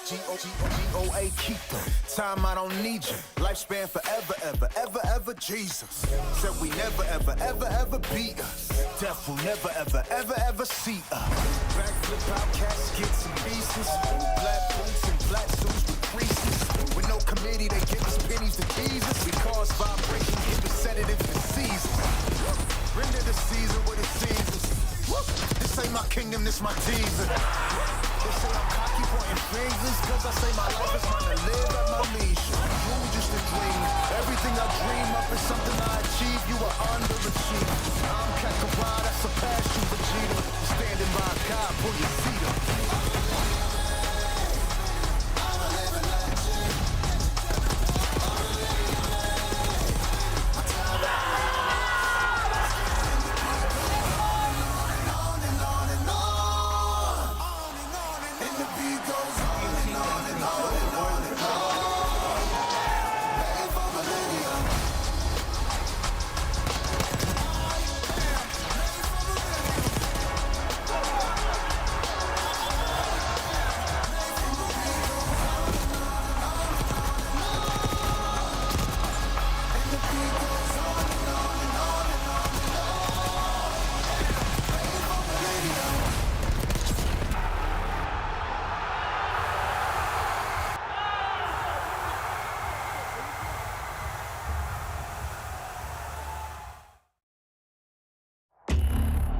G-O-A, keep them. Time, I don't need you. Lifespan forever, ever, ever, ever, Jesus. Said we never, ever, ever, ever beat us. Death will never, ever, ever, ever see us. Backflip out caskets and pieces. Black boots and black suits with creases. With no committee, they give us pennies to Jesus. We cause vibration, give us sedative diseases. Render the season what it seasons. This ain't my kingdom, this my teaser. They say I'm cocky, pointing fingers, cause I say my life is mine to live at my leisure. You just a dream. Everything I dream up is something I achieve. You are underachiever. I'm Kakarot, I surpass you, Vegeta. Standing by God, pull your seat up.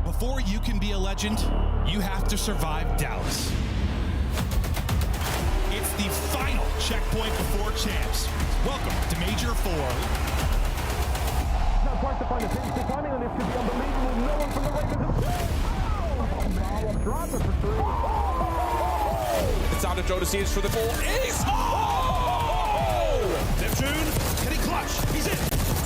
Before you can be a legend, you have to survive Dallas. It's the final checkpoint before champs. Welcome to Major 4. Not quite to find a pinch. The timing on this could be unbelievable. No one from the Ravens. Oh, drop it for three. It's out to Joe to see it's for the goal. Ace! Oh! Neptune, can he clutch? He's in.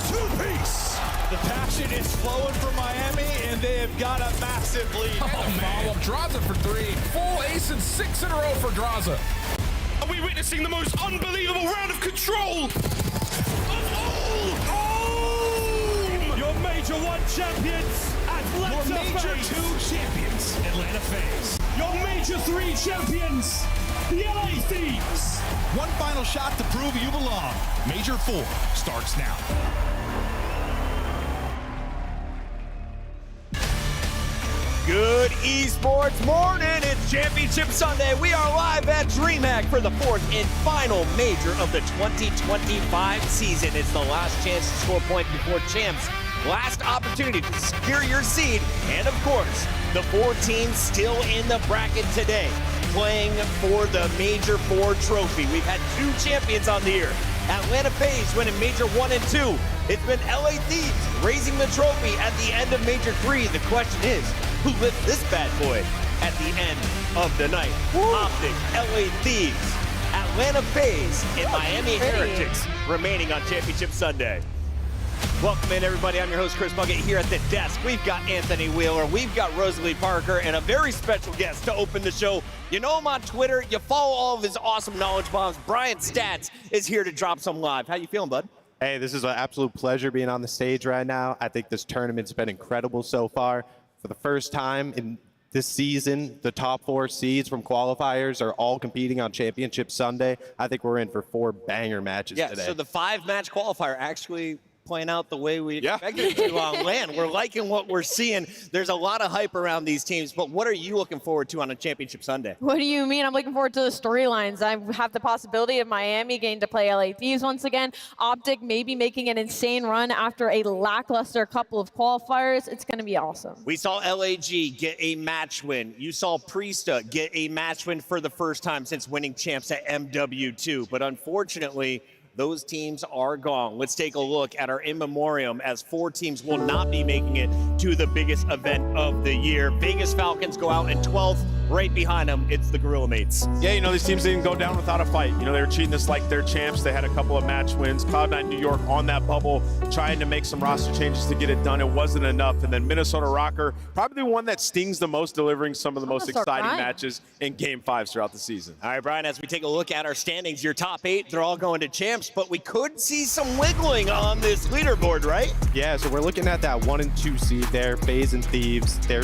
Two-piece. The passion is flowing for Miami, and they have got a massive lead. Oh, man. Draza for three. Full ace and 6 in a row for Draza. Are we witnessing the most unbelievable round of control of all time? Your Major 1 champions, Atlanta Your Major FaZe. 2 champions, Atlanta FaZe. Your Major 3 champions, the LA Thieves. One final shot to prove you belong. Major 4 starts now. Good esports morning. It's Championship Sunday. We are live at DreamHack for the 4th and final major of the 2025 season. It's the last chance to score point before champs. Last opportunity to secure your seed. And of course, the 4 teams still in the bracket today, playing for the Major 4 trophy. We've had 2 champions on the year. Atlanta FaZe winning Major 1 and 2. It's been LA Thieves raising the trophy at the end of Major 3. The question is, who lifts this bad boy at the end of the night? Optic, LA Thieves, Atlanta FaZe, and Miami Heretics remaining on Championship Sunday. Welcome in, everybody. I'm your host, Chris Bucket, here at the desk. We've got Anthony Wheeler, we've got Rosalie Parker, and a very special guest to open the show. You know him on Twitter. You follow all of his awesome knowledge bombs. Brian Stats is here to drop some live. How you feeling, bud? Hey, this is an absolute pleasure being on the stage right now. I think this tournament's been incredible so far. For the first time in this season, the top 4 seeds from qualifiers are all competing on Championship Sunday. I think we're in for 4 banger matches today. Yeah, so the 5-match qualifier actually playing out the way we expected it to on land. We're liking what we're seeing. There's a lot of hype around these teams, but what are you looking forward to on a Championship Sunday? What do you mean? I'm looking forward to the storylines. I have the possibility of Miami getting to play LA Thieves once again. Optic maybe making an insane run after a lackluster couple of qualifiers. It's going to be awesome. We saw LAG get a match win. You saw Priesta get a match win for the first time since winning champs at MW2, but unfortunately, those teams are gone. Let's take a look at our in memoriam as 4 teams will not be making it to the biggest event of the year. Vegas Falcons go out in 12th. Right behind them, it's the Gorilla Mates. Yeah, you know, these teams didn't go down without a fight. You know, they were treating this like their champs. They had a couple of match wins. Cloud9 New York on that bubble, trying to make some roster changes to get it done. It wasn't enough. And then Minnesota Rocker, probably the one that stings the most, delivering some of the most exciting matches in Game 5s throughout the season. All right, Brian, as we take a look at our standings, your top 8, they're all going to champs, but we could see some wiggling on this leaderboard, right? Yeah, so we're looking at that 1 and 2 seed there, FaZe and Thieves. Their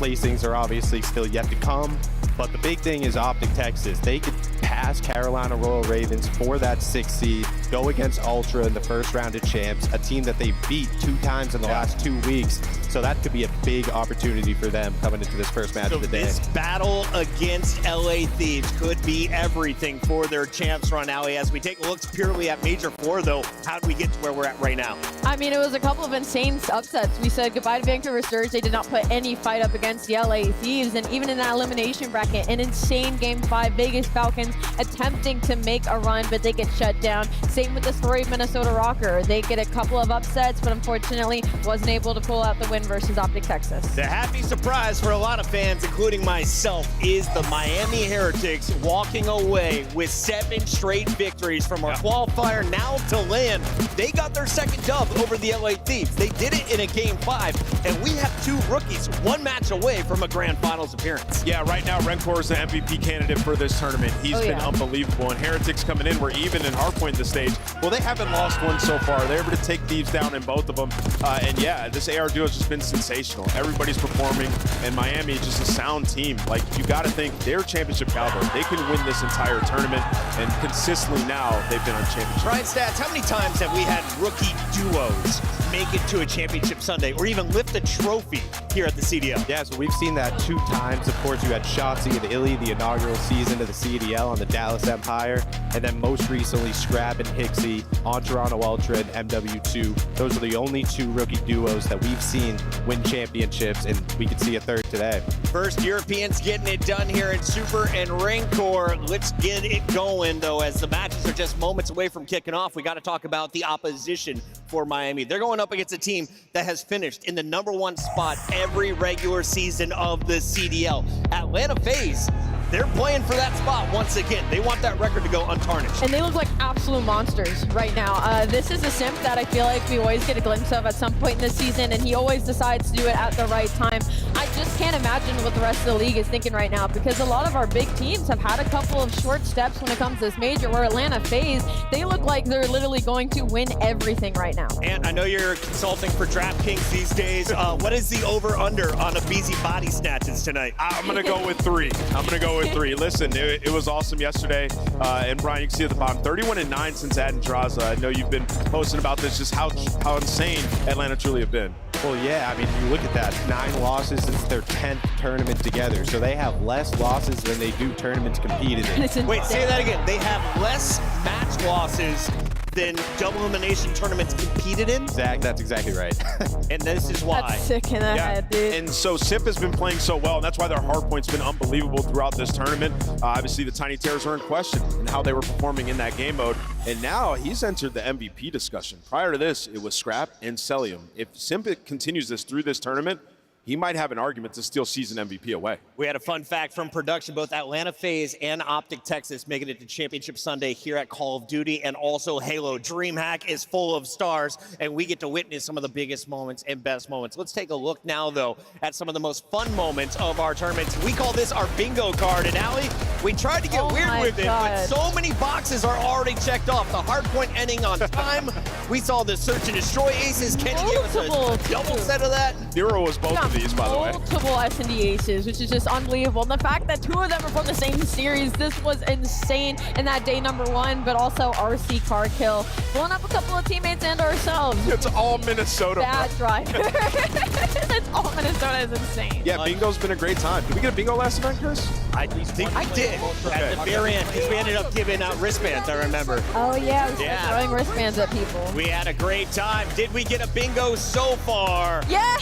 placings are obviously still yet to come, but the big thing is Optic Texas. They could as Carolina Royal Ravens for that 6th seed, go against Ultra in the first round of champs, a team that they beat 2 times in the last 2 weeks. So that could be a big opportunity for them coming into this first match of the day. This battle against LA Thieves could be everything for their champs run, Allie. As we take a look purely at Major 4, though, how do we get to where we're at right now? I mean, it was a couple of insane upsets. We said goodbye to Vancouver Surge. They did not put any fight up against the LA Thieves. And even in that elimination bracket, an insane Game 5. Vegas Falcons attempting to make a run, but they get shut down. Same with the story of Minnesota Rocker. They get a couple of upsets, but unfortunately wasn't able to pull out the win versus Optic Texas. The happy surprise for a lot of fans, including myself, is the Miami Heretics walking away with 7 straight victories from our qualifier now to land. They got their second dub over the LA Thieves. They did it in a Game 5, and we have 2 rookies 1 match away from a Grand Finals appearance. Yeah, right now Rencor is the MVP candidate for this tournament. He's been unbelievable, and Heretics coming in, we're even in Hardpoint this stage. Well, they haven't lost one so far. They're able to take Thieves down in both of them. And yeah, this AR duo has just been sensational. Everybody's performing, and Miami is just a sound team. Like, you got to think they're championship caliber. They can win this entire tournament, and consistently now they've been on championship. Ryan Stats, how many times have we had rookie duos make it to a championship Sunday or even lift a trophy here at the CDL? Yeah, so we've seen that 2 times. Of course, you had Shotzi and Illy, the inaugural season of the CDL on the Dallas Empire, and then most recently Scrab and Hixie on Toronto Ultra and MW2. Those are the only 2 rookie duos that we've seen win championships, and we could see a third today. First Europeans getting it done here in Super and Rancor. Let's get it going, though, as the matches are just moments away from kicking off. We got to talk about the opposition for Miami. They're going up against a team that has finished in the #1 spot every regular season of the CDL. Atlanta FaZe, they're playing for that spot once again. They want that record to go untarnished. And they look like absolute monsters right now. This is a simp that I feel like we always get a glimpse of at some point in the season, and he always decides to do it at the right time. I just can't imagine what the rest of the league is thinking right now, because a lot of our big teams have had a couple of short steps when it comes to this major, where Atlanta FaZe, they look like they're literally going to win everything right now. And I know you're consulting for DraftKings these days. What is the over-under on a BZ body snatches tonight? I'm going to go with 3. I'm going to go with 3. Listen, it was awesome yesterday. And Brian, you can see at the bottom, 31-9 since adding Draza. I know you've been posting about this, just how insane Atlanta truly have been. Well, yeah, I mean, you look at that, 9 losses since their 10th tournament together. So they have less losses than they do tournaments competed in. Wait, say that again. They have less match losses than double elimination tournaments competed in? That's exactly right. And this is why. That's sick in the head, dude. And so Simp has been playing so well, and that's why their hardpoint's been unbelievable throughout this tournament. Obviously, the Tiny Terrors are in question and how they were performing in that game mode. And now he's entered the MVP discussion. Prior to this, it was Scrap and Celium. If Simp continues this through this tournament, he might have an argument to steal season MVP away. We had a fun fact from production. Both Atlanta FaZe and Optic Texas making it to Championship Sunday here at Call of Duty, and also Halo. DreamHack is full of stars, and we get to witness some of the biggest moments and best moments. Let's take a look now, though, at some of the most fun moments of our tournaments. We call this our bingo card. And Allie, we tried to get weird with it, but so many boxes are already checked off. The Hardpoint ending on time. We saw the Search and Destroy aces. Kenny gave us a double set of that. 0 was both of these, by the way. Multiple S&D aces, which is just unbelievable. And the fact that 2 of them are from the same series, this was insane in that day #1, but also RC car kill. Blowing up a couple of teammates and ourselves. It's all Minnesota. Bad driver. It's all Minnesota is insane. Yeah, bingo's been a great time. Did we get a bingo last night, Chris? I think I did. At the very end, because we ended up giving out wristbands, I remember. Oh, yeah. We started throwing wristbands at people. We had a great time. Did we get a bingo so far? Yeah!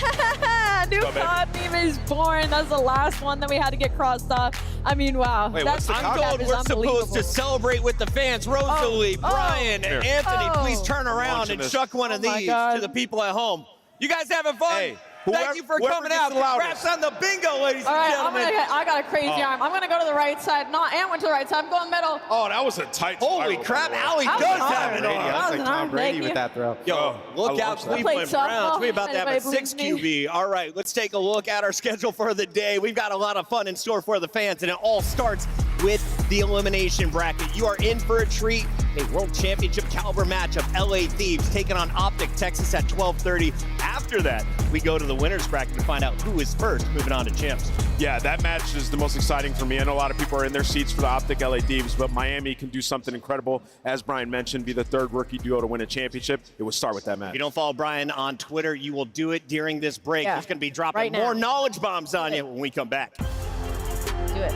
New COD meme is born. That's the last one that we had to get crossed off. I mean, wow. Wait, what's the I'm told we're supposed to celebrate with the fans. Rosalie, Brian, and Anthony, please turn around and chuck one of these to the people at home. You guys having fun? Hey. Thank you for coming out. Congrats on the bingo, ladies and gentlemen. I got a crazy arm. I'm going to go to the right side. No, Ant went to the right side. I'm going middle. Oh, that was a tight Holy crap, Allie does have an arm. That's like Tom Brady with that throw. Yo, look out, Cleveland Browns. We're about to have a 6 QB. All right, let's take a look at our schedule for the day. We've got a lot of fun in store for the fans, and it all starts with the elimination bracket. You are in for a treat. A World Championship caliber matchup. LA Thieves taking on Optic Texas at 12:30. After that, we go to the winners bracket to find out who is first, moving on to champs. Yeah, that match is the most exciting for me. I know a lot of people are in their seats for the Optic LA Thieves, but Miami can do something incredible. As Brian mentioned, be the third rookie duo to win a championship. It will start with that match. If you don't follow Brian on Twitter, you will do it during this break. Yeah, He's going to be dropping right now. more knowledge bombs on you when we come back. Do it.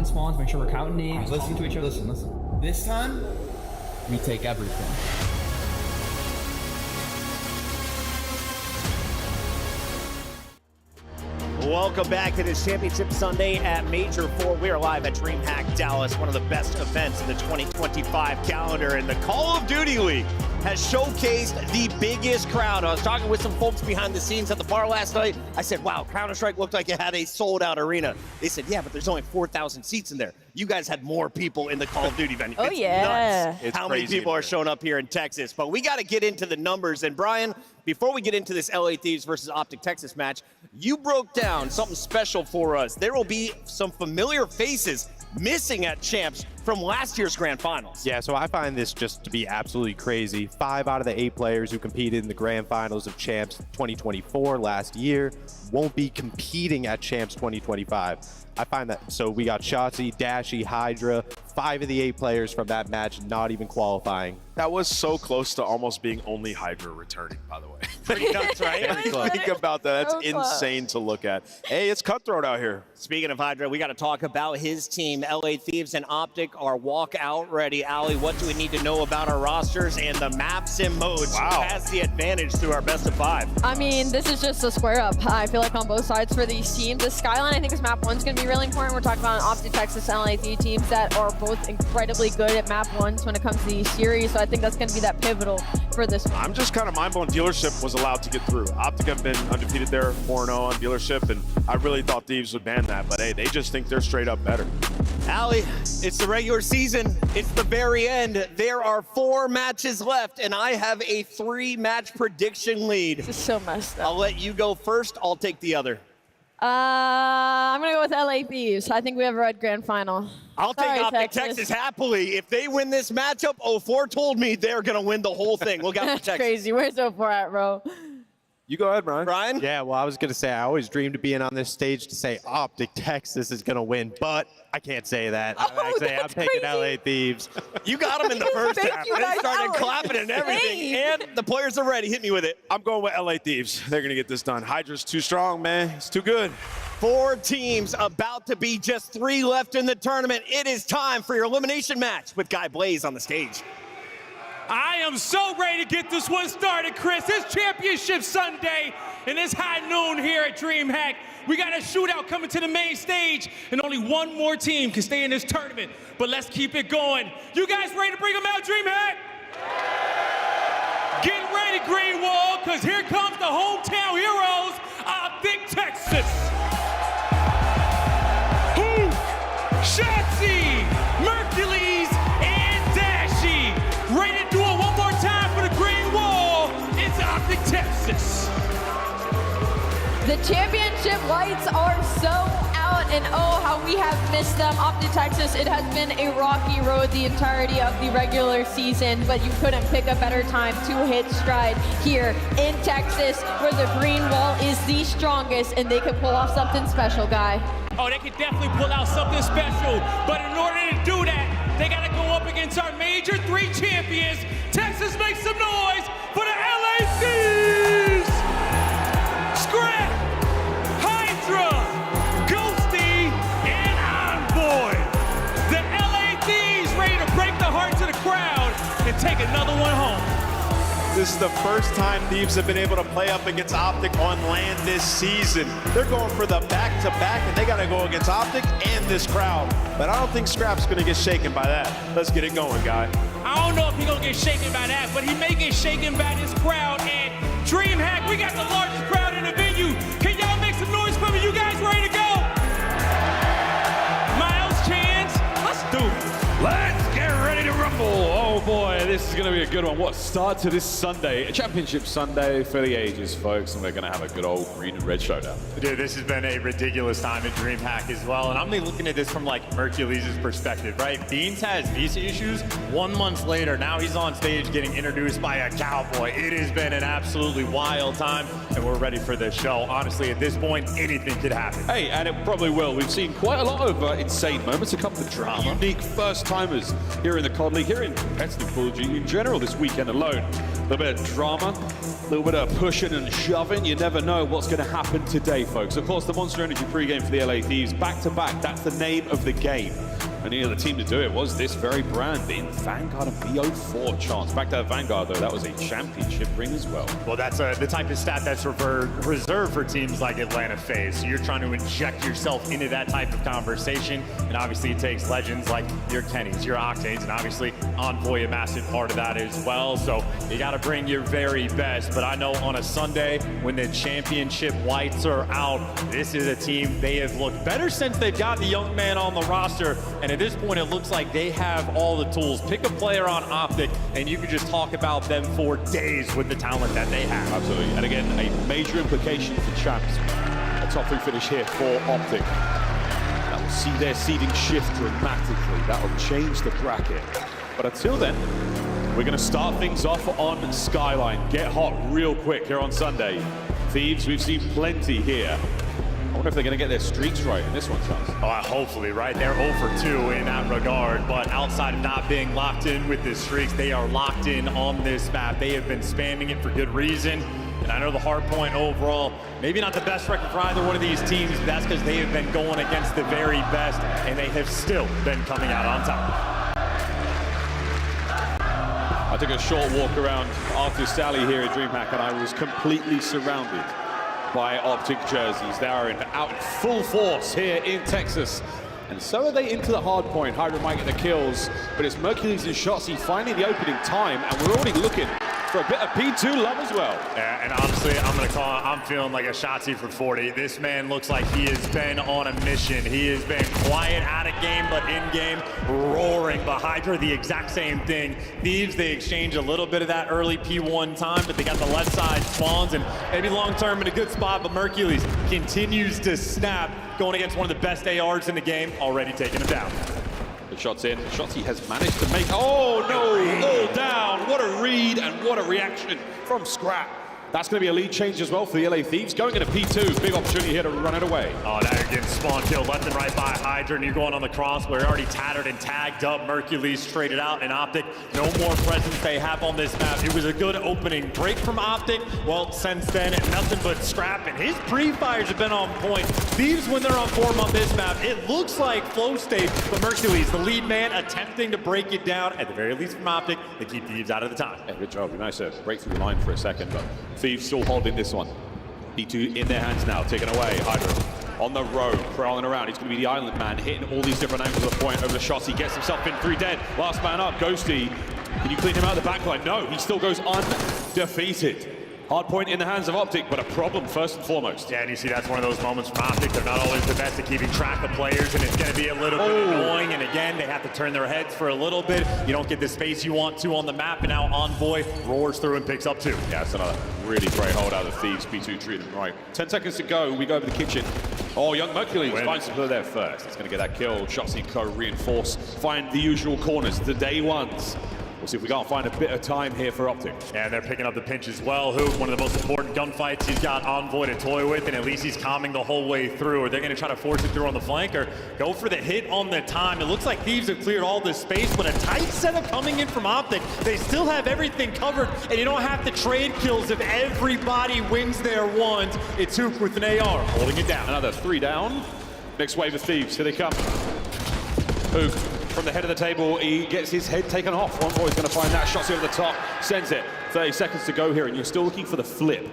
Spawns, make sure we're counting names, listening to each other. Listen. This time, we take everything. Welcome back to this Championship Sunday at Major 4. We are live at DreamHack Dallas, one of the best events in the 2025 calendar. And the Call of Duty League has showcased the biggest crowd. I was talking with some folks behind the scenes at the bar last night. I said, wow, Counter-Strike looked like it had a sold-out arena. They said, yeah, but there's only 4,000 seats in there. You guys had more people in the Call of Duty venue. Oh, it's yeah. nuts It's how many crazy people in are here. showing up here in Texas. But we got to get into the numbers. And Brian, before we get into this LA Thieves versus Optic Texas match, you broke down something special for us. There will be some familiar faces missing at Champs from last year's Grand Finals. Yeah, so I find this just to be absolutely crazy. 5 out of the 8 players who competed in the Grand Finals of Champs 2024 last year won't be competing at Champs 2025. I find that, so we got Shotzi, Dashy, Hydra, 5 of the 8 players from that match not even qualifying. That was so close to almost being only Hydra returning, by the way. Pretty nuts, right? Very close. Think about that. That's So close. insane to look at. Hey, it's cutthroat out here. Speaking of Hydra, we got to talk about his team. LA Thieves and Optic are walkout ready. Allie, what do we need to know about our rosters and the maps and modes? Wow. Who has the advantage through our best of 5? I mean, this is just a square up. I feel like on both sides for these teams. The Skyline, I think, is map 1's going to be really important. We're talking about Optic Texas and LA Thieves teams that are both incredibly good at map 1s when it comes to these series. So I think that's going to be that pivotal for this one. I'm just kind of mind-blown Dealership was allowed to get through. Optic have been undefeated there, 4-0 on Dealership, and I really thought Thieves would ban that, but hey, they just think they're straight up better. Allie, it's the regular season. It's the very end. There are 4 matches left, and I have a 3-match prediction lead. This is so messed up. I'll let you go first. I'll take the other. I'm going to go with LA Thieves. I think we have a red grand final. I'll take Sorry, Optic Texas happily. If they win this matchup, 04 told me they're going to win the whole thing. We'll go for That's Texas. crazy. Where's 04 at, bro? You go ahead, Brian. Brian? Yeah, well, I was going to say, I always dreamed of being on this stage to say Optic Texas is going to win, but I can't say that. I'm that's taking crazy. LA Thieves. You got them in the first Thank half. you, They guys. started Alex. clapping and everything. Same. And the players are ready. Hit me with it. I'm going with LA Thieves. They're going to get this done. Hydra's too strong, man. It's too good. 4 teams, about to be just 3 left in the tournament. It is time for your elimination match with Guy Blaze on the stage. I am so ready to get this one started, Chris. It's Championship Sunday, and it's high noon here at DreamHack. We got a shootout coming to the main stage, and only one more team can stay in this tournament. But let's keep it going. You guys ready to bring them out, DreamHack? Get ready, Green Wall, because here comes the hometown heroes, Optic Texas. Who? Shotzi, Mercules, and Dashy. Ready to do it one more time for the Green Wall. It's Optic Texas. The championship lights are so out, and oh, how we have missed them. Optic Texas, it has been a rocky road the entirety of the regular season, but you couldn't pick a better time to hit stride here in Texas, where the green wall is the strongest, and they could pull off something special, Guy. Oh, they could definitely pull out something special, but in order to do that, they gotta go up against our Major 3 champions. Texas, make some noise for the LA Thieves! Scrap, Hydra, Ghosty, and Envoy. The LA Thieves ready to break the hearts of the crowd and take another one home. This is the first time Thieves have been able to play up against Optic on land this season. They're going for the back-to-back, and they got to go against Optic and this crowd. But I don't think Scrap's going to get shaken by that. Let's get it going, Guy. I don't know if he's going to get shaken by that, but he may get shaken by this crowd. And DreamHack, we got the largest crowd in the venue. Can y'all make some noise for me? You guys ready to go? Miles, Chance, let's do it. Let's get ready to rumble. Oh boy, this is going to be a good one. What a start to this Sunday, a championship Sunday for the ages, folks, and we're going to have a good old green and red showdown. Dude, this has been a ridiculous time at DreamHack as well, and I'm looking at this from like Mercules' perspective, right? Beans has visa issues. 1 month later, now he's on stage getting introduced by a cowboy. It has been an absolutely wild time, and we're ready for this show. Honestly, at this point, anything could happen. Hey, and it probably will. We've seen quite a lot of insane moments, a couple of drama, unique first-timers here in the COD League, here in competitive Call of Duty in general this weekend alone. A little bit of drama, a little bit of pushing and shoving. You never know what's going to happen today, folks. Of course, the Monster Energy pregame for the LA Thieves, back-to-back, that's the name of the game. And the team to do it was this very brand in Vanguard and BO4 chance. Back to Vanguard, though, that was a championship ring as well. Well, that's the type of stat that's reserved for teams like Atlanta FaZe. So you're trying to inject yourself into that type of conversation. And obviously it takes legends like your Kennys, your Octanes, and obviously Envoy, a massive part of that as well. So you got to bring your very best. But I know on a Sunday when the championship lights are out, this is a team, they have looked better since they've got the young man on the roster. And at this point, it looks like they have all the tools. Pick a player on Optic, and you can just talk about them for days with the talent that they have. Absolutely. And again, a major implication for champs. A top 3 finish here for Optic. That will see their seeding shift dramatically. That will change the bracket. But until then, we're going to start things off on Skyline. Get hot real quick here on Sunday. Thieves, we've seen plenty here. I wonder if they're going to get their streaks right in this one, Chance. Oh, hopefully, right? They're 0 for 2 in that regard, but outside of not being locked in with the streaks, they are locked in on this map. They have been spamming it for good reason, and I know the Hardpoint overall, maybe not the best record for either one of these teams, but that's because they have been going against the very best, and they have still been coming out on top. I took a short walk around Arthur's Alley here at DreamHack, and I was completely surrounded by Optic jerseys. They are out in full force here in Texas. And so are they into the hard point. Hydra might get the kills, but it's Mercules and Shotzi finding the opening time, and we're already looking for a bit of P2 love as well. Yeah, and honestly, I'm feeling like a Shotzi for 40. This man looks like he has been on a mission. He has been quiet out of game, but in game, roaring. But Hydra, the exact same thing. Thieves, they exchange a little bit of that early P1 time, but they got the left side spawns, and maybe long term in a good spot, but Mercules continues to snap, going against one of the best ARs in the game, already taking him down. The shot's in. Shotzi has managed to make, oh no, all down. What a read and what a reaction from Scrap. That's going to be a lead change as well for the LA Thieves. Going into P2, big opportunity here to run it away. Oh, now you're getting spawn killed left and right by Hydra, and you're going on the cross where you're already tattered and tagged up. Mercules traded out, and Optic, no more presence they have on this map. It was a good opening break from Optic. Well, since then, nothing but Scrap, and his pre-fires have been on point. Thieves, when they're on form on this map, it looks like flow state, but Mercules, the lead man, attempting to break it down, at the very least from Optic, they keep Thieves out of the time. Yeah, good job. Be nice to break through the line for a second, but Thieves still holding this one. P2 in their hands now, taken away. Hydra on the road, prowling around. He's going to be the island man, hitting all these different angles of the point over the shots. He gets himself in 3 dead. Last man up, Ghosty. Can you clean him out of the backline? No, he still goes undefeated. Hardpoint in the hands of Optic, but a problem first and foremost. Yeah, and you see that's one of those moments from Optic. They're not always the best at keeping track of players, and it's going to be a little bit annoying. And again, they have to turn their heads for a little bit. You don't get the space you want to on the map, and now Envoy roars through and picks up 2. Yeah, it's another really great hold out of the Thieves. P2 treating them right. 10 seconds to go. We go over the kitchen. Oh, Young Mercury finds to put there first. It's going to get that kill. Shotsy and Co reinforce. Find the usual corners, the day ones. We'll see if we can't find a bit of time here for Optic. Yeah, they're picking up the pinch as well. Hoop, one of the most important gunfights he's got Envoy to toy with, and at least he's calming the whole way through. Or they're going to try to force it through on the flank or go for the hit on the time. It looks like Thieves have cleared all this space, but a tight setup coming in from Optic. They still have everything covered, and you don't have to trade kills if everybody wins their ones. It's Hoop with an AR, holding it down. Another 3 down. Next wave of Thieves. Here they come. Hoop. From the head of the table, he gets his head taken off. One boy's going to find that shot over the top, sends it. 30 seconds to go here, and you're still looking for the flip.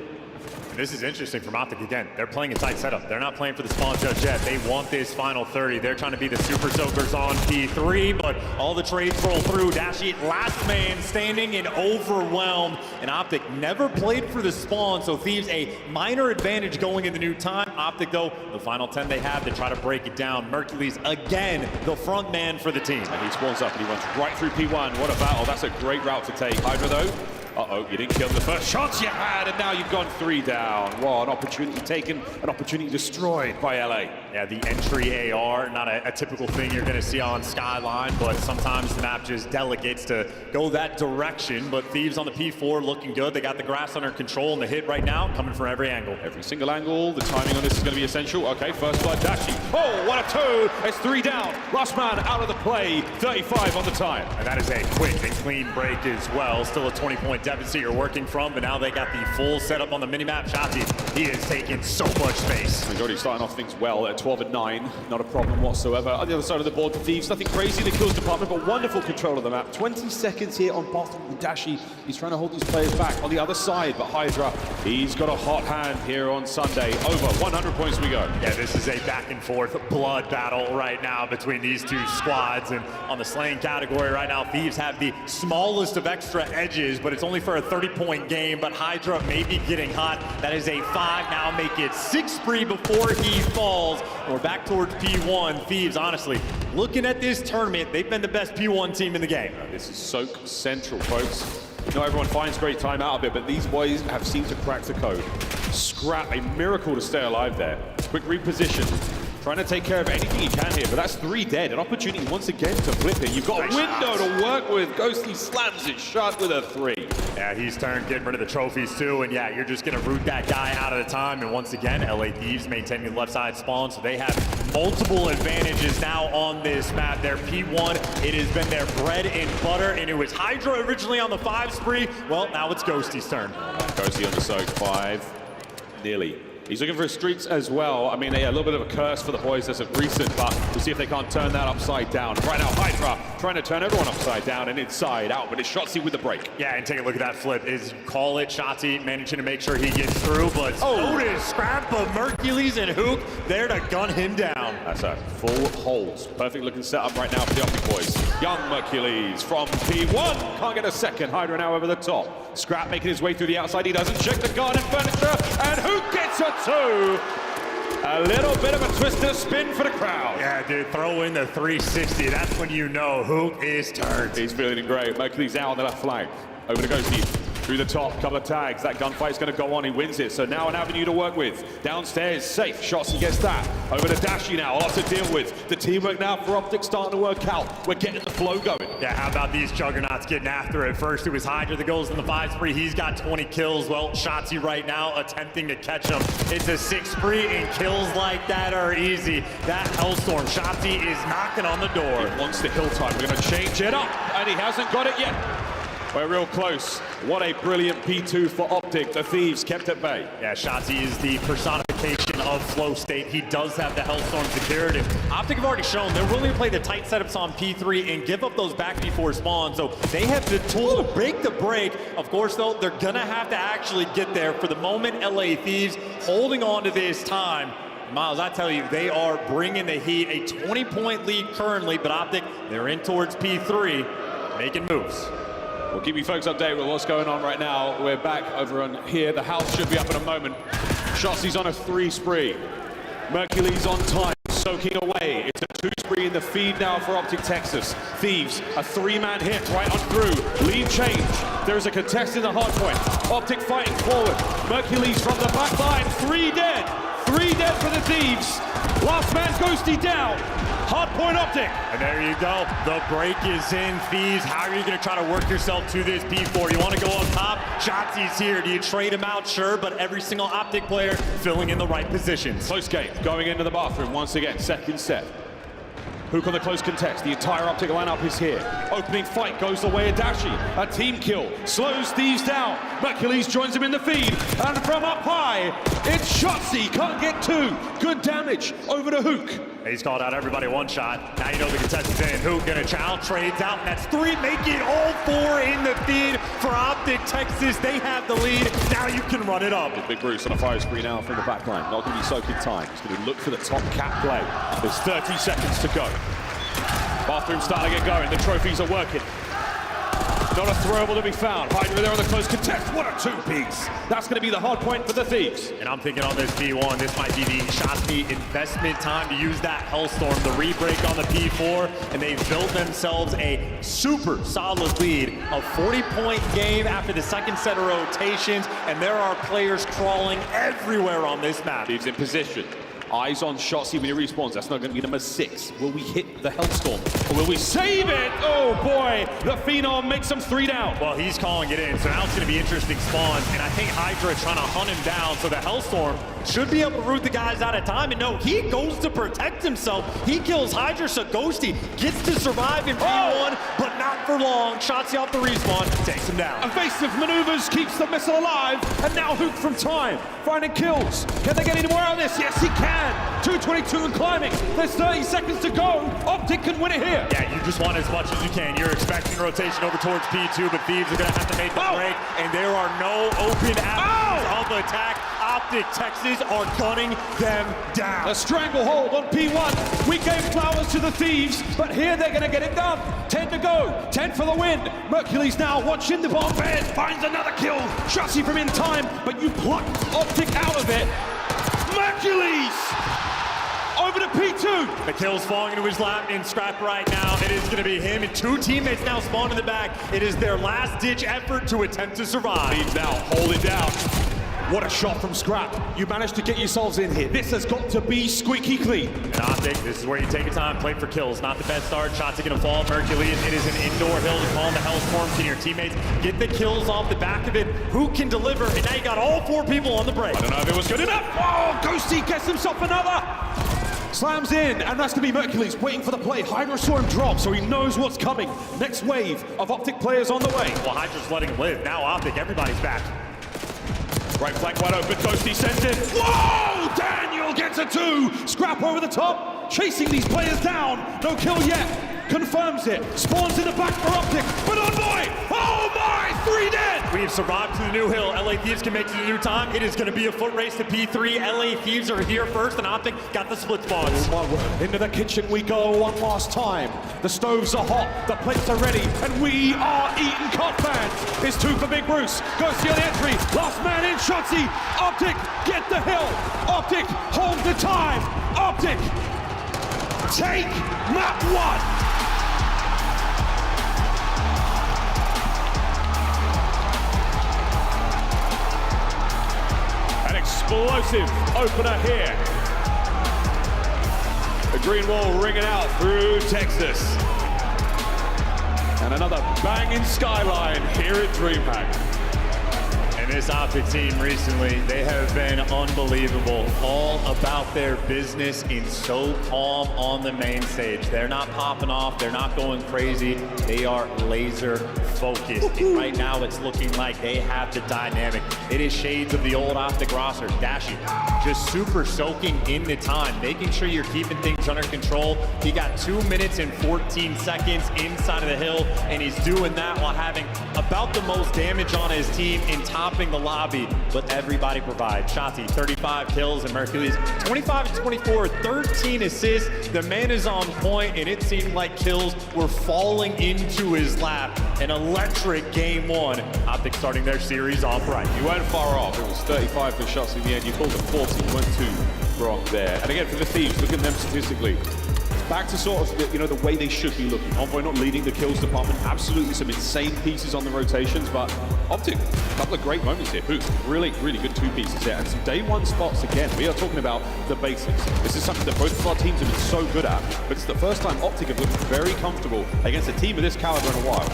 This is interesting from Optic again. They're playing a tight setup. They're not playing for the spawn just yet. They want this final 30. They're trying to be the super soakers on P3, but all the trades roll through. Dashi, last man standing and overwhelmed. And Optic never played for the spawn, so Thieves a minor advantage going in the new time. Optic, though, the final 10 they have to try to break it down. Mercules, again, the front man for the team. And he spawns up and he runs right through P1. What a battle. That's a great route to take. Hydra, though. Uh-oh, you didn't kill the first shots you had, and now you've gone 3 down. Wow, an opportunity taken, an opportunity destroyed by LA. Yeah, the entry AR, not a typical thing you're going to see on Skyline, but sometimes the map just delegates to go that direction. But Thieves on the P4 looking good. They got the grass under control, and the hit right now coming from every angle. Every single angle. The timing on this is going to be essential. Okay, first blood, Dashi. Oh, what a toe! It's 3 down. Last man out of the play. 35 on the time. And that is a quick and clean break as well. Still a 20-point deficit you're working from, but now they got the full setup on the minimap. Shotsy, he is taking so much space. He's already starting off things well at 12 and 9. Not a problem whatsoever. On the other side of the board, the Thieves, nothing crazy in the kills department, but wonderful control of the map. 20 seconds here on bottom with Dashi. He's trying to hold these players back on the other side, but Hydra, he's got a hot hand here on Sunday. Over 100 points we go. Yeah, this is a back and forth blood battle right now between these two squads, and on the slaying category right now, Thieves have the smallest of extra edges, but it's only for a 30-point game, but Hydra may be getting hot. That is a 5, now make it 6 free before he falls. We're back towards P1. Thieves, honestly, looking at this tournament, they've been the best P1 team in the game. This is Soak Central, folks. Not everyone finds great time out of it, but these boys have seemed to crack the code. Scrap, a miracle to stay alive there. Quick reposition. Trying to take care of anything he can here, but that's 3 dead. An opportunity once again to flip it. You've got a window to work with. Ghosty slams it shut with a 3. Yeah, he's turned, getting rid of the trophies too, and yeah, you're just gonna root that guy out at a time. And once again, LA Thieves maintaining the left side spawn, so they have multiple advantages now on this map. Their P1, it has been their bread and butter, and it was Hydra originally on the 5 spree. Well, now it's Ghosty's turn. Ghosty on the Soak 5, nearly. He's looking for streaks as well. I mean, a little bit of a curse for the boys as of recent, but we'll see if they can't turn that upside down. Right now, Hydra trying to turn everyone upside down and inside out, but it's Shotsy with the break. Yeah, and take a look at that flip. Call it Shotsy managing to make sure he gets through, but Otis, scrap of Mercules and Hook there to gun him down. That's a full hold. Perfect looking setup right now for the Optic boys. Young Mercules from P1. Can't get a second. Hydra now over the top. Scrap making his way through the outside. He doesn't check the garden furniture, and Hook gets a 2. A little bit of a twister spin for the crowd. Yeah, dude, throw in the 360. That's when you know Hook is turned. He's feeling great. Mercury's out on the left flank. Over to Ghosty. Through the top, couple of tags. That gunfight's going to go on. He wins it. So now an avenue to work with. Downstairs, safe. Shots, he gets that. Over to Dashi now. A lot to deal with. The teamwork now for Optic starting to work out. We're getting the flow going. Yeah, how about these juggernauts getting after it? First, it was Hydra that goes in the 5 spree. He's got 20 kills. Well, Shotsy right now attempting to catch him. It's a 6 spree, and kills like that are easy. That Hellstorm, Shotsy is knocking on the door. He wants the kill time. We're going to change it up, and he hasn't got it yet. We're real close. What a brilliant P2 for Optic. The Thieves kept at bay. Yeah, Shotsy is the personification of flow state. He does have the Hellstorm secured. And Optic have already shown they're willing to play the tight setups on P3 and give up those back P4 spawns. So they have the tool to break the break. Of course, though, they're going to have to actually get there. For the moment, LA Thieves holding on to this time. Miles, I tell you, they are bringing the heat. A 20-point lead currently, but Optic, they're in towards P3, making moves. We'll keep you folks updated with what's going on right now. We're back over on here. The house should be up in a moment. Shotzzy's on a 3 spree. Mercury's on time, soaking away. It's a 2 spree in the feed now for Optic Texas. Thieves, a 3-man hit right on through. Lead change. There is a contest in the hardpoint. Optic fighting forward. Mercury's from the back line. 3 dead. 3 dead for the Thieves. Last man Ghosty down. Hardpoint Optic. And there you go. The break is in. Thieves, how are you going to try to work yourself to this P4? You want to go up top? Shotzzy's here. Do you trade him out? Sure, but every single Optic player filling in the right positions. Close game. Going into the bathroom once again. Second set. Hook on the close contest. The entire Optic lineup is here. Opening fight goes the way of Dashi. A team kill. Slows Thieves down. Mercules joins him in the feed. And from up high, it's Shotzzy. Can't get 2. Good damage over to Hook. He's called out everybody 1 shot. Now you know the contest is in. Hook gonna challenge, trades out, and that's 3, making all 4 in the feed for Optic Texas. They have the lead. Now you can run it up. Big Bruce on a fire spree now from the back line. Not going to be soaking time. He's going to look for the top cap play. There's 30 seconds to go. Bathroom starting to get going. The trophies are working. Not a throwable to be found. Hydra there on the close contest. What a 2-piece. That's going to be the hard point for the Thieves. And I'm thinking on this P1, this might be the Shotzzy investment time to use that Hellstorm, the re-break on the P4, and they've built themselves a super solid lead. A 40-point game after the second set of rotations, and there are players crawling everywhere on this map. Thieves in position. Eyes on Shotzzy when he respawns. That's not going to be number 6. Will we hit the Hellstorm? Or will we save it? Oh boy, the Phenom makes him 3 down. Well, he's calling it in, so now it's going to be interesting spawns. And I think Hydra trying to hunt him down, so the Hellstorm should be able to root the guys out of time. And no, he goes to protect himself. He kills Hydra, so Ghosty gets to survive in P1, but not for long. Shotzzy off the respawn, takes him down. Evasive maneuvers keeps the missile alive, and now Hook from time, finding kills. Can they get any more out of this? Yes, he can. 2:22 and climbing. There's 30 seconds to go. Optic can win it here. Yeah, you just want as much as you can. You're expecting rotation over towards P2, but Thieves are going to have to make the break, and there are no open avenues of attack. Optic Texas are gunning them down. A stranglehold on P1. We gave flowers to the Thieves, but here they're going to get it done. 10 to go. 10 for the win. Mercules now watching the bomb bed. Finds another kill. Shotzzy from in time, but you pluck Optic out of it. Mercules over to P2. The kill's falling into his lap in scrap right now. It is going to be him and 2 teammates now spawn in the back. It is their last-ditch effort to attempt to survive. He's now holding down. What a shot from Scrap. You managed to get yourselves in here. This has got to be squeaky clean. And Optic, this is where you take your time, play for kills. Not the best start. Shots are going to fall. Mercules, it is an indoor hill to call in the Hellstorm. Can your teammates get the kills off the back of it? Who can deliver? And now you got all 4 people on the break. I don't know if it was good enough. Oh, Ghosty gets himself another. Slams in, and that's going to be Mercules waiting for the play. Hydra saw him drop, so he knows what's coming. Next wave of Optic players on the way. Well, Hydra's letting him live. Now Optic, everybody's back. Right flank wide open, Ghosty sends it. Whoa! Daniel gets a 2. Scrap over the top, chasing these players down. No kill yet. Confirms it. Spawns in the back for Optic. But Envoy! Oh my! 3 dead! We have survived to the new hill. LA Thieves can make it to the new time. It is going to be a foot race to P3. LA Thieves are here first, and Optic got the split spawns. Oh my word. Into the kitchen we go one last time. The stoves are hot, the plates are ready, and we are eating cot fans. It's 2 for Big Bruce. Goes to the entry. Last man in, Shotzzy. Optic, get the hill. Optic, hold the time. Optic, take map 1. Explosive opener here. The green wall ringing out through Texas. And another banging Skyline here at DreamHack. And this Optic team recently, they have been unbelievable. All about their business and so calm on the main stage. They're not popping off. They're not going crazy. They are laser focused. And right now, it's looking like they have the dynamic. It is shades of the old Optic roster. Dashi just super soaking in the time, making sure you're keeping things under control. He got 2 minutes and 14 seconds inside of the hill, and he's doing that while having about the most damage on his team in top stuffing the lobby, but everybody provides. Shotzi, 35 kills, and Mercules, 25-24, 13 assists. The man is on point, and it seemed like kills were falling into his lap. An electric game one. Optic starting their series off right. You weren't far off. It was 35 for shots in the end. You called it 40. You went too wrong there. And again, for the Thieves, look at them statistically. Back to sort of the way they should be looking. Envoy not leading the kills department. Absolutely some insane pieces on the rotations, but Optic, a couple of great moments here. Hook, really, really good two pieces there. And some day one spots again. We are talking about the basics. This is something that both of our teams have been so good at, but it's the first time Optic have looked very comfortable against a team of this caliber in a while.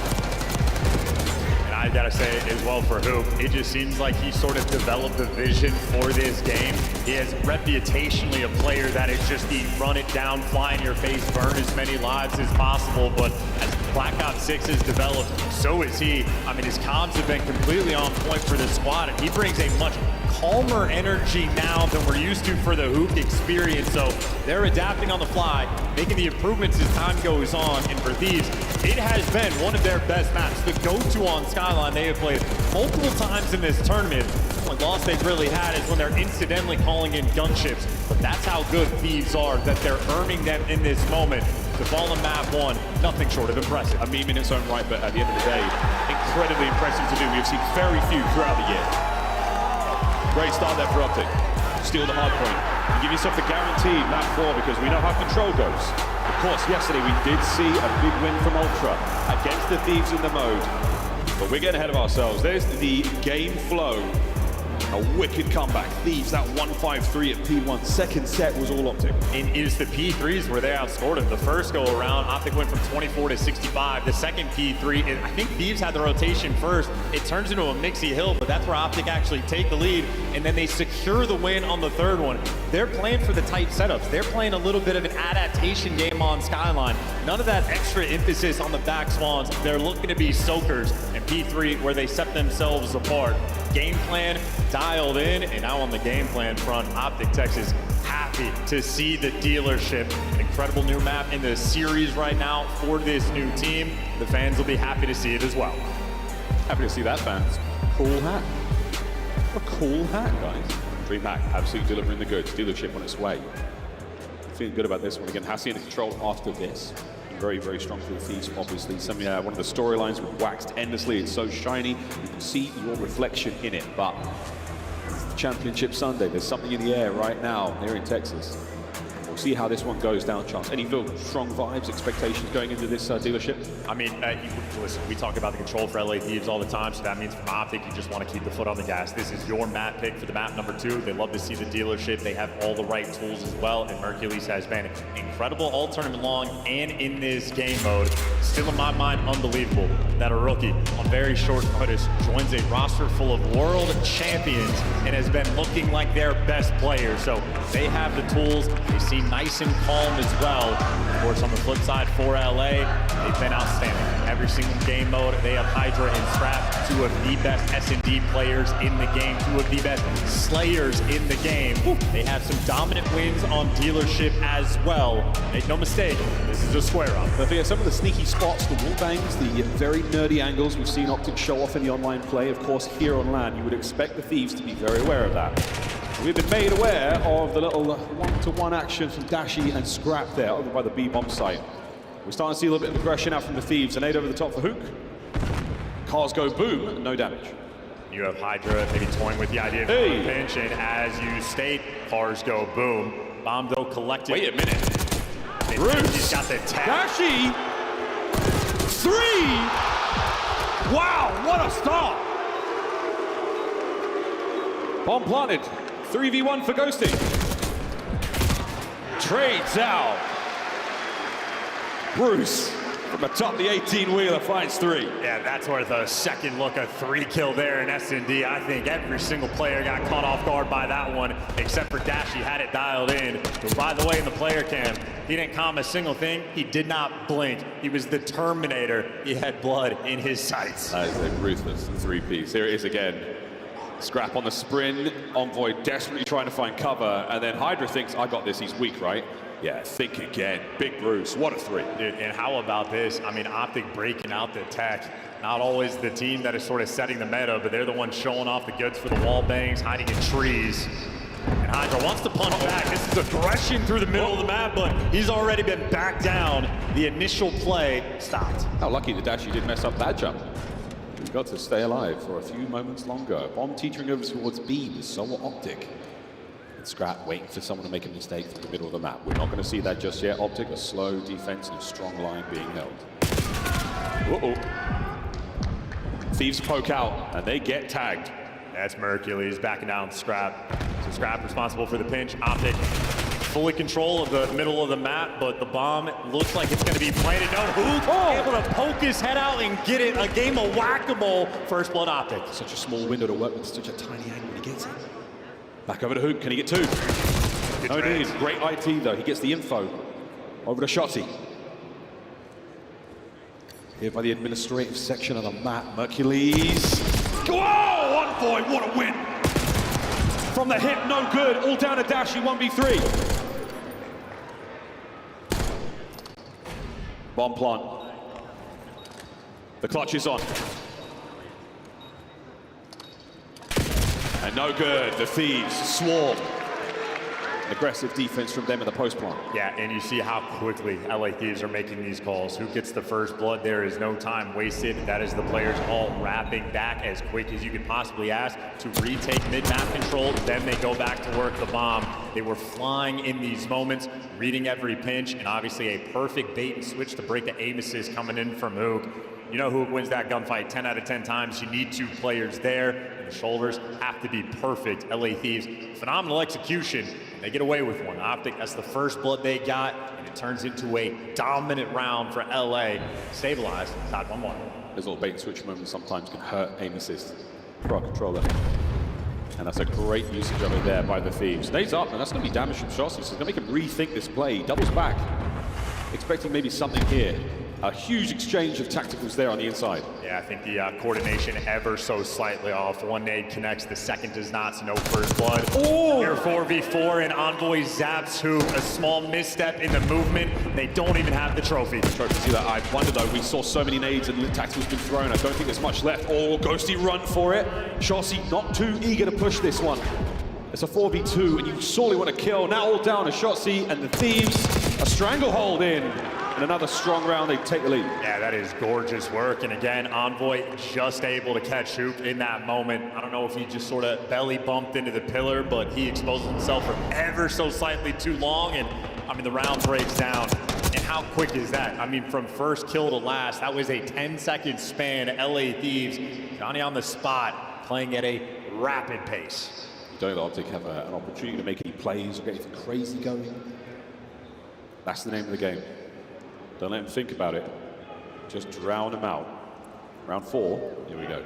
I gotta say as well for Hoop, it just seems like he sort of developed a vision for this game. He is reputationally a player that is just the run it down, fly in your face, burn as many lives as possible. But as Black Ops 6 has developed, so is he. I mean, his comms have been completely on point for the squad, and he brings a much calmer energy now than we're used to for the Hoop experience. So they're adapting on the fly, making the improvements as time goes on. And for Thieves, it has been one of their best maps. The go-to on Skyline they have played multiple times in this tournament. The only loss they've really had is when they're incidentally calling in gunships. But that's how good Thieves are, that they're earning them in this moment. To fall on map one, nothing short of impressive. A meme in its own right, but at the end of the day, incredibly impressive to do. We have seen very few throughout the year. Great start there for Optic. Steal the hard point. You give yourself the guaranteed map 4 because we know how control goes. Of course, yesterday we did see a big win from Ultra against the Thieves in the mode. But we're getting ahead of ourselves. There's the game flow. A wicked comeback. Thieves, that 1-5-3 at P1. Second set was all Optic. And it is the P3s where they outscored them. The first go around, Optic went from 24 to 65. The second P3, I think Thieves had the rotation first. It turns into a mixy hill, but that's where Optic actually take the lead. And then they secure the win on the third one. They're playing for the tight setups. They're playing a little bit of an adaptation game on Skyline. None of that extra emphasis on the back swans. They're looking to be soakers. And P3, where they set themselves apart. Game plan dialed in, and now on the game plan front, Optic Texas happy to see the dealership. An incredible new map in the series right now for this new team. The fans will be happy to see it as well. Happy to see that, fans. Cool hat. A cool hat, guys. DreamHack absolutely delivering the goods. Dealership on its way. Feeling good about this one. Again, Hacienda control after this. Very, very strong for the Thieves, obviously. One of the storylines was waxed endlessly. It's so shiny. You can see your reflection in it. But it's the Championship Sunday. There's something in the air right now here in Texas. We'll see how this one goes down, Chance. Any strong vibes, expectations going into this dealership? I mean, listen, we talk about the control for LA Thieves all the time, so that means from Optic, you just want to keep the foot on the gas. This is your map pick for the map number 2. They love to see the dealership. They have all the right tools as well, and Mercules has been incredible all tournament long and in this game mode. Still, in my mind, unbelievable that a rookie on very short notice joins a roster full of world champions and has been looking like their best player. So they have the tools. They seem nice and calm as well. Of course, on the flip side for LA, they've been outstanding. Every single game mode, they have Hydra and Strap, 2 of the best S&D players in the game, 2 of the best slayers in the game. They have some dominant wins on dealership as well. Make no mistake, this is a square up. But yeah, some of the sneaky spots, the wall bangs, the very nerdy angles we've seen Optic show off in the online play. Of course, here on LAN, you would expect the Thieves to be very aware of that. We've been made aware of the little one-to-one action from Dashi and Scrap there over by the B-bomb site. We're starting to see a little bit of aggression out from the Thieves. An 8 over the top for Hook. Cars go boom, no damage. You have Hydra maybe toying with the idea of a pinch, and as you state, cars go boom. Bomb though collected. Wait a minute. Bruce, he's got the tag. Dashi! 3! Wow, what a start! Bomb planted. 3v1 for Ghosty. Trades out. Bruce from atop the 18-wheeler finds 3. Yeah, that's worth a second look, a 3-kill there in S&D. I think every single player got caught off guard by that one, except for Dash. He had it dialed in. But by the way, in the player cam, he didn't calm a single thing. He did not blink. He was the Terminator. He had blood in his sights. That is a ruthless 3-piece. Here it is again. Scrap on the sprint, Envoy desperately trying to find cover, and then Hydra thinks, I got this, he's weak, right? Yeah, think again. Big Bruce, what a 3. Dude, and how about this? I mean, Optic breaking out the tech. Not always the team that is sort of setting the meta, but they're the ones showing off the goods for the wall bangs, hiding in trees. And Hydra wants to punch back. This is aggression through the middle of the map, but he's already been back down. The initial play stopped. How lucky the Dashi did mess up that jump. We've got to stay alive for a few moments longer. Bomb teetering over towards B with Soul Optic. And Scrap waiting for someone to make a mistake through the middle of the map. We're not going to see that just yet. Optic, a slow defense and a strong line being held. Uh-oh. Thieves poke out, and they get tagged. That's Mercules backing down Scrap. So Scrap responsible for the pinch. Optic fully control of the middle of the map, but the bomb looks like it's going to be planted. No, Hook able to poke his head out and get it. A game of whack-a-mole. First blood Optic. Such a small window to work with, such a tiny angle when he gets it. Back over to Hook. Can he get 2? No, he did. Great IT, though. He gets the info. Over to Shotzi. Here by the administrative section of the map, Mercules. Whoa! Envoy, what a win! From the hip, no good. All down to Dashi, 1v3. Bomb plant. The clutch is on. And no good. The Thieves swarm. Aggressive defense from them in the post plant. Yeah, and you see how quickly LA Thieves are making these calls. Who gets the first blood? There is no time wasted. That is the players all wrapping back as quick as you could possibly ask to retake mid-map control. Then they go back to work the bomb. They were flying in these moments, reading every pinch, and obviously a perfect bait and switch to break the aim assist coming in from Hook. You know who wins that gunfight 10 out of 10 times. You need 2 players there, and the shoulders have to be perfect. LA Thieves, phenomenal execution. They get away with one. Optic, that's the first blood they got, and it turns into a dominant round for LA. Stabilized, tied 1-1. Those little bait and switch moments sometimes can hurt aim assist for our controller. And that's a great usage of it there by the Thieves. Stays up, and that's going to be damage from Shotzi. So it's going to make him rethink this play. He doubles back, expecting maybe something here. A huge exchange of tacticals there on the inside. Yeah, I think the coordination ever so slightly off. One nade connects, the second does not, so no first blood. Oh! Here 4v4, and Envoy zaps Hoop. A small misstep in the movement. They don't even have the trophy. See that? I wonder though, we saw so many nades and tacticals been thrown. I don't think there's much left. Oh, Ghosty run for it. Shotzi not too eager to push this one. It's a 4v2, and you sorely want to kill. Now all down to Shotzi and the Thieves. A stranglehold in. And another strong round, they take the lead. Yeah, that is gorgeous work. And again, Envoy just able to catch Hoop in that moment. I don't know if he just sort of belly bumped into the pillar, but he exposed himself for ever so slightly too long. And I mean, the round breaks down. And how quick is that? I mean, from first kill to last, that was a 10-second span. LA Thieves, Johnny on the spot, playing at a rapid pace. Don't let Optic have an opportunity to make any plays or get anything crazy going. That's the name of the game. Don't let him think about it. Just drown him out. Round 4, here we go.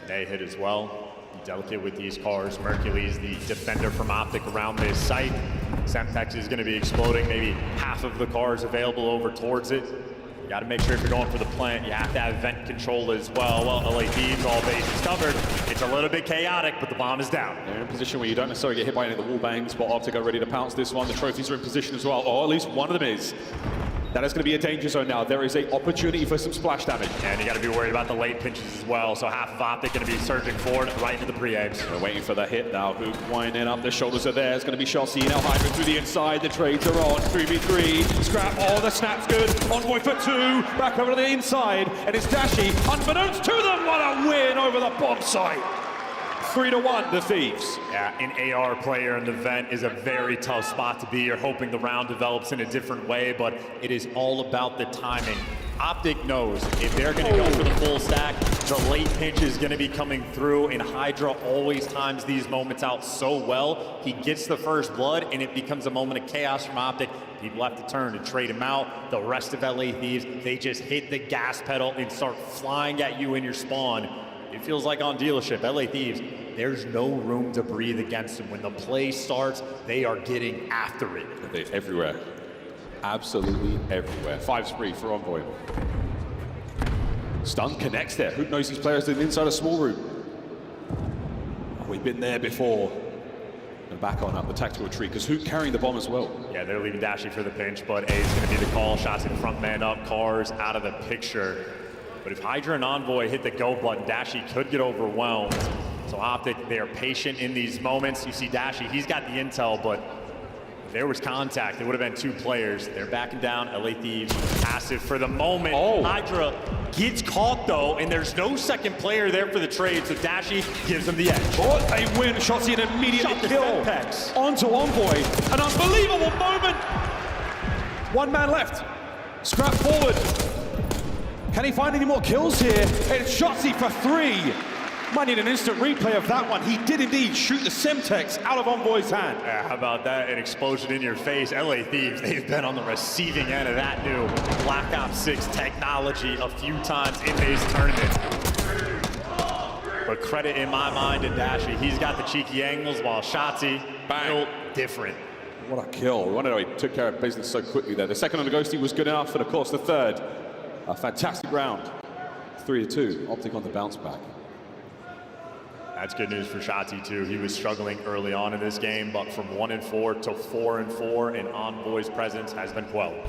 They hit as well. Delicate with these cars. Mercules, the defender from Optic around this site. Semtex is going to be exploding. Maybe half of the cars available over towards it. You got to make sure if you're going for the plant, you have to have vent control as well. Well, LA Thieves, all bases covered. It's a little bit chaotic, but the bomb is down. They're in a position where you don't necessarily get hit by any of the wall bangs, but Optic are ready to pounce this one. The trophies are in position as well, or at least one of them is. That is going to be a danger zone now. There is an opportunity for some splash damage. And you got to be worried about the late pinches as well. So half of Optic going to be surging forward right into the pre-aims. They're waiting for the hit now. Hook winding up. The shoulders are there. It's going to be Shotzi. Now Hydra through the inside. The trades are on. 3v3. Scrap. Oh, the snap's good. Envoy for 2. Back over to the inside. And it's Dashi. Unbeknownst to them, what a win over the bomb site. 3-1, the Thieves. Yeah, an AR player in the vent is a very tough spot to be. You're hoping the round develops in a different way, but it is all about the timing. Optic knows if they're going to go for the full stack, the late pinch is going to be coming through, and Hydra always times these moments out so well. He gets the first blood, and it becomes a moment of chaos from Optic. People have to turn to trade him out. The rest of LA Thieves, they just hit the gas pedal and start flying at you in your spawn. It feels like on dealership, LA Thieves, there's no room to breathe against them. When the play starts, they are getting after it. They're everywhere. Absolutely everywhere. 5 spree for Envoy. Stun connects there. Who knows these players to the inside of small room? we've been there before. And back on up the tactical retreat, because Hook carrying the bomb as well. Yeah, they're leaving Dashy for the pinch, but A is going to be the call. Shots in front man up, cars out of the picture. But if Hydra and Envoy hit the go button, Dashy could get overwhelmed. So Optic, they are patient in these moments. You see Dashy, he's got the intel, but if there was contact, it would have been 2 players. They're backing down. LA Thieves passive for the moment. Hydra gets caught though, and there's no second player there for the trade, so Dashy gives him the edge. What a win. Shotzzy an immediate kill onto Envoy. An unbelievable moment. 1 man left. Scrap forward. Can he find any more kills here? It's Shotzzy for 3. Might need an instant replay of that one. He did indeed shoot the Semtex out of Envoy's hand. Yeah, how about that? An explosion in your face. LA Thieves, they've been on the receiving end of that new Black Ops 6 technology a few times in this tournament. But credit in my mind to Dashy. He's got the cheeky angles while Shotzzy, built different. What a kill. We wonder how he took care of business so quickly there. The second on the Ghosty was good enough, and of course the third. A fantastic round. 3-2. Optic on the bounce back. That's good news for Shotzzy too. He was struggling early on in this game, but from 1-4 to 4-4, and Envoy's presence has been quelled.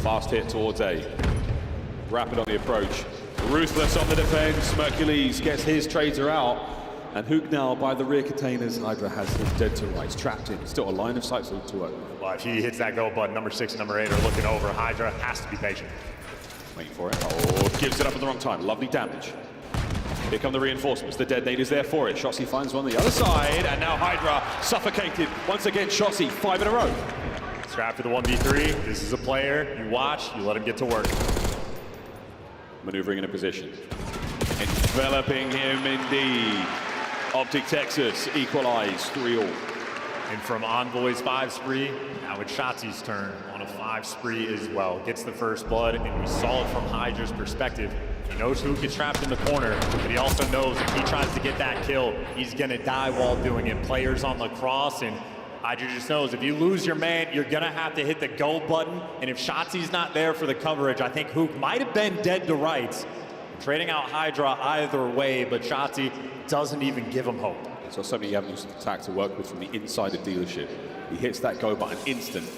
Fast hit towards A. Rapid on the approach. Ruthless on the defense. Mercules gets his trader out. And Hook now by the rear containers. Hydra has him dead to rights, trapped in. Still a line of sight to work. Well, if he hits that go button, number 6 and number 8 are looking over. Hydra has to be patient. Waiting for it. Oh, gives it up at the wrong time. Lovely damage. Here come the reinforcements. The detonate is there for it. Shotzzy finds one on the other side, and now Hydra suffocated. Once again, Shotzzy, 5 in a row. Scrap for the 1v3. This is a player. You watch, you let him get to work. Maneuvering in a position. Enveloping him indeed. Optic Texas equalize 3-all. And from Envoy's 5 spree, now it's Shotzi's turn on a 5 spree as well. Gets the first blood, and we saw it from Hydra's perspective. He knows who gets trapped in the corner, but he also knows if he tries to get that kill, he's gonna die while doing it. Players on the cross, and Hydra just knows if you lose your man, you're gonna have to hit the go button. And if Shotzi's not there for the coverage, I think Hook might have been dead to rights. Trading out Hydra either way, but Shotzi doesn't even give him hope. So many avenues of attack to work with from the inside of dealership. He hits that go button instant.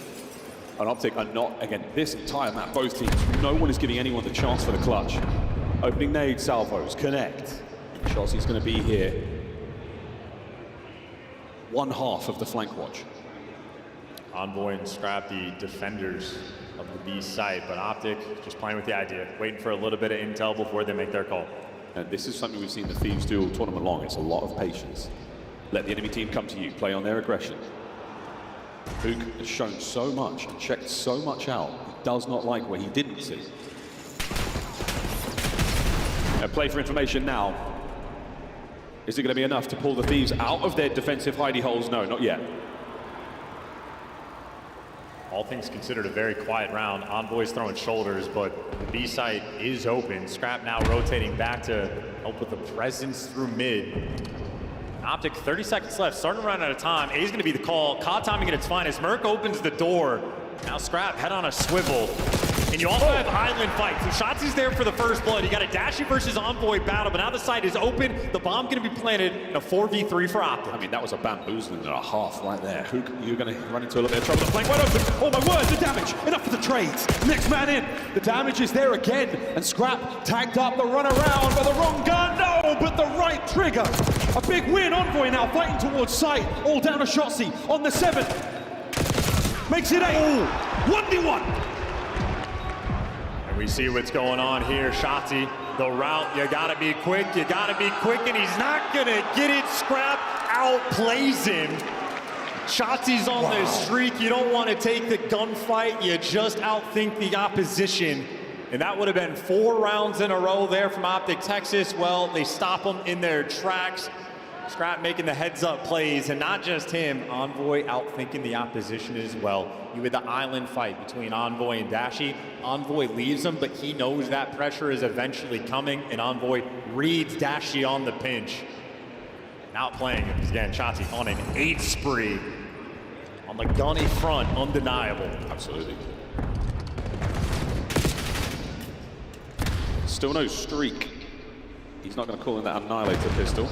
And Optic are not, again, this entire map, both teams, no one is giving anyone the chance for the clutch. Opening nade salvos, connect. Shotzi's going to be here. 1/2 of the flank watch. Envoy and Scrap, the defenders of the B site, but Optic just playing with the idea, waiting for a little bit of intel before they make their call. And this is something we've seen the Thieves do all tournament long. It's a lot of patience. Let the enemy team come to you, play on their aggression. Hook has shown so much and checked so much out. He does not like what he didn't see. Play for information now. Is it going to be enough to pull the Thieves out of their defensive hidey holes? No, not yet. All things considered, a very quiet round. Envoy's throwing shoulders, but the B site is open. Scrap now rotating back to help with the presence through mid. Optic, 30 seconds left, starting to run out of time. A's gonna be the call. Caught timing at its finest. Merc opens the door. Now Scrap, head on a swivel. And you also have Island fight. So Shotzi's there for the first blood. You got a Dashy versus Envoy battle, but now the site is open. The bomb gonna be planted in a 4v3 for Optic. I mean, that was a bamboozling and a half right there. Hook, you're gonna run into a little bit of trouble. The flank wide open. Oh my word, the damage. Enough for the trades. Next man in. The damage is there again. And Scrap tagged up the run around by the wrong gun. No, but the right trigger. A big win. Envoy now fighting towards site. All down to Shotzzy on the 7th. Makes it 8. 1v1. And we see what's going on here. Shotzzy, the route, you gotta be quick, and he's not gonna get it. Scrap outplays him. Shotzi's on this streak. You don't want to take the gunfight, you just outthink the opposition. And that would have been 4 rounds in a row there from Optic Texas. Well, they stop them in their tracks. Scrap making the heads-up plays, and not just him, Envoy outthinking the opposition as well. You had the island fight between Envoy and Dashy. Envoy leaves him, but he knows that pressure is eventually coming, and Envoy reads Dashy on the pinch. Outplaying him, again, Shotzzy on an 8 spree. On the gunny front, undeniable. Absolutely. Still no streak. He's not going to call in that Annihilator pistol.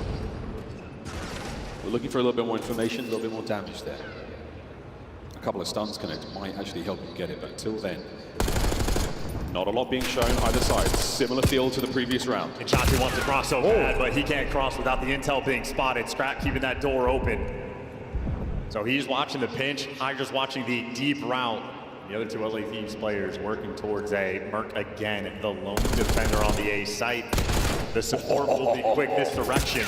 We're looking for a little bit more information, a little bit more damage there. A couple of stuns connect might actually help him get it, but until then, not a lot being shown either side. Similar feel to the previous round. And Chachi wants to cross so bad, but he can't cross without the intel being spotted. Scrap keeping that door open. So he's watching the pinch. Hydra's watching the deep route. The other two LA Thieves players working towards a Merc again, the lone defender on the A site. The support will be quick this direction.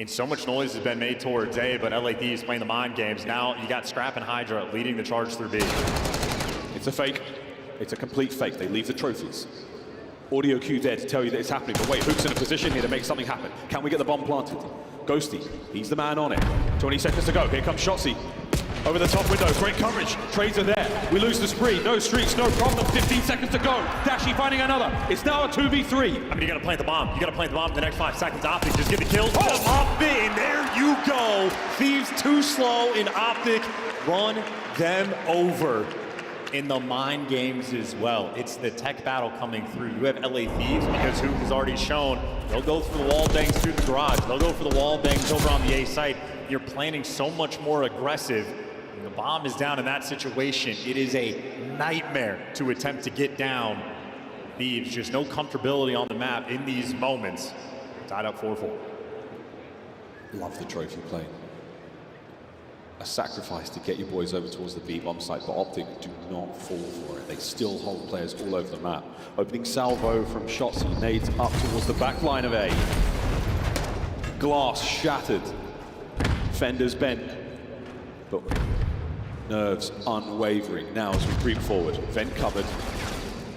And so much noise has been made towards A, but LA Thieves playing the mind games. Now you got Scrap and Hydra leading the charge through B. It's a fake. It's a complete fake. They leave the trophies. Audio cue there to tell you that it's happening. But wait, Hook's in a position here to make something happen. Can we get the bomb planted? Ghosty, he's the man on it. 20 seconds to go. Here comes Shotzi. Over the top window, great coverage. Trades are there. We lose the spree. No streaks, no problem. 15 seconds to go. Dashy finding another. It's now a 2v3. I mean, you gotta plant the bomb. You gotta plant the bomb in the next 5 seconds. Optic, just get the kills. Oh, in. There you go. Thieves too slow in Optic. Run them over. In the mind games as well. It's the tech battle coming through. You have LA Thieves because Hook has already shown they'll go for the wall bangs through the garage. They'll go for the wall bangs over on the A site. You're planning so much more aggressive. When the bomb is down in that situation, it is a nightmare to attempt to get down. Thieves, just no comfortability on the map in these moments. Tied up 4-4. Love the trophy play. A sacrifice to get your boys over towards the B bomb site, but Optic do not fall for it. They still hold players all over the map. Opening salvo from Shotzi, nades up towards the back line of A. Glass shattered. Fenders bent, but nerves unwavering. Now as we creep forward, vent covered.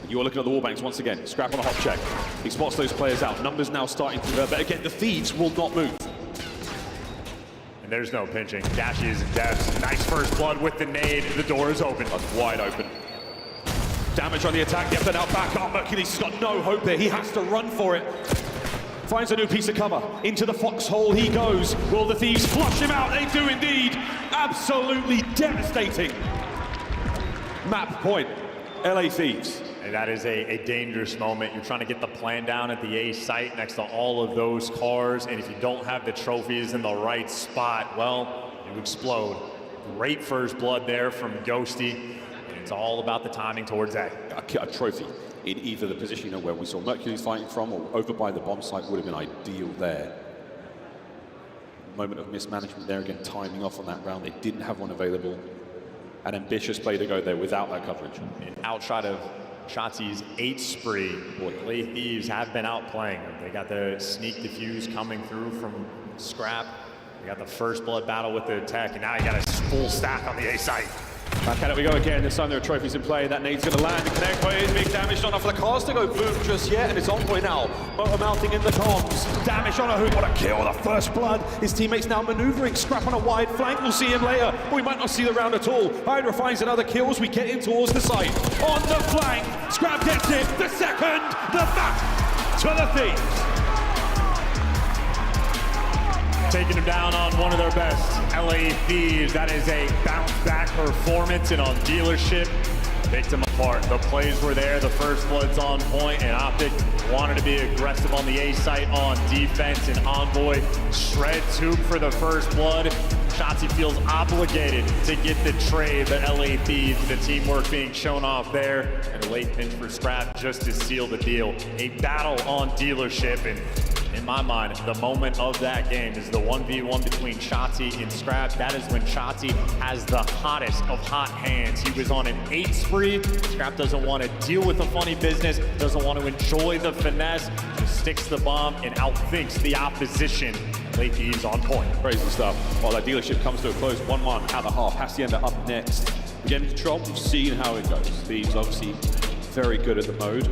You're looking at the wall banks once again. Scrap on a hop check. He spots those players out. Numbers now starting to, but again, the Thieves will not move. And there's no pinching. Dashy is in depths. Nice first blood with the nade. The door is open. That's wide open. Damage on the attack. Yep, they're now back up. Mercules has got no hope there. He has to run for it. Finds a new piece of cover. Into the foxhole he goes. Will the Thieves flush him out? They do indeed. Absolutely devastating. Map point. LA Thieves. And that is a dangerous moment. You're trying to get the plan down at the A site next to all of those cars, and if you don't have the trophies in the right spot, well, you explode. Great first blood there from Ghosty, and it's all about the timing towards A. A trophy in either the position where we saw Mercules fighting from or over by the bomb site would have been ideal there. Moment of mismanagement there again, timing off on that round. They didn't have one available. An ambitious play to go there without that coverage. And outside of Shotzi's 8 spree, boy, LA Thieves have been outplaying them. They got the sneak defuse coming through from Scrap. They got the first blood battle with the tech, and now you got a full stack on the A site. Back at it we go again. This time there are trophies in play. That nade's going to land. The connect point, big damage. Not enough for the cars to go boom just yet, and it's on point now. Motor mounting in the comms. Damage on a Hook. What a kill. The first blood. His teammates now maneuvering. Scrap on a wide flank. We'll see him later. We might not see the round at all. Hydra finds another kill as we get in towards the site. On the flank. Scrap gets it. The second. The map to the Thieves. Taking him down on one of their best, LA Thieves. That is a bounce back performance, and on Dealership, picked them apart. The plays were there, the first blood's on point, and Optic wanted to be aggressive on the A site on defense, and Envoy shreds Hoop for the first blood. Shotzi feels obligated to get the trade, but LA Thieves, the teamwork being shown off there, and a late pinch for Scrap just to seal the deal. A battle on Dealership, and in my mind, the moment of that game is the 1v1 between Shotzi and Scrap. That is when Shotzi has the hottest of hot hands. He was on an 8 spree. Scrap doesn't want to deal with the funny business, doesn't want to enjoy the finesse, just sticks the bomb and outthinks the opposition. LA Thieves on point. Crazy stuff. While that Dealership comes to a close, 1-1 at the half. Hacienda up next. Again, control, we've seen how it goes. Thieves obviously very good at the mode,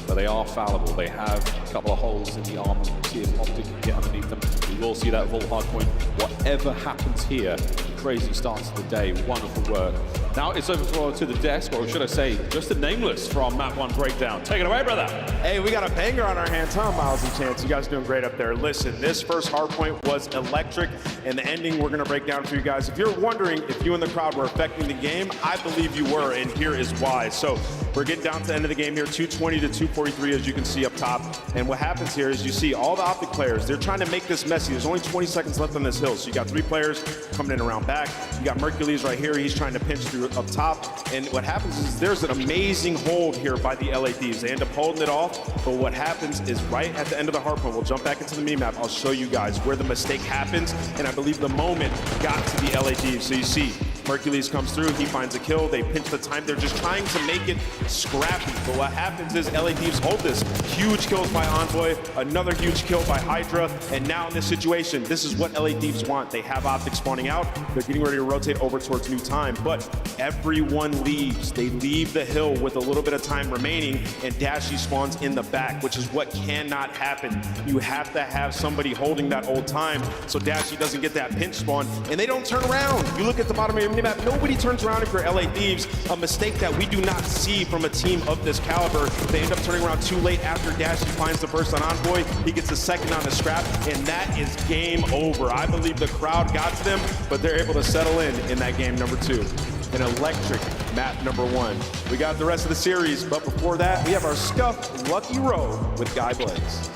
but they are fallible. They have a couple of holes in the armor. We'll see if Optic can get underneath them. We will see that full hardpoint. Whatever happens here, crazy start to the day. Wonderful work. Now it's over to the desk, or should I say, just a Nameless from Map 1 Breakdown. Take it away, brother. Hey, we got a banger on our hands, huh, Miles and Chance? You guys doing great up there. Listen, this first hardpoint was electric, and the ending we're going to break down for you guys. If you're wondering if you and the crowd were affecting the game, I believe you were, and here is why. So We're getting down to the end of the game here, 220 to 243, as you can see up top. And what happens here is you see all the Optic players, they're trying to make this messy. There's only 20 seconds left on this hill. So you got 3 players coming in around back. You got Mercules right here. He's trying to pinch through up top. And what happens is there's an amazing hold here by the LA Thieves. They end up holding it off. But what happens is right at the end of the Hardpoint, we'll jump back into the mini-map. I'll show you guys where the mistake happens. And I believe the moment got to the LA Thieves. So you see, Mercules comes through, he finds a kill, they pinch the time, they're just trying to make it scrappy. But what happens is LA Thieves hold this. Huge kills by Envoy, another huge kill by Hydra, and now in this situation, this is what LA Thieves want. They have Optic spawning out, they're getting ready to rotate over towards new time, but everyone leaves. They leave the hill with a little bit of time remaining, and Dashy spawns in the back, which is what cannot happen. You have to have somebody holding that old time, so Dashy doesn't get that pinch spawn, and they don't turn around. You look at the bottom of your minimap, nobody turns around if you're LA Thieves, a mistake that we do not see from a team of this caliber. They end up turning around too late after Dashy finds the first on Envoy. He gets the second on the scrap, and that is game over. I believe the crowd got to them, but they're able to settle in that game number 2. An electric map number 1. We got the rest of the series, but before that, we have our Scuff Lucky Row with Guy Blaze.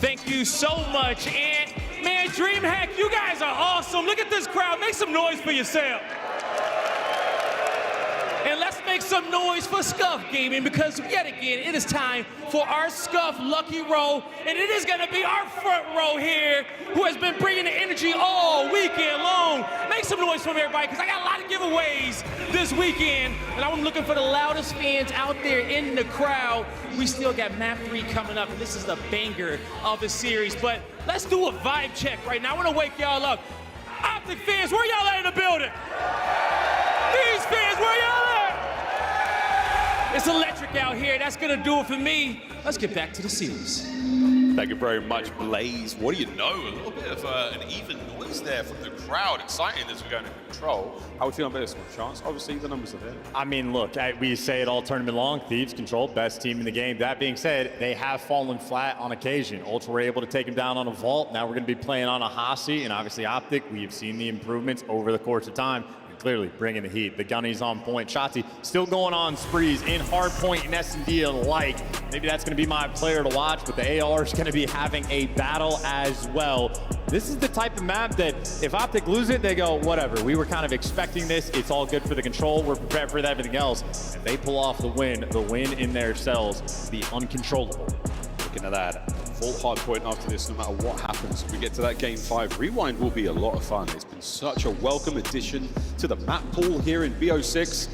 Thank you so much, and man, DreamHack, you guys are awesome. Look at this crowd. Make some noise for yourself. And let's make some noise for Scuff Gaming, because yet again, it is time for our Scuff Lucky Row, and it is gonna be our front row here, who has been bringing the energy all weekend long. Make some noise from everybody, because I got a lot of giveaways this weekend, and I'm looking for the loudest fans out there in the crowd. We still got map 3 coming up, and this is the banger of the series, but let's do a vibe check right now. I wanna wake y'all up. Optic fans, where y'all at in the building? These fans, where y'all at? It's electric out here. That's gonna do it for me. Let's get back to the series. Thank you very much, Blaze. What do you know? A little bit of an even noise there from the crowd. Exciting as we go into control. How are we feeling about this one, Chance? Obviously, the numbers are there. I mean, look, we say it all tournament long. Thieves control, best team in the game. That being said, they have fallen flat on occasion. Ultra were able to take them down on a Vault. Now we're going to be playing on a Hasi, and obviously Optic. We have seen the improvements over the course of time. Clearly bringing the heat. The gunny's on point. Shotzi still going on sprees in Hardpoint and S&D alike. Maybe that's going to be my player to watch, but the AR is going to be having a battle as well. This is the type of map that if Optic lose it, they go, whatever. We were kind of expecting this. It's all good for the control. We're prepared for everything else. If they pull off the win in their cells, the uncontrollable. Looking at that. Full Hardpoint after this, no matter what happens. If we get to that game 5, Rewind will be a lot of fun. It's been such a welcome addition to the map pool here in BO6,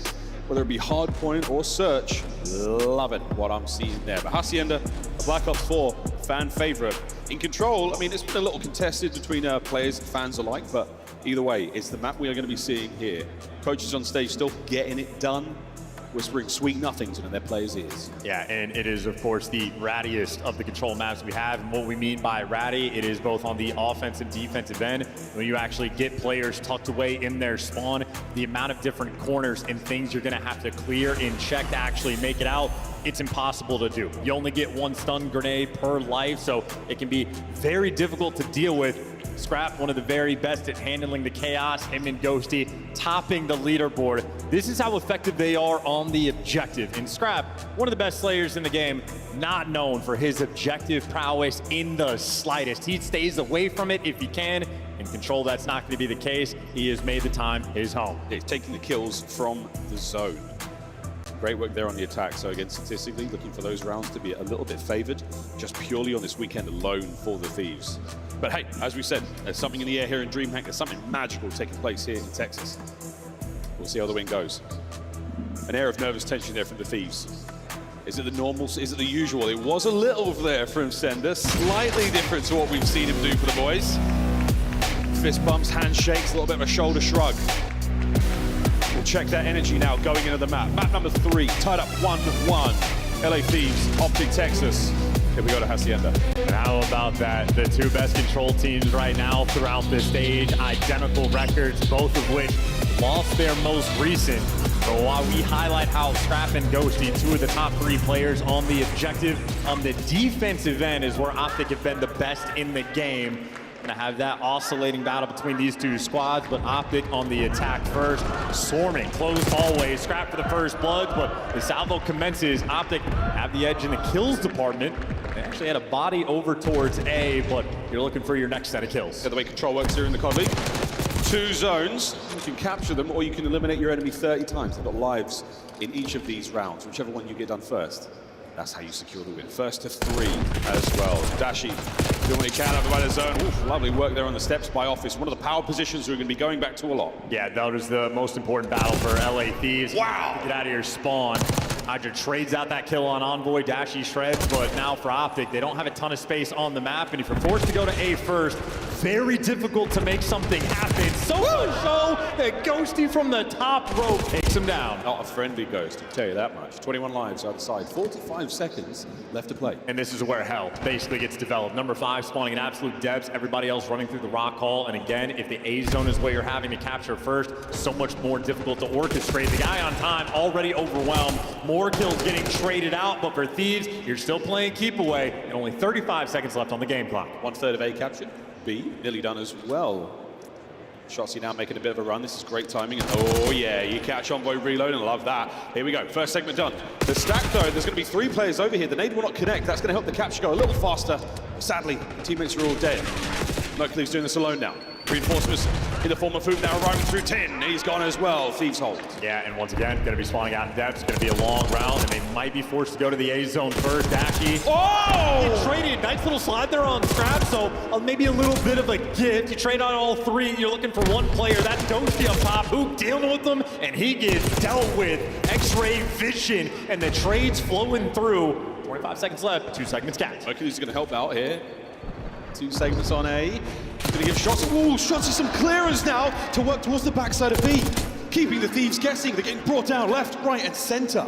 whether it be Hardpoint or Search. Loving what I'm seeing there. But Hacienda, a Black Ops 4 fan favorite. In Control, I mean, it's been a little contested between players and fans alike, but either way, it's the map we are going to be seeing here. Coaches on stage still getting it done, whispering sweet nothings in their players' ears. Yeah, and it is, of course, the rattiest of the control maps we have. And what we mean by ratty, it is both on the offensive and defensive end. When you actually get players tucked away in their spawn, the amount of different corners and things you're going to have to clear and check to actually make it out, it's impossible to do. You only get 1 stun grenade per life, so it can be very difficult to deal with. Scrap, one of the very best at handling the chaos, him and Ghosty topping the leaderboard. This is how effective they are on the objective. And Scrap, one of the best slayers in the game, not known for his objective prowess in the slightest. He stays away from it if he can. In Control, that's not going to be the case. He has made the time his home. He's taking the kills from the zone. Great work there on the attack. So again, statistically, looking for those rounds to be a little bit favored, just purely on this weekend alone for the Thieves. But hey, as we said, there's something in the air here in DreamHack. There's something magical taking place here in Texas. We'll see how the win goes. An air of nervous tension there from the Thieves. Is it the normal? Is it the usual? It was a little there from Sender. Slightly different to what we've seen him do for the boys. Fist bumps, handshakes, a little bit of a shoulder shrug. We'll check that energy now going into the map. Map number 3, tied up 1-1. LA Thieves, Optic, Texas. Here we go to Hacienda. And how about that? The 2 best control teams right now throughout this stage, identical records, both of which lost their most recent. But while we highlight how Scrap and Ghosty, 2 of the top 3 players on the objective, on the defensive end is where Optic have been the best in the game. Gonna have that oscillating battle between these two squads, but Optic on the attack first. Swarming, closed hallways, scrap for the first blood, but the salvo commences. Optic have the edge in the kills department. They actually had a body over towards A, but you're looking for your next set of kills. The way control works here in the COD League. 2 zones, you can capture them or you can eliminate your enemy 30 times. They've got lives in each of these rounds, whichever one you get done first. That's how you secure the win. First to 3 as well. Dashi doing what he can over by the zone. Oof, lovely work there on the steps by Office. One of the power positions we're going to be going back to a lot. Yeah, that was the most important battle for LA Thieves. Wow! Get out of your spawn. Hydra trades out that kill on Envoy, Dashi shreds, but now for Optic, they don't have a ton of space on the map, and if you're forced to go to A first, very difficult to make something happen. So much so that Ghosty from the top rope takes him down. Not a friendly Ghost, I'll tell you that much. 21 lives either side, 45 seconds left to play. And this is where hell basically gets developed. Number 5 spawning in absolute depths, everybody else running through the rock hall, and again, if the A zone is where you're having to capture first, so much more difficult to orchestrate. The guy on time already overwhelmed. More kills getting traded out, but for Thieves, you're still playing keep away, and only 35 seconds left on the game clock. 1/3 of A captured. B, nearly done as well. Shotzi now making a bit of a run. This is great timing. And oh yeah, you catch Envoy reload and love that. Here we go, first segment done. The stack though, there's going to be 3 players over here. The nade will not connect. That's going to help the capture go a little faster. Sadly, teammates are all dead. Mercury's doing this alone now. Reinforcements in the form of Food now arriving through 10. He's gone as well. Thieves hold. Yeah, and once again, going to be spawning out in depth. It's going to be a long round, and they might be forced to go to the A zone first. Dashi. Oh! He traded. Nice little slide there on Scrap, so maybe a little bit of a gift. You trade on all 3. You're looking for one player. That's Ghosty up top. Who dealing with them? And he gets dealt with. X-ray vision, and the trade's flowing through. 25 seconds left. 2 segments capped. Mercury's going to help out here. 2 segments on A. He's going to give shots. Ooh, Shotzi some clearance now to work towards the backside of B. Keeping the Thieves guessing. They're getting brought down left, right, and center.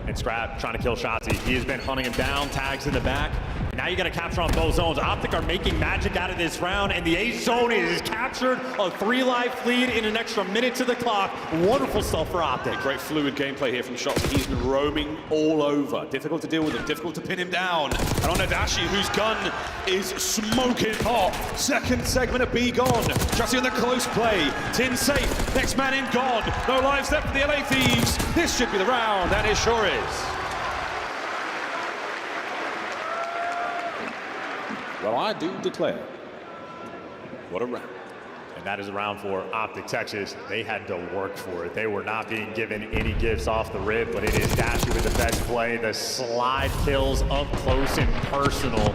And Scrap trying to kill Shotzi. He has been hunting him down, tags in the back. Now you got to capture on both zones. Optic are making magic out of this round, and the A zone is captured. A 3-life lead in an extra minute to the clock. Wonderful stuff for Optic. Great fluid gameplay here from Shotzi. He's been roaming all over. Difficult to deal with him, difficult to pin him down. And on Dashi, whose gun is smoking hot. Second segment of B gone. Shotzi on the close play. Tin safe. Next man in gone. No lives left for the LA Thieves. This should be the round, and it sure is. Well, I do declare, what a round. And that is a round for Optic Texas. They had to work for it. They were not being given any gifts off the rip, but it is Dashi with the best play. The slide kills up close and personal.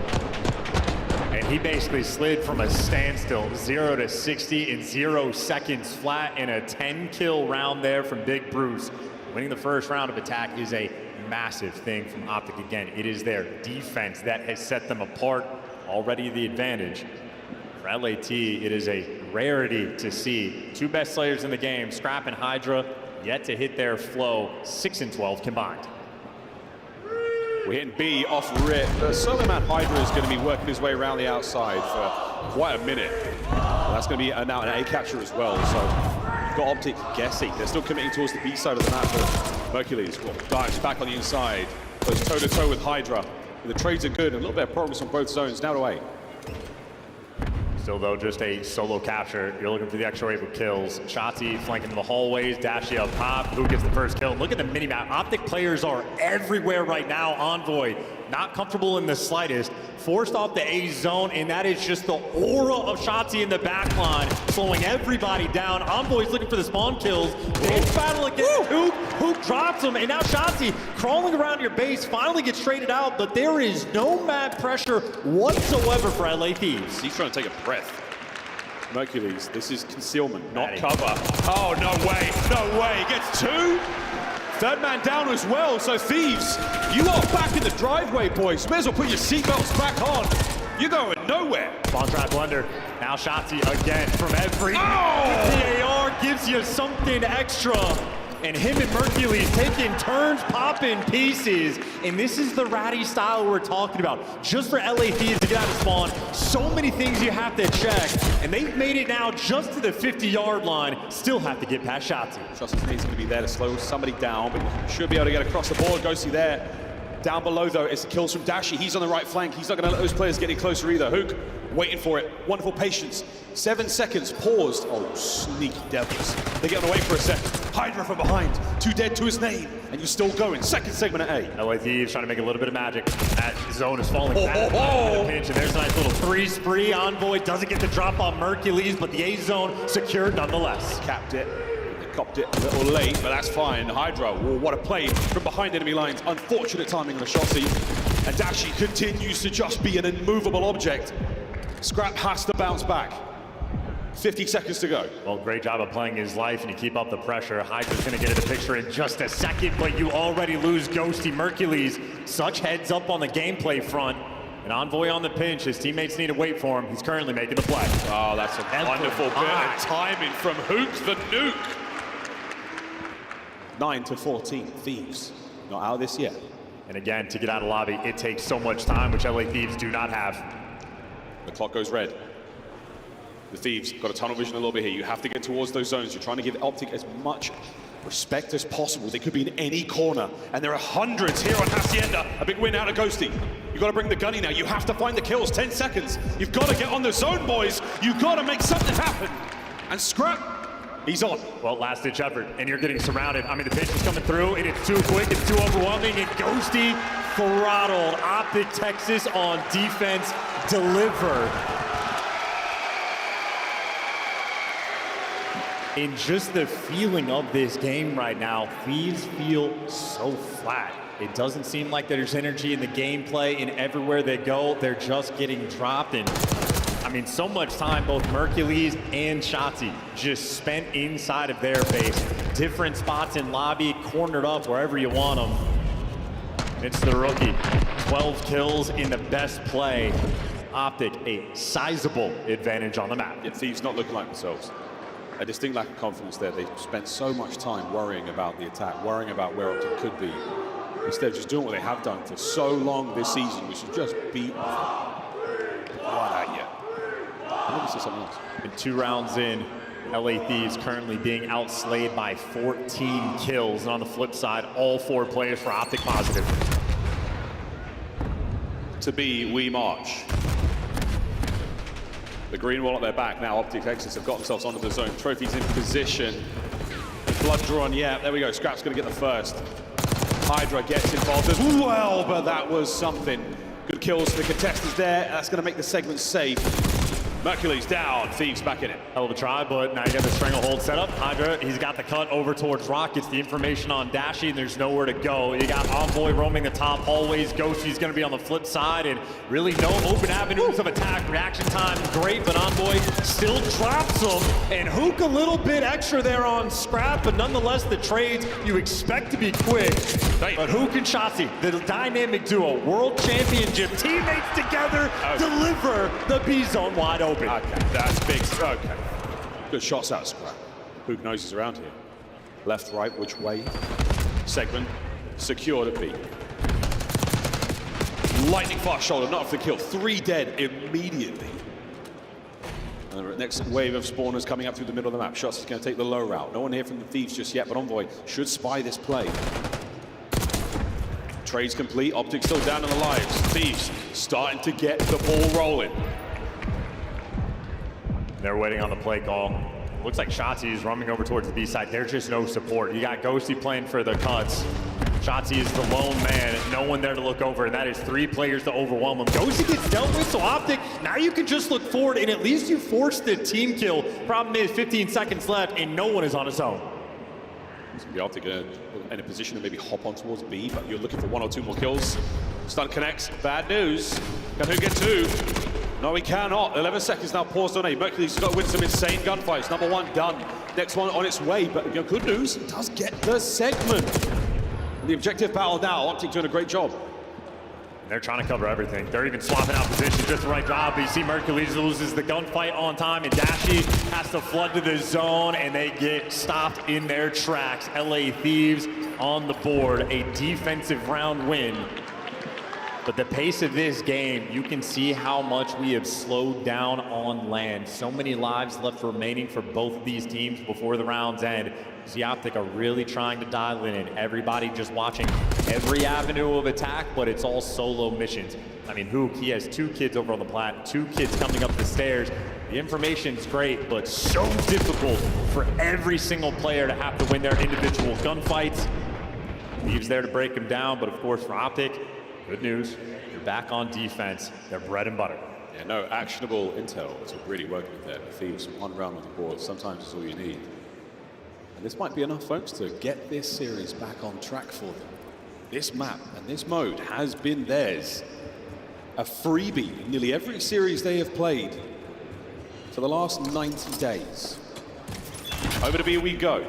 And he basically slid from a standstill, 0 to 60 in 0 seconds flat in a 10-kill round there from Big Bruce. Winning the first round of attack is a massive thing from Optic. Again, it is their defense that has set them apart. Already the advantage. For LAT, it is a rarity to see 2 best players in the game, Scrap and Hydra, yet to hit their flow, 6 and 12 combined. We're hitting B off rip. The solo man Hydra is going to be working his way around the outside for quite a minute. That's going to be now an A capture as well. So you've got Optic guessing. They're still committing towards the B side of the map. But Mercury's dives back on the inside. Goes toe-to-toe with Hydra. The trades are good, and a little bit of progress on both zones. Now to A. Still though, just a solo capture. You're looking for the extra wave of kills. Shotzi flanking the hallways, Dashi up top. Who gets the first kill? Look at the mini-map. Optic players are everywhere right now. Envoy, not comfortable in the slightest. Forced off the A zone, and that is just the aura of Shotzi in the back line, slowing everybody down. Envoy's looking for the spawn kills. It's battle against Hook. Hook drops him, and now Shotzi crawling around your base, finally gets traded out, but there is no mad pressure whatsoever for LA Thieves. He's trying to take a breath. Mercury's, this is concealment, not cover. Oh, no way, no way. Gets 2. Third man down as well, so Thieves, you are back in the driveway, boys. May as well put your seatbelts back on. You're going nowhere. Spawn trap blunder. Now Shotzi again from every. The AR gives you something extra. And him and Mercules taking turns, popping pieces. And this is the ratty style we're talking about. Just for LA Thieves to get out of spawn, so many things you have to check. And they've made it now just to the 50-yard line. Still have to get past Shotzi. Shotzi's going to be there to slow somebody down, but should be able to get across the board. Ghosty there. Down below, though, it's the kills from Dashi. He's on the right flank. He's not going to let those players get any closer either. Hook, waiting for it. Wonderful patience. 7 seconds, paused. Oh, sneaky devils. They get on the way for a second. Hydra from behind. 2 dead to his name. And you're still going. Second segment at A. LA Thieves trying to make a little bit of magic. That zone is falling back. The pinch, and there's a nice little 3 spree. Envoy doesn't get the drop on Mercules, but the A zone secured nonetheless. Capped it. Copped it a little late, but that's fine. Hydra, oh, what a play from behind enemy lines. Unfortunate timing on the shot seat. And Dashi continues to just be an immovable object. Scrap has to bounce back. 50 seconds to go. Well, great job of playing his life, and you keep up the pressure. Hydra's going to get into the picture in just a second, but you already lose Ghosty. Mercules, such heads up on the gameplay front. An Envoy on the pinch. His teammates need to wait for him. He's currently making the play. Oh, that's a wonderful bit of timing from Hook the Nuke. 9-14, Thieves. Not out of this yet. And again, to get out of lobby, it takes so much time, which LA Thieves do not have. The clock goes red. The Thieves got a tunnel vision a little bit here. You have to get towards those zones. You're trying to give Optic as much respect as possible. They could be in any corner. And there are hundreds here on Hacienda. A big win out of Ghosty. You've got to bring the gunny now. You have to find the kills. 10 seconds. You've got to get on the zone, boys. You've got to make something happen. And Scrap, he's on. Well, last-ditch effort, and you're getting surrounded. I mean, the pitch is coming through, and it's too quick, it's too overwhelming, and Ghosty throttled. Optic Texas on defense delivered. And just the feeling of this game right now, Thieves feel so flat. It doesn't seem like there's energy in the gameplay, and everywhere they go, they're just getting dropped. And I mean, so much time, both Mercules and Shotzi just spent inside of their base. Different spots in lobby, cornered up wherever you want them. It's the rookie. 12 kills in the best play. Optic, a sizable advantage on the map. Yeah, Thieves not looking like themselves. A distinct lack of confidence there. They spent so much time worrying about the attack, worrying about where Optic could be. Instead of just doing what they have done for so long this season, which is just beat right at you. I think this is something else. And 2 rounds in, LA Thieves currently being outslayed by 14 kills. And on the flip side, all 4 players for Optic positive. To be, we march. The green wall at their back now. Optic Texas have got themselves onto the zone. Trophies in position. Blood drawn, yeah, there we go. Scrap's gonna get the first. Hydra gets involved as well, but that was something. Good kills for the contestants there. That's gonna make the segment safe. Mercules down, Thieves back in it. Hell of a try, but now you got the stranglehold set up. Hydra, he's got the cut over towards Rock. Gets the information on Dashi, and there's nowhere to go. You got Envoy roaming the top hallways. Ghosty's going to be on the flip side, and really no open avenues of attack. Reaction time great, but Envoy still traps him. And Hook a little bit extra there on Scrap, but nonetheless, the trades you expect to be quick. But Hook and Shotzi, the dynamic duo, world championship teammates together, deliver the B zone wide open. Okay, that's big. Okay. Good shots out of Scrap. Hook knows he's around here. Left, right, which way? Segment secured at B. Lightning fast shoulder, not for the kill. 3 dead immediately. And the next wave of spawners coming up through the middle of the map. Shots is going to take the low route. No one here from the Thieves just yet, but Envoy should spy this play. Trades complete. Optic still down on the lives. Thieves starting to get the ball rolling. They're waiting on the play call. Looks like Shotzi is roaming over towards the B side. There's just no support. You got Ghosty playing for the cuts. Shotzi is the lone man. No one there to look over, and that is 3 players to overwhelm him. Ghosty gets dealt with, so Optic, now you can just look forward, and at least you force the team kill. Problem is, 15 seconds left, and no one is on his own. It's going to be Optic in a position to maybe hop on towards B, but you're looking for 1 or 2 more kills. Stun connects. Bad news. Can who get 2? No, he cannot. 11 seconds now, paused on A. Mercules has got to win some insane gunfights. Number 1 done. Next one on its way, but you know, good news, it does get the segment. The objective battle now, Optic doing a great job. They're trying to cover everything. They're even swapping out positions, just the right job. But you see Mercules loses the gunfight on time, and Dashi has to flood to the zone, and they get stopped in their tracks. LA Thieves on the board, a defensive round win. But the pace of this game, you can see how much we have slowed down on land. So many lives left remaining for both of these teams before the rounds end. See, Optic are really trying to dial in, and everybody just watching every avenue of attack, but it's all solo missions. I mean, Hook, he has 2 kids over on the plat, 2 kids coming up the stairs. The information's great, but so difficult for every single player to have to win their individual gunfights. Thieves there to break them down, but of course for Optic, good news, you're back on defense, their bread and butter. Yeah, no actionable intel to really work with there. Thieves, 1 round on the board, sometimes it's all you need. And this might be enough, folks, to get this series back on track for them. This map and this mode has been theirs. A freebie in nearly every series they have played for the last 90 days. Over to B we go.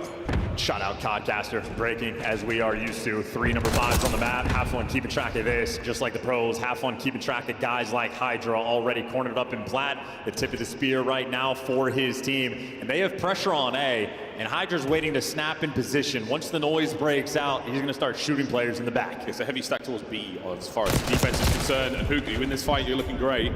Shout out Codcaster, breaking as we are used to. 3 number 5s on the map. Have fun keeping track of this, just like the pros. Have fun keeping track of guys like Hydra already cornered up in plat. The tip of the spear right now for his team. And they have pressure on A, and Hydra's waiting to snap in position. Once the noise breaks out, he's gonna start shooting players in the back. It's a heavy stack towards B as far as defense is concerned. And Hook, you win this fight, you're looking great.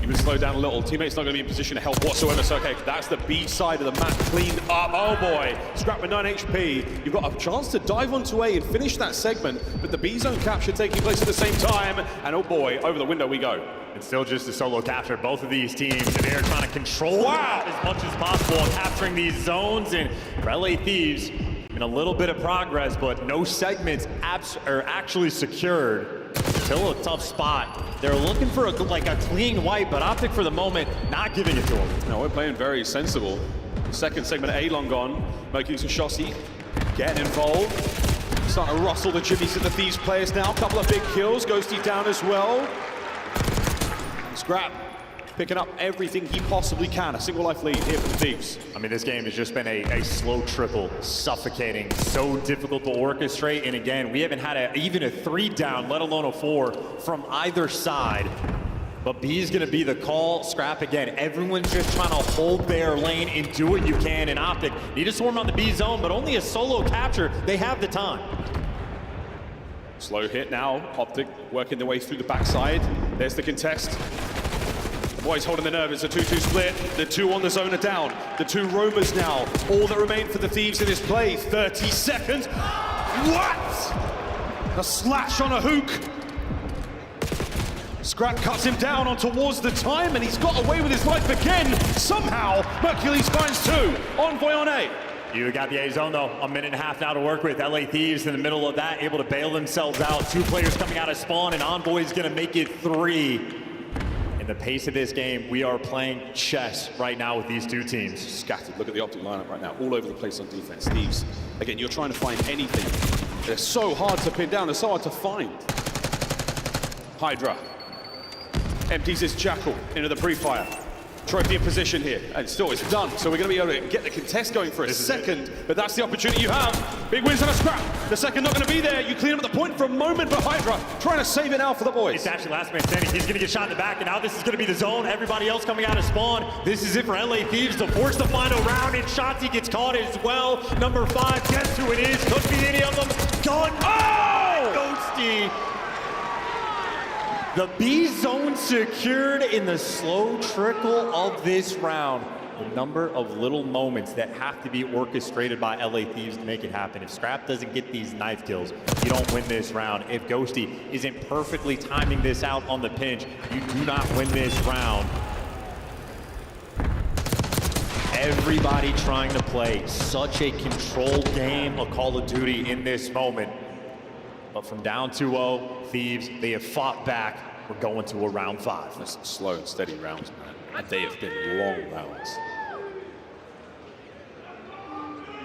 You can slow down a little. Teammate's not gonna be in position to help whatsoever. So, okay, that's the B side of the map cleaned up. Oh boy, Scrap with 9 HP. You've got a chance to dive onto A and finish that segment, but the B zone capture taking place at the same time. And oh boy, over the window we go. It's still just a solo capture. Both of these teams, they're trying to control as much as possible, capturing these zones. And for LA Thieves, in a little bit of progress, but no segments are actually secured. Still a tough spot. They're looking for a clean wipe, but Optic for the moment not giving it to them. No, we're playing very sensible. The second segment, A long gone. Mercury's and Shossi getting involved. Starting to rustle the jimmies of the Thieves players now. A couple of big kills. Ghosty down as well. And Scrap picking up everything he possibly can. A single life lead here for the Thieves. I mean, this game has just been a slow trickle, suffocating, so difficult to orchestrate. And again, we haven't had even a 3 down, let alone a 4 from either side. But B is going to be the call. Scrap again. Everyone's just trying to hold their lane and do what you can. And Optic need to swarm on the B zone, but only a solo capture. They have the time. Slow hit now. Optic working their way through the backside. There's the contest. The boys holding the nerve. It's a 2-2 split. The 2 on the zone are down. The 2 roamers now. All that remain for the Thieves in this play. 30 seconds. What? A slash on a Hook. Scrap cuts him down on towards the time, and he's got away with his life again. Somehow, Mercules finds 2. Envoy on A. You got the A zone though, a minute and a half now to work with. LA Thieves in the middle of that, able to bail themselves out. 2 players coming out of spawn, and Envoy's gonna make it 3. In the pace of this game, we are playing chess right now with these 2 teams. Scattered, look at the Optic lineup right now, all over the place on defense. Thieves, again, you're trying to find anything. They're so hard to pin down, they're so hard to find. Hydra empties his Jackal into the pre-fire. Trophy in position here, and still it's done. So we're going to be able to get the contest going for a second, but that's the opportunity you have. Big wins on a Scrap. The second not going to be there. You clean up the point for a moment, but Hydra trying to save it now for the boys. It's actually last man standing. He's going to get shot in the back, and now this is going to be the zone. Everybody else coming out of spawn. This is it for LA Thieves to force the final round, and Shotzi gets caught as well. Number 5, guess who it is? Could be any of them. Gun. Oh! Ghosty. The B zone secured in the slow trickle of this round. The number of little moments that have to be orchestrated by LA Thieves to make it happen. If Scrap doesn't get these knife kills, you don't win this round. If Ghosty isn't perfectly timing this out on the pinch, you do not win this round. Everybody trying to play such a controlled game of Call of Duty in this moment. But from down 2-0, Thieves, they have fought back. We're going to a round 5. That's some slow and steady rounds, man. And they have been long rounds.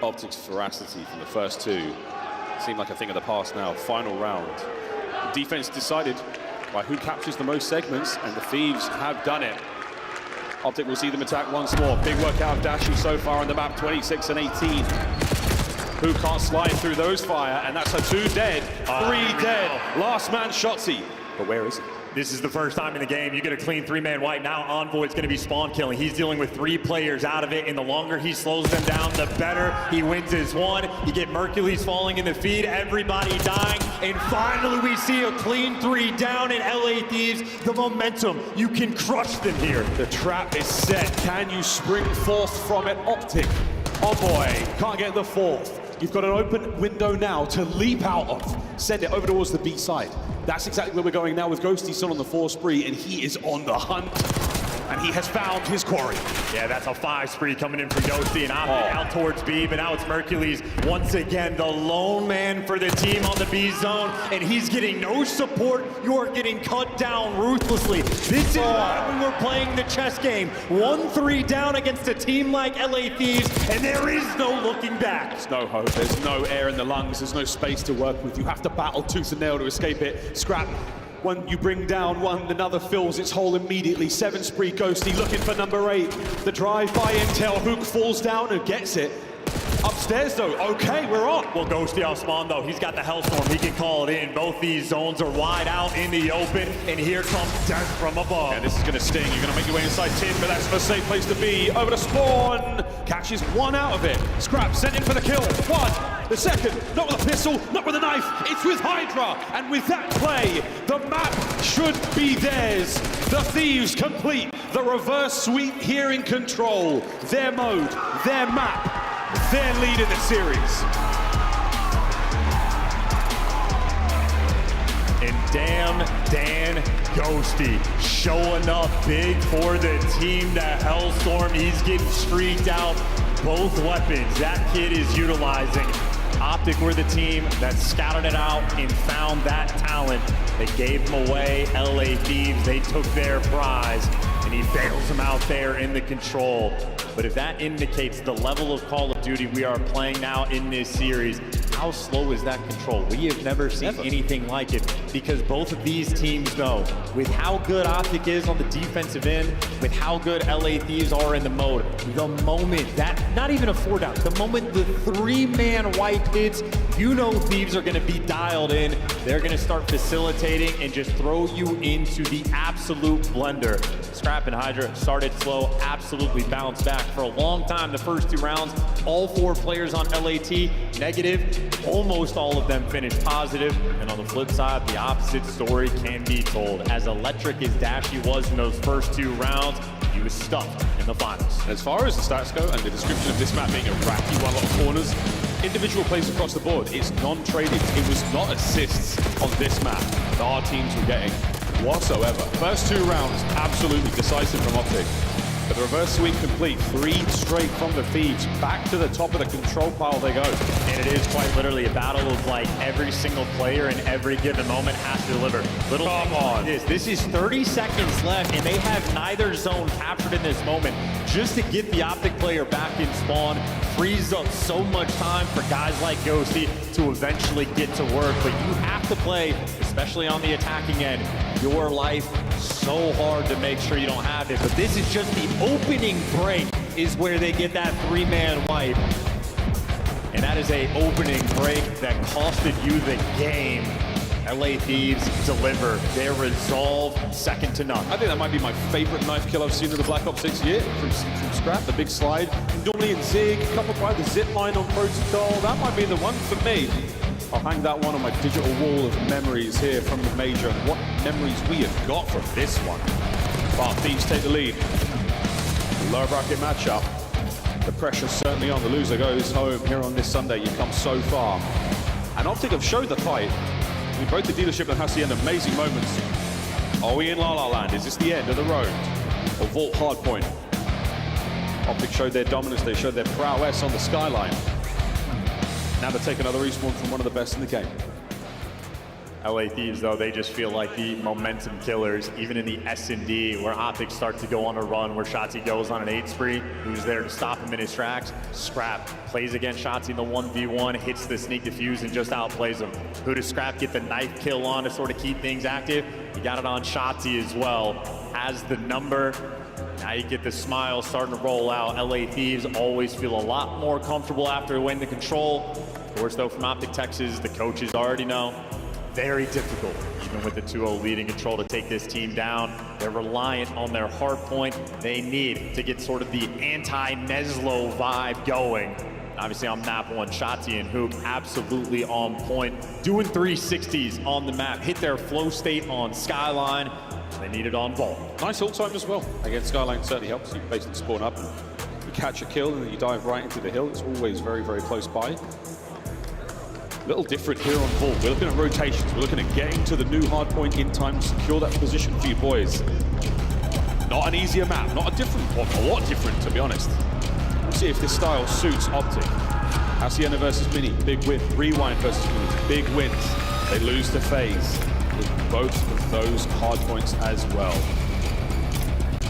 Optic's veracity from the first 2 seem like a thing of the past now. Final round. The defense decided by who captures the most segments, and the Thieves have done it. Optic will see them attack once more. Big work out of Dashi so far on the map, 26 and 18. Who can't slide through those fire, and that's a 2 dead, 3 dead. Last man Shotzi, but where is he? This is the first time in the game you get a clean 3-man wipe. Now Envoy's going to be spawn killing. He's dealing with 3 players out of it, and the longer he slows them down, the better. He wins his 1. You get Mercules falling in the feed, everybody dying, and finally we see a clean 3 down in LA Thieves. The momentum, you can crush them here. The trap is set. Can you spring forth from it, Optic? Envoy can't get the 4th. You've got an open window now to leap out of. Send it over towards the B side. That's exactly where we're going now with Ghosty still on the 4 spree, and he is on the hunt. And he has found his quarry. Yeah, that's a 5 spree coming in for Ghosty, and Optic out towards B, but now it's Mercules once again, the lone man for the team on the B zone, and he's getting no support. You are getting cut down ruthlessly. This is why we were playing the chess game. 1-3 down against a team like LA Thieves, and there is no looking back. There's no hope, there's no air in the lungs, there's no space to work with. You have to battle tooth and nail to escape it. Scrap. When you bring down one, another fills its hole immediately. 7 spree Ghosty looking for number 8. The drive by intel, Hook falls down and gets it. Upstairs though, okay, we're on. Well, Ghosty off spawn though, he's got the Hellstorm, he can call it in. Both these zones are wide out in the open, and here comes death from above. Yeah, this is gonna sting. You're gonna make your way inside Tin, but that's the safe place to be. Over to spawn, catches one out of it. Scrap sent in for the kill. One, the second, not with a pistol, not with a knife, it's with Hydra. And with that play, the map should be theirs. The Thieves complete the reverse sweep here in control. Their mode, their map, their lead in the series. And damn Dan Ghosty showing up big for the team. The Hellstorm, he's getting streaked out. Both weapons that kid is utilizing. Optic were the team that scouted it out and found that talent. They gave him away. LA Thieves, they took their prize, and he bails them out there in the control. But if that indicates the level of Call of Duty we are playing now in this series, how slow is that control? We have never seen anything like it, because both of these teams know with how good Optic is on the defensive end, with how good LA Thieves are in the mode, the moment that, not even a 4 down, the moment the 3-man wipe hits, you know Thieves are gonna be dialed in. They're gonna start facilitating and just throw you into the absolute blender. Scrap and Hydra started slow, absolutely bounced back for a long time. The first 2 rounds, all 4 players on LAT negative. Almost all of them finished positive. And on the flip side, the opposite story can be told. As electric as Dashy was in those first 2 rounds, he was stuffed in the finals. As far as the stats go and the description of this map being a racky one, a lot of corners, individual plays across the board, it's non-traded. It was not assists on this map that our teams were getting whatsoever. First 2 rounds, absolutely decisive from Optic. But the reverse sweep complete, 3 straight from the Thieves. Back to the top of the control pile they go. And it is quite literally a battle of like every single player in every given moment has to deliver. Little come on. This is 30 seconds left, and they have neither zone captured in this moment. Just to get the Optic player back in spawn frees up so much time for guys like Ghosty to eventually get to work. But you have to play, especially on the attacking end, your life so hard to make sure you don't have it. But this is just the opening break is where they get that 3-man wipe. And that is a opening break that costed you the game. LA Thieves deliver their resolve second to none. I think that might be my favorite knife kill I've seen in the Black Ops 6 year from Scrap, the big slide. Normally in Zig, coupled by the zip line on Protocol. That might be the one for me. I'll hang that one on my digital wall of memories here from the Major, and what memories we have got from this one. But Thieves take the lead. Lower bracket matchup. The pressure's certainly on. The loser goes home here on this Sunday. You've come so far. And Optic have showed the fight. In both the dealership and Hacienda, amazing moments. Are we in La La Land? Is this the end of the road? Or Vault Hardpoint? Optic showed their dominance. They showed their prowess on the Skyline. Now to take another respawn from one of the best in the game. LA Thieves, though, they just feel like the momentum killers, even in the S&D, where Optic start to go on a run, where Shotzi goes on an 8 spree, who's there to stop him in his tracks. Scrap plays against Shotzi in the 1v1, hits the sneak defuse, and just outplays him. Who does Scrap get the knife kill on to sort of keep things active? He got it on Shotzi as well. Has the number. Now you get the smile starting to roll out. LA Thieves always feel a lot more comfortable after winning the control. Of course, though, from Optic Texas, the coaches already know. Very difficult, even with the 2-0 leading control, to take this team down. They're reliant on their hard point. They need to get sort of the anti-Neslo vibe going. Obviously on map 1, Shotzi and Hook absolutely on point. Doing 360s on the map. Hit their flow state on Skyline. They need it on Vault. Nice ult time as well. Against Skyline certainly helps. You basically spawn up and you catch a kill and then you dive right into the hill. It's always very, very close by. A little different here on Vault. We're looking at rotations. We're looking at getting to the new hardpoint in time to secure that position for you boys. Not an easier map, not a different one, a lot different to be honest. We'll see if this style suits Optic. Hacienda versus Mini, big win. Rewind versus Mini, big wins. They lose to FaZe with both of those hardpoints as well.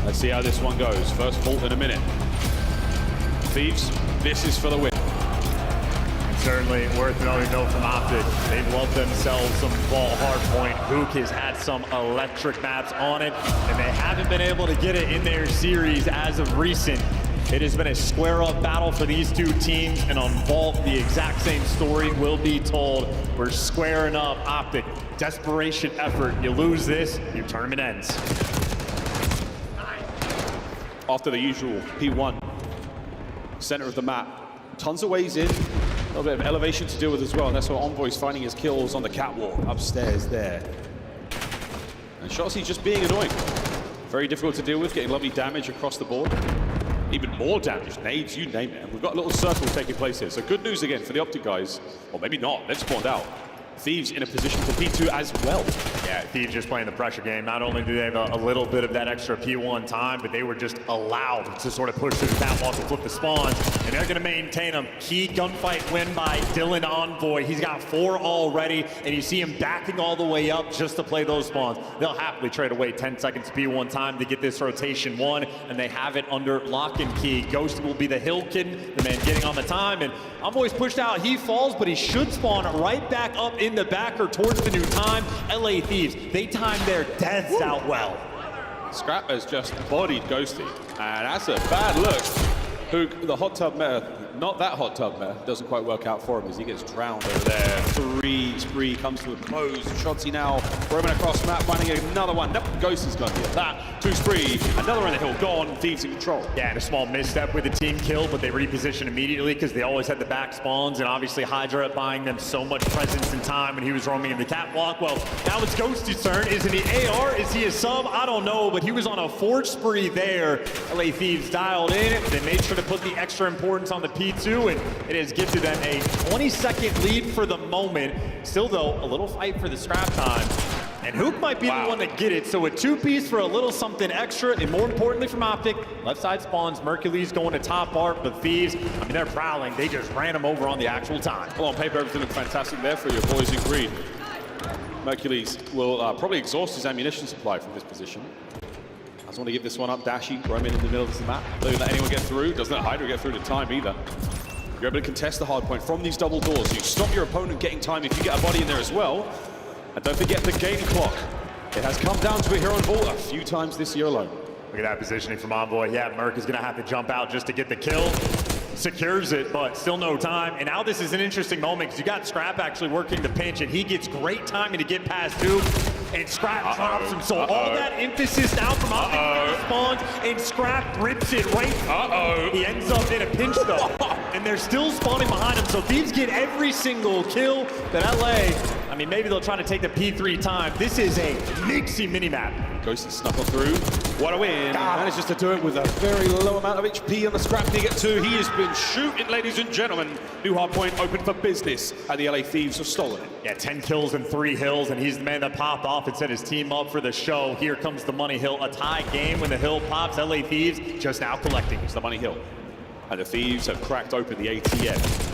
Let's see how this one goes. First Vault in a minute. Thieves, this is for the win. Certainly worth another note from Optic. They've loved themselves some Vault Hardpoint. Hook has had some electric maps on it, and they haven't been able to get it in their series as of recent. It has been a square-up battle for these two teams, and on Vault, the exact same story will be told. We're squaring up. Optic, desperation effort. You lose this, your tournament ends. After the usual P1, center of the map, tons of ways in. A little bit of elevation to deal with as well, and that's what Envoy's finding his kills on the catwalk upstairs there. And Shotzi just being annoying. Very difficult to deal with, getting lovely damage across the board. Even more damage, nades, you name it. And we've got a little circle taking place here. So good news again for the Optic guys. Or maybe not, they've spawned out. Thieves in a position for P2 as well. Yeah, Thieves just playing the pressure game. Not only do they have a little bit of that extra P1 time, but they were just allowed to sort of push through the catwalk and flip the spawns, and they're going to maintain them. Key gunfight win by Dylan Envoy. He's got 4 already, and you see him backing all the way up just to play those spawns. They'll happily trade away 10 seconds P1 time to get this rotation won, and they have it under lock and key. Ghost will be the hill kid, the man getting on the time, and Envoy's pushed out. He falls, but he should spawn right back up in the backer towards the new time. LA Thieves, they timed their deaths out well. Scrap has just bodied Ghosty, and that's a bad look. Hook, the hot tub meta, not that hot tub meta, doesn't quite work out for him as he gets drowned over there. 3 spree comes to a close. Shotzi now roaming across map, finding another one. Nope, Ghosty's gonna get that. 2 spree, another on the hill, gone. Thieves in control. Yeah, and a small misstep with the team kill, but they reposition immediately because they always had the back spawns, and obviously Hydra buying them so much presence and time when he was roaming in the catwalk. Well, now it's Ghosty's turn. Is he AR? Is he a sub? I don't know, but he was on a 4 spree there. LA Thieves dialed in. They made sure to put the extra importance on the P2, and it has gifted them a 20-second lead for the moment. Still, though, a little fight for the scrap time. And Hook might be the one to get it. So a 2-piece for a little something extra, and more importantly from Optic, left side spawns, Mercules going to top art, but Thieves, I mean, they're prowling. They just ran him over on the actual time. Well, on paper, everything looked fantastic there for you boys in green. Mercules will probably exhaust his ammunition supply from this position. I just want to give this one up. Dashy, roaming in the middle of the map. Don't let anyone get through. Doesn't let Hydra get through to time either. You're able to contest the hard point from these double doors. You stop your opponent getting time if you get a body in there as well. And don't forget the game clock. It has come down to it here on Vault a few times this year alone. Look at that positioning from Envoy. Yeah, Merc is going to have to jump out just to get the kill. Secures it, but still no time. And now this is an interesting moment because you got Scrap actually working the pinch, and he gets great timing to get past Duke. And Scrap drops him. So all that emphasis now from Optic spawns, and Scrap rips it right. He ends up in a pinch though. And they're still spawning behind him. So Thieves get every single kill. But LA, I mean, maybe they'll try to take the P3 time. This is a mixy minimap. Ghost snuffle through. What a win. Manages to do it with a very low amount of HP on the Scrap to get 2. He has been shooting, ladies and gentlemen. New hardpoint open for business, and the LA Thieves have stolen it. Yeah, 10 kills and 3 hills, and he's the man that popped off and set his team up for the show. Here comes the money hill. A tie game when the hill pops. LA Thieves just now collecting. It's the money hill. And the Thieves have cracked open the ATM.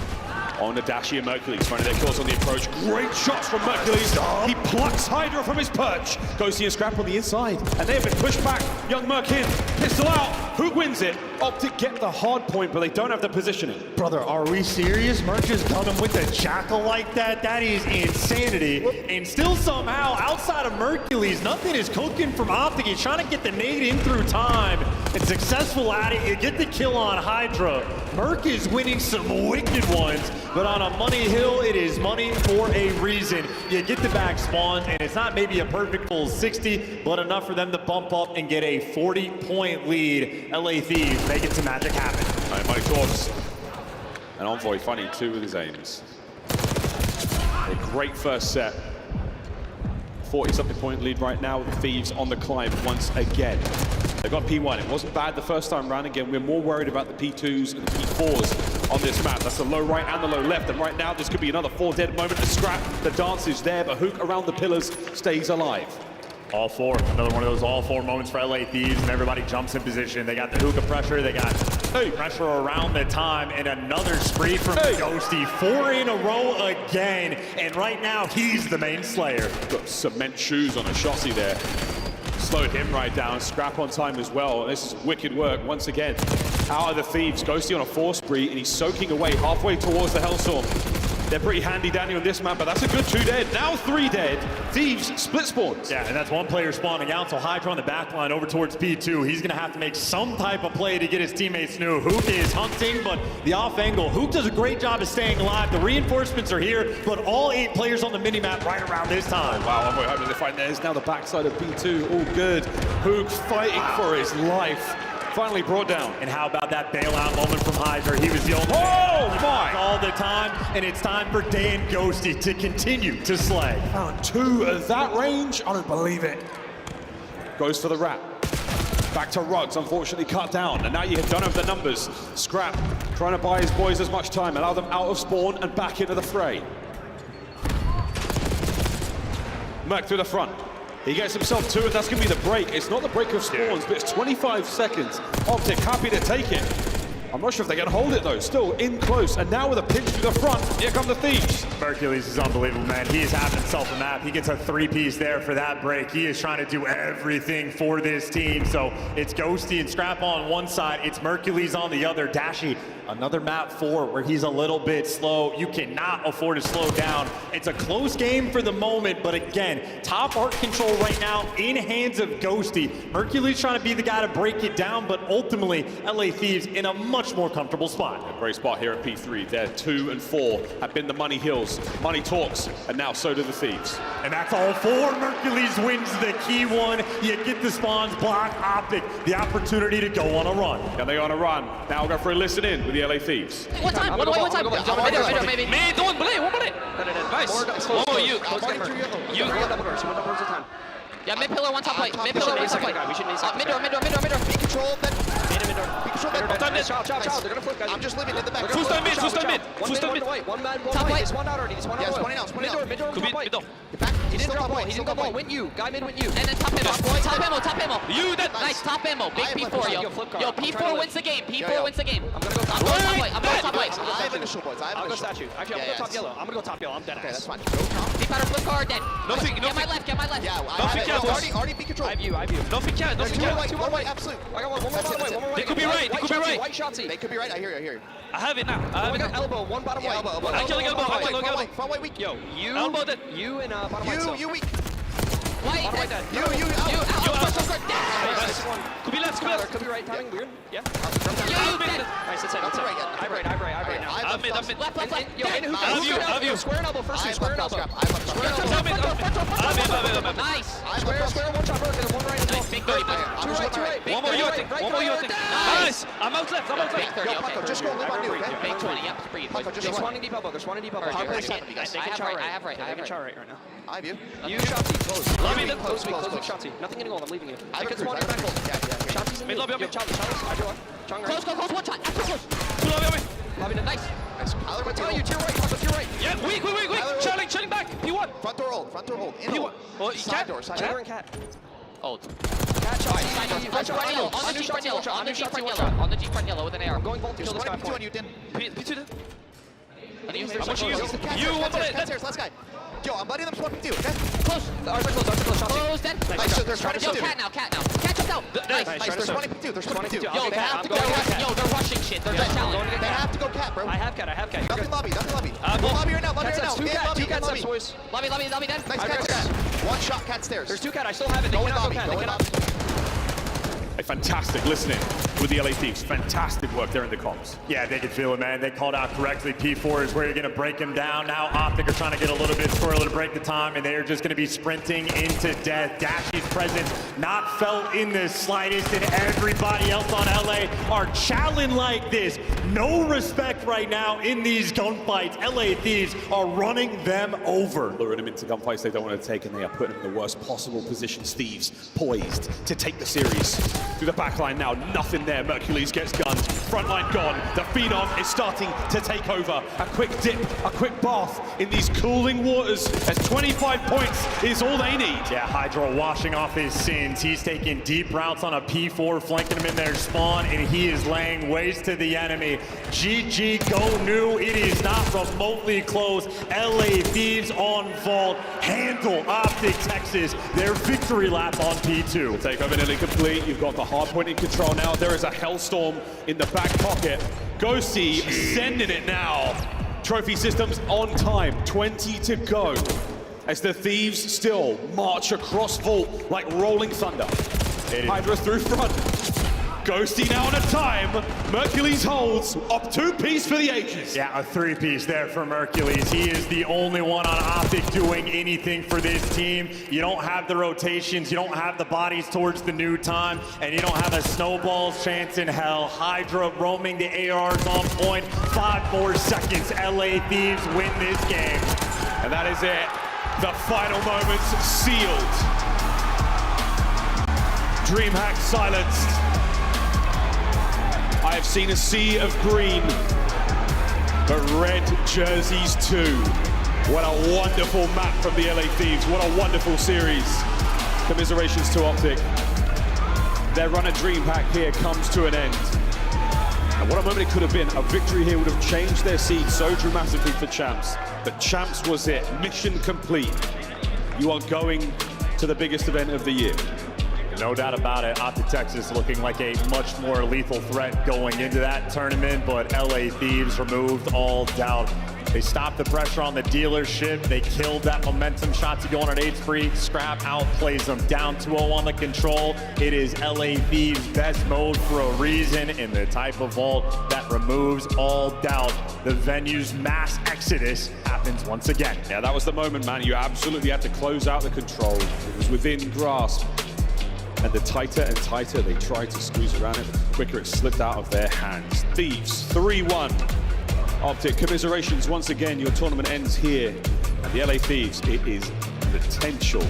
On to Dashy and Mercules, finding their kills on the approach. Great shots from Mercules. He plucks Hydra from his perch. Ghosty and Scrap on the inside. And they have been pushed back. Young Merc in. Pistol out. Who wins it? Optic get the hard point, but they don't have the positioning. Brother, are we serious? Merc just got him with the jackal like that? That is insanity. And still somehow, outside of Mercules, nothing is cooking from Optic. He's trying to get the nade in through time. And successful at it. You get the kill on Hydra. Merc is winning some wicked ones. But on a money hill, it is money for a reason. You get the back spawn, and it's not maybe a perfect full 60, but enough for them to bump up and get a 40-point lead. LA Thieves making some magic happen. Right, Mike Torps. And Envoy finding 2 with his aims. A great first set. 40-something point lead right now with the Thieves on the climb once again. They got P1. It wasn't bad the first time round. Again, we're more worried about the P2s and the P4s on this map. That's the low right and the low left, and right now this could be another 4 dead moment to scrap. The dance is there, but Hook around the pillars stays alive. All 4, another one of those all 4 moments for LA Thieves, and everybody jumps in position. They got the hookah pressure, they got pressure around the time, and another spree from Ghosty. 4 in a row again, and right now he's the main slayer. Got cement shoes on a chassis there. Slowed him right down, scrap on time as well. This is wicked work once again. Out of the Thieves, Ghosty on a 4 spree, and he's soaking away halfway towards the Hellstorm. They're pretty handy-dandy on this map, but that's a good 2 dead. Now 3 dead. Thieves split spawns. Yeah, and that's 1 player spawning out, so Hydra on the back line over towards P2. He's gonna have to make some type of play to get his teammates new. Hook is hunting, but the off angle. Hook does a great job of staying alive. The reinforcements are here, but all 8 players on the minimap right around this time. Wow, I'm hoping they find there's now the backside of P2. All good. Hook fighting for his life. Finally brought down. And how about that bailout moment from Hydra? He was the only my! all the time, and it's time for Day and Ghosty to continue to slay. Found 2 at that range. I don't believe it. Goes for the wrap. Back to Ruggs, unfortunately cut down. And now you don't have the numbers. Scrap, trying to buy his boys as much time, allow them out of spawn and back into the fray. Merc through the front. He gets himself 2, and that's going to be the break. It's not the break of spawns, but it's 25 seconds. Optic happy to take it. I'm not sure if they can hold it, though. Still in close, and now with a pinch through the front, here come the Thieves. Hercules is unbelievable, man. He is having himself a map. He gets a 3-piece there for that break. He is trying to do everything for this team. So it's Ghosty and Scrap on one side. It's Hercules on the other. Dashy, another map 4 where he's a little bit slow. You cannot afford to slow down. It's a close game for the moment, but again, top arc control right now in hands of Ghosty. Hercules trying to be the guy to break it down, but ultimately, LA Thieves in a much more comfortable spot. A great spot here at P3. There, 2 and 4 have been the money hills. Money talks, and now so do the Thieves. And that's all 4. Hercules wins the key one. You get the spawns, block, Optic, the opportunity to go on a run. Can they go on a run? Now we'll go for a listen in with the LA Thieves. What time? What time? Maybe. Me, don't play. 1 minute. Nice. One more you. You. Yeah, mid pillar, 1 top plate. Mid pillar, 1 top plate. Mid door. Be control, then. Be control, then. Ciao. They're gonna flip, guys. I'm just leaving in the back. Full stun mid. One man, Top white. white. He's 1 out already. He's 1 out. Yeah, it's 20 now. It's 20 now. Mid door, top white. He didn't drop ball. He didn't go ball. Win you. Guy mid win you. And then top ammo. Top ammo. You that. Nice, top ammo. Big P4, yo. Yo, P4 wins the game. P4 wins the game. I'm gonna go top. I'm going top white. I have initial, boys. I'll go statue. Actually, I'm gonna go top yellow. I'm gonna go top yellow. I'm dead Okay, that's ass. fine. Go top. Deep outer flip card, dead. Nothing. Get my left. Yeah, Nothing I counts. already be control. I have you. Nothing can. There's 2 white, absolute. I got one more That's bottom it, white. One more They right. could be right. White Shotzi. They could be right. I hear you. I have it now. I got elbow. 1 bottom white. Elbow. I'm killing elbow. Front white weak. Yo, you. Elbow dead. You and bottom white. So. You weak. White, Bottom white dead. You out. Nice. Could be left. Could be right. Timing weird. Yeah. You dead. Nice. That's it. That's right. I have right now. I'm mid. Left. Yo, and who? I have you. Square and elbow. First two. Square and elbow. Nice. Square. 1 shot first and 1 right as well. Big 30, boys. 2 right. One more you, I think. Nice. I'm out left. Big 30, Yo, okay. Paco, just go live on you, okay? Big 20, yep, free. Paco, just They're run. spawning deep elbow. Alright, How many I seconds, you guys? have right. They can char right now. I have you. You Shotzi, close. Lobby mid. Close weak Shotzi. Nothing getting old, I'm leaving you. I have a Take cruise. it, back hold. Yeah. Shotzi's in Mid lobby, Yo, Charlie, I draw. Chung right. Close, 1 shot. Close. Lobby to nice. Tyler, what's To your right, Paco, to your right. Yeah, weak. Chilling back. P1. Front door hold. In hold. Oh, Side door. Chamber and cat. Oh. Cat shot. On the Jeep front yellow with an AR. I'm going bolt to There's kill this guy. 20 on you, Din. P2. I think How much are you? You, Cat stairs, last guy. Yo, I'm buddying them swap you, okay? Close. Ours are close, Shotzi. Close, dead. Nice, so there's Yo, 22. cat now. Catch us out. Nice. Nice, there's 22. There's 22. Yo, they have to go. Yo, they're rushing shit. They're just challenging. They have to go cat, bro. I have cat. Nothing lobby. Go lobby right now. Two cat steps, boys. Lobby dead. Nice cat stairs. 1 shot cat stairs. There's 2 cat. I still have it. They Go in cannot lobby. go cat. Go They in cannot. lobby. A fantastic listening with the LA Thieves. Fantastic work there in the comms. Yeah, they can feel it, man. They called out correctly. P4 is where you're going to break him down. Now Optic are trying to get a little bit squirrely to break the time, and they are just going to be sprinting into death. Dashy's presence not felt in the slightest, and everybody else on LA are challenging like this. No respect right now in these gunfights. LA Thieves are running them over. Luring them into gunfights they don't want to take, and they are putting them in the worst possible positions. Thieves poised to take the series. through the back line now. Nothing there. Mercules gets gunned. Front line gone. The Phenom is starting to take over. A quick dip, a quick bath in these cooling waters as 25 points is all they need. Yeah, Hydra washing off his sins. He's taking deep routes on a P4, flanking him in their spawn, and he is laying waste to the enemy. GG, go new. It is not remotely close. LA Thieves on Vault handle Optic Texas. Their victory lap on P2. Takeover nearly complete. You've got the Hardpoint in control now. There is a Hellstorm in the back pocket. Ghosty sending it now. Trophy systems on time. 20 to go. As the Thieves still march across Vault like rolling thunder. Hydra through front. Ghosty now on a time. Mercules holds up 2-piece for the ages. Yeah, a 3-piece there for Mercules. He is the only one on Optic doing anything for this team. You don't have the rotations, you don't have the bodies towards the new time, and you don't have a snowball's chance in hell. Hydra roaming the ARs on point. 5 more seconds. LA Thieves win this game. And that is it. The final moments sealed. DreamHack silenced. I have seen a sea of green, but red jerseys too. What a wonderful map from the LA Thieves. What a wonderful series. Commiserations to Optic. Their run at DreamHack here comes to an end. And what a moment it could have been. A victory here would have changed their seed so dramatically for Champs. But Champs was it. Mission complete. You are going to the biggest event of the year. No doubt about it. Optic Texas looking like a much more lethal threat going into that tournament, but LA Thieves removed all doubt. They stopped the pressure on the dealership. They killed that momentum shot to go on an 8 spree. Scrap outplays them. Down 2-0 on the control. It is LA Thieves' best mode for a reason in the type of vault that removes all doubt. The venue's mass exodus happens once again. Yeah, that was the moment, man. You absolutely had to close out the control. It was within grasp. And the tighter and tighter they tried to squeeze around it, the quicker it slipped out of their hands. Thieves, 3-1. Optic, commiserations once again. Your tournament ends here. And the LA Thieves, it is potential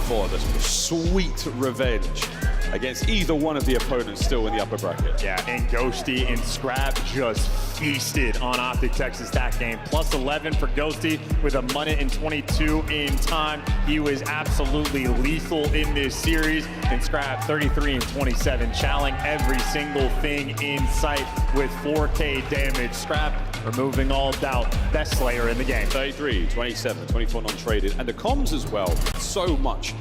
for the sweet revenge against either one of the opponents still in the upper bracket. Yeah, and Ghosty and Scrap just feasted on Optic Texas that game. Plus 11 for Ghosty with a minute and 22 in time. He was absolutely lethal in this series. And Scrap 33 and 27, challenging every single thing in sight with 4K damage. Scrap removing all doubt. Best Slayer in the game. 33, 27, 24 non-traded. And the comms as well. So much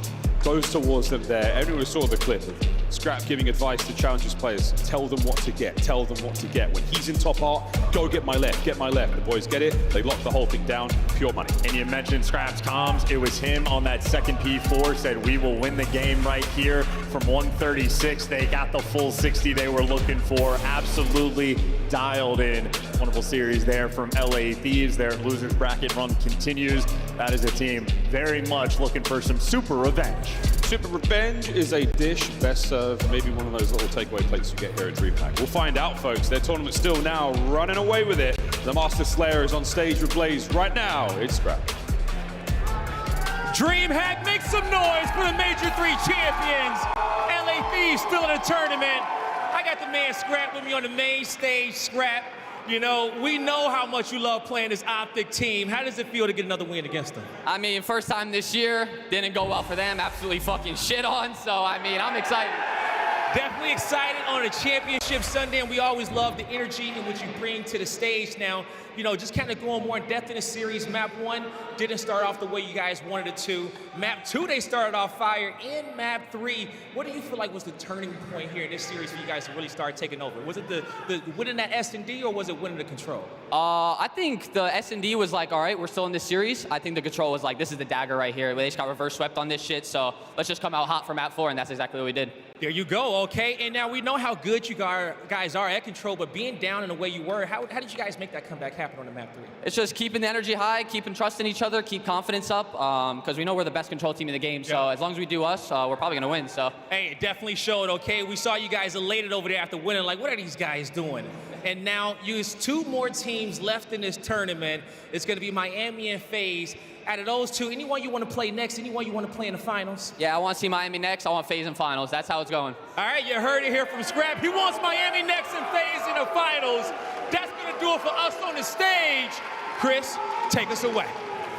goes towards them there. Everyone saw the clip of Scrap giving advice to Challengers players. Tell them what to get. Tell them what to get. When he's in top art, go get my left. Get my left. The boys get it. They lock the whole thing down. Pure money. And you mentioned Scrap's comms. It was him on that second P4 said, we will win the game right here. From 136, they got the full 60 they were looking for. Absolutely dialed in. Wonderful series there from LA Thieves. Their losers bracket run continues. That is a team very much looking for some super revenge. Super revenge is a dish best served, maybe one of those little takeaway plates you get here at DreamHack. We'll find out, folks. Their tournament's still now running away with it. The Master Slayer is on stage with Blaze right now. It's Scrap. DreamHack, make some noise for the Major 3 champions. LA Thieves still in the tournament. I got the man Scrap with me on the main stage. Scrap, you know, we know how much you love playing this Optic team. How does it feel to get another win against them? I mean, first time this year, didn't go well for them, absolutely fucking shit on, so I mean, I'm excited. Definitely excited on a championship Sunday, and we always love the energy in which you bring to the stage. Now, you know, just kind of going more in depth in the series. Map 1 didn't start off the way you guys wanted it to. Map 2, they started off fire. In Map 3, what do you feel like was the turning point here in this series for you guys to really start taking over? Was it the winning that S&D, or was it winning the control? I think the S&D was like, all right, we're still in this series. I think the control was like, this is the dagger right here. They just got reverse swept on this shit, so let's just come out hot for Map 4, and that's exactly what we did. There you go, okay? And now we know how good you guys are at control, but being down in the way you were, how did you guys make that comeback happen on the Map 3? It's just keeping the energy high, keeping trust in each other, keep confidence up, because we know we're the best control team in the game, so as long as we do us, we're probably going to win, so. Hey, it definitely showed, okay? We saw you guys elated over there after winning, like, what are these guys doing? And now, there's 2 more teams left in this tournament. It's going to be Miami and FaZe. out of those two, anyone you want to play next, anyone you want to play in the finals? Yeah, I want to see Miami next. I want FaZe in finals. That's how it's going. All right, you heard it here from Scrap. He wants Miami next and FaZe in the finals. That's going to do it for us on the stage. Chris, take us away.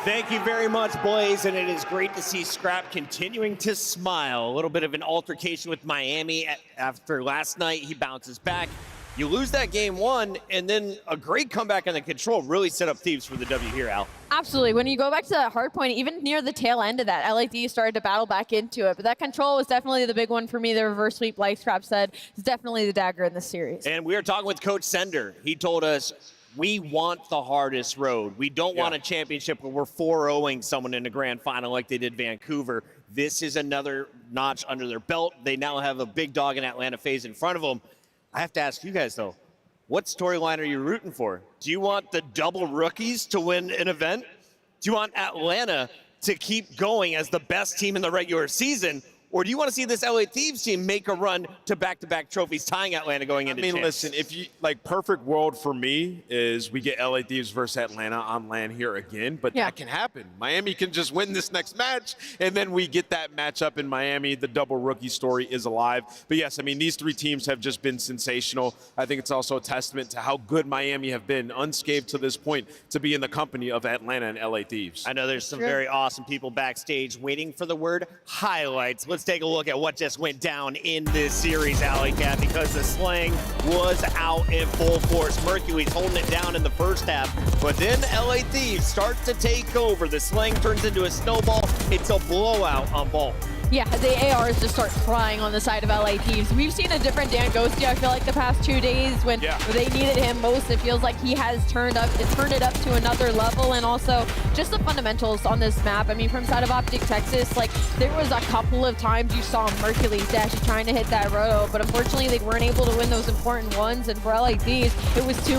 Thank you very much, boys, and it is great to see Scrap continuing to smile. A little bit of an altercation with Miami after last night. He bounces back. You lose that game one, and then a great comeback on the Control really set up Thieves for the W here, Al. Absolutely. When you go back to that Hardpoint, even near the tail end of that, LAD started to battle back into it. But that Control was definitely the big one for me. The reverse sweep, like Scrap said, is definitely the dagger in this series. And we were talking with Coach Sender. He told us, we want the hardest road. We don't want a championship where we're 4-0ing someone in the grand final like they did Vancouver. This is another notch under their belt. They now have a big dog in Atlanta FaZe in front of them. I have to ask you guys, though, what storyline are you rooting for? Do you want the double rookies to win an event? Do you want Atlanta to keep going as the best team in the regular season? Or do you want to see this LA Thieves team make a run to back-to-back trophies, tying Atlanta going into champs? Listen, if you like, perfect world for me is we get LA Thieves versus Atlanta on land here again, but that can happen. Miami can just win this next match, and then we get that matchup in Miami. The double rookie story is alive. But yes, I mean, these three teams have just been sensational. I think it's also a testament to how good Miami have been, unscathed to this point, to be in the company of Atlanta and LA Thieves. I know there's some very awesome people backstage waiting for the word highlights. Let's take a look at what just went down in this series, Alley Cat, because the slang was out in full force. Mercury's holding it down in the first half, but then LA Thieves start to take over. The slang turns into a snowball. It's a blowout on Vault. Yeah, the ARs just start flying on the side of LA Thieves. We've seen a different Dan Ghosty, I feel like, the past 2 days when they needed him most. It feels like he has turned it up to another level, and also just the fundamentals on this map. I mean, from side of Optic Texas, like, there was a couple of times you saw Mercules actually trying to hit that roto, but unfortunately they weren't able to win those important ones, and for LA Thieves, it was two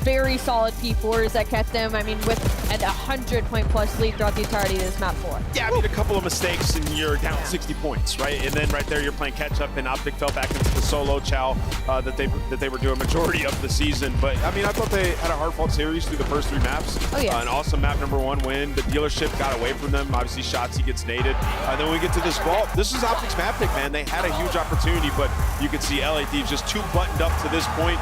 very solid P4s that kept them, I mean, with a 100-point-plus lead throughout the entirety of this map 4. Yeah, I mean, a couple of mistakes and you're down 60 points, right? And then right there you're playing catch up, and Optic fell back into the solo chow that they were doing majority of the season. But I mean, I thought they had a hard-fought series through the first 3 maps. Oh yeah. An awesome map number 1 win. The dealership got away from them. Obviously, Shotzi gets naded. Then we get to this vault. This is Optic's map pick, man. They had a huge opportunity, but you could see LA Thieves just too buttoned up to this point,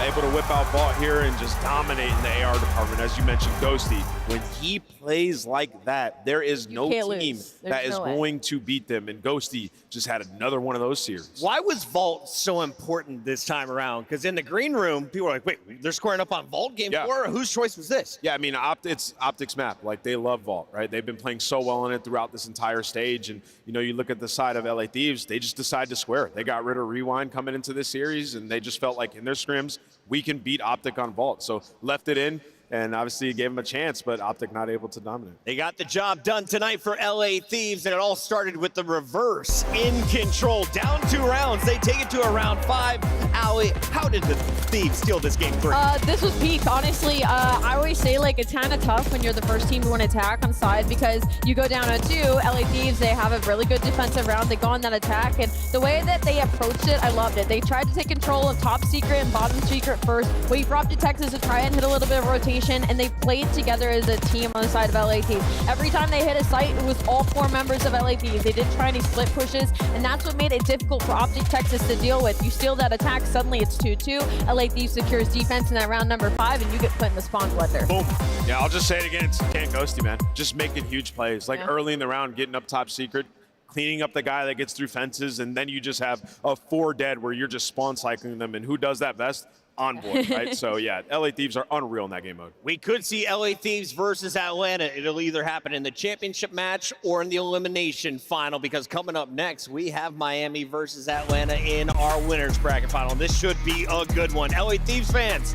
able to whip out Vault here and just dominate in the AR department. As you mentioned, Ghosty, when he plays like that, there is no team that is going to beat them, and Ghosty just had another one of those series. Why was Vault so important this time around? Because in the green room, people were like, wait, they're squaring up on Vault game 4? Whose choice was this? Yeah, I mean, it's Optic's map. Like, they love Vault, right? They've been playing so well in it throughout this entire stage, and, you know, you look at the side of LA Thieves, they just decide to square it. They got rid of Rewind coming into this series, and they just felt like in their scrims, we can beat Optic on Vault. So left it in, and obviously gave him a chance, but Optic not able to dominate. They got the job done tonight for LA Thieves, and it all started with the reverse in Control. Down 2 rounds, they take it to a round 5. Allie, how did the Thieves steal this game 3? This was peak, honestly. I always say, like, it's kind of tough when you're the first team to win attack on side, because you go down a 2, LA Thieves, they have a really good defensive round. They go on that attack, and the way that they approached it, I loved it. They tried to take control of top secret and bottom secret first, wait for Optic Texas to try and hit a little bit of rotation, and they played together as a team on the side of LA Thieves. Every time they hit a site, it was all 4 members of LA Thieves. They did try any split pushes, and that's what made it difficult for Optic Texas to deal with. You steal that attack, suddenly it's 2-2. LA Thieves secures defense in that round number 5, and you get put in the spawn blender. Boom. Yeah, I'll just say it again. It's Dan Ghosty, man. Just making huge plays. Like early in the round, getting up top secret, cleaning up the guy that gets through fences, and then you just have a 4 dead where you're just spawn cycling them, and who does that best? On board, right? So yeah, LA Thieves are unreal in that game mode. We could see LA Thieves versus Atlanta. It'll either happen in the championship match or in the elimination final, because coming up next, we have Miami versus Atlanta in our winners bracket final. This should be a good one. LA Thieves fans,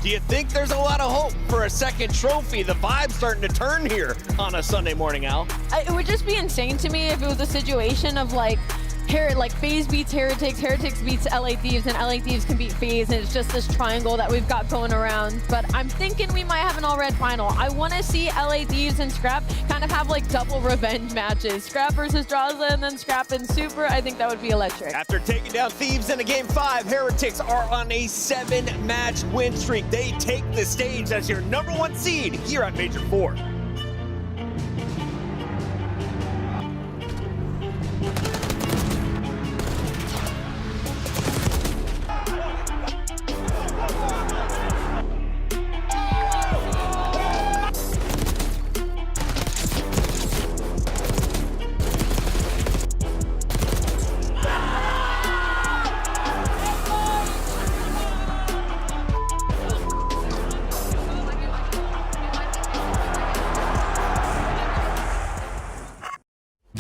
do you think there's a lot of hope for a second trophy? The vibe's starting to turn here on a Sunday morning, Al. It would just be insane to me if it was a situation of, like, FaZe beats Heretics, Heretics beats LA Thieves, and LA Thieves can beat FaZe, and it's just this triangle that we've got going around. But I'm thinking we might have an all-red final. I want to see LA Thieves and Scrap kind of have, like, double revenge matches. Scrap versus Draza, and then Scrap and Super. I think that would be electric. After taking down Thieves in a game 5, Heretics are on a 7-match win streak. They take the stage as your #1 seed here at Major 4.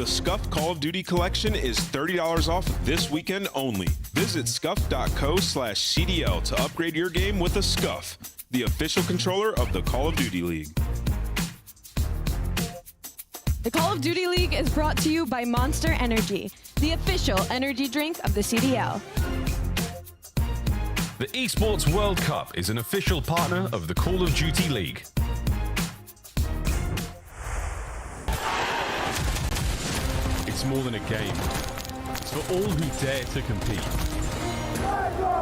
The Scuffed Call of Duty collection is $30 off this weekend only. Visit scuff.co/CDL to upgrade your game with a Scuff, the official controller of the Call of Duty League. The Call of Duty League is brought to you by Monster Energy, the official energy drink of the CDL. The Esports World Cup is an official partner of the Call of Duty League. It's more than a game. It's for all who dare to compete.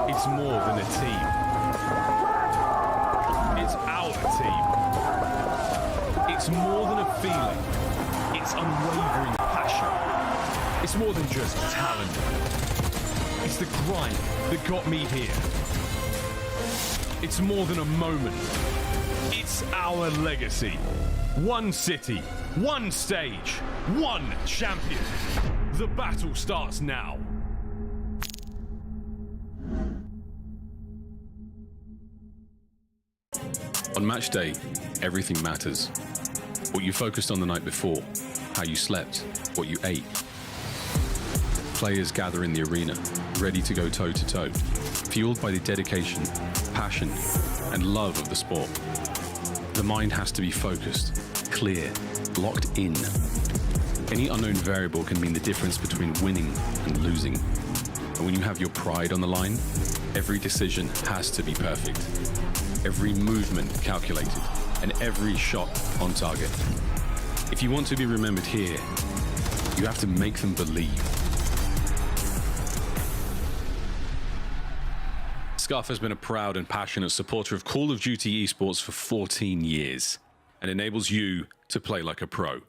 It's more than a team. It's our team. It's more than a feeling. It's unwavering passion. It's more than just talent. It's the grind that got me here. It's more than a moment. It's our legacy. One city, one stage, one champion. The battle starts now. On match day, everything matters. What you focused on the night before, how you slept, what you ate. Players gather in the arena, ready to go toe-to-toe, fueled by the dedication, passion, and love of the sport. The mind has to be focused, clear, locked in. Any unknown variable can mean the difference between winning and losing. And when you have your pride on the line, every decision has to be perfect. Every movement calculated, and every shot on target. If you want to be remembered here, you have to make them believe. Scuff has been a proud and passionate supporter of Call of Duty esports for 14 years and enables you to play like a pro.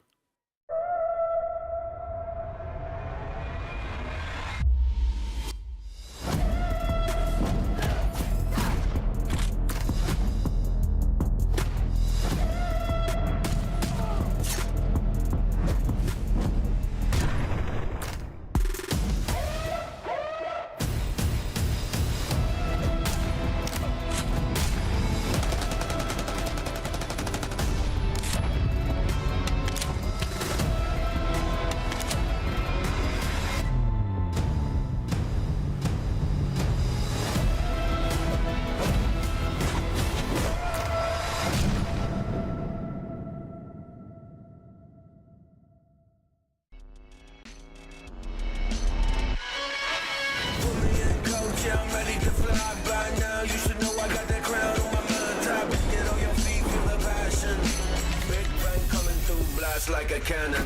Like a cannon.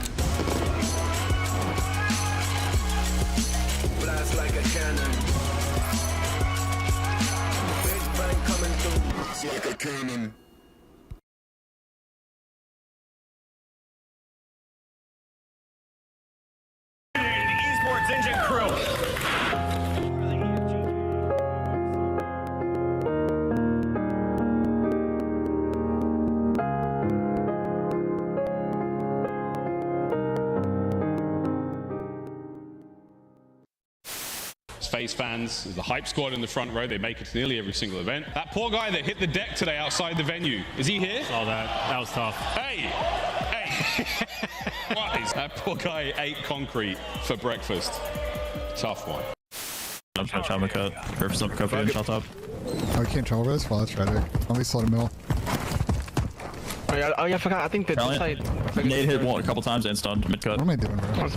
Blast like a cannon. Big bang coming through like a cannon. The Esports Engine Crew. FaZe fans, the hype squad in the front row, they make it to nearly every single event. That poor guy that hit the deck today outside the venue, is he here? Saw that. That was tough. Hey! What is that poor guy ate concrete for breakfast? Tough one. I'm trying to travel cut. Purpose uppercut for shot top. Oh, we can't travel this? Well, that's tragic. I'll be slow to middle. Oh yeah, I forgot. I think that Nate hit one a couple times and stunned mid cut. What am I doing, bro?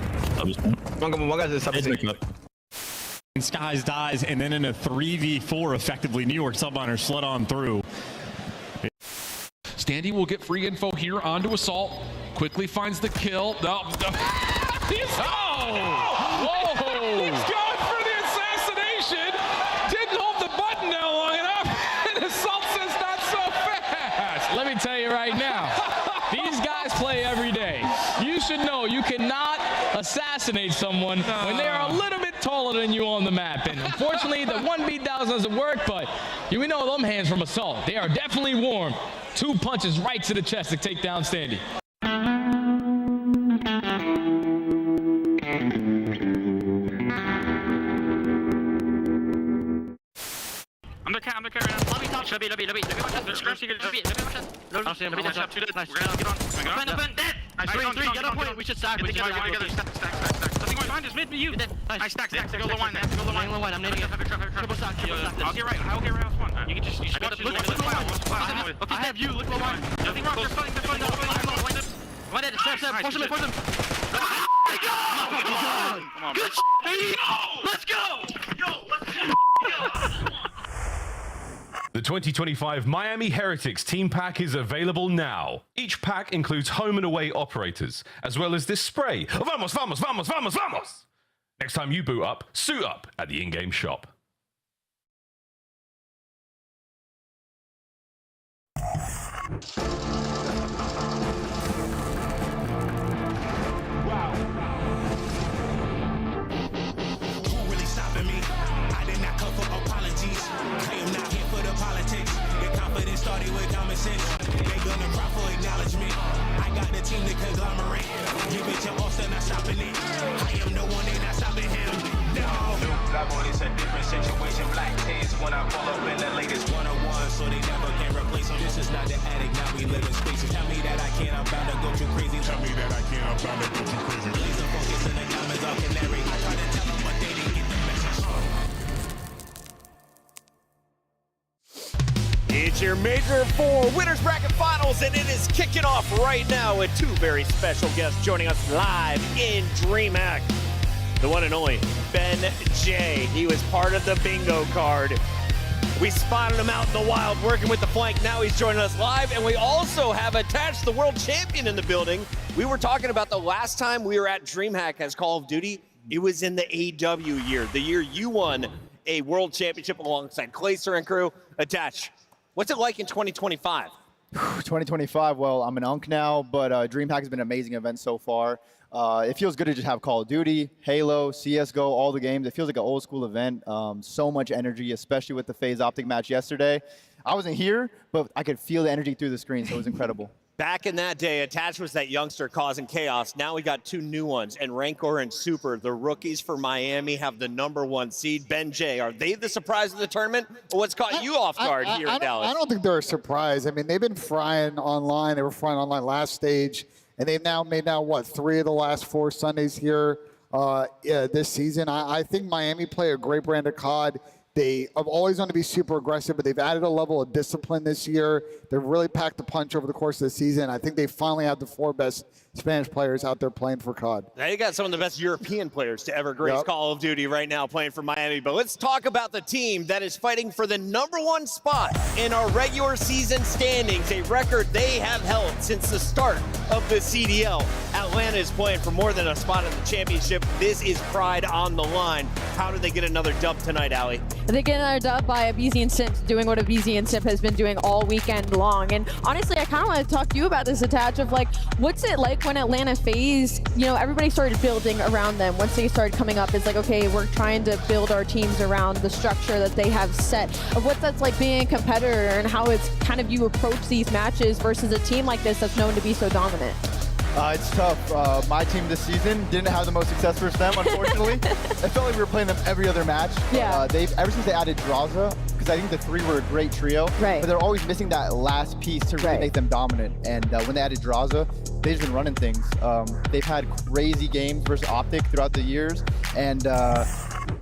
One guy's mid cut. Skies dies, and then in a 3v4, effectively, New York Subliner slid on through. Standy will get free info here onto Assault. Quickly finds the kill. Whoa! He's going for the assassination. Didn't hold the button down long enough, and Assault says not so fast. Let me tell you right now, these guys play every day. You should know you cannot assassinate someone when they are a little bit taller than you on the map. And unfortunately, the one beat down doesn't work, but we know them hands from Assault. They are definitely warm. 2 punches right to the chest to take down Standy. I'm the cat right now. Lobby top. Lobby. Scratch, lobby. Lobby. Nice. We're gonna get on. Open, dead. Nice, 3 get up point. We should stack. We should get together. Stack. Nothing going behind us. Mid, you. Nice, stack. Go low line, man. Go low line. I'm nading. Triple stack. I'll get right. I'll get right off one. You can just watch it. Look low line. Okay, I have you. Look low line. Nothing wrong. They're fighting. One at step. Force him. Come on, bro. Let's go. The 2025 Miami Heretics team pack is available now. Each pack includes home and away operators, as well as this spray. Vamos, vamos, vamos, vamos, vamos! Next time you boot up, suit up at the in-game shop. Who really stopping me? I did not come for apologies. I am not here for the politics. The confidence started with common sense. They gonna cry for acknowledgement. I got the team to conglomerate. Give it to Austin, not stopping it. I am the one, they not stopping him. No. It's a different situation. Black tents when I pull up in the latest 101, so they never can replace them. This is not the attic, now we live in spaces. Tell me that I can't, I'm bound to go too crazy. Tell me that I can't, I'm bound to go too crazy. Laser focus and the diamonds all canary. I try to tell them, but they didn't get the message. It's your Major 4 Winners Bracket Finals, and it is kicking off right now with two very special guests joining us live in DreamHack. The one and only Ben J. He was part of the bingo card. We spotted him out in the wild working with the flank. Now he's joining us live, and we also have attached the world champion in the building. We were talking about the last time we were at DreamHack as Call of Duty. It was in the AW year, the year you won a world championship alongside Glacier and crew. Attach, what's it like in 2025? 2025, well, I'm an UNC now, but DreamHack has been an amazing event so far. It feels good to just have Call of Duty, Halo, CSGO, all the games. It feels like an old school event. So much energy, especially with the FaZe Optic match yesterday. I wasn't here, but I could feel the energy through the screen, so it was incredible. Back in that day, Attach was that youngster causing chaos. Now we got two new ones, and Rancor and Super, the rookies for Miami, have the #1 seed. Ben J, are they the surprise of the tournament, or what's caught you off guard here in Dallas? I don't think they're a surprise. I mean, they've been frying online. They were frying online last stage, and they've now made what, 3 of the last 4 Sundays here this season. I think Miami play a great brand of COD. They have always wanted to be super aggressive, but they've added a level of discipline this year. They've really packed the punch over the course of the season. I think they finally have the 4 best Spanish players out there playing for COD. Now you got some of the best European players to ever grace Call of Duty right now playing for Miami. But let's talk about the team that is fighting for the #1 spot in our regular season standings, a record they have held since the start of the CDL. Atlanta is playing for more than a spot in the championship. This is pride on the line. How do they get another dub tonight, Allie? They get another dub by a BZ and Simp doing what a BZ and Simp has been doing all weekend long. And honestly, I kind of want to talk to you about this, Attach, of like, what's it like when Atlanta FaZe, everybody started building around them. Once they started coming up, it's like, okay, we're trying to build our teams around the structure that they have set, of what that's like being a competitor and how it's kind of you approach these matches versus a team like this that's known to be so dominant. It's tough. My team this season didn't have the most success versus them, unfortunately. I felt like we were playing them every other match. Yeah. Ever since they added Draza, because I think the 3 were a great trio, but they're always missing that last piece to really make them dominant. And when they added Draza, they've just been running things. They've had crazy games versus Optic throughout the years, and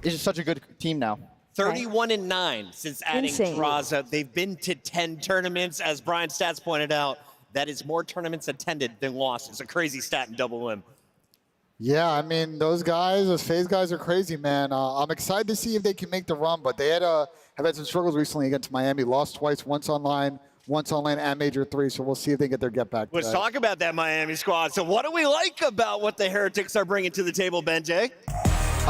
it's just such a good team now. 31-9 since adding Draza. They've been to 10 tournaments, as Brian Stats pointed out. That is more tournaments attended than lost. It's a crazy stat in Double Limb. Yeah, I mean, those FaZe guys are crazy, man. I'm excited to see if they can make the run, but they have had some struggles recently against Miami. Lost twice, once online at Major 3, so we'll see if they get their get back. Let's talk about that Miami squad. So what do we like about what the Heretics are bringing to the table, Ben J?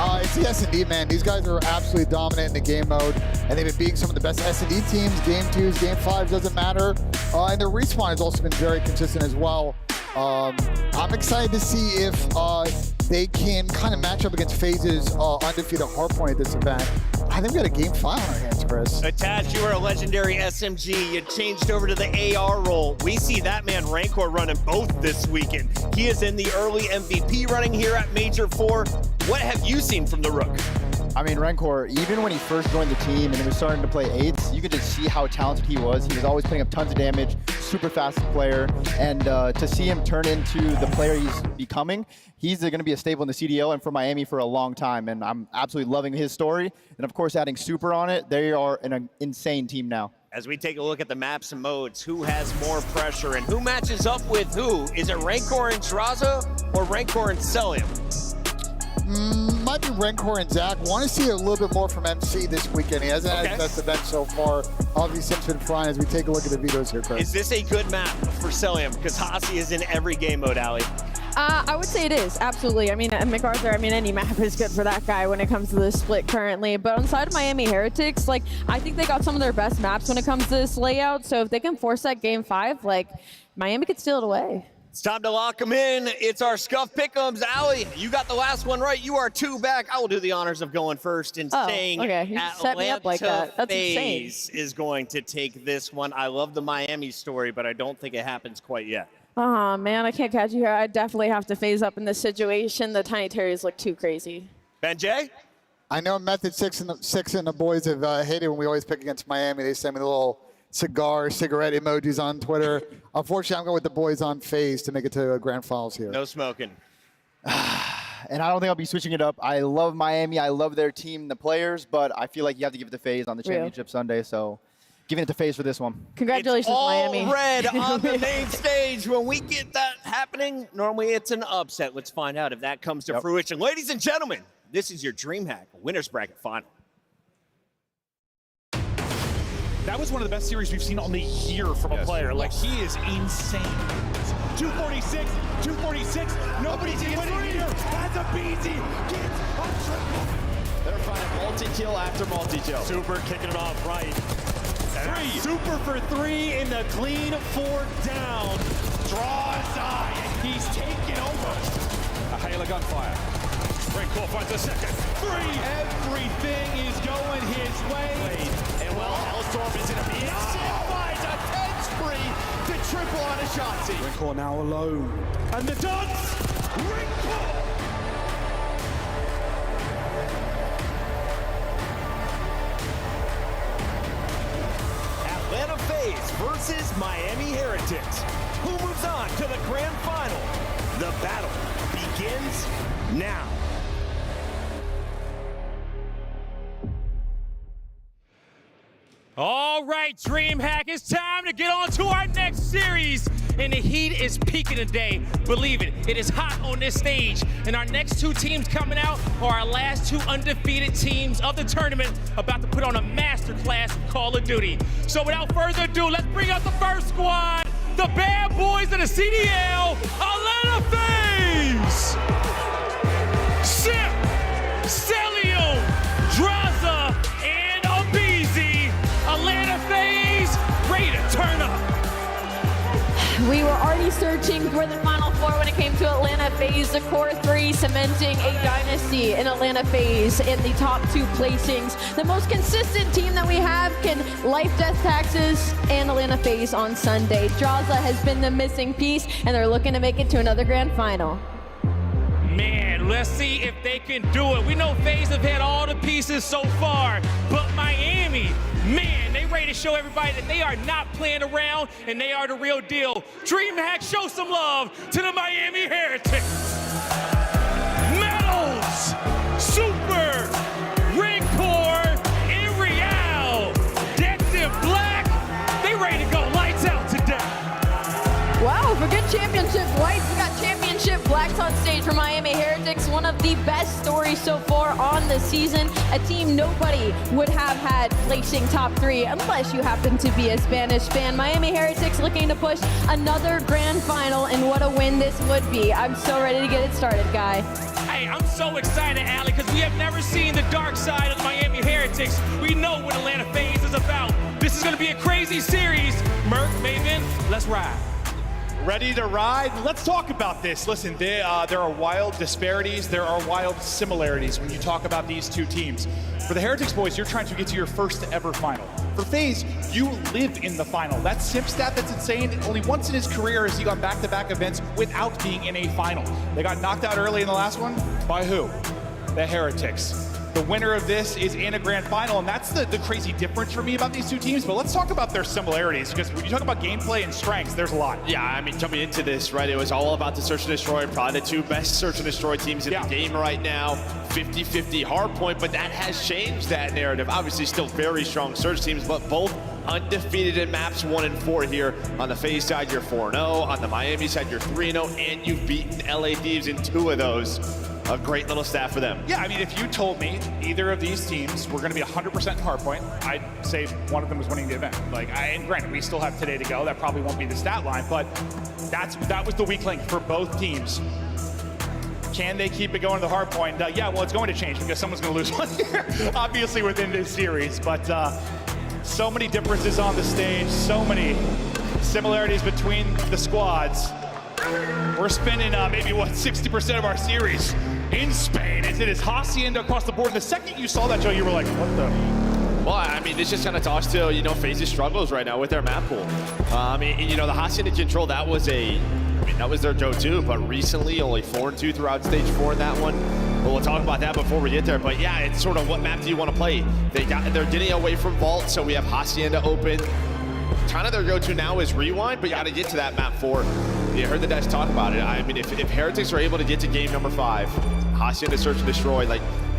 It's the S&D, man. These guys are absolutely dominant in the game mode, and they've been beating some of the best S&D teams. Game 2s, Game 5s, doesn't matter. And their respawn has also been very consistent as well. I'm excited to see if they can kind of match up against FaZe's undefeated Hardpoint at this event. I think we got a Game 5 on our hands, Chris. Attach, you are a legendary SMG. You changed over to the AR role. We see that man Rancor running both this weekend. He is in the early MVP running here at Major 4. What have you seen from the Rook? I mean, Rancor, even when he first joined the team and he was starting to play 8s, you could just see how talented he was. He was always putting up tons of damage, super fast player, and to see him turn into the player he's becoming, he's going to be a staple in the CDL and for Miami for a long time, and I'm absolutely loving his story. And of course, adding Super on it, they are an insane team now. As we take a look at the maps and modes, who has more pressure and who matches up with who? Is it Rancor and Draza or Rancor and Celium? Might be Rancor and Zach. Want to see a little bit more from MC this weekend. He hasn't had his best event so far. Obviously, Sim's been flying as we take a look at the vetoes here, Chris. Is this a good map for Celium? Because Hasi is in every game mode, Ali. I would say it is, absolutely. I mean, MacArthur, any map is good for that guy when it comes to this split currently. But on the side of Miami Heretics, like, I think they got some of their best maps when it comes to this layout. So if they can force that game 5, like, Miami could steal it away. It's time to lock them in. It's our Scuff Pick'ems. Ali, you got the last one right. You are 2 back. I will do the honors of going first and saying okay. You set me up like that. That's insane. FaZe is going to take this one. I love the Miami story, but I don't think it happens quite yet. Oh, man, I can't catch you here. I definitely have to phase up in this situation. The Tiny Terrys look too crazy. Ben J? I know Method 6 and the boys have hated when we always pick against Miami. They send me the little cigarette emojis on Twitter. Unfortunately, I'm going with the boys on FaZe to make it to grand finals here. No smoking. And I don't think I'll be switching it up. I love Miami. I love their team, the players, but I feel like you have to give it to FaZe on the championship Sunday, so giving it to FaZe for this one. Congratulations, it's all Miami. red on the main stage. When we get that happening, normally it's an upset. Let's find out if that comes to fruition. Ladies and gentlemen, this is your DreamHack Winners Bracket Final. That was one of the best series we've seen on the year from a player. Like, he is insane. 246, 246. Nobody's winning here. That's a BZ. Gets a triple. They're finding multi-kill after multi-kill. Super kicking it off right. 3. Super for 3 in the clean 4 down. Draws eye, and he's taking over. A Halo gunfire. Rancor finds a second. 3. Everything is going his way. And well, Hellstorm is in a massive fight. A 10 spree to triple on a Shotzi. Rancor now alone. And the dance. Rancor. Atlanta FaZe versus Miami Heretics. Who moves on to the grand final? The battle begins now. All right, DreamHack, it's time to get on to our next series. And the heat is peaking today. Believe it, it is hot on this stage. And our next 2 teams coming out are our last 2 undefeated teams of the tournament, about to put on a masterclass of Call of Duty. So without further ado, let's bring out the first squad, the bad boys of the CDL, Atlanta FaZe! Sip, Celium, Draza, and Abizi. Atlanta FaZe, ready to turn up. We were already searching for the Final Four when it came to Atlanta FaZe. The Core 3 cementing a dynasty in Atlanta FaZe in the top 2 placings. The most consistent team that we have can life, death, taxes, and Atlanta FaZe on Sunday. Draza has been the missing piece, and they're looking to make it to another grand final. Man, let's see if they can do it. We know FaZe have had all the pieces so far, but Miami, man, they ready to show everybody that they are not playing around and they are the real deal. DreamHack, show some love to the Miami Heretics. Metals, Super, Rancor, and Real, decked in black. They ready to go lights out today. Wow, forget championship whites. We got championship blacks on stage for Miami Heretics. One of the best stories so far on the season. A team nobody would have had placing top 3 unless you happen to be a Spanish fan. Miami Heretics looking to push another grand final, and what a win this would be. I'm so ready to get it started, guy. Hey, I'm so excited, Allie, because we have never seen the dark side of Miami Heretics. We know what Atlanta FaZe is about. This is going to be a crazy series. Merc, Maven, let's ride. Ready to ride? Let's talk about this. Listen, there are wild disparities. There are wild similarities when you talk about these 2 teams. For the Heretics boys, you're trying to get to your first ever final. For FaZe, you live in the final. That simp stat, that's insane. Only once in his career has he gone back-to-back events without being in a final. They got knocked out early in the last one. By who? The Heretics. The winner of this is in a grand final, and that's the crazy difference for me about these two teams. But let's talk about their similarities, because when you talk about gameplay and strengths, there's a lot. Yeah, I mean, coming into this, right, it was all about the Search and Destroy, probably the two best Search and Destroy teams in the game right now. 50-50 Hardpoint, but that has changed that narrative. Obviously, still very strong Search teams, but both undefeated in maps 1 and 4 here. On the FaZe side, you're 4-0. On the Miami side, you're 3-0, and you've beaten LA Thieves in 2 of those. A great little stat for them. Yeah, I mean, if you told me either of these teams were going to be 100% Hardpoint, I'd say one of them was winning the event. And granted, we still have today to go. That probably won't be the stat line, but that was the weak link for both teams. Can they keep it going to the Hardpoint? Yeah, well, it's going to change because someone's going to lose one here, obviously, within this series. But so many differences on the stage, so many similarities between the squads. We're spending maybe, 60% of our series in Spain. It is Hacienda across the board. The second you saw that, Joe, you were like, what the? Well, I mean, this just kind of talks to, FaZe's struggles right now with their map pool. The Hacienda control, that was their go-to, but recently only 4-2 throughout stage 4 in that one. But we'll talk about that before we get there. But yeah, it's sort of what map do you want to play? They're getting away from Vault, so we have Hacienda open. Kind of their go-to now is Rewind, but you got to get to that map 4. You heard the Dash talk about it. I mean, if Heretics are able to get to game number 5, Hacienda Search and Destroy,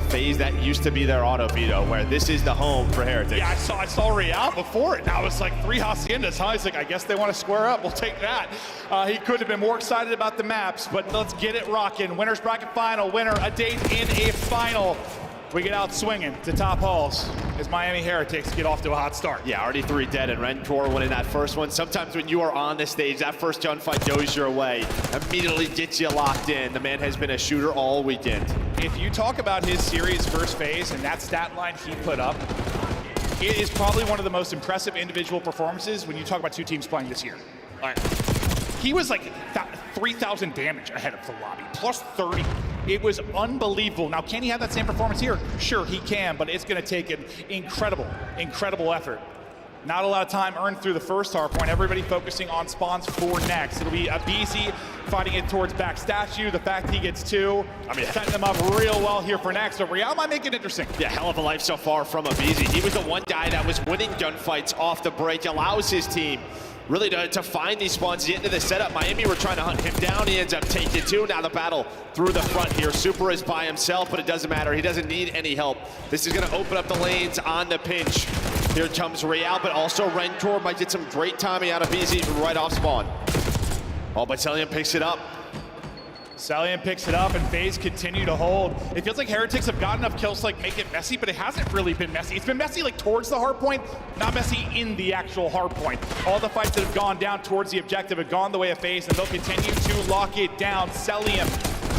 FaZe, that used to be their auto veto, where this is the home for Heretics. Yeah, I saw Real before it. Now it's like 3 Haciendas, huh? He's like, I guess they want to square up. We'll take that. He could have been more excited about the maps, but let's get it rocking. Winner's bracket final, winner, a date in a final. We get out swinging to top halls as Miami Heretics get off to a hot start. Yeah, already 3 dead, and Rencor winning that first one. Sometimes when you are on the stage, that first gunfight goes your way, immediately gets you locked in. The man has been a shooter all weekend. If you talk about his series versus FaZe and that stat line he put up, it is probably one of the most impressive individual performances when you talk about 2 teams playing this year. All right. He was like 3,000 damage ahead of the lobby, plus 30. It was unbelievable. Now, can he have that same performance here? Sure, he can, but it's going to take an incredible effort. Not a lot of time earned through the first Hardpoint. Everybody focusing on spawns for next. It'll be Abizi fighting it towards back statue. The fact he gets 2, setting them up real well here for next. So Real might make it interesting. Yeah, hell of a life so far from Abizi. He was the one guy that was winning gunfights off the break, allows his team really to find these spawns, get into the setup. Miami were trying to hunt him down. He ends up taking 2. Now the battle through the front here. Super is by himself, but it doesn't matter. He doesn't need any help. This is going to open up the lanes on the pinch. Here comes Real, but also Rencor might get some great timing out of BZ right off spawn. Oh, but Celium picks it up. Stallion picks it up, and FaZe continue to hold. It feels like Heretics have got enough kills to make it messy, but it hasn't really been messy. It's been messy towards the hardpoint, not messy in the actual hardpoint. All the fights that have gone down towards the objective have gone the way of FaZe, and they'll continue to lock it down. Celium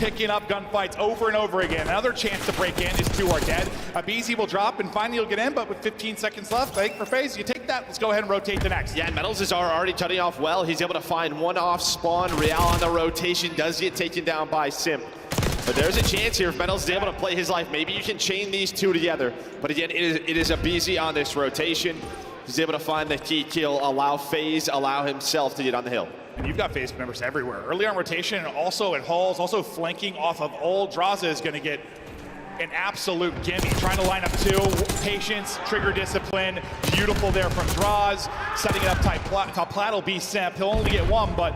picking up gunfights over and over again. Another chance to break in is 2 are dead. Abizi will drop, and finally he'll get in, but with 15 seconds left, I think for FaZe, you take that. Let's go ahead and rotate the next. Yeah, and Metals is already cutting off well. He's able to find 1 off spawn. Real on the rotation does get taken down by Simp. But there's a chance here if Metals is able to play his life. Maybe you can chain these 2 together. But again, it is Abizi on this rotation. He's able to find the key kill, allow FaZe, allow himself to get on the hill. And you've got FaZe members everywhere. Early on rotation, and also at halls, also flanking off of Old. Draza is going to get an absolute gimme. Trying to line up 2. Patience, trigger discipline. Beautiful there from Draz. Setting it up top plat will be Simp. He'll only get 1, but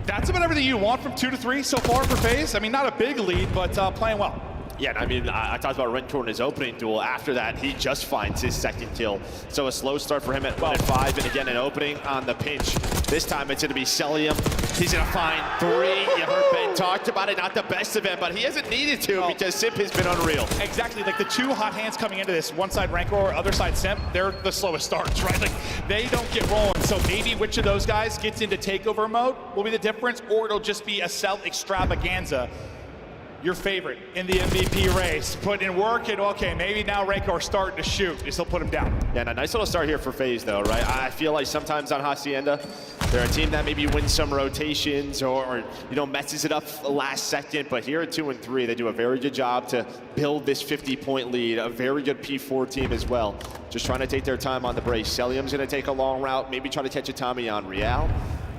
that's about everything you want from 2 to 3 so far for FaZe. I mean, not a big lead, but playing well. Yeah, I mean, I talked about Rencor in his opening duel. After that, he just finds his 2nd kill. So a slow start for him at 1 and 5, and again, an opening on the pinch. This time it's going to be Celium. He's going to find 3. You heard Ben talked about it. Not the best of it, but he hasn't needed to because Simp has been unreal. Exactly. Like the 2 hot hands coming into this, one side Rencor, other side Simp, they're the slowest starts, right? Like they don't get rolling. So maybe which of those guys gets into takeover mode will be the difference, or it'll just be a Celt extravaganza. Your favorite in the MVP race, put in work, and okay, maybe now Rencor starting to shoot. He'll put him down. Yeah, and a nice little start here for FaZe though, right? I feel like sometimes on Hacienda, they're a team that maybe wins some rotations or messes it up last second, but here at 2 and 3, they do a very good job to build this 50-point lead. A very good P4 team as well. Just trying to take their time on the brace. Celium's gonna take a long route, maybe try to catch a Tommy on Real.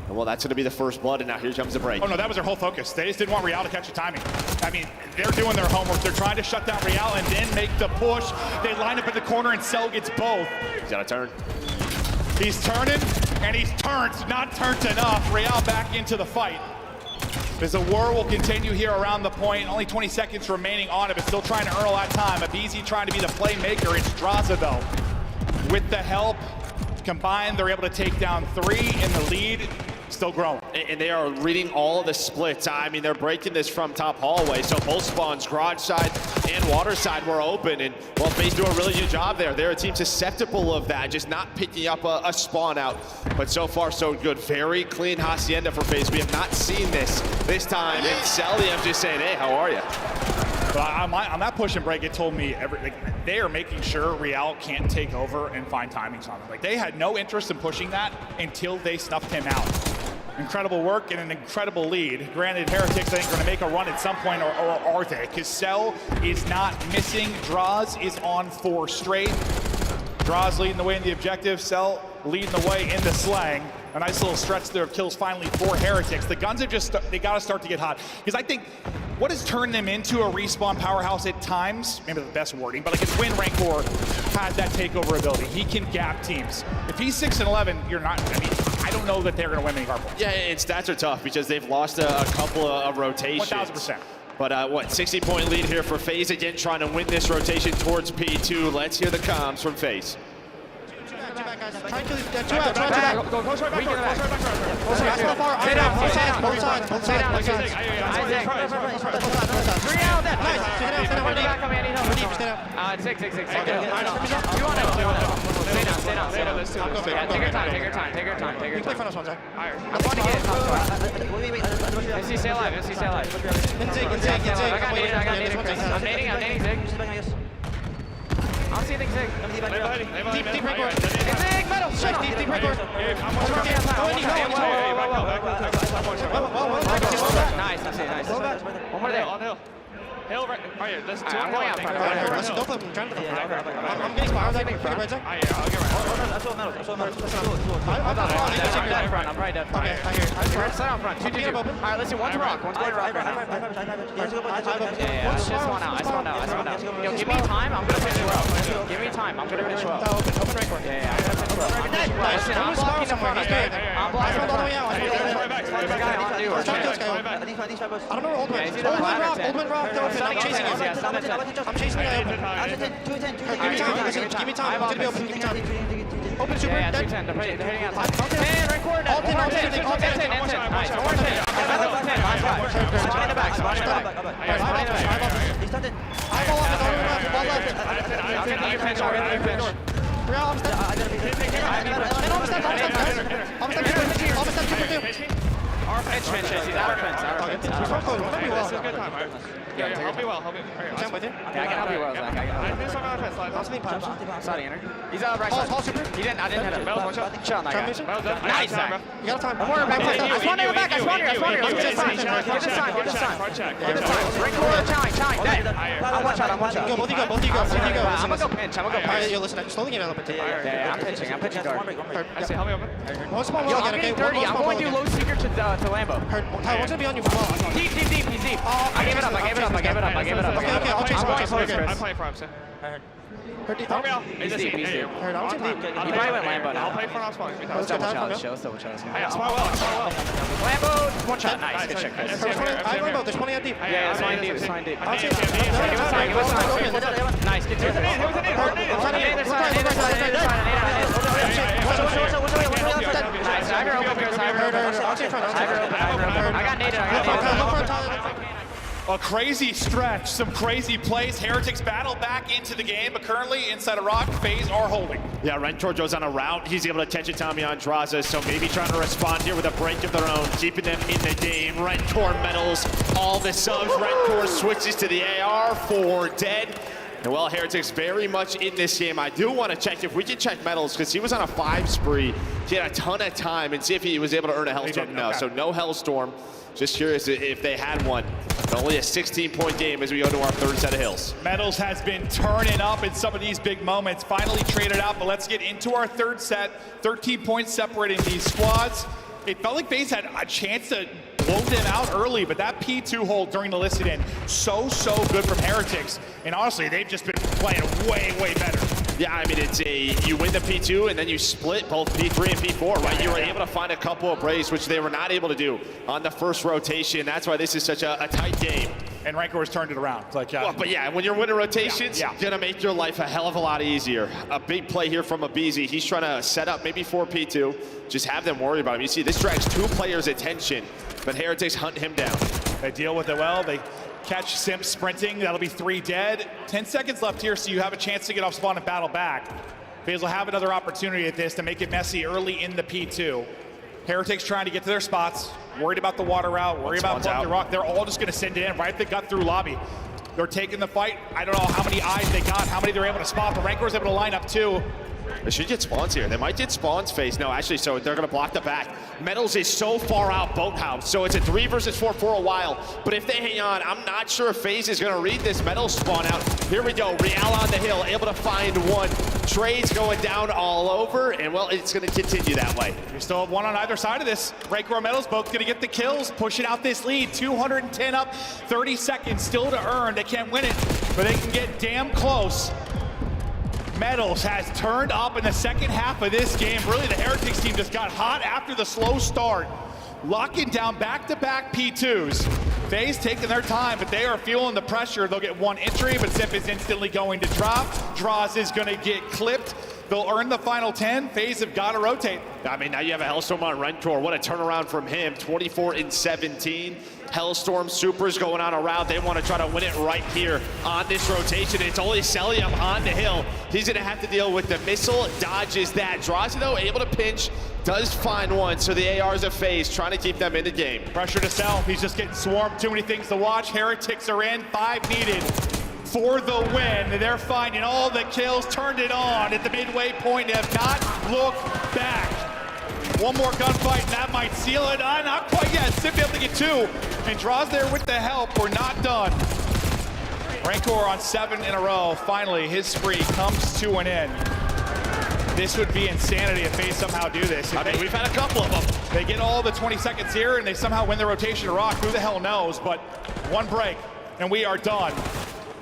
And well, that's gonna be the first blood, and now here comes the break. Oh no, that was their whole focus. They just didn't want Real to catch a timing. I mean, they're doing their homework. They're trying to shut down Real and then make the push. They line up in the corner and Cell gets both. He's got to turn. He's turning, and he's turned, not turned enough. Real back into the fight. As the war will continue here around the point. Only 20 seconds remaining on it, but still trying to earn a lot of time. Abizi trying to be the playmaker. It's Draza, though. With the help combined, they're able to take down 3 in the lead. Still growing. And they are reading all of the splits. I mean, they're breaking this from top hallway. So both spawns, garage side and water side, were open. And, well, FaZe do a really good job there. They're a team susceptible of that, just not picking up a spawn out. But so far, so good. Very clean Hacienda for FaZe. We have not seen this time. And Celium just saying, hey, how are you? But on that push and break, it told me they are making sure Real can't take over and find timings on them. Like, they had no interest in pushing that until they snuffed him out. Incredible work and an incredible lead. Granted, Heretics, I think, are going to make a run at some point, or are they? Because Cell is not missing. Draws is on 4 straight. Draws leading the way in the objective. Cell leading the way in the slang. A nice little stretch there of kills finally for Heretics. The guns have just, they got to start to get hot. Because I think what has turned them into a respawn powerhouse at times, maybe the best wording, but like it's when Rancor has that takeover ability. He can gap teams. If he's 6-11, you're not, I mean, I don't know that they're going to win many Hardpoint. Yeah, and stats are tough because they've lost a couple of rotations. 1,000%. But what, 60-point lead here for FaZe, again, trying to win this rotation towards P2. Let's hear the comms from FaZe. Try to two out, back. Go right back. Both sides. 3 out. Nice. Stay down. 6. You want to stay down. Take your time. You play front of Swansea. I'm going to get it. Let's see, stay alive. I got nading. I'm nading, Zig. I'll see Zig. Deep break board. Zig, metal. Deep break board. Nice. One more there. On hill. Hill right here. Let's do it. I'm going out front. Listen, don't flip him. I'm getting spot. I'm getting right there. I'll get right. That's all metal. I'm right dead front. Okay, I hear it. Sit out front. 2. All right, let's do one's rock. One's going rock right now. Yeah, I spawned out. Yo, give me time. I'm going to finish well. Give me time. I'm going to finish well. Open right corner. Yeah, I'm going to finish well. Listen, I'm blocking the front. I'm blocking the front. I don't know where Oldman rock. I'm chasing you. I'm chasing you. Give me time. I'm going to be open. Give me time. Open super. Yeah, 210. They're hitting out. Right corner. Alt-10. Nice. Spawn in the back. He's done it. Eyeball up. Ball left. I'll get the pinch. Almost step. Our fence. He's out of fence. This is a good time. Yeah, help me well. I'm with you. Yeah, I can help you well, Zach. I do something on fence. I'm starting enter. He's out right side. I didn't hit him. Shut on that guy. Nice, Zach. You got time. More back. I spawned in the back. I spawned here. Let's get this time. Give this time. Ring corner, challenge. Dead. I'm one shot. Both you go. I'm gonna go pinch. Alright, yo, listen. Slowly get out of the pinch. Yeah, I'm pinching guard. I see. Help me open. Yo, I'm getting dirty. I'm going to do low secret to Lambo. Ty, what's gonna be on you for long? Deep. He's deep. I gave it up. Okay, I'll chase him. I'm playing for him, sir. He's deep. He probably went Lambo now. I'll play for him. Let's double challenge. Spot well. Lambo, one shot. Nice. Good check, guys. Lambo, there's 20 on deep. Yeah, it's fine deep. Give us time. Nice. Get to it. Nice. I got naded. A crazy stretch, some crazy plays. Heretics battle back into the game, but currently inside a rock, FaZe are holding. Yeah, Rentor goes on a route. He's able to catch a Tommy on Draza, so maybe trying to respond here with a break of their own, keeping them in the game. Rentor medals all the subs. Rentor switches to the AR for dead. And well, Heretics very much in this game. I do want to check if we can check medals, because he was on a 5 spree. He had a ton of time, and see if he was able to earn a Hellstorm. No, so no Hellstorm. Just curious if they had one. But only a 16-point game as we go to our 3rd set of hills. Medals has been turning up in some of these big moments. Finally traded out, but let's get into our 3rd set. 13 points separating these squads. It felt like FaZe had a chance to blow them out early, but that P2 hold during the listed in, so good from Heretics. And honestly, they've just been playing way better. Yeah, I mean, it's you win the P2 and then you split both P3 and P4, right? You were able to find a couple of breaks, which they were not able to do on the first rotation. That's why this is such a tight game. And Rancor has turned it around. It's like, well, but yeah, when you're winning rotations, gonna make your life a hell of a lot easier. A big play here from Abizi. He's trying to set up maybe for P2. Just have them worry about him. You see, this drags 2 players' attention, but Heretics hunt him down. They deal with it well. They catch Simp sprinting. That'll be 3 dead. 10 seconds left here, so you have a chance to get off spawn and battle back. FaZe will have another opportunity at this to make it messy early in the P2. Heretics trying to get to their spots, worried about the water route, worried about the rock. They're all just going to send it in right at the gut through lobby. They're taking the fight. I don't know how many eyes they got, how many they're able to spot, but Rancor's able to line up too. They should get spawns here. They might get spawns FaZe. No, actually, so they're going to block the back. Metals is so far out boathouse, so it's a 3 versus 4 for a while. But if they hang on, I'm not sure if FaZe is going to read this Metals spawn out. Here we go. Real on the hill, able to find one. Trades going down all over, and well, it's going to continue that way. We still have one on either side of this. Rancor and Metals both going to get the kills, pushing out this lead. 210 up, 30 seconds still to earn. They can't win it, but they can get damn close. Metals has turned up in the second half of this game. Really, the Heretics team just got hot after the slow start. Locking down back-to-back P2s. FaZe taking their time, but they are feeling the pressure. They'll get one entry, but Simp is instantly going to drop. Draws is going to get clipped. They'll earn the final 10. FaZe have got to rotate. I mean, now you have a Hellstorm on Rancor. What a turnaround from him. 24 and 17. Hellstorm Supers going on a route. They want to try to win it right here on this rotation. It's only Celium on the hill. He's going to have to deal with the missile. Dodges that. Draws it though, able to pinch. Does find one. So the ARs of FaZe trying to keep them in the game. Pressure to Cell. He's just getting swarmed. Too many things to watch. Heretics are in. 5 needed for the win. They're finding all the kills. Turned it on at the midway point. They have not looked back. One more gunfight, and that might seal it. Not quite yet. Simp able to get 2. And Draws there with the help. We're not done. Rancor on 7 in a row. Finally, his spree comes to an end. This would be insanity if they somehow do this. I mean, we've had a couple of them. They get all the 20 seconds here, and they somehow win the rotation to Rock. Who the hell knows? But one break, and we are done.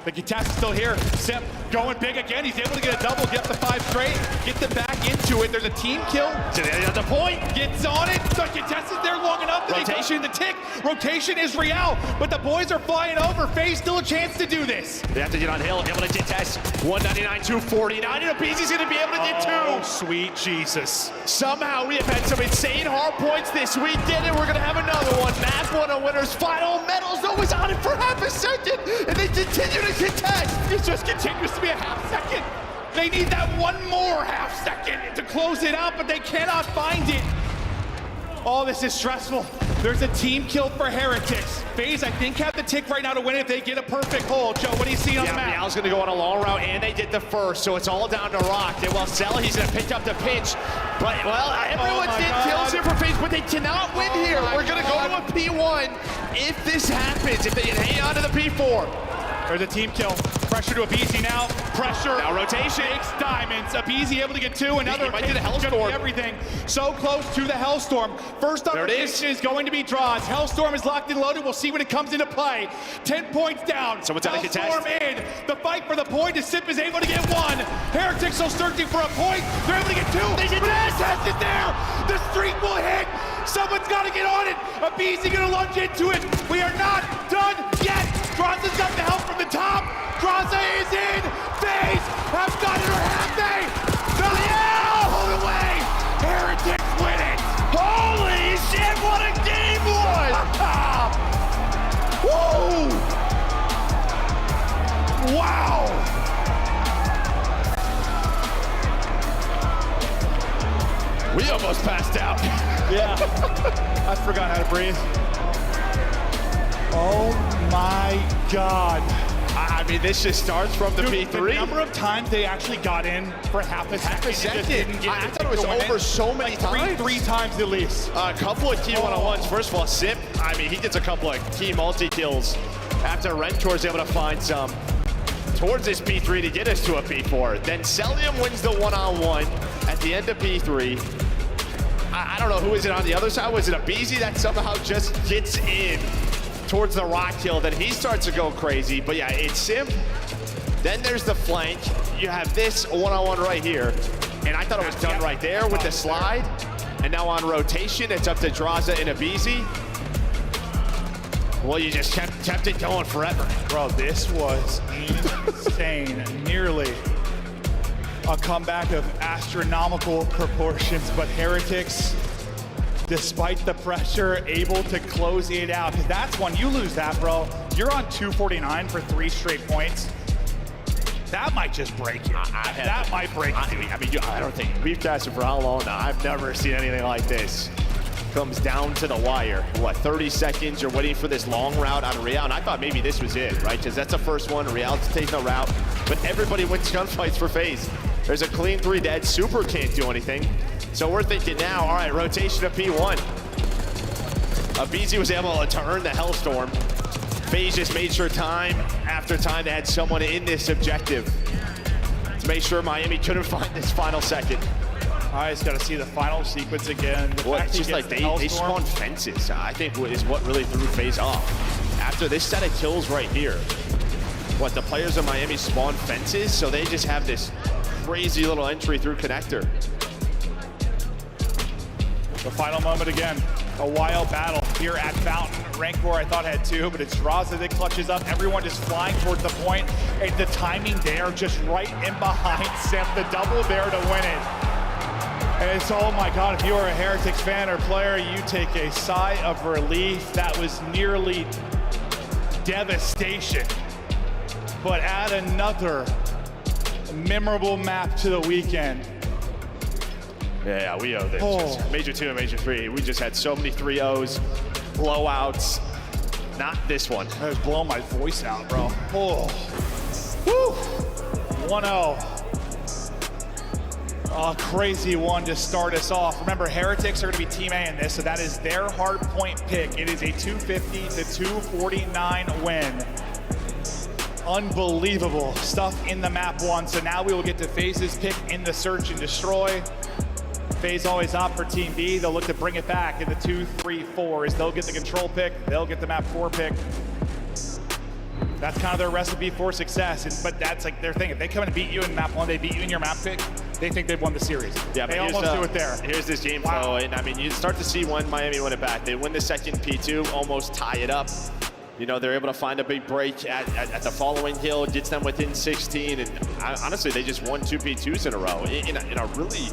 The contest is still here. Simp going big again. He's able to get a double, get up to 5 straight, get them back into it. There's a team kill. So at the point, gets on it. The contest is there long enough. Rotation. The tick. Rotation is real, but the boys are flying over. FaZe still a chance to do this. They have to get on hill, able to contest. 199, 249, and Abizi's going to be able to get 2. Oh, sweet Jesus. Somehow we have had some insane hard points this weekend, and we're going to have another one. Map 1 on winners final. Metals always on it for half a second, and they continue to contest. It just continues to be a half second. They need that one more half second to close it out, but they cannot find it. Oh, this is stressful. There's a team kill for Heretics. FaZe, I think, have the tick right now to win it if they get a perfect hold. Joe, what do you see on the map? Real's going to go on a long route, and they did the first, so it's all down to Rock. And while Cell, he's going to pick up the pinch. But, well, everyone's getting kills here for FaZe, but they cannot win here. We're going to go to a P1 if this happens, if they can hang on to the P4. There's a team kill. Pressure to Abizi now. Pressure. Now rotation. Makes diamonds. Abizi able to get 2. Another. Might get a Hellstorm. Everything. So close to the Hellstorm. First opportunity is going to be Draws. Hellstorm is locked and loaded. We'll see when it comes into play. 10 points down. Someone's out of contest. Hellstorm in. The fight for the point. Simp is able to get 1. Heretics are searching for a point. They're able to get 2. They get contest is there. The streak will hit. Someone's got to get on it. Abizi going to lunge into it. We are not done yet. Draza got the help from the top. Draza is in. FaZe have got it, or have they? Pull away. Heretics win it. Holy shit, what a game was! Woo! Wow! We almost passed out. Yeah, I forgot how to breathe. Oh my God. I mean, this just starts from the P3. The number of times they actually got in for half a second. I thought it was over so many times. Three times at least. A couple of key one-on-ones. First of all, Simp, I mean, he gets a couple of key multi-kills after Rentor's able to find some towards this P3 to get us to a P4. Then Celium wins the one-on-one at the end of P3. I don't know who is it on the other side. Was it a Beezy that somehow just gets in towards the rock hill? Then he starts to go crazy. But yeah, it's Simp. Then there's the flank. You have this one-on-one right here. And I thought it was done right there with the slide. And now on rotation, it's up to Draza and Abizi. Well, you just kept it going forever. Bro, this was insane. Nearly a comeback of astronomical proportions, but Heretics, despite the pressure, able to close it out. Because that's when you lose that, bro. You're on 249 for 3 straight points. That might just break you. That might break you. I mean, I don't think we've casted for how long now? I've never seen anything like this. Comes down to the wire. What, 30 seconds? You're waiting for this long route on Real, and I thought maybe this was it, right? Because that's the first one. Real's taking a route, but everybody wins gunfights for FaZe. There's a clean 3 dead. Super can't do anything. So we're thinking now, all right, rotation of P1. Abizi was able to earn the Hellstorm. FaZe just made sure time after time they had someone in this objective to make sure Miami couldn't find this final second. I just got to see the final sequence again. Well, it's just like they spawned fences, I think, is what really threw FaZe off. After this set of kills right here, what, the players of Miami spawned fences, so they just have this crazy little entry through connector. The final moment again. A wild battle here at Fountain. Rancor, I thought, had 2, but it's Draza that clutches up. Everyone just flying towards the point. And the timing there, just right in behind Simp. The double there to win it. And it's, oh my God, if you are a Heretics fan or player, you take a sigh of relief. That was nearly devastation. But add another memorable map to the weekend. Yeah, we owe this. Just Major 2 and Major 3. We just had so many 3-0s, blowouts. Not this one. I was blowing my voice out, bro. Oh. Woo! 1-0. A crazy one to start us off. Remember, Heretics are going to be Team A in this, so that is their Hardpoint pick. It is a 250 to 249 win. Unbelievable stuff in the map 1. So now we will get to FaZe's pick in the Search and Destroy. FaZe always opt for Team B. They'll look to bring it back in the 2-3-4s. They'll get the control pick. They'll get the map 4 pick. That's kind of their recipe for success. But that's like their thing. If they come and beat you in map 1, they beat you in your map pick, they think they've won the series. Yeah, they almost do it there. Here's this game flow. And I mean, you start to see when Miami win it back. They win the second P2, almost tie it up. You know, they're able to find a big break at the following hill, gets them within 16. And honestly, they just won 2 P2s in a row in a really...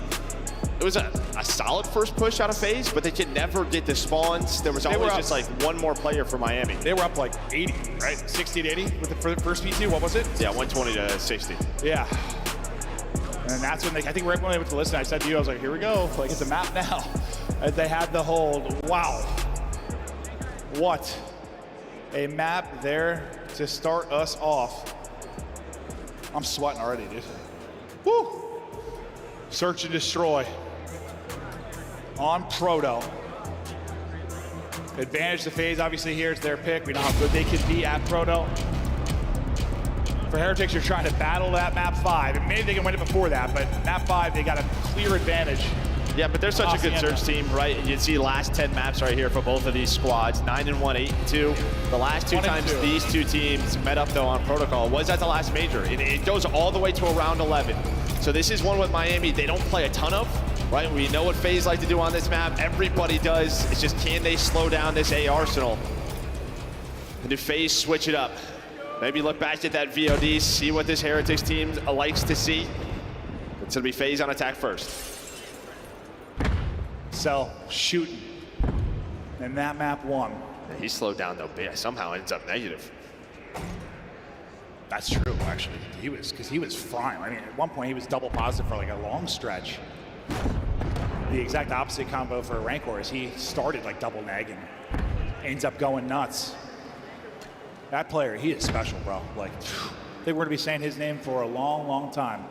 It was a solid first push out of FaZe, but they could never get the spawns. There was always just like one more player for Miami. They were up like 80, right? 60 to 80 with the first P2. What was it? Yeah, 120 to 60. Yeah. And that's when I think right when they went to listen, I said to you, I was like, here we go. Like, it's a map now. As they had the hold. Wow. What a map there to start us off. I'm sweating already, dude. Woo! Search and Destroy on Proto. Advantage to FaZe, obviously here is their pick. We know how good they can be at Proto. For Heretics, you're trying to battle that map 5. And maybe they can win it before that, but map 5, they got a clear advantage. Yeah, but they're such Hacienda. a good search team, right? You see last 10 maps right here for both of these squads, 9-1, 8-2. The last 2 times these 2 teams met up though on Protocol was at the last major. It goes all the way to around 11. So this is one with Miami they don't play a ton of, right? We know what FaZe like to do on this map. Everybody does. It's just, can they slow down this A arsenal? And do FaZe switch it up? Maybe look back at that VOD, see what this Heretics team likes to see. It's gonna be FaZe on attack first. Cell shooting. And that map 1. Yeah, he slowed down though, but somehow ends up negative. That's true, actually. He was fine. I mean, at one point he was double positive for like a long stretch. The exact opposite combo for Rancor is he started like double neg and ends up going nuts. That player, he is special, bro. Like, I think we're gonna be saying his name for a long, long time.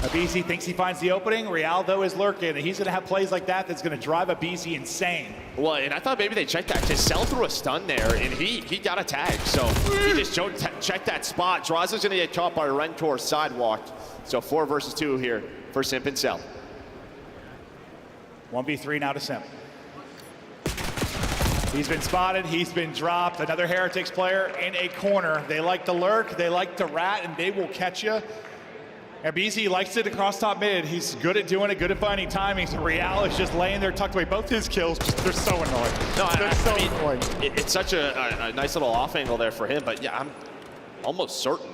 Abizi thinks he finds the opening. Real, though, is lurking. And he's going to have plays like that that's going to drive Abizi insane. Well, and I thought maybe they checked that. Just Cell threw a stun there, and he got a tag. So he just checked that spot. Draza's going to get caught by Rancor sidewalk. So 4 versus 2 here for Simp and Cell. 1v3 now to Simp. He's been spotted, he's been dropped. Another Heretics player in a corner. They like to lurk, they like to rat, and they will catch you. And BZ likes it across top mid. He's good at doing it, good at finding timings. Real is just laying there tucked away. Both his kills, they're so annoying. No, I mean, annoying. It's such a nice little off angle there for him, but yeah, I'm almost certain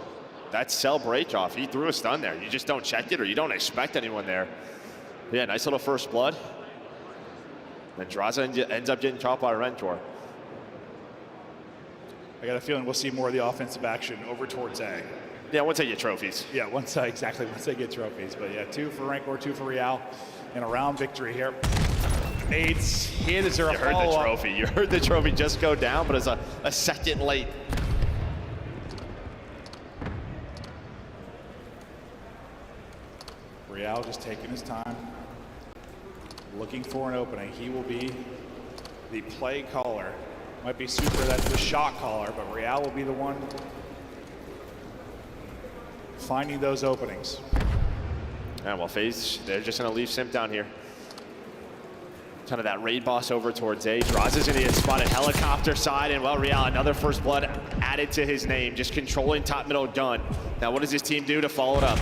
that's Cell break-off. He threw a stun there. You just don't check it or you don't expect anyone there. Yeah, nice little first blood. Then Draza ends up getting caught by Rentor. I got a feeling we'll see more of the offensive action over towards A. Yeah, once they get trophies. Yeah, once they get trophies. But yeah, 2 for Rancor, 2 for Real, and a round victory here. Nades hit. Is there a follow-up? You heard the trophy. You heard the trophy just go down, but it's a second late. Real just taking his time, looking for an opening. He will be the play caller. Might be Super, that's the shot caller, but Real will be the one finding those openings. Yeah, well, FaZe, they're just going to leave Simp down here. Kind of that raid boss over towards A. Draza's going to get spotted helicopter side, and well, Real, another first blood added to his name, just controlling top middle gun. Now, what does his team do to follow it up?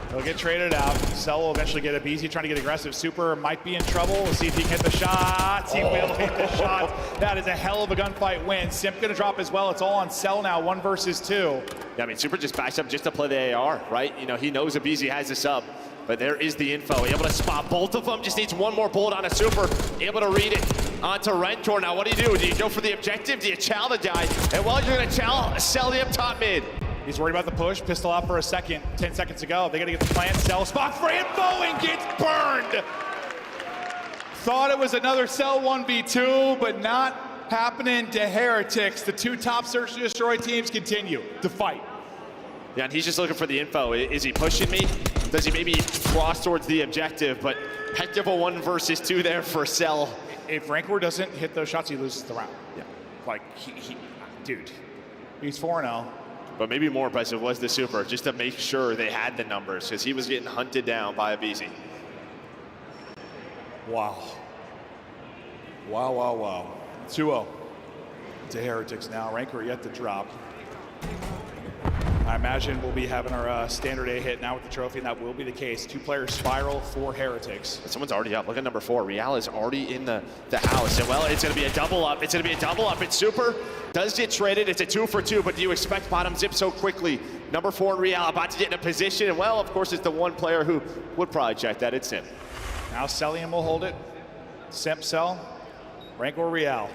He'll get traded out. Cell will eventually get a BZ trying to get aggressive. Super might be in trouble. We'll see if he can hit the shot. He will hit the shot. That is a hell of a gunfight win. Simp gonna drop as well. It's all on Cell now, 1 versus 2. Yeah, I mean, Super just backs up just to play the AR, right? You know, he knows a BZ has this up, but there is the info. Able to spot both of them. Just needs one more bullet on a Super. Able to read it onto Rentor. Now, what do? Do you go for the objective? Do you chow the guy? And well, you're gonna chow Celly up top mid. He's worried about the push. Pistol out for a second. 10 seconds to go. They got to get the plant. Cell spot for info and gets burned. Thought it was another Cell 1v2, but not happening to Heretics. The 2 top search and destroy teams continue to fight. Yeah, and he's just looking for the info. Is he pushing me? Does he maybe cross towards the objective? But heck of a 1 versus 2 there for Cell. If Rancor doesn't hit those shots, he loses the round. Yeah. Like, dude, he's 4-0. But maybe more impressive was the Super, just to make sure they had the numbers, because he was getting hunted down by a BZ. Wow. Wow, wow, wow. 2-0 to Heretics now. Rancor yet to drop. I imagine we'll be having our standard A hit now with the trophy, and that will be the case. 2-player spiral for Heretics. Someone's already up. Look at number 4. Real is already in the house. And well, it's going to be a double up. It's going to be a double up. It's Super. Does get traded. It's a 2 for 2, but do you expect bottom zip so quickly? Number 4 and Real about to get in a position. And well, of course, it's the one player who would probably check that. It's Simp. Now Cellium will hold it. Simp Cell. Rancor Real.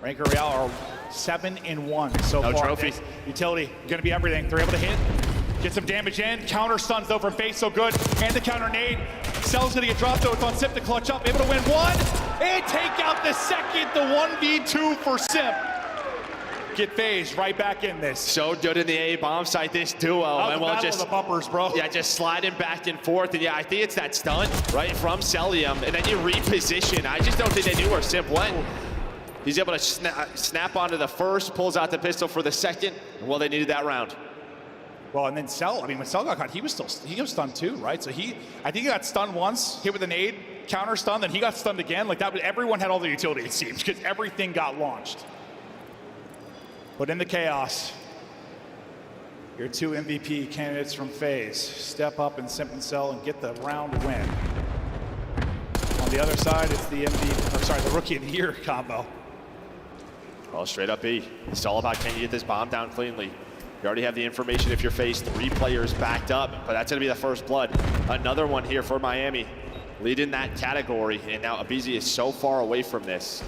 Rancor Real are 7-1 so far. No trophy. Utility, gonna be everything. They're able to hit, get some damage in. Counter stuns though from FaZe, so good. And the counter nade. Cell's gonna get dropped though. It's on Simp to clutch up. Able to win 1 and take out the second. The 1v2 for Simp. Get FaZe right back in this. So good in the A bomb site, this duo. And well, just the bumpers, bro. Yeah, just sliding back and forth. And yeah, I think it's that stun right from Cellium, and then you reposition. I just don't think they knew where Simp went. He's able to snap onto the first, pulls out the pistol for the second. Well, they needed that round. Well, and then Cell, I mean, when Cell got caught, he was stunned too, right? So I think he got stunned once, hit with a nade, counter stun, then he got stunned again. Like that, everyone had all the utility, it seems, because everything got launched. But in the chaos, your 2 MVP candidates from FaZe step up in Simp and Cell and get the round win. On the other side, it's the the Rookie of the Year combo. Well, straight up B. It's all about can you get this bomb down cleanly. You already have the information if you're FaZe 3 players backed up, but that's going to be the first blood. Another one here for Miami, leading that category, and now Abizi is so far away from this.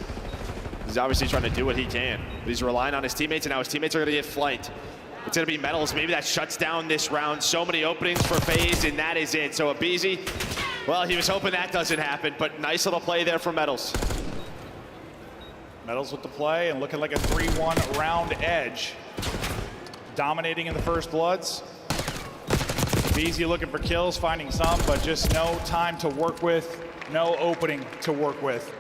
He's obviously trying to do what he can, but he's relying on his teammates, and now his teammates are going to get flanked. It's going to be Metals. Maybe that shuts down this round. So many openings for FaZe, and that is it. So Abizi, well, he was hoping that doesn't happen, but nice little play there for Metals. Metals with the play and looking like a 3-1 round edge. Dominating in the first bloods. Abizi looking for kills, finding some, but just no time to work with, no opening to work with.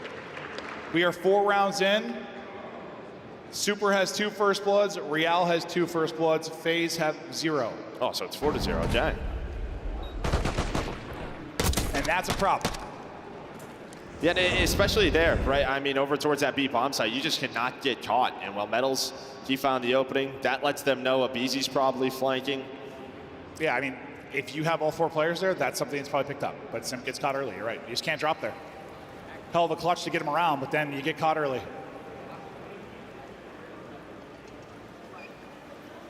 We are 4 rounds in. Super has 2 first bloods, Real has 2 first bloods, FaZe have 0. Oh, so it's 4-0, okay. and that's a problem. Yeah, and especially there, right? I mean, over towards that B bomb site, you just cannot get caught. And while Metals, he found the opening, that lets them know Abizi's probably flanking. Yeah, I mean, if you have all 4 players there, that's something that's probably picked up. But Simp gets caught early, you're right. You just can't drop there. Hell of a clutch to get him around, but then you get caught early.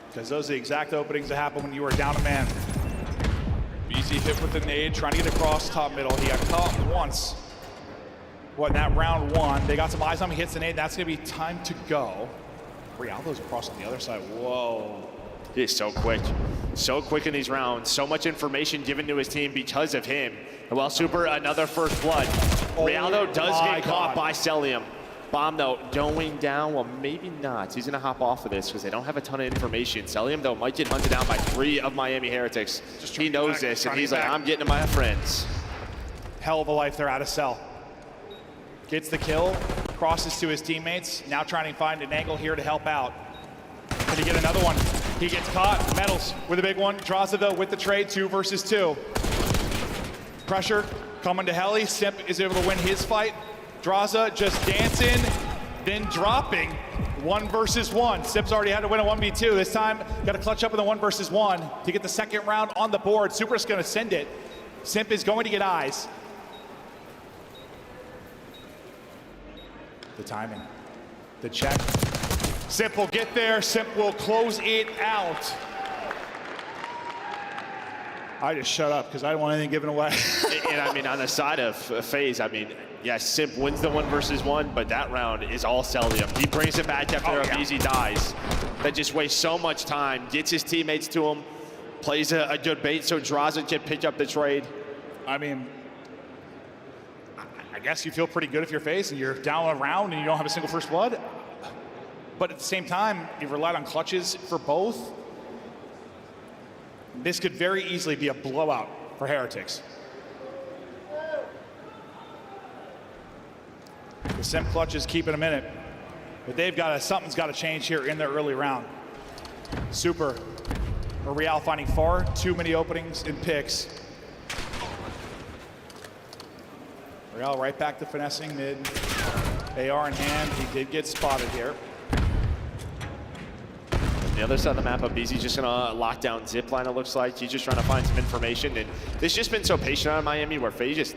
Because those are the exact openings that happen when you are down a man. Easy hit with the nade, trying to get across top middle. He got caught once. What, in that round 1, they got some eyes on him, he hits the nade, that's gonna be time to go. Rialdo's across on the other side, whoa. He is so quick in these rounds. So much information given to his team because of him. And while Super, another first blood. Rialdo does get caught by Celium. Bomb though, going down, well maybe not. He's gonna hop off of this because they don't have a ton of information. Celium though might get hunted down by 3 of Miami Heretics. He knows this and he's like, I'm getting to my friends. Hell of a life there out of cell. Gets the kill, crosses to his teammates, now trying to find an angle here to help out. Can he get another one? He gets caught, Metals with a big one. Draza though with the trade, 2 versus 2. Pressure coming to Heli, Simp is able to win his fight. Draza just dancing, then dropping. 1 versus 1. Simp's already had to win a 1v2. This time, got to clutch up in the 1 versus 1 to get the second round on the board. Super's gonna send it. Simp is going to get eyes. The timing, the check. Simp will get there, Simp will close it out. I just shut up because I don't want anything given away. And I mean, on the side of FaZe, I mean, yes, Simp wins the 1 versus 1, but that round is all Celium. He brings it back after Abizi dies. That just wastes so much time, gets his teammates to him, plays a good bait so Draza can pick up the trade. I mean, I guess you feel pretty good if you're FaZe and you're down a round and you don't have a single first blood. But at the same time, you've relied on clutches for both. This could very easily be a blowout for Heretics. The Simp clutch is keeping a minute, but they've got something's got to change here in their early round. Super or Real finding far too many openings and picks. Real right back to finessing mid. AR in hand, he did get spotted here. On the other side of the map, Abizi's just gonna lock down Zipline, it looks like. He's just trying to find some information, and they've just been so patient out of Miami where FaZe just,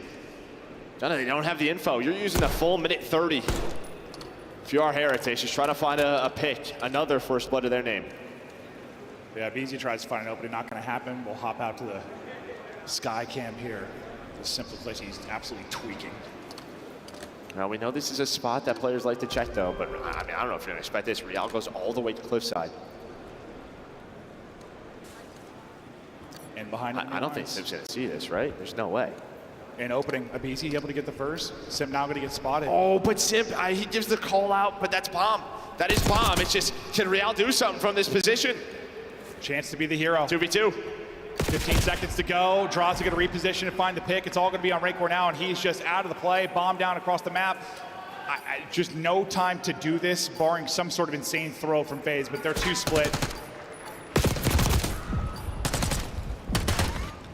they don't have the info. You're using a full minute 30. If you are Heretics, just try to find a pick, another first blood to their name. Yeah, Abizi tries to find an opening, not gonna happen. We'll hop out to the Sky Camp here. The simple place he's absolutely tweaking. Now we know this is a spot that players like to check though, but I mean, I don't know if you're gonna expect this. Real goes all the way to cliffside. And behind I don't think Simp's gonna see this, right? There's no way. And opening, Abizi able to get the first. Simp now gonna get spotted. Oh, but Simp, he gives the call out, but that's bomb. That is bomb. It's just, can Real do something from this position? Chance to be the hero. 2v2. 15 seconds to go. Draws to get a reposition and find the pick. It's all going to be on Raycor now, and he's just out of the play. Bomb down across the map. Just no time to do this, barring some sort of insane throw from FaZe, but they're 2 split.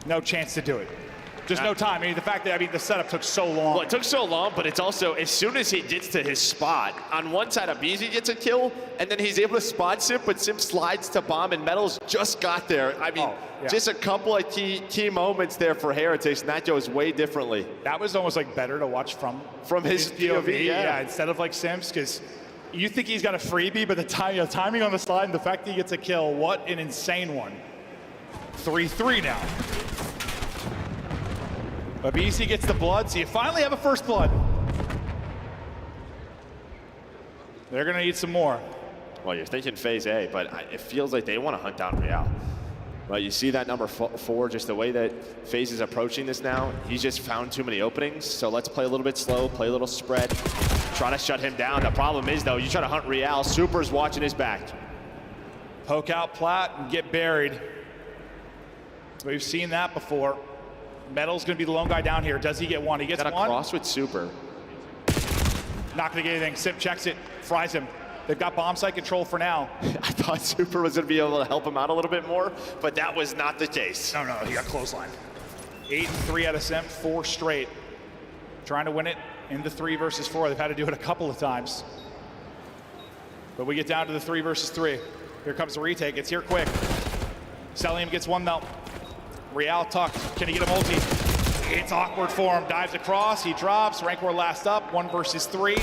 No chance to do it. Just no time. I mean, the fact that, the setup took so long. Well, it took so long, but it's also, as soon as he gets to his spot, on one side, Abizi gets a kill, and then he's able to spot Simp, but Simp slides to bomb, and Metals just got there. I mean, just a couple of key moments there for Heretics, and that goes way differently. That was almost like better to watch from his POV, yeah, instead of like Simps, because you think he's got a freebie, but the timing on the slide and the fact that he gets a kill, what an insane one. 3-3 now. Abizi gets the blood, so you finally have a first blood. They're gonna need some more. Well, you're thinking phase A, but it feels like they want to hunt down Real. Well, you see that number 4, just the way that FaZe is approaching this now. He's just found too many openings, so let's play a little bit slow, play a little spread, try to shut him down. The problem is, though, you try to hunt Real, Super's watching his back. Poke out Plat and get buried. We've seen that before. Metal's gonna be the lone guy down here. Does he get one? He gets one. Got a cross with Super. Not gonna get anything. Simp checks it, fries him. They've got bomb site control for now. I thought Super was gonna be able to help him out a little bit more, but that was not the case. No, he got clothesline. 8-3 out of Simp, 4 straight. Trying to win it in the 3 versus 4. They've had to do it a couple of times. But we get down to the 3 versus 3. Here comes the retake. It's here quick. Selim gets one though. Real tucked. Can he get a multi? It's awkward for him. Dives across. He drops. Rancor last up. 1 versus 3.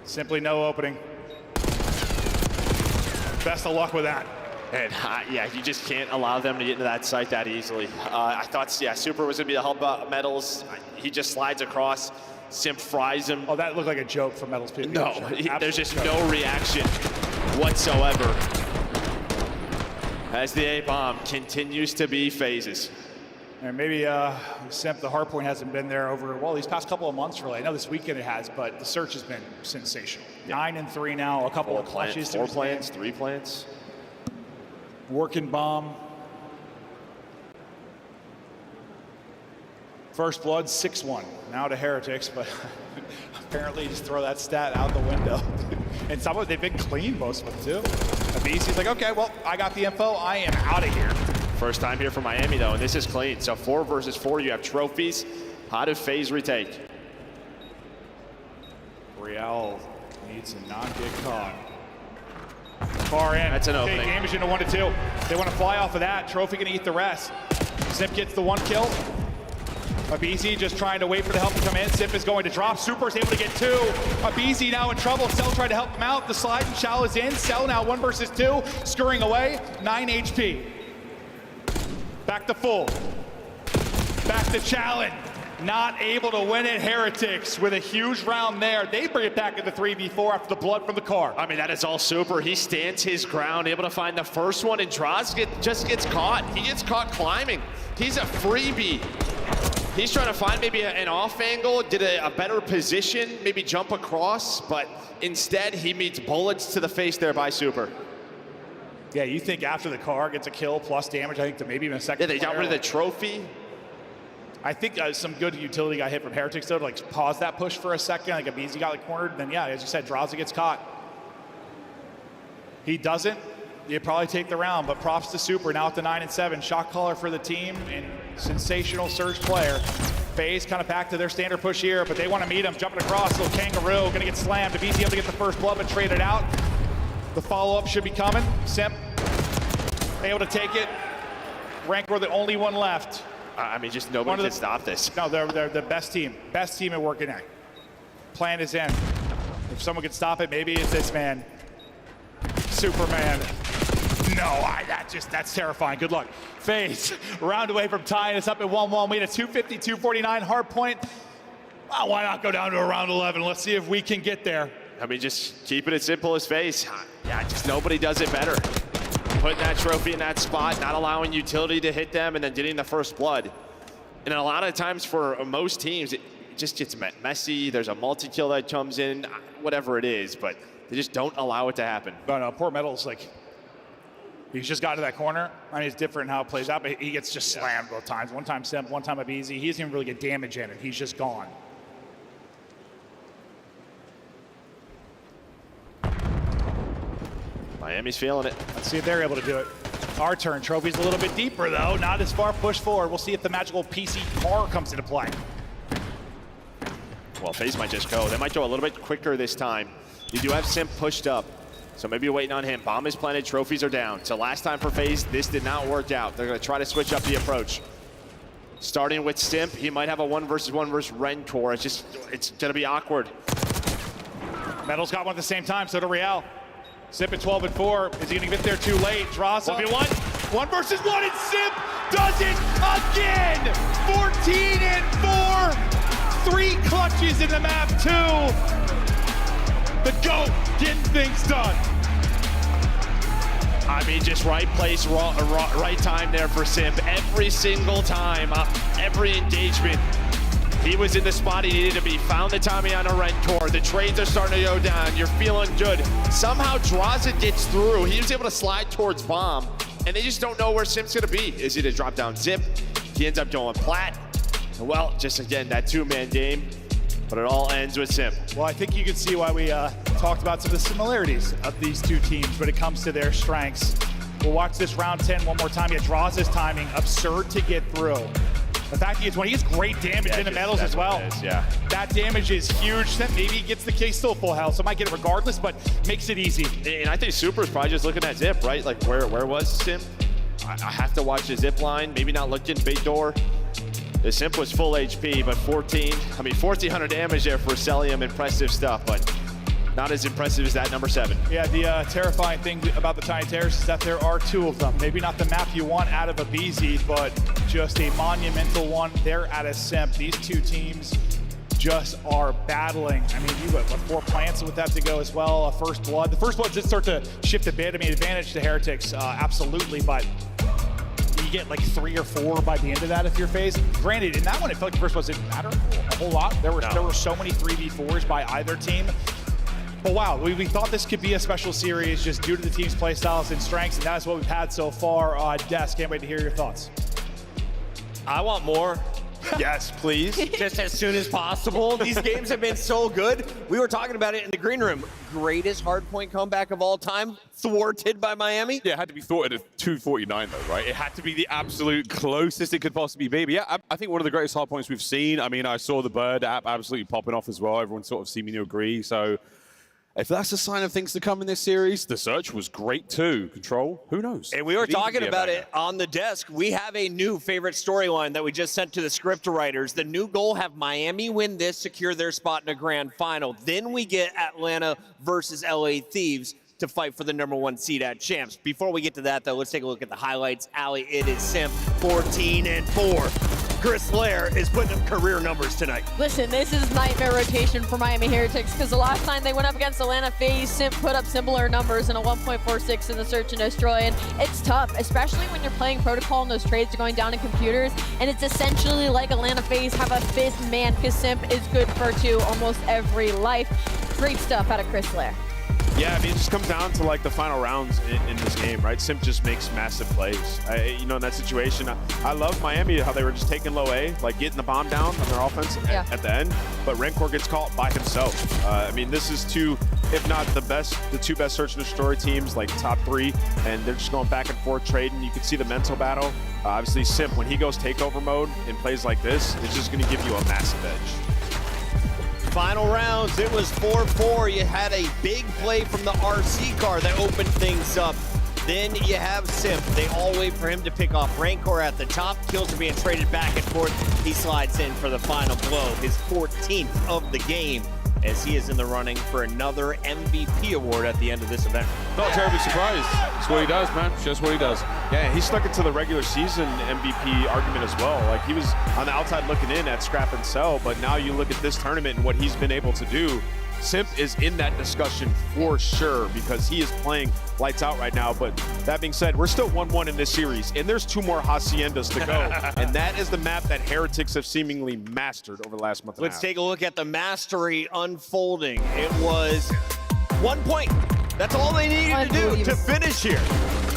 Simply no opening. Best of luck with that. And yeah, you just can't allow them to get into that site that easily. I thought, yeah, Super was gonna be the help Metals. He just slides across. Simp fries him. Oh, that looked like a joke from Metals. No, there's just no reaction whatsoever. As the A-bomb continues to be phases. And maybe Simp, the Hardpoint hasn't been there over, well, these past couple of months really. I know this weekend it has, but the search has been sensational. 9-3 now, a couple of clutches. 4 plants, 3 plants. Working bomb. First blood, 6-1. Now to Heretics, but apparently just throw that stat out the window. And some of they've been clean, most of them too. BC's like, okay, well, I got the info. I am out of here. First time here for Miami though, and this is clean. So 4 versus 4, you have trophies. How did FaZe retake? Real needs to not get caught. Far in. That's an opening. Damage into 1-2. They want to fly off of that. Trophy gonna eat the rest. Zip gets the 1 kill. Abizi just trying to wait for the help to come in. Zip is going to drop. Super's able to get 2. Abizi now in trouble. Cell tried to help him out. The slide and Shao is in. Cell now 1 versus 2. Scurrying away. 9 HP. Back to full. Back to Challenge. Not able to win it. Heretics with a huge round there. They bring it back into 3v4 after the blood from the car. I mean, that is all Super. He stands his ground, able to find the first one, and Droz just gets caught. He gets caught climbing. He's a freebie. He's trying to find maybe an off angle, get a better position, maybe jump across, but instead he meets bullets to the face there by Super. Yeah, you think after the car gets a kill plus damage, I think to maybe even a second. Yeah, they got rid of the trophy. I think some good utility got hit from Heretics though to like pause that push for a second. Like Abizi got like cornered, then yeah, as you said, Draza gets caught. He doesn't. You probably take the round, but props to Super now at the 9-7. Shot caller for the team and sensational surge player. FaZe kind of back to their standard push here, but they want to meet him. Jumping across, little kangaroo, gonna get slammed. Abizi able to get the first blood, but traded out. The follow-up should be coming. Simp able to take it. Rancor the only one left. I mean, just nobody can stop this. No, they're the best team. Best team at working it. Plan is in. If someone could stop it, maybe it's this man. Superman. No, that's terrifying. Good luck. FaZe, round away from tying us up at 1-1. We had a 250-249 Hardpoint. Well, why not go down to a round 11? Let's see if we can get there. I mean, just keep it as simple as FaZe. Yeah, just nobody does it better. Putting that trophy in that spot, not allowing utility to hit them, and then getting the first blood. And a lot of times for most teams, it just gets messy. There's a multi-kill that comes in, whatever it is, but they just don't allow it to happen. But poor Metals, like, he's just got to that corner. I mean, it's different how it plays out, but he gets just slammed both times. One time Simp, one time Abizi. He doesn't even really get damage in it. He's just gone. Miami's feeling it. Let's see if they're able to do it. Our turn. Trophy's a little bit deeper, though. Not as far pushed forward. We'll see if the magical PC car comes into play. Well, FaZe might just go. They might go a little bit quicker this time. You do have Simp pushed up, so maybe you're waiting on him. Bomb is planted. Trophies are down. So last time for FaZe, this did not work out. They're going to try to switch up the approach. Starting with Simp, he might have a 1 versus 1 versus Rancor. It's going to be awkward. Metals got one at the same time, so do Real. Simp at 12-4. Is he going to get there too late? Draza. 1 versus 1, and Simp does it again! 14-4. 3 clutches in the map, 2. The GOAT getting things done. I mean, just right place, right time there for Simp. Every single time, every engagement. He was in the spot he needed to be. Found the timing on a Rancor. The trades are starting to go down. You're feeling good. Somehow Draza gets through. He was able to slide towards Bomb, and they just don't know where Simp's going to be. Is he to drop down Zip? He ends up going Plat. Well, just again, that 2-man game, but it all ends with Simp. Well, I think you can see why we talked about some of the similarities of these two teams when it comes to their strengths. We'll watch this round 10 one more time. He draws his timing, absurd to get through. The fact he gets great damage in the metals as well. That damage is huge. That maybe he gets the case still full health, so might get it regardless, but makes it easy. And I think Super is probably just looking at Zip, right? Like where was Simp? I have to watch the zip line, maybe not looking big door. The Simp was full HP, but 1,400 damage there for Celium. Impressive stuff, but not as impressive as that number 7. Yeah, the terrifying thing about the Tiny Terrace is that there are 2 of them. Maybe not the map you want out of a BZ, but just a monumental one there at a Simp. These 2 teams just are battling. I mean, you got 4 plants with that to go as well. A First Blood. The First Blood did start to shift a bit. I mean, advantage to Heretics, absolutely, but you get like 3 or 4 by the end of that if you're phased. Granted, in that one, it felt like the First Blood didn't matter a whole lot. There were so many 3v4s by either team. But wow, we thought this could be a special series just due to the team's play styles and strengths, and that's what we've had so far. Des, can't wait to hear your thoughts. I want more. Yes, please. Just as soon as possible. These games have been so good. We were talking about it in the green room. Greatest hardpoint comeback of all time, thwarted by Miami. Yeah, it had to be thwarted at 249 though, right? It had to be the absolute closest it could possibly be. But yeah, I think one of the greatest hardpoints we've seen. I mean, I saw the Bird app absolutely popping off as well. Everyone sort of seeming to agree. So if that's a sign of things to come in this series, the Search was great too. Control, who knows? And we were talking about it on the desk. We have a new favorite storyline that we just sent to the script writers. The new goal, have Miami win this, secure their spot in a grand final. Then we get Atlanta versus LA Thieves to fight for the #1 seed at Champs. Before we get to that though, let's take a look at the highlights. Allie, it is Simp 14-4. Chris Lair is putting up career numbers tonight. Listen, this is nightmare rotation for Miami Heretics because the last time they went up against Atlanta FaZe, Simp put up similar numbers in a 1.46 in the Search and Destroy, and it's tough, especially when you're playing Protocol and those trades are going down in computers, and it's essentially like Atlanta FaZe have a 5th man because Simp is good for 2 almost every life. Great stuff out of Chris Lair. Yeah, I mean, it just comes down to like the final rounds in this game, right? Simp just makes massive plays. In that situation, I love Miami, how they were just taking low A, like getting the bomb down on their offense at the end. But Rancor gets caught by himself. I mean, this is 2, if not the 2 best Search and Destroy teams, like top 3, and they're just going back and forth trading. You can see the mental battle. Obviously, Simp, when he goes takeover mode in plays like this, it's just going to give you a massive edge. Final rounds, it was 4-4. You had a big play from the RC car that opened things up. Then you have Simp. They all wait for him to pick off Rancor at the top. Kills are being traded back and forth. He slides in for the final blow, his 14th of the game, as he is in the running for another MVP award at the end of this event. Not terribly surprised. That's what he does, man. Just what he does. Yeah, he stuck into the regular season MVP argument as well. Like, he was on the outside looking in at Scrap and Cell, but now you look at this tournament and what he's been able to do. Simp is in that discussion for sure because he is playing lights out right now. But that being said, we're still 1-1 in this series, and there's 2 more Haciendas to go. And that is the map that Heretics have seemingly mastered over the last month and a half. Let's take a look at the mastery unfolding. It was 1 point. That's all they needed to do to finish here.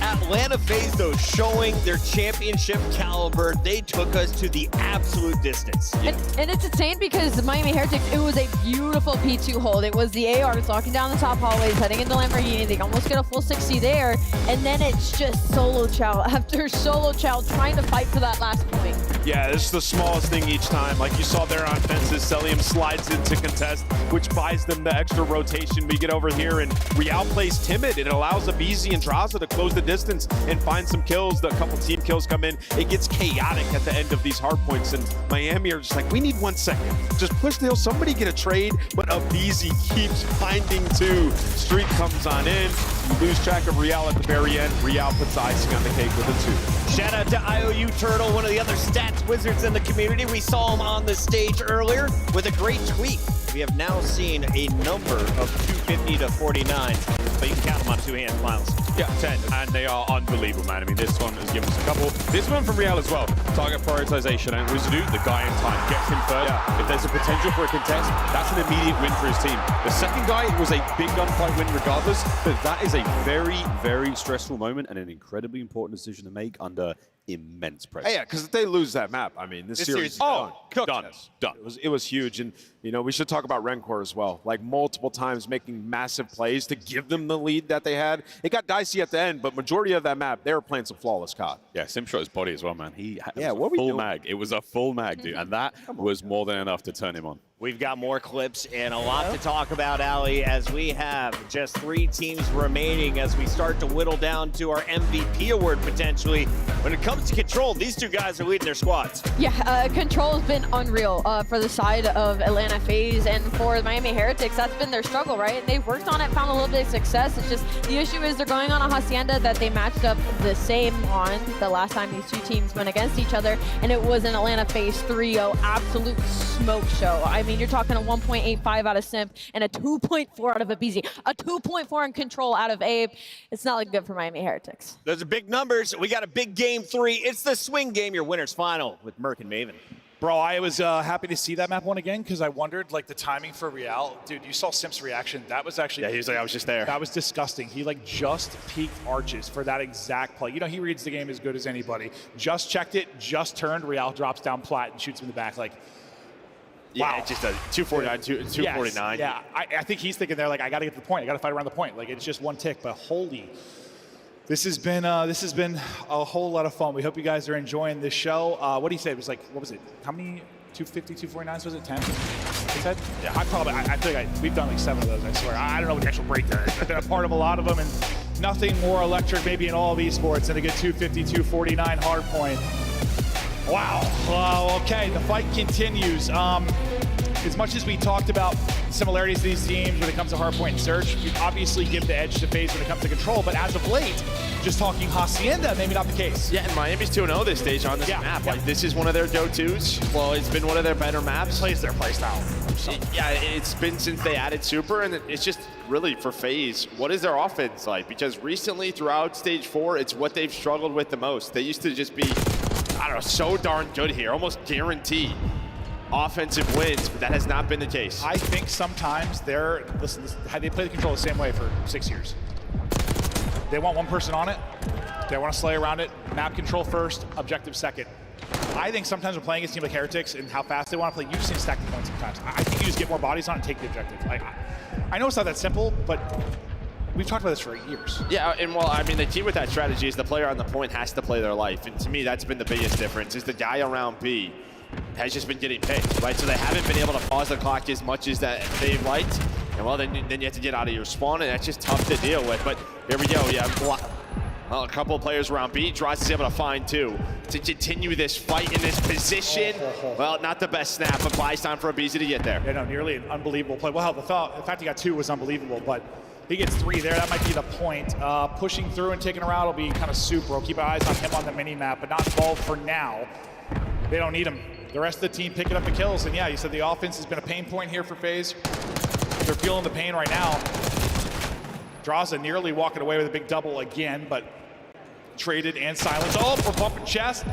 Atlanta FaZe, though, showing their championship caliber. They took us to the absolute distance. And it's insane because Miami Heretics, it was a beautiful P2 hold. It was the ARs locking down the top hallways, heading into Lamborghini. They almost get a full 60 there. And then it's just solo chow after solo chow trying to fight for that last point. Yeah, this is the smallest thing each time. Like you saw there on fences, Celium slides into contest, which buys them the extra rotation. We get over here, and Real plays timid. It allows Abizi and Draza to close the distance and find some kills. A couple team kills come in. It gets chaotic at the end of these hard points, and Miami are just like, we need 1 second. Just push the hill. Somebody get a trade, but Abizi keeps finding 2. Streak comes on in. You lose track of Real at the very end. Real puts the icing on the cake with a 2. Shout out to IOU Turtle, one of the other stats wizards in the community. We saw him on the stage earlier with a great tweet. We have now seen a number of 250 to 49, but you can count them on 2 hands, Miles. Yeah, 10, and they are unbelievable, man. I mean, this one has given us a couple. This one from Real as well. Target prioritization, and Wizardu, the guy in time, gets him first. Yeah. If there's a potential for a contest, that's an immediate win for his team. The second guy was a big gunfight win regardless, but that is a very, very stressful moment and an incredibly important decision to make under immense pressure. Yeah, because if they lose that map, I mean, this series is done. Done. It was huge. And, you know, we should talk about Rencor as well. Like, multiple times making massive plays to give them the lead that they had. It got dicey at the end, but majority of that map, they were playing some flawless COD. Yeah, Sim shot his body as well, man. He had what a full mag. It was a full mag, dude. And that was more than enough to turn him on. We've got more clips and a lot to talk about, Ali, as we have just 3 teams remaining as we start to whittle down to our MVP award potentially. When it comes to Control, these 2 guys are leading their squads. Yeah, Control has been unreal for the side of Atlanta FaZe, and for Miami Heretics, that's been their struggle, right? They've worked on it, found a little bit of success. It's just the issue is they're going on a Hacienda that they matched up the same on the last time these 2 teams went against each other, and it was an Atlanta FaZe 3-0 absolute smoke show. I mean, you're talking a 1.85 out of Simp and a 2.4 out of Abizi, a 2.4 in Control out of Abe. It's not looking good for Miami Heretics. Those are big numbers. We got a big game 3. It's the swing game, your winners final with Merc and Maven. Bro, I was happy to see that map one again because I wondered, like, the timing for Real. Dude, you saw Simp's reaction. That was actually... Yeah, he was like, I was just there. That was disgusting. He, like, just peeked arches for that exact play. You know, he reads the game as good as anybody. Just checked it, just turned. Real drops down plat and shoots him in the back. Like, yeah, wow. Just a 249, 249. Yes, yeah, I think he's thinking there, like, I got to get to the point. I got to fight around the point. Like, it's just one tick, but holy... This has been a whole lot of fun. We hope you guys are enjoying this show. What do you say? It was like, what was it? How many 250, 249s was it? 10? You said? Yeah, I feel like we've done like 7 of those, I swear. I don't know what the actual breakdown is. I've been a part of a lot of them, and nothing more electric maybe in all of esports than a good 250, 249 Hardpoint. Wow. Okay, the fight continues. As much as we talked about similarities to these teams when it comes to Hardpoint and Search, we obviously give the edge to FaZe when it comes to Control, but as of late, just talking Hacienda, maybe not the case. Yeah, and Miami's 2-0 this stage on this map. Like, this is one of their go-tos. Well, it's been one of their better maps. Plays their playstyle. Yeah, it's been since they added Super, and it's just really for FaZe, what is their offense like? Because recently, throughout Stage 4, it's what they've struggled with the most. They used to just be, I don't know, so darn good here, almost guaranteed offensive wins, but that has not been the case. I think sometimes listen, they play the Control the same way for 6 years. They want one person on it. They want to slay around it. Map control first, objective second. I think sometimes we're playing against a team like Heretics and how fast they want to play, you just need to stack the points sometimes. I think you just get more bodies on and take the objective. Like, I know it's not that simple, but we've talked about this for years. Yeah, and well, I mean, the key with that strategy is the player on the point has to play their life. And to me, that's been the biggest difference, is the guy around B has just been getting picked, right? So they haven't been able to pause the clock as much as that they've liked. And well, then you have to get out of your spawn, and that's just tough to deal with. But here we go. Yeah, well, a couple of players around B. Droz is able to find 2 to continue this fight in this position. Well, not the best snap, but buys time for Abizi to get there. Yeah, no, nearly an unbelievable play. Well, the fact he got 2 was unbelievable, but he gets 3 there. That might be the point. Pushing through and taking her out will be kind of super. We'll keep our eyes on him on the mini-map, but not involved for now. They don't need him. The rest of the team picking up the kills. And yeah, you said the offense has been a pain point here for FaZe. They're feeling the pain right now. Draza nearly walking away with a big double again, but traded and silenced. Oh, for bumping chest.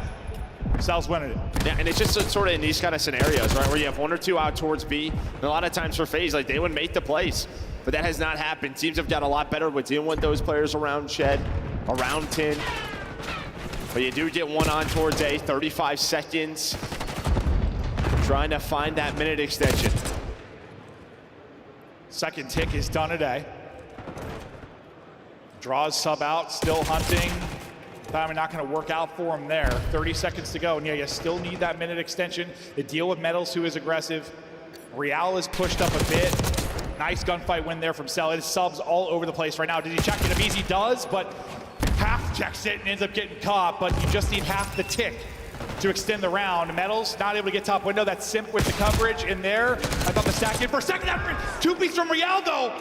Sal's winning it. Yeah, and it's just sort of in these kind of scenarios, right, where you have 1 or 2 out towards B. And a lot of times for FaZe, like, they would make the plays. But that has not happened. Teams have got a lot better with dealing with those players around Shed, around Tin. But you do get 1 on towards A, 35 seconds. Trying to find that minute extension. Second tick is done today. Draws sub out, still hunting. Timing not going to work out for him there. 30 seconds to go. And yeah, you still need that minute extension. The deal with Metals, who is aggressive. Real is pushed up a bit. Nice gunfight win there from Cell. It is subs all over the place right now. Did he check it? Abizi does, but half checks it and ends up getting caught. But you just need half the tick to extend the round. Metals not able to get top window. That Simp with the coverage in there. I thought the stack in for a second. After 2-piece from Real though.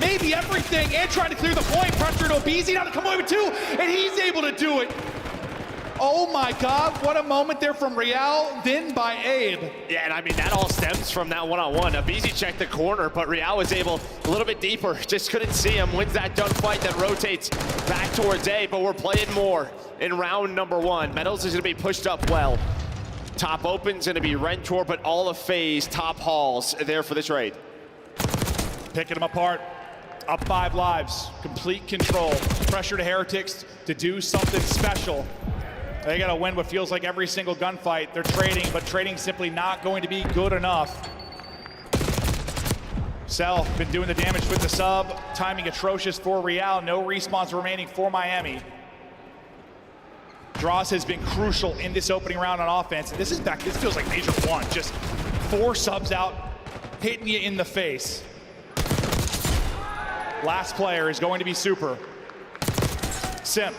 Maybe everything, and trying to clear the point. Pressure to Abizi, now to come away with 2, and he's able to do it. Oh my God, what a moment there from Real, then by Abe. Yeah, and I mean, that all stems from that one-on-one. Abizi checked the corner, but Real was able a little bit deeper. Just couldn't see him. Wins that gunfight that rotates back towards A, but we're playing more in round number 1. Metals is gonna be pushed up well. Top open's gonna be Rentor, but all of FaZe top halls there for the trade. Picking them apart. Up 5 lives, complete control. Pressure to Heretics to do something special. They got to win what feels like every single gunfight. They're trading, but trading simply not going to be good enough. Cell been doing the damage with the sub. Timing atrocious for Real. No respawns remaining for Miami. Dross has been crucial in this opening round on offense. And this feels like Major 1. Just 4 subs out, hitting you in the face. Last player is going to be Super. Simp.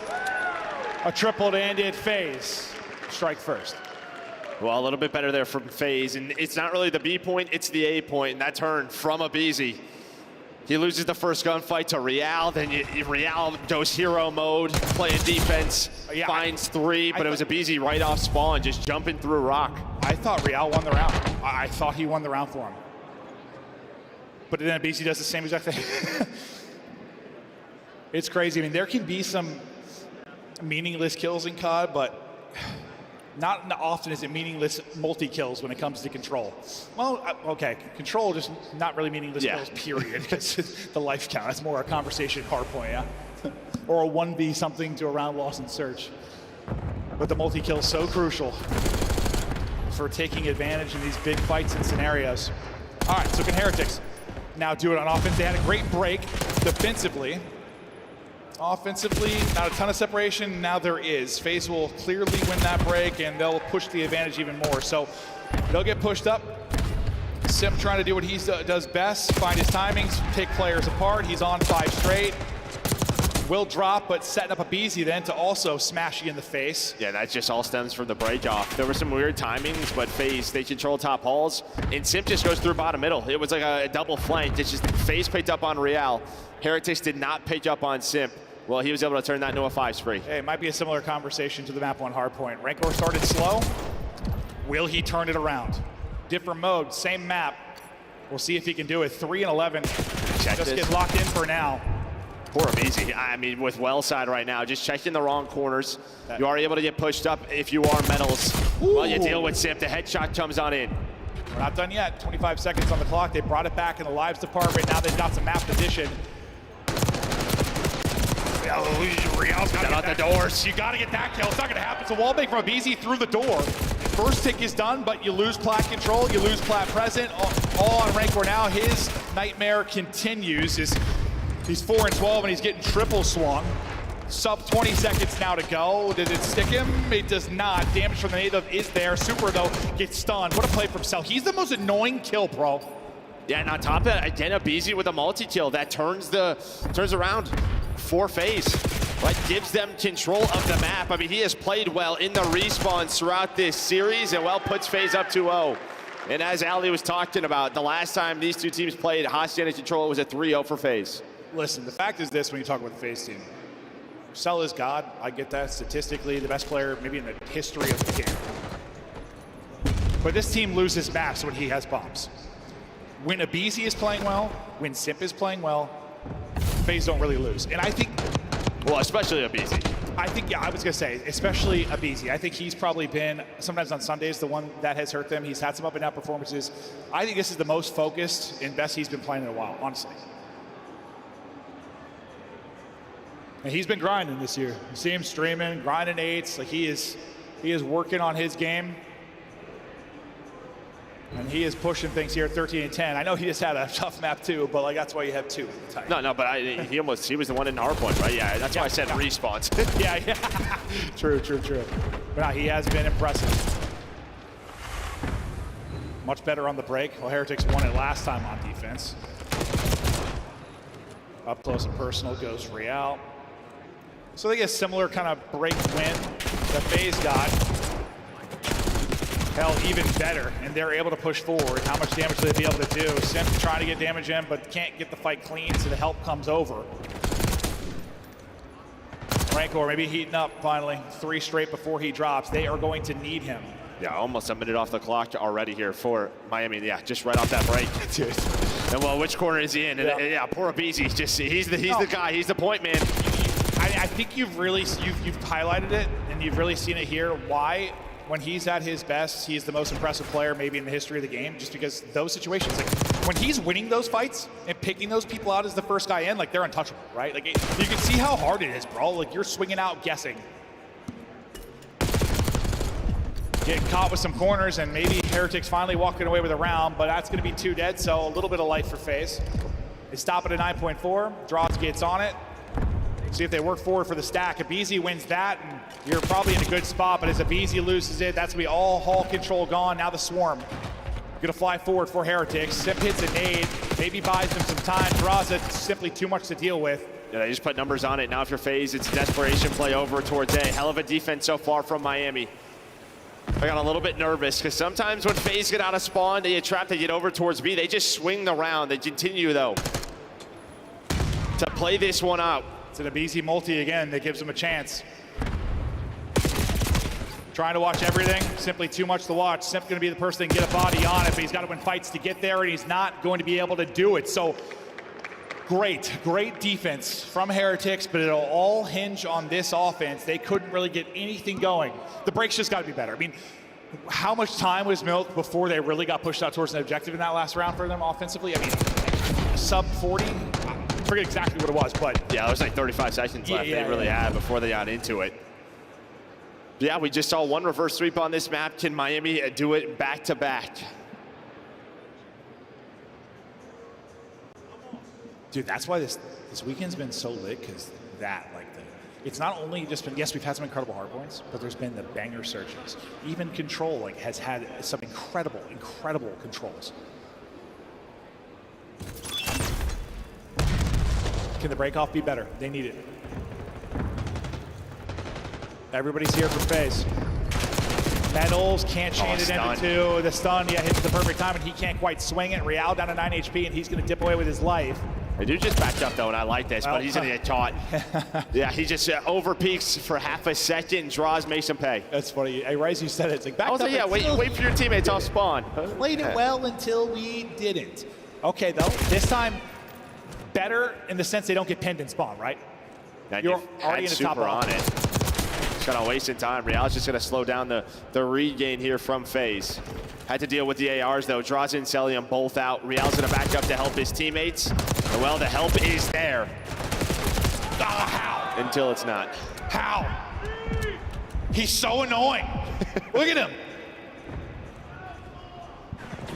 A triple to end it. FaZe. Strike first. Well, a little bit better there from FaZe, and it's not really the B point, it's the A point, and that turn from aBeZy. He loses the first gunfight to Real, then Real goes hero mode, playing defense, finds 3, but it was aBeZy right off spawn, just jumping through rock. I thought Real won the round. I thought he won the round for him. But then aBeZy does the same exact thing. It's crazy. I mean, there can be some meaningless kills in COD, but not often is it meaningless multi-kills when it comes to Control. Well, okay, Control just not really meaningless kills, period, because the life count. That's more a conversation Hardpoint, yeah? Or a 1v something to a round loss in search. But the multi-kill is so crucial for taking advantage in these big fights and scenarios. All right, so can Heretics now do it on offense? They had a great break defensively. Offensively, not a ton of separation. Now there is. FaZe will clearly win that break, and they'll push the advantage even more. So they'll get pushed up. Simp trying to do what he does best, find his timings, take players apart. He's on 5 straight. Will drop, but setting up aBeZy then to also smash you in the face. Yeah, that just all stems from the break off. There were some weird timings, but FaZe, they control top halls, and Simp just goes through bottom middle. It was like a double flank. It's just FaZe picked up on Real. Heretics did not pick up on Simp. Well, he was able to turn that into a 5 spree. Hey, it might be a similar conversation to the map on Hardpoint. Rancor started slow. Will he turn it around? Different mode, same map. We'll see if he can do it. 3 and 11. Just get locked in for now. Poor aBeZy. I mean, with well side right now, just checking the wrong corners. You are able to get pushed up if you are metals. Well, you deal with Simp. The headshot comes on in. We're not done yet. 25 seconds on the clock. They brought it back in the lives department. Now they've got some map position. Real's got out the doors. You got to get that kill. It's not going to happen. It's a wall break from aBeZy through the door. First tick is done, but you lose plat control. You lose plat present. All on Rancor now. His nightmare continues. He's 4 and 12, and he's getting triple swung. Sub 20 seconds now to go. Did it stick him? It does not. Damage from the native is there. Super, though, gets stunned. What a play from Cell. He's the most annoying kill, bro. Yeah, and on top of that, again, aBeZy with a multi-kill. That turns around for FaZe. Right, gives them control of the map. I mean, he has played well in the respawns throughout this series, and well puts FaZe up 2-0. And as Ali was talking about, the last time these two teams played Hacienda Control, it was a 3-0 for FaZe. Listen, the fact is this when you talk about the FaZe team. Cell is God. I get that. Statistically, the best player maybe in the history of the game. But this team loses maps when he has bombs. When aBeZy is playing well, when Simp is playing well, FaZe don't really lose. And I think... Well, especially aBeZy. I think, yeah, I was going to say, especially aBeZy. I think he's probably been, sometimes on Sundays, the one that has hurt them. He's had some up and down performances. I think this is the most focused and best he's been playing in a while, honestly. And he's been grinding this year. You see him streaming, grinding 8s. Like he is working on his game. And he is pushing things here, 13 and 10. I know he just had a tough map too, but like that's why you have 2. No, but he was the one in Hardpoint, right? Yeah, that's why I said respawns. yeah. True. But no, he has been impressive. Much better on the break. Well, Heretics won it last time on defense. Up close and personal goes Real. So they get a similar kind of break win that FaZe got. Hell, even better, and they're able to push forward. How much damage will they be able to do? Simp trying to get damage in, but can't get the fight clean, so the help comes over. Rancor maybe heating up finally. 3 straight before he drops. They are going to need him. Yeah, almost a minute off the clock already here for Miami. Yeah, just right off that break. And well, which corner is he in? Yeah, poor aBeZy. He's the guy. He's the point man. I think you've highlighted it, and you've really seen it here. Why? When he's at his best, he's the most impressive player maybe in the history of the game, just because those situations, like when he's winning those fights and picking those people out as the first guy in, like they're untouchable, right? Like you can see how hard it is, bro. Like you're swinging out guessing. getting caught with some corners, and maybe Heretics finally walking away with a round, but that's gonna be 2 dead, so a little bit of life for FaZe. They stop it at 9.4, Draws gets on it. See if they work forward for the stack. Abizi wins that, and you're probably in a good spot, but as Abizi loses it, that's gonna be all Hall control gone. Now the Swarm. Gonna fly forward for Heretics. Sip hits a nade, maybe buys them some time. Draws it, simply too much to deal with. Yeah, they just put numbers on it. Now if you're FaZe, it's a desperation play over towards A. Hell of a defense so far from Miami. I got a little bit nervous because sometimes when FaZe get out of spawn, they get trapped, they get over towards B. They just swing the round. They continue, though, to play this one out. It's an Abizi multi again that gives them a chance. Trying to watch everything, simply too much to watch. Simp gonna be the person that can get a body on it, but he's gotta win fights to get there, and he's not going to be able to do it. So great defense from Heretics, but it'll all hinge on this offense. They couldn't really get anything going. The breaks just gotta be better. I mean, how much time was milked before they really got pushed out towards an objective in that last round for them offensively? I mean, sub 40? I forget exactly what it was, but. Yeah, it was like 35 seconds left they really had before they got into it. Yeah, we just saw one reverse sweep on this map. Can Miami do it back to back? Dude, that's why this weekend's been so lit, because it's not only just been, yes, we've had some incredible hardpoints, but there's been the banger searches. Even Control has had some incredible controls. Can the break-off be better? They need it. Everybody's here for FaZe. Metals can't chain it into 2. The stun, hits the perfect time, and he can't quite swing it. Real down to 9 HP, and he's going to dip away with his life. They do just back up, though, and I like this, but he's going to get caught. Yeah, he just over peaks for half a second. Draws makes him pay. That's funny. Hey, Rice, you said it. It's like back up. Yeah, wait for your teammates off spawn. Played it well until we didn't. Okay, though, this time better in the sense they don't get pinned in spawn, right? You're already in the top on it. Just kind of wasting time. Real's just going to slow down the regain here from FaZe. Had to deal with the ARs, though. Draws and Celium both out. Real's going to back up to help his teammates. And, well, the help is there. How? Until it's not. How? He's so annoying. Look at him.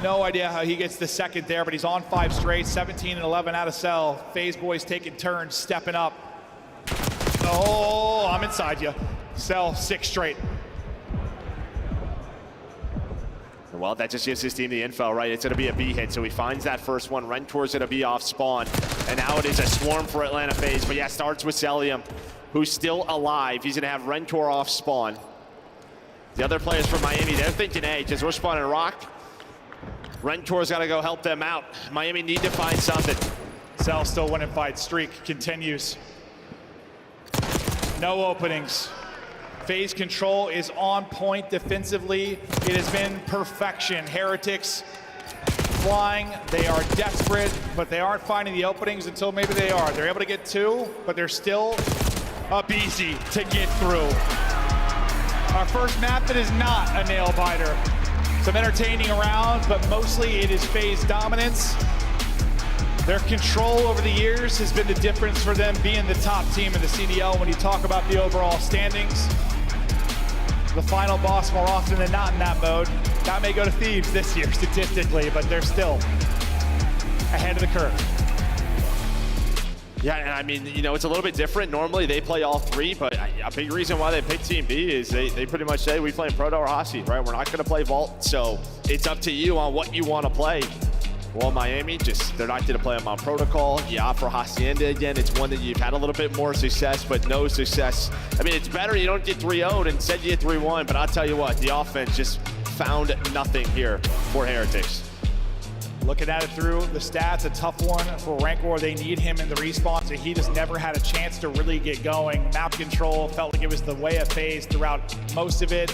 No idea how he gets the second there, but he's on 5 straight, 17 and 11 out of cell. FaZe boys taking turns, stepping up. Oh, I'm inside you. Cell 6 straight. Well, that just gives his team the info, right? It's going to be a B hit, so he finds that first one. Rentor's going to be off spawn, and now it is a swarm for Atlanta FaZe. But yeah, starts with Celium, who's still alive. He's going to have Rentor off spawn. The other players from Miami, they're thinking, hey, just we're spawning Rock. Rentor's got to go help them out. Miami need to find something. Cell still winning fight. Streak continues. No openings. FaZe Control is on point defensively. It has been perfection. Heretics flying. They are desperate, but they aren't finding the openings until maybe they are. They're able to get 2, but they're still easy to get through. Our first map that is not a nail biter. Some entertaining around, but mostly it is FaZe dominance. Their control over the years has been the difference for them being the top team in the CDL when you talk about the overall standings. The final boss more often than not in that mode. That may go to Thieves this year statistically, but they're still ahead of the curve. Yeah, and I mean, you know, it's a little bit different. Normally they play all 3, but a big reason why they pick Team B is they pretty much say we play Proto or Hasi, right? We're not going to play Vault, so it's up to you on what you want to play. Well, Miami, they're not going to play them on Protocol. Yeah, for Hacienda again, it's one that you've had a little bit more success, but no success. I mean, it's better you don't get 3-0'd, instead you get 3-1, but I'll tell you what, the offense just found nothing here for Heretics. Looking at it through the stats, a tough one for Rancor. They need him in the respawn, so he just never had a chance to really get going. Map control felt like it was the way of FaZe throughout most of it.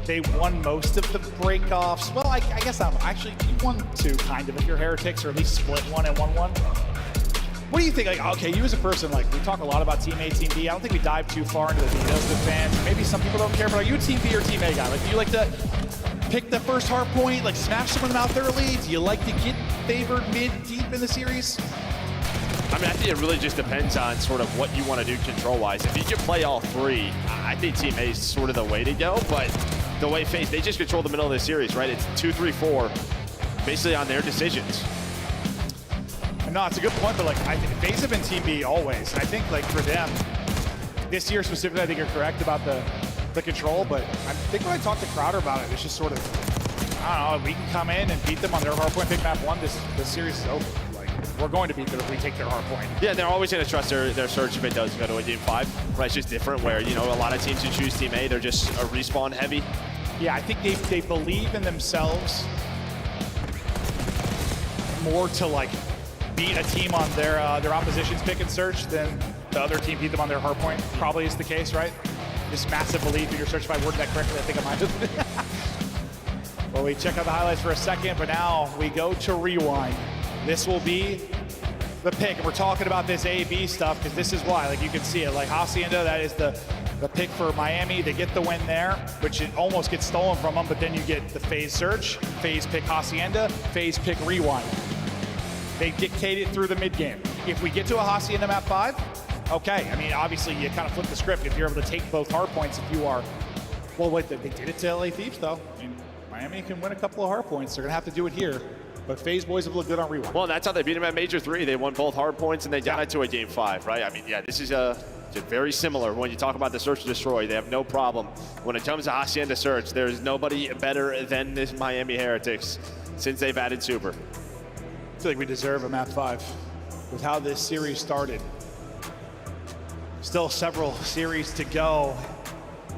They won most of the breakoffs. Well, I guess you won 2, kind of, if you're Heretics, or at least split 1 and 1-1. What do you think? Like, okay, you as a person, like, we talk a lot about Team A, Team B. I don't think we dive too far into the details of the fans. Maybe some people don't care, but are you a Team B or Team A guy? Like, do you like to pick the first hard point, like smash someone out early? Do you like to get favored mid, deep in the series? I mean, I think it really just depends on sort of what you want to do control-wise. If you can play all 3, I think Team A is sort of the way to go, but the way FaZe, they just control the middle of the series, right? It's 2-3-4, basically on their decisions. No, it's a good point, but like FaZe have been Team B always. And I think like for them, this year specifically, I think you're correct about the control, but I think when I talked to Crowder about it, it's just sort of, I don't know, we can come in and beat them on their hardpoint pick map 1. This series is over. Like, we're going to beat them if we take their hardpoint. Yeah, they're always going to trust their surge if it does go to a game 5. Right, it's just different where, you know, a lot of teams who choose Team A, they're just a respawn heavy. Yeah, I think they believe in themselves more to like beat a team on their opposition's pick and search than the other team beat them on their hardpoint. Probably is the case, right? This massive belief in your search. If I worded that correctly, I think I might have. Well, we check out the highlights for a second, but now we go to rewind. This will be the pick, and we're talking about this A-B stuff because this is why, like you can see it, like Hacienda, that is the pick for Miami. They get the win there, which it almost gets stolen from them, but then you get the FaZe search, FaZe pick Hacienda, FaZe pick rewind. They dictate it through the mid game. If we get to a Hacienda map 5, okay. I mean, obviously you kind of flip the script if you're able to take both hard points. If you are, well, wait, they did it to LA Thieves though. I mean, Miami can win a couple of hard points. They're gonna have to do it here. But FaZe boys have looked good on rewind. Well, that's how they beat them at Major 3. They won both hard points and they got it to a game 5, right? I mean, yeah, this is just very similar. When you talk about the search and destroy, they have no problem. When it comes to Hacienda search, there's nobody better than this Miami Heretics since they've added Super. I feel like we deserve a map 5 with how this series started. Still several series to go.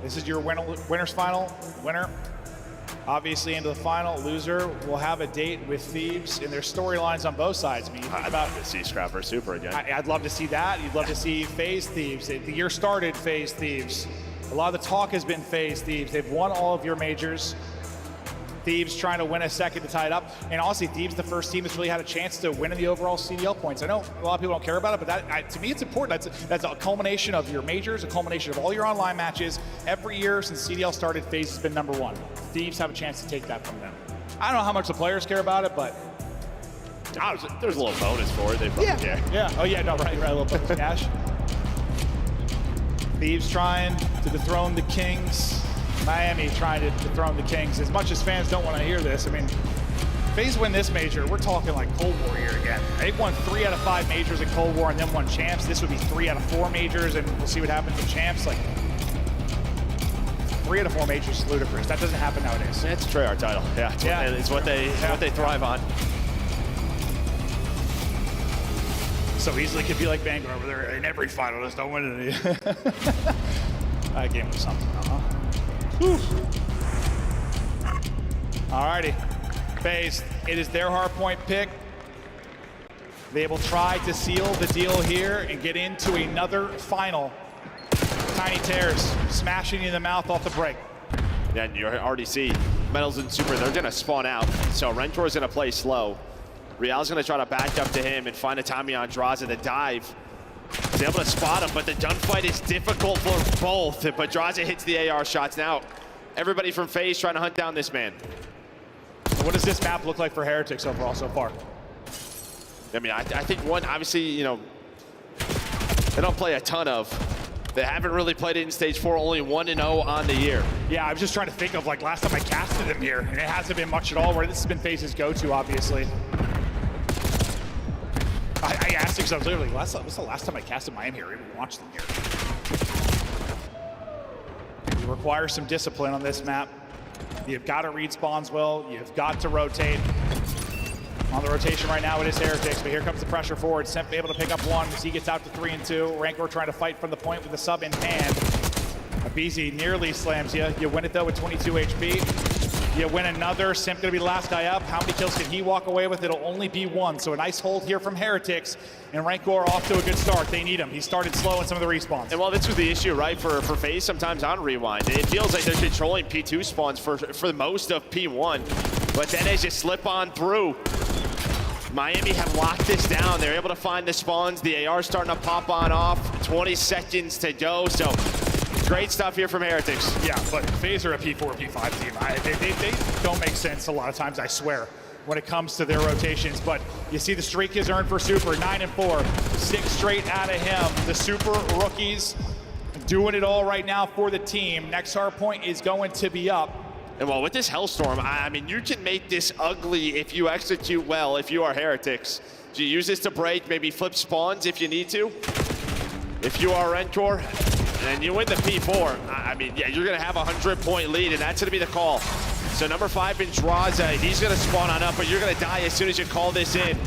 This is your winner's final. Winner, obviously into the final. Loser will have a date with Thieves, and there's storylines on both sides. I mean, I'd love to see Scrap versus Super again. I'd love to see that. You'd love to see FaZe Thieves. The year started FaZe Thieves. A lot of the talk has been FaZe Thieves. They've won all of your majors. Thieves trying to win a second to tie it up. And honestly, Thieves the first team that's really had a chance to win in the overall CDL points. I know a lot of people don't care about it, but to me it's important. That's a culmination of your majors, a culmination of all your online matches. Every year since CDL started, FaZe has been number 1. Thieves have a chance to take that from them. I don't know how much the players care about it, but there's a little bonus for it. They probably care. Yeah. Oh yeah, no, right, a little bonus cash. Thieves trying to dethrone the Kings. Miami trying to dethrone the Kings. As much as fans don't want to hear this, I mean, FaZe win this major, we're talking like Cold War here again. They've won 3 out of 5 majors in Cold War and then won champs. This would be 3 out of 4 majors, and we'll see what happens in champs. Like 3 out of 4 majors is ludicrous. That doesn't happen nowadays. It's a Treyarch title. Yeah, it's what they thrive on. So easily could be like Vanguard, where they're in every final, just don't win any. That game was something, Alrighty, FaZe, it is their hardpoint pick. They will try to seal the deal here and get into another final. Tiny tears, smashing you in the mouth off the break. Yeah, and you already see Metals and Super, they're gonna spawn out. So Rentor's gonna play slow. Real's gonna try to back up to him and find a timing on Draza to dive. He's able to spot him, but the gunfight is difficult for both. But Draza hits the AR shots. Now, everybody from FaZe trying to hunt down this man. What does this map look like for Heretics overall so far? I mean, I think one, obviously, you know, they don't play a ton of. They haven't really played it in Stage 4, only 1-0 on the year. Yeah, I was just trying to think of, like, last time I casted him here, and it hasn't been much at all, where this has been FaZe's go-to, obviously. I asked him, because I was literally, what's the last time I casted Miami here? I even watched them here. You require some discipline on this map. You've got to read spawns well. You've got to rotate. On the rotation right now, it is Heretics, but here comes the pressure forward. Semp able to pick up 1 as he gets out to 3 and 2. Rancor trying to fight from the point with the sub in hand. Abizi nearly slams you. You win it though with 22 HP. You win another. Semp gonna be the last guy up. How many kills can he walk away with? It'll only be 1. So a nice hold here from Heretics. And Rancor off to a good start. They need him. He started slow in some of the respawns. And well, this was the issue, right, for FaZe sometimes on Rewind. It feels like they're controlling P2 spawns for most of P1. But then as you slip on through, Miami have locked this down. They're able to find the spawns. The AR starting to pop on off. 20 seconds to go. So great stuff here from Heretics. Yeah, but FaZe are a P4, P5 team. They don't make sense a lot of times, I swear, when it comes to their rotations. But you see the streak is earned for Super, 9 and 4, 6 straight out of him. The Super rookies doing it all right now for the team. Next hard point is going to be up. And well, with this Hellstorm, I mean, you can make this ugly if you execute well, if you are Heretics. So you use this to break, maybe flip spawns if you need to. If you are Rentor, and you win the P4, I mean, yeah, you're going to have a 100-point lead, and that's going to be the call. So number 5 in Draza, he's going to spawn on up, but you're going to die as soon as you call this in.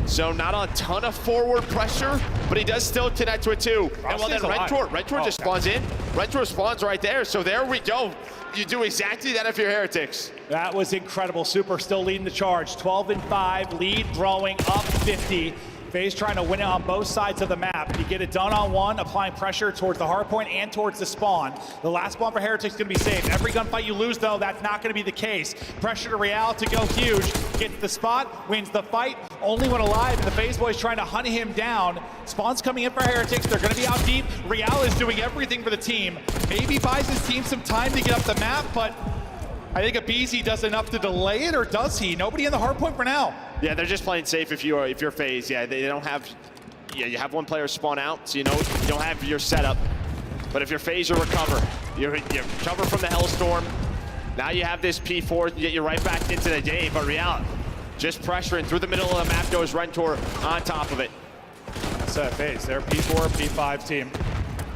So not a ton of forward pressure, but he does still connect to it too. And well, then Rentor just spawns in. Rentor spawns right there, so there we go. You do exactly that if you're Heretics. That was incredible. Super still leading the charge. 12-5, lead growing up 50. FaZe trying to win it on both sides of the map. You get it done on one, applying pressure towards the hardpoint and towards the spawn. The last spawn for Heretics is going to be saved. Every gunfight you lose, though, that's not going to be the case. Pressure to Real to go huge. Gets the spot, wins the fight. Only one alive, and the FaZe boys trying to hunt him down. Spawn's coming in for Heretics. They're going to be out deep. Real is doing everything for the team. Maybe buys his team some time to get up the map, but I think aBeZy does enough to delay it, or does he? Nobody in the hardpoint for now. Yeah, they're just playing safe if you're FaZe. Yeah, they don't have. Yeah, you have one player spawn out, so you know you don't have your setup. But if you're FaZe, you recover. You recover from the Hellstorm. Now you have this P4 to get you right back into the game. But Real, just pressuring through the middle of the map goes Rentor on top of it. That's FaZe. They're P4, P5 team.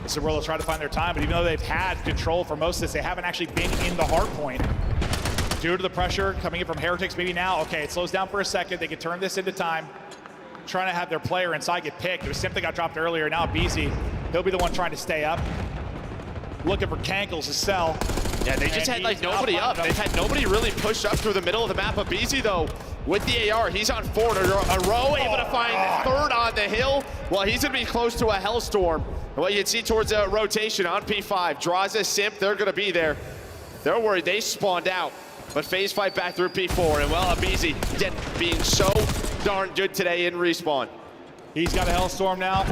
This is where they'll try to find their time. But even though they've had control for most of this, they haven't actually been in the hardpoint. Due to the pressure coming in from Heretics, maybe now, okay, it slows down for a second. They can turn this into time. Trying to have their player inside get picked. It was Simp that got dropped earlier. Now aBeZy, he'll be the one trying to stay up. Looking for Cankles to sell. Yeah, they just had like nobody up. They've had nobody really push up through the middle of the map. aBeZy, though, with the AR, he's on 4 in a row, able to find 3rd on the hill. Well, he's going to be close to a Hellstorm. Well, you can see towards a rotation on P5. Draza, Simp, they're going to be there. They're worried they spawned out. But FaZe fight back through P4, and well, aBeZy, again, being so darn good today in respawn. He's got a Hellstorm now.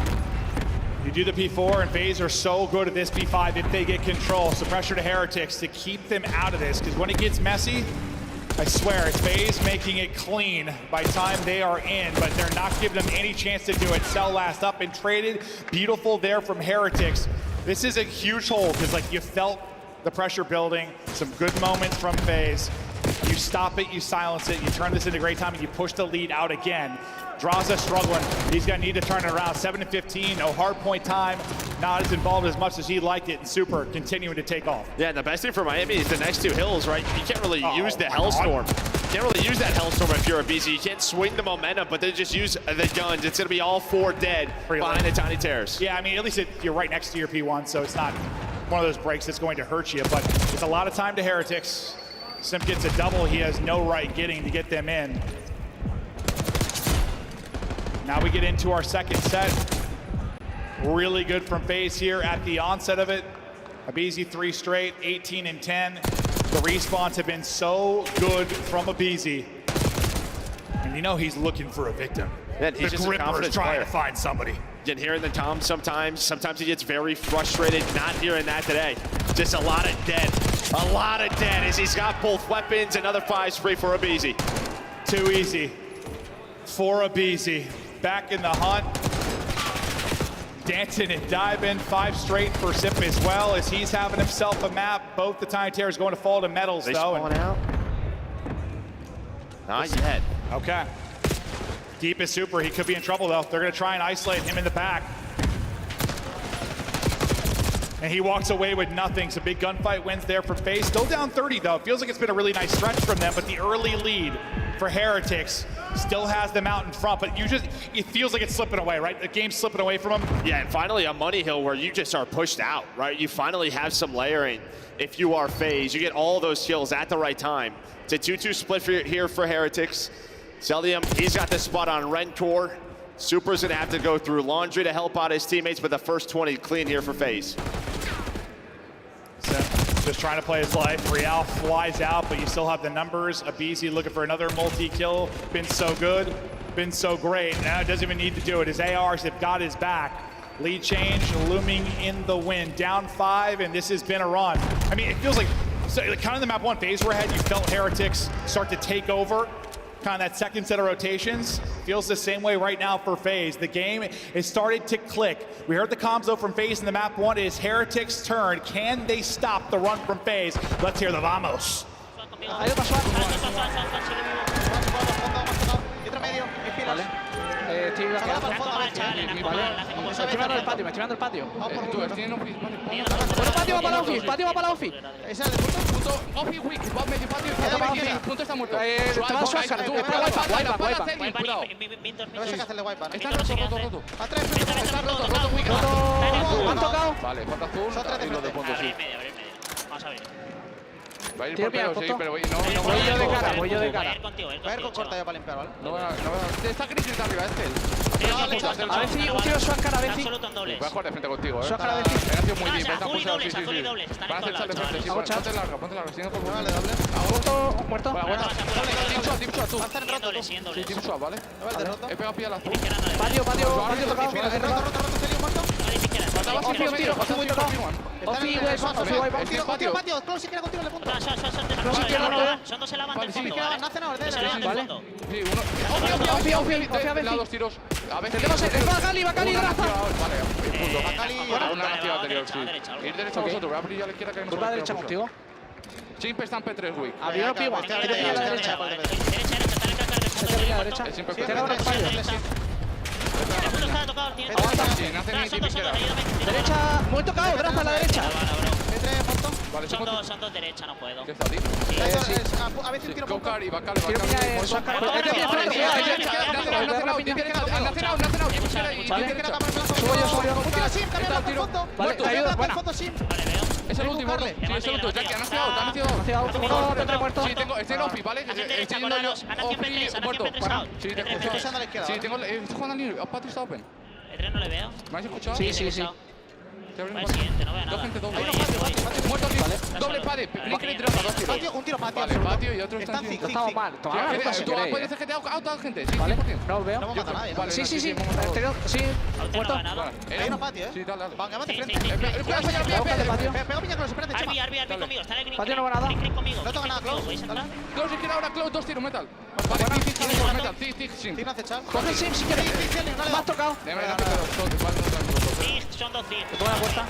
You do the P4, and FaZe are so good at this P5 if they get control. So pressure to Heretics to keep them out of this, because when it gets messy, I swear, it's FaZe making it clean by the time they are in, but they're not giving them any chance to do it. Cell last up and traded. Beautiful there from Heretics. This is a huge hole, because like you felt the pressure building, some good moments from FaZe. You stop it, you silence it, you turn this into great time, and you push the lead out again. Draza struggling. He's going to need to turn it around. 7-15, no hardpoint time. Not as involved as much as he liked it, and Super continuing to take off. Yeah, and the best thing for Miami is the next 2 hills, right? You can't really use the Hellstorm. You can't really use that Hellstorm if you're aBeZy. You can't swing the momentum, but they just use the guns. It's going to be all 4 dead behind the tiny terrace. Yeah, I mean, at least you're right next to your P1, so it's not one of those breaks that's going to hurt you, but it's a lot of time to Heretics. Simp gets a double he has no right getting to get them in. Now we get into our second set. Really good from FaZe here at the onset of it. aBeZy 3 straight, 18 and 10. The respawns have been so good from aBeZy. And you know he's looking for a victim. Yeah, he's the just Gripper's trying to find somebody. Again, hearing the Tom sometimes he gets very frustrated. Not hearing that today. Just a lot of dead. A lot of dead as he's got both weapons. Another 5 spree for aBeZy. Too easy for aBeZy. Back in the hunt. Dancing and diving. 5 straight for Simp as well as he's having himself a map. Both the Tiny Terrors going to fall to medals, they though. Spawn out? Not yet. Okay. Deep is Super. He could be in trouble, though. They're going to try and isolate him in the back. And he walks away with nothing. So big gunfight wins there for FaZe. Still down 30, though. It feels like it's been a really nice stretch from them, but the early lead for Heretics still has them out in front. But it feels like it's slipping away, right? The game's slipping away from them. Yeah, and finally a money hill where you just are pushed out, right? You finally have some layering if you are FaZe. You get all those kills at the right time. It's a 2-2 split here for Heretics. Celium, he's got the spot on Rentor. Super's gonna have to go through laundry to help out his teammates, but the first 20 clean here for FaZe. Just trying to play his life. Real flies out, but you still have the numbers. aBeZy looking for another multi-kill. Been so good, been so great. Now doesn't even need to do it. His ARs have got his back. Lead change looming in the wind. Down 5, and this has been a run. I mean, it feels like, kind of the map 1 FaZe were ahead. You felt Heretics start to take over. Kind of that second set of rotations. Feels the same way right now for FaZe. The game is started to click. We heard the comms though from FaZe in the map 1. It is Heretics' turn. Can they stop the run from FaZe? Let's hear the vamos. Hay otro Swan. Y otro medio, en filas. Estoy vaqueando. Vale. Me estoy mirando el patio, Vamos por uno. Patio va para la offi, ¿Ese es el punto? Offi, weak, va medio patio. Punto está muerto. Te va a Swan, tú. Wipeout. Cuidado. No vas a hacerle wipeout. Está roto. A 3, Está roto, weak. me han tocado. Vale, falta azul. Y lo de fondo, sí. Vamos a ver. Va a ir Tiro por pelo, bien, sí, Coto. pero Voy yo de cara. Ir contigo, Voy a ir con corta yo para limpiar, ¿vale? No, está Crisis arriba, este. A ver si un tiro Swan cara, a ver si. Absoluto en dobles. Voy a jugar de frente contigo, Swan cara, a ver si. Ha sido muy bien, Azul y dobles, azul y dobles. Están Van a en hacer todos de frente, sí. lados, Ponte larga, sigue por Vale, doble. Muerto. Bueno, Deep shot, tú. Va a estar en roto, tú. Sí, deep shot, ¿vale? He pegado pie a la azul. Patio tocado. Roto, Celio muerto. Offi, un tiro, Offi muy tocado. Offi wipeout. Patio. Close si quiere contigo, le punto. Son dos en la banda del fondo, No ¿vale? hace nada, Dos en la banda del fondo. Sí, uno. Offi, a ver si. Dos tiros. A ver. Tenemos va Cali, Vale, punto. Cali, Una nativa anterior, sí. Ir derecha a vosotros, voy a abrir a la izquierda que no Curva derecha contigo. Chimp está en P3, weak. Había uno pivo. Tiro a la derecha. Es siempre Tiene ahora espacio. Derecha, muy tocado, brazo a la derecha. Vale, Son dos derecha, no puedo. ¿Qué está, tío? A veces un tiro por Cari, Bacale. Tiro Swan cara. Subo yo. Un tiro sim, también al fondo. Vale, Te ayuda, buena. Es el último, ¿vale? Sí, es el último. Jackie, han nacido. Otro muerto. Sí, tengo, estoy en Offi, ¿vale? Estoy yendo yo. Offi, muerto. Sí, tengo. Sí, tengo. Estoy jugando al niño. Patio está open. El tren no le veo. ¿Me has escuchado? Sí. El siguiente, no veo nada. Dos gente doble. Muerto, tío. Doble padre. Blink y trampa, dos tiros. Un tiro patio. Vale, patio y otro está en No estamos mal. Tomad la ruta si Tú queréis. puedes hacer GTA out gente. Sí, Vale, 100%. no os veo. No hemos matado a nadie, ¿no? Sí. Sí, Sí, Muerto. muerto. Hay uno patio, Sí, dale. Vamos de frente. Cuidado, falla, Pego piña con los espérate, Arbi conmigo. Está en el green. Patio no va nada. Green conmigo. No toca nada, Close. ¿Podéis entrar? Close, quiero ahora, Close, dos tiros, metal. Vale, metal, sim. Tino hace chal. Coge sim si quieres. Me has tocado. Son dos Zig. Buena puerta.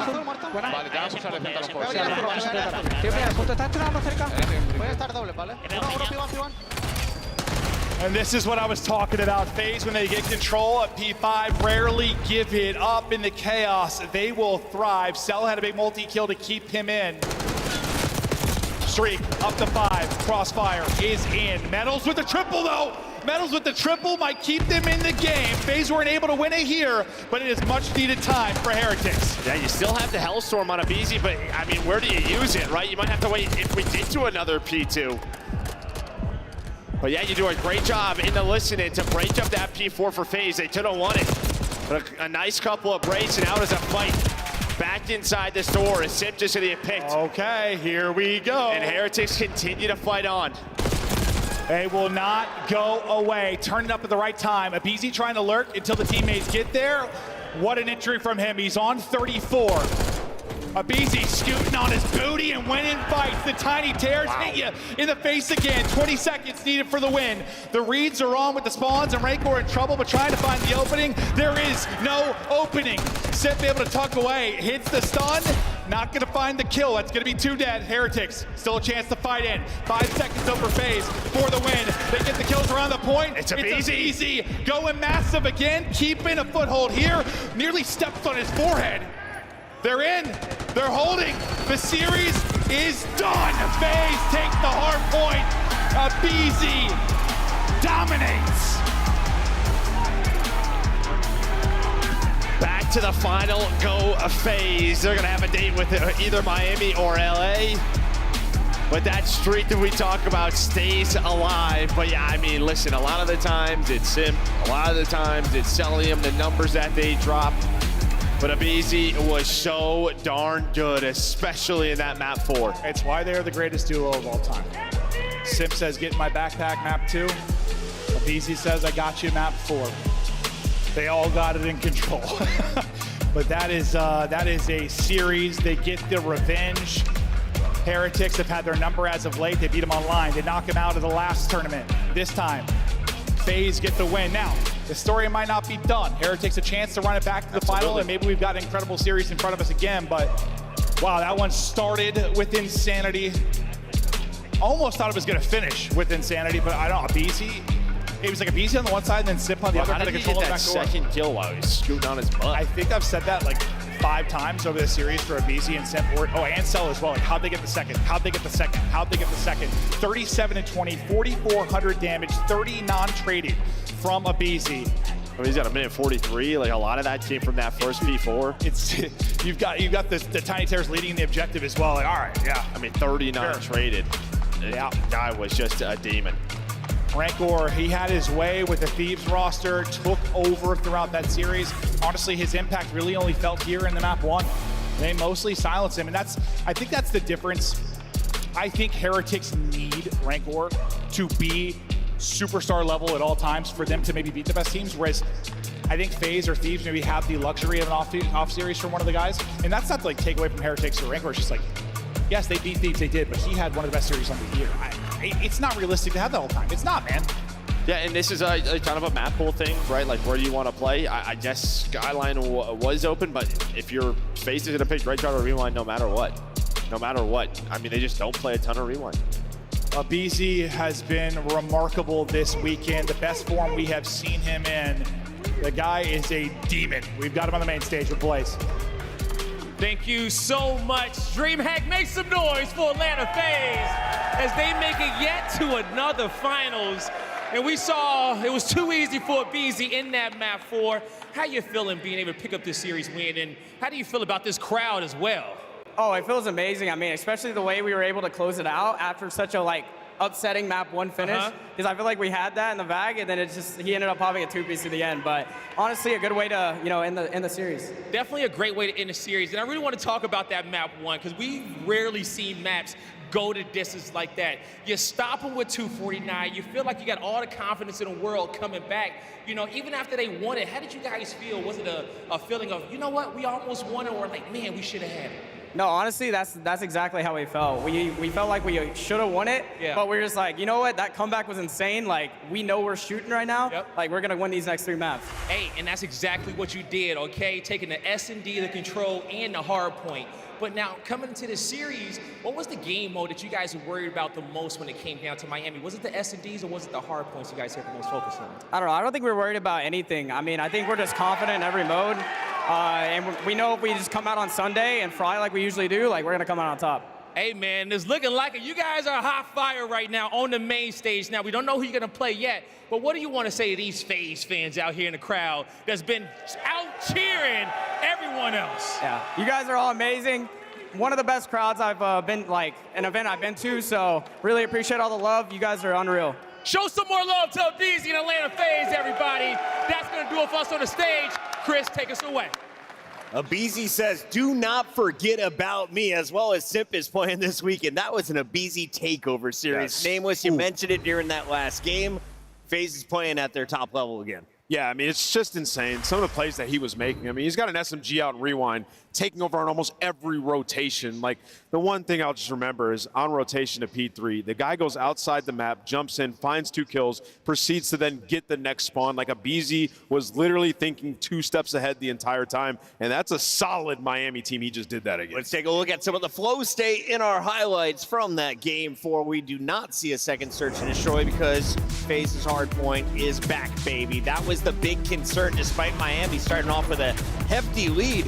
Azul muerto. Vale, te vamos a usar de frente a los juegos. Tío, mira, el punto está entrenando cerca. Voy a estar doble, ¿vale? Uno, P1. And this is what I was talking about. FaZe, when they get control at P5, rarely give it up in the chaos. They will thrive. Cell had a big multi-kill to keep him in. Streak up to 5. Crossfire is in. Metals with the triple, though. Metals with the triple might keep them in the game. FaZe weren't able to win it here, but it is much needed time for Heretics. Yeah, you still have the Hellstorm on a BZ, but I mean, where do you use it, right? You might have to wait if we get to another P2. But yeah, you do a great job in the listening to break up that P4 for FaZe. They could have won it. But a nice couple of breaks, and out is a fight. Back inside this door, as Sip just gonna get picked. Okay, here we go. And Heretics continue to fight on. They will not go away. Turning up at the right time. Abizi trying to lurk until the teammates get there. What an entry from him. He's on 34. Abizi scooting on his booty and winning fights. The tiny tears hit you in the face again. 20 seconds needed for the win. The reads are on with the spawns, and Rancor in trouble, but trying to find the opening. There is no opening. Sip able to tuck away. Hits the stun. Not going to find the kill. That's going to be 2 dead. Heretics still a chance to fight in. 5 seconds over FaZe for the win. They get the kills around the point. It's easy. Going massive again. Keeping a foothold here. Nearly steps on his forehead. They're in. They're holding. The series is done. FaZe takes the hard point. Abizi dominates. Back to the final go of FaZe. They're going to have a date with either Miami or LA. But that streak that we talk about stays alive. But yeah, I mean, listen, a lot of the times it's Sim. A lot of the times it's Celium, the numbers that they drop. But Abizi was so darn good, especially in that map 4. It's why they're the greatest duo of all time. Sim says, get in my backpack, map 2. Abizi says, I got you, map 4. They all got it in control. But that is a series. They get the revenge. Heretics have had their number as of late. They beat them online. They knock them out of the last tournament. This time, FaZe get the win. Now, the story might not be done. Heretics a chance to run it back to the final, and maybe we've got an incredible series in front of us again, but Wow, that one started with insanity. Almost thought it was going to finish with insanity, but I don't know. BZ, it was like a BZ on the one side and then Sip on the other. How did he get that second kill while he was scooting on his butt? I think I've said that like 5 times over the series for a BZ and Sip. And Cell as well. Like, how'd they get the second? How'd they get the second? How'd they get the second? 37 and 20, 4,400 damage, 30 non-traded from a BZ. I mean, he's got a minute 43. Like, a lot of that came from that first P4. It's you've got the Tiny Terrors leading the objective as well. Like, all right, yeah. I mean, 30 non-traded. Yeah, the guy was just a demon. Rancor, he had his way with the Thieves roster, took over throughout that series. Honestly, his impact really only felt here in the map 1. They mostly silenced him, and I think that's the difference. I think Heretics need Rancor to be superstar level at all times for them to maybe beat the best teams, whereas I think FaZe or Thieves maybe have the luxury of an off series from one of the guys, and that's not to like take away from Heretics or Rancor. It's just like, yes, they beat Thieves, they did, but he had one of the best series on the year. It's not realistic to have that all the time. It's not, man. Yeah, and this is a kind of a map pool thing, right? Like, where do you want to play? I guess Skyline was open, but if your FaZe is going to pick Red Card or Rewind no matter what. No matter what. I mean, they just don't play a ton of Rewind. BZ has been remarkable this weekend. The best form we have seen him in. The guy is a demon. We've got him on the main stage with Blaze. Thank you so much. DreamHack, make some noise for Atlanta FaZe as they make it yet to another finals. And we saw it was too easy for BZ in that map 4. How you feeling being able to pick up this series win? And how do you feel about this crowd as well? Oh, it feels amazing. I mean, especially the way we were able to close it out after such a upsetting map 1 finish. Because I feel like we had that in the bag, and then he ended up popping a 2-piece to the end. But honestly, a good way to end the series. Definitely a great way to end the series. And I really want to talk about that map 1 because we've rarely seen maps go to distance like that. You stop them with 249. You feel like you got all the confidence in the world coming back. You know, even after they won it, how did you guys feel? Was it a feeling of, you know what, we almost won it, or like, man, we should have had it? No, honestly, that's exactly how we felt. We felt like we should have won it, but we're just like, you know what? That comeback was insane. Like, we know we're shooting right now. Like, we're gonna win these next 3 maps. Hey, and that's exactly what you did, okay? Taking the S&D, the control, and the hard point. But now, coming into this series, what was the game mode that you guys were worried about the most when it came down to Miami? Was it the S&Ds or was it the hard points you guys had the most focus on? I don't know. I don't think we're worried about anything. I mean, I think we're just confident in every mode. And we know if we just come out on Sunday and fry like we usually do, like, we're gonna come out on top. Hey, man, it's looking like it. You guys are hot fire right now on the main stage. Now, we don't know who you're gonna play yet, but what do you want to say to these FaZe fans out here in the crowd that's been out cheering everyone else? Yeah, you guys are all amazing. One of the best crowds I've been, like, an event I've been to, so really appreciate all the love. You guys are unreal. Show some more love to BZ and Atlanta FaZe, everybody. That's gonna do it for us on the stage. Chris, take us away. Abizi says, do not forget about me, as well as Simp is playing this weekend. That was an Abizi takeover series. Yes. Nameless, you mentioned it during that last game. FaZe is playing at their top level again. Yeah, I mean, it's just insane. Some of the plays that he was making. I mean, he's got an SMG out in Rewind, taking over on almost every rotation. Like, the one thing I'll just remember is on rotation to P3, the guy goes outside the map, jumps in, finds 2 kills, proceeds to then get the next spawn. Like, Abizi was literally thinking 2 steps ahead the entire time, and that's a solid Miami team he just did that against. Let's take a look at some of the flow state in our highlights from that game 4. We do not see a second search and destroy because FaZe's Hardpoint is back, baby. That was the big concern, despite Miami starting off with a hefty lead.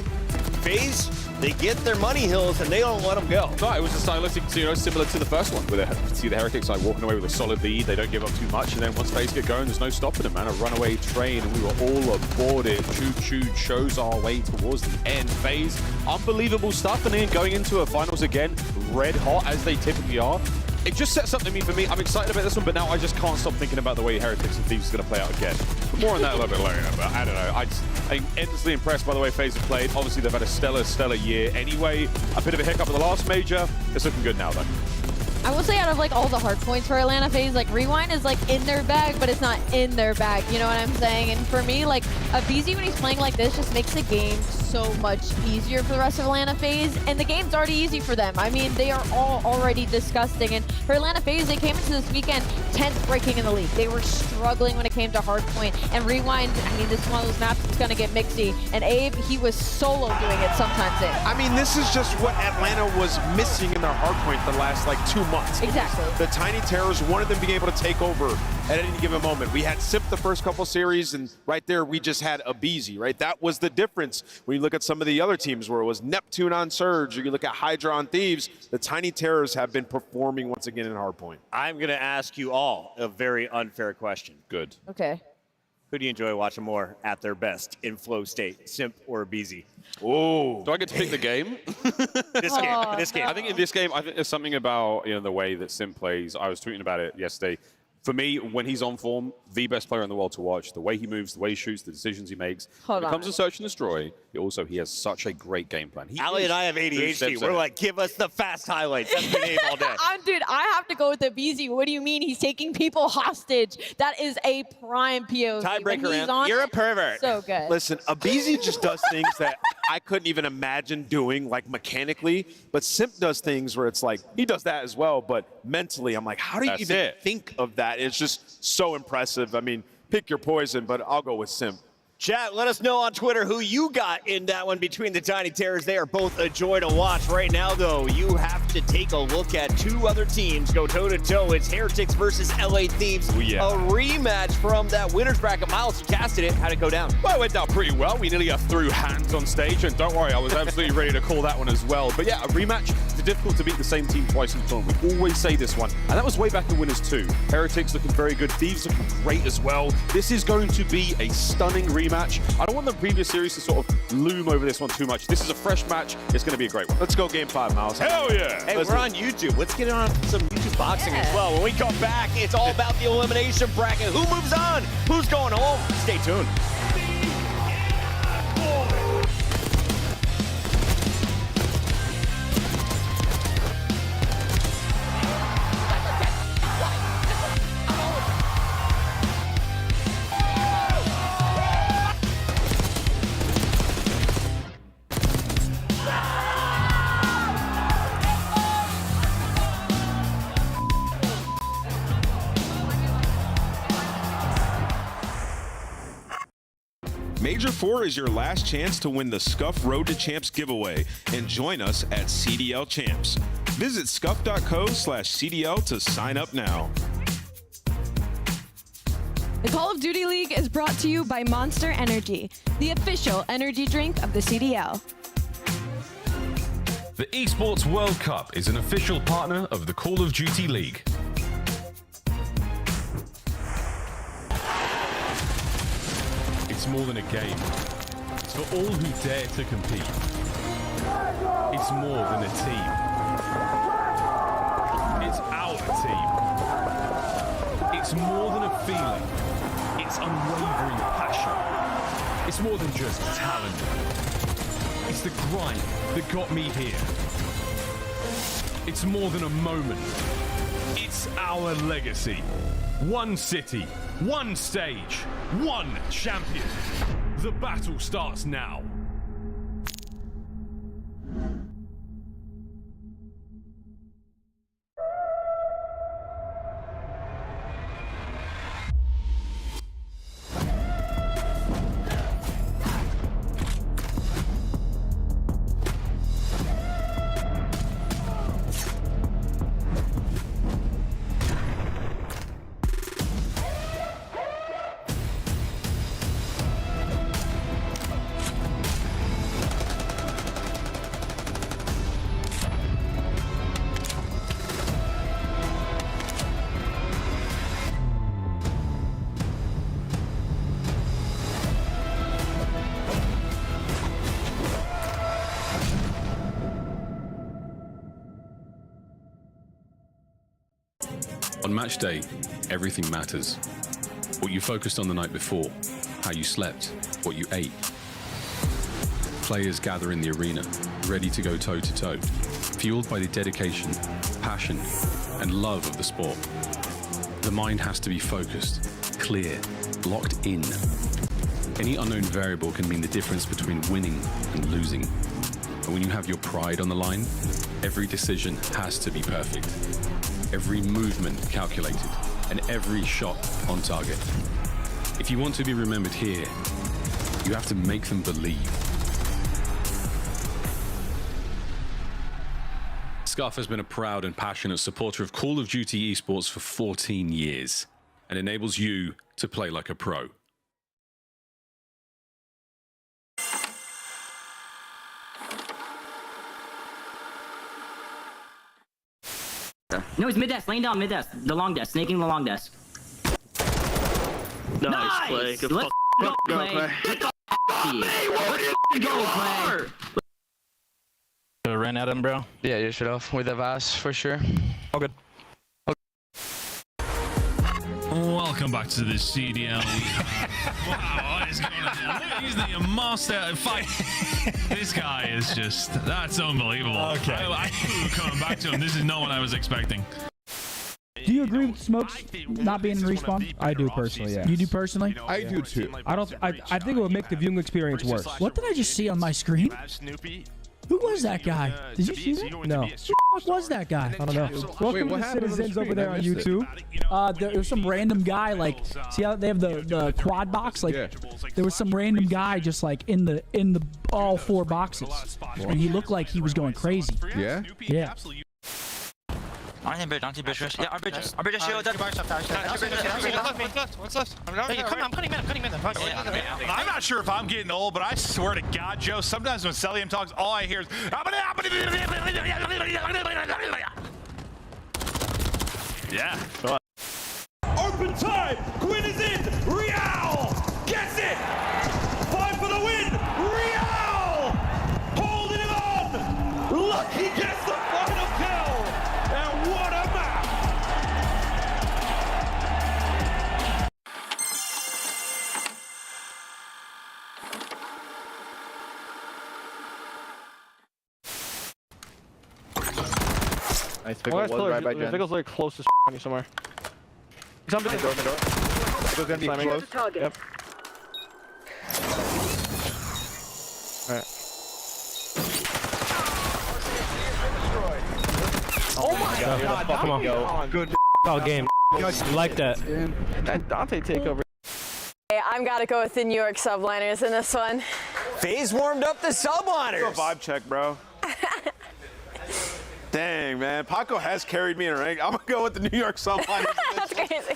FaZe, they get their money hills and they don't let them go. No, it was a stylistic, similar to the first one, where they see the Heretics like walking away with a solid lead. They don't give up too much, and then once FaZe get going, there's no stopping them, man. A runaway train, and we were all aboard it. Choo-choo shows our way towards the end. FaZe, unbelievable stuff, and then going into a finals again, red hot as they typically are. It just sets something for me. I'm excited about this one, but now I just can't stop thinking about the way Heretics and Thieves is going to play out again. But more on that a little bit later, but I don't know. I'm endlessly impressed by the way FaZe have played. Obviously, they've had a stellar year anyway. A bit of a hiccup at the last major. It's looking good now, though. I will say out of all the hard points for Atlanta FaZe, Rewind is in their bag, but it's not in their bag. You know what I'm saying? And for me, Abizi when he's playing like this just makes the game so much easier for the rest of Atlanta FaZe, and the game's already easy for them. I mean, they are all already disgusting, and for Atlanta FaZe, they came into this weekend 10th breaking in the league. They were struggling when it came to Hardpoint, and Rewind, I mean, this is one of those maps that's gonna get mixy, and Abe, he was solo doing it sometimes in. I mean, this is just what Atlanta was missing in their Hardpoint the last, like, 2 months. Exactly. The Tiny Terrors wanted them to be able to take over at any given moment. We had Simp the first couple series, and right there, we just had a Beezy, right? That was the difference. When you look at some of the other teams where it was Neptune on Surge, or you look at Hydra on Thieves, the Tiny Terrors have been performing once again in Hardpoint. I'm going to ask you all a very unfair question. Good. Okay. Who do you enjoy watching more at their best in flow state, Simp or BZ? Oh. Do I get to pick the game? This game. I think in this game, I think there's something about the way that Simp plays. I was tweeting about it yesterday. For me, when he's on form, the best player in the world to watch. The way he moves, the way he shoots, the decisions he makes. When it comes to search and destroy, he has such a great game plan. Ali and I have ADHD. We're like, give us the fast highlights. That's the name all day. Dude, I have to go with the BZ. What do you mean? He's taking people hostage. That is a prime POV. Tiebreaker, you're a pervert. So good. Listen, Abizi just does things that I couldn't even imagine doing, like mechanically, but Simp does things where it's like, he does that as well, but mentally, I'm like, how do you even think of that? It's just so impressive. I mean, pick your poison, but I'll go with Simp. Chat, let us know on Twitter who you got in that one between the Tiny Terrors. They are both a joy to watch. Right now, though, you have to take a look at two other teams go toe-to-toe. It's Heretics versus LA Thieves. Oh, yeah. A rematch from that winner's bracket. Miles, you casted it. How'd it go down? Well, it went down pretty well. We nearly threw hands on stage, and don't worry, I was absolutely ready to call that one as well. But yeah, a rematch. It's difficult to beat the same team twice in a tournament. We always say this one, and that was way back in Winners 2. Heretics looking very good. Thieves looking great as well. This is going to be a stunning rematch. I don't want the previous series to sort of loom over this one too much. This is a fresh match. It's going to be a great one. Let's go game 5, Miles. Hell yeah. Hey, we're on YouTube. Let's get on some YouTube boxing as well. When we come back, it's all about the elimination bracket. Who moves on? Who's going home? Stay tuned. Major 4 is your last chance to win the Scuff Road to Champs giveaway and join us at CDL Champs. Visit scuff.co/CDL to sign up now. The Call of Duty League is brought to you by Monster Energy, the official energy drink of the CDL. The Esports World Cup is an official partner of the Call of Duty League. It's more than a game. It's for all who dare to compete. It's more than a team. It's our team. It's more than a feeling. It's unwavering passion. It's more than just talent. It's the grind that got me here. It's more than a moment. It's our legacy. One city, one stage, one champion. The battle starts now. On match day, everything matters. What you focused on the night before, how you slept, what you ate. Players gather in the arena, ready to go toe-to-toe, fueled by the dedication, passion, and love of the sport. The mind has to be focused, clear, locked in. Any unknown variable can mean the difference between winning and losing. And when you have your pride on the line, every decision has to be perfect. Every movement calculated, and every shot on target. If you want to be remembered here, you have to make them believe. Scuff has been a proud and passionate supporter of Call of Duty esports for 14 years and enables you to play like a pro. No, he's mid desk, laying down mid desk, the long desk, snaking the long desk. Nice play. Good Let's fuck. go, Go, Clay. Clay. Let's go, Clay. Ran at him, bro. Yeah, you should have with the Vaz for sure. All good. Welcome back to the CDL. Wow, what is going on? He's the master fight. This guy is that's unbelievable. Okay. I coming back to him. This is not what I was expecting. Do you agree with Smokes not being in respawn? I do personally, yeah. You do personally? I do too. I don't. I think it would make the viewing experience worse. What did I just see on my screen? Who was that guy? Did you see that? No. Who the fuck was that guy? I don't know. Welcome to the citizens over there on YouTube. There was some random guy, like, see how they have the quad box? Like, there was some random guy just like in the all 4 boxes, and he looked like he was going crazy. Yeah. Yeah. On bridge, yeah, our bridge is shield. What's left? I'm cutting mid. I'm not sure if I'm getting old, but I swear to God, Joe, sometimes when Celium talks, all I hear is... Yeah. Open time. Quinn is in. Real gets it. 5 for the win. Real holding it on. Lucky gets the final kill. And what a map. Nice pick up right by Jen. Pickle's like close as on you somewhere. He's on the door. Pickle's gonna be close. Yep. Alright. Oh my god. Come on. Good game. Like that. That Dante takeover. Hey, I'm gotta go with the New York subliners in this one. FaZe warmed up the subliners. Go vibe check, bro. Dang, man. Paco has carried me in a rank. I'm going to go with the New York subliners. That's crazy.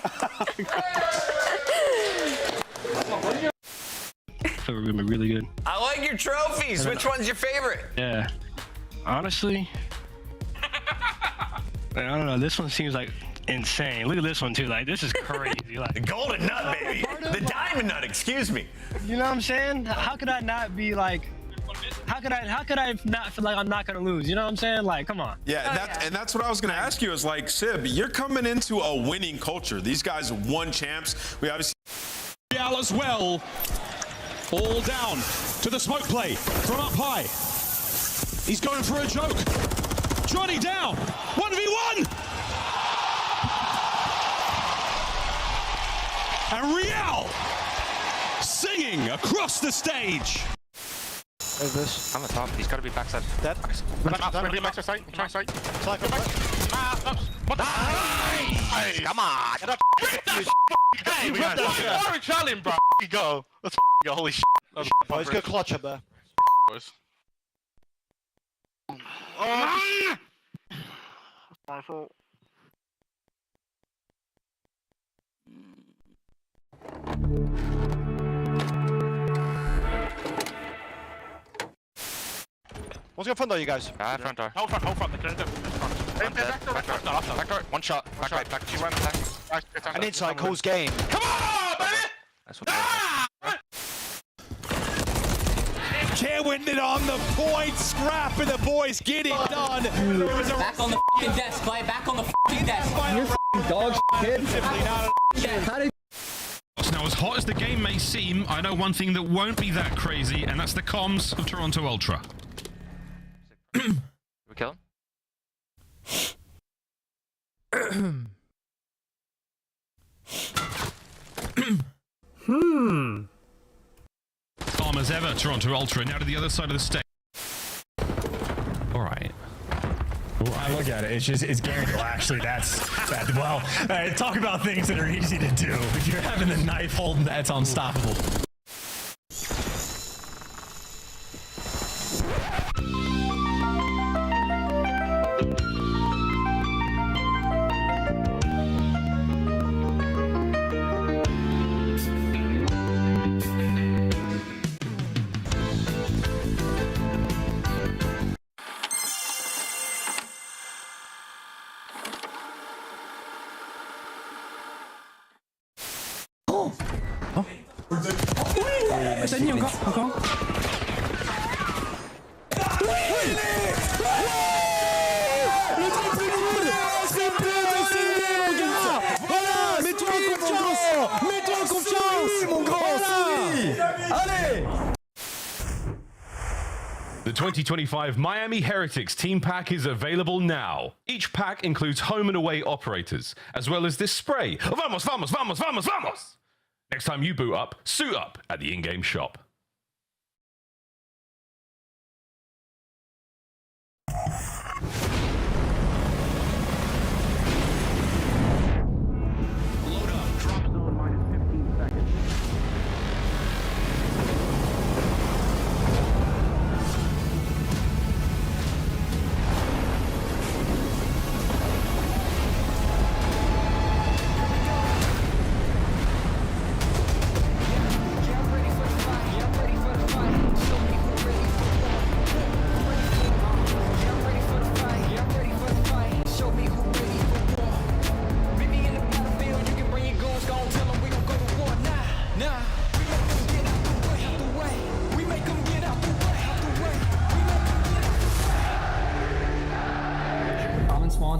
We're gonna be really good. I like your trophies. Which one's your favorite? Yeah. Honestly, I don't know. This one seems like insane. Look at this one too. Like this is crazy. Like the golden nut, baby. The diamond nut. Excuse me. You know what I'm saying? How could I not be like? How could I not feel like I'm not gonna lose? You know what I'm saying? Like, come on. Yeah, and that's what I was gonna ask you. Is like, Sib, you're coming into a winning culture. These guys won champs. We obviously. Real as well. All down to the smoke play from up high. He's going for a joke. Johnny down. 1v1. And Real singing across the stage. Where's this? I'm on top. He's gotta be backside. Dead. Backside side. Try side. Nice. Come on. Get up. Hey, we got that. Orange challenge, bro. Go. Let's go. Holy shit. Let's go clutch up there. Boys. My fault. What's going front door, you guys? Front door. Hold front. Back door. One shot. Back right. Back. She went back. And inside calls game. Come on, baby! That's what Can't win it on the point. Scrap and the boys get it done. Back on the f***ing desk, Clay. Back on the f***ing desk. You're f***ing dog shit, kid. How did Now, as hot as the game may seem, I know one thing that won't be that crazy, and that's the comms of Toronto Ultra. We kill him? as ever, Toronto Ultra. Now to the other side of the stage. All right. I look at it, it's guaranteed. Well, actually, talk about things that are easy to do. If you're having the knife holding, that's unstoppable. The 2025 Miami Heretics team pack is available now. Each pack includes home and away operators, as well as this spray. Vamos, vamos, vamos, vamos, vamos! Next time you boot up, suit up at the in-game shop.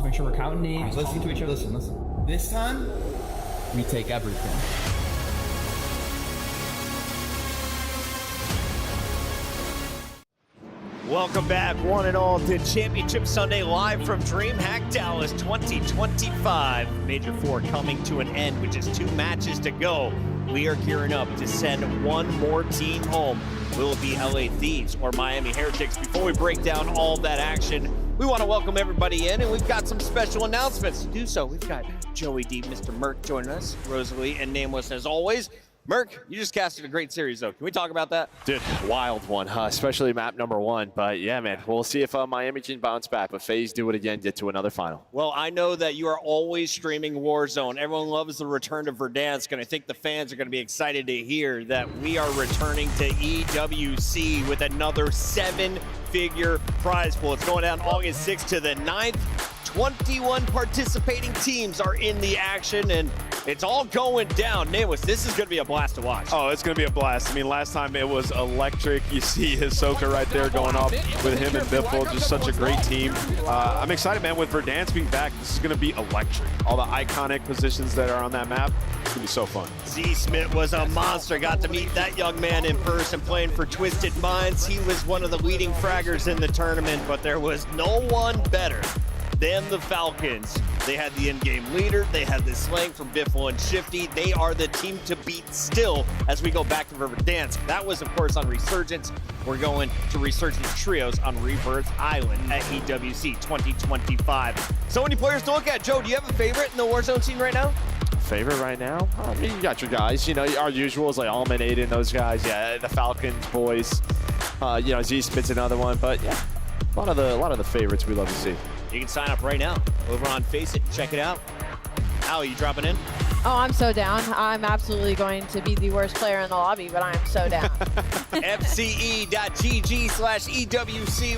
Make sure we're counting names, listening to each other. Listen. This time, we take everything. Welcome back, one and all, to Championship Sunday, live from DreamHack Dallas 2025. Major 4 coming to an end with just 2 matches to go. We are gearing up to send one more team home. Will it be LA Thieves or Miami Heretics? Before we break down all that action, we want to welcome everybody in, and we've got some special announcements. To do so, we've got Joey D, Mr. Merc joining us, Rosalie, and Nameless as always. Merc, you just casted a great series, though. Can we talk about that? Dude, wild one, especially map number 1. But yeah, man, we'll see if Miami can bounce back. But FaZe do it again, get to another final. Well, I know that you are always streaming Warzone. Everyone loves the return of Verdansk, and I think the fans are going to be excited to hear that we are returning to EWC with another 7-figure prize pool. It's going down August 6th to the 9th. 21 participating teams are in the action, and it's all going down. Nameless, this is going to be a blast to watch. Oh, it's going to be a blast. I mean, last time it was electric. You see Hisoka right there going up with him and Biffle. Just such a great team. I'm excited, man, with Verdansk being back. This is going to be electric. All the iconic positions that are on that map. It's going to be so fun. Z Smith was a monster. Got to meet that young man in person playing for Twisted Minds. He was one of the leading fraggers in the tournament, but there was no one better than the Falcons. They had the in-game leader. They had the slang from Biffle and Shifty. They are the team to beat still as we go back to Verdansk. That was, of course, on Resurgence. We're going to Resurgence Trios on Rebirth Island at EWC 2025. So many players to look at. Joe, do you have a favorite in the Warzone scene right now? Favorite right now? I mean, you got your guys. You know, our usuals like Alman, Aiden, those guys. Yeah, the Falcons boys. You know, Z-Spit's another one. But yeah, a lot of the favorites we love to see. You can sign up right now over on Face It. Check it out. Al, you dropping in? Oh, I'm so down. I'm absolutely going to be the worst player in the lobby, but I am so down. FCE.gg/EWC.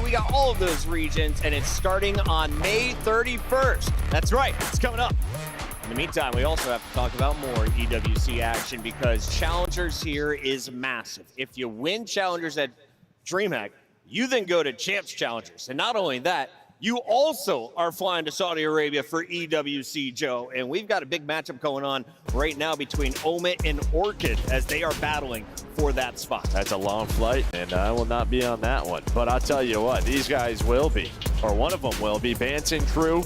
We got all of those regions, and it's starting on May 31st. That's right. It's coming up. In the meantime, we also have to talk about more EWC action because Challengers here is massive. If you win Challengers at DreamHack, you then go to Champs Challengers. And not only that, you also are flying to Saudi Arabia for EWC, Joe. And we've got a big matchup going on right now between Omit and Orchid as they are battling for that spot. That's a long flight, and I will not be on that one. But I'll tell you what, these guys will be, or one of them will be. Bance and crew.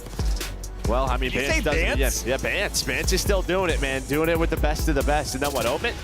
Well, I mean, Bance does it again. Yeah, Bance is still doing it, man. Doing it with the best of the best. And then what, Omit?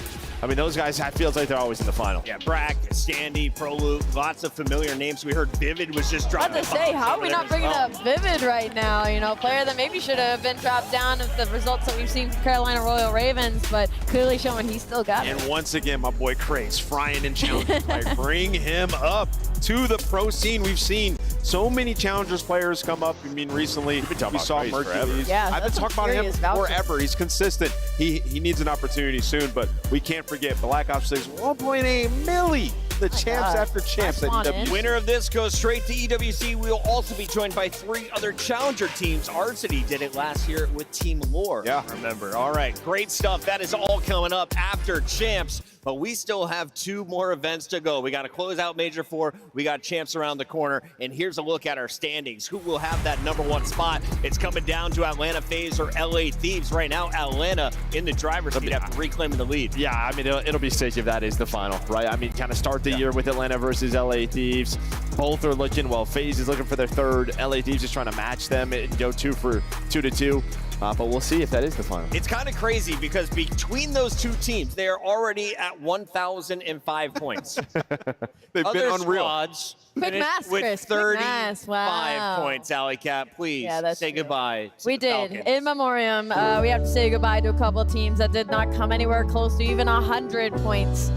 I mean, those guys, it feels like they're always in the final. Yeah, Brack, Standy, Prolu, lots of familiar names. We heard Vivid was just dropping. About to say, how are we not bringing up Vivid right now? You know, player that maybe should have been dropped down with the results that we've seen from Carolina Royal Ravens, but clearly showing he's still got it. And once again, my boy Craze frying and challenging. Bring him up to the pro scene. We've seen so many Challengers players come up. I mean, recently we saw Mercury. Yeah, I've been talking about him forever. He's consistent. He needs an opportunity soon, but we can't forget Black Ops 6, 1.8 milli. The champs after champs at EWC. Winner of this goes straight to EWC. We will also be joined by 3 other Challenger teams. Arcity did it last year with Team Lore. Yeah. Remember. All right, great stuff. That is all coming up after champs. But we still have 2 more events to go. We got to close out Major 4. We got champs around the corner. And here's a look at our standings. Who will have that #1 spot? It's coming down to Atlanta FaZe or LA Thieves. Right now, Atlanta in the driver's seat after reclaiming the lead. Yeah, I mean, it'll be sick if that is the final, right? I mean, kind of start the year with Atlanta versus LA Thieves. Both are looking, well, FaZe is looking for their 3rd. LA Thieves is trying to match them and go 2 for 2-2. But we'll see if that is the final. It's kind of crazy because between those 2 teams, they are already at 1,005 points. They've Other been unreal. Squads Quick math, with Chris. 35 Wow. points. Alley Cat, please say goodbye. To We the did. Falcons. In memoriam, we have to say goodbye to a couple of teams that did not come anywhere close to even 100 points.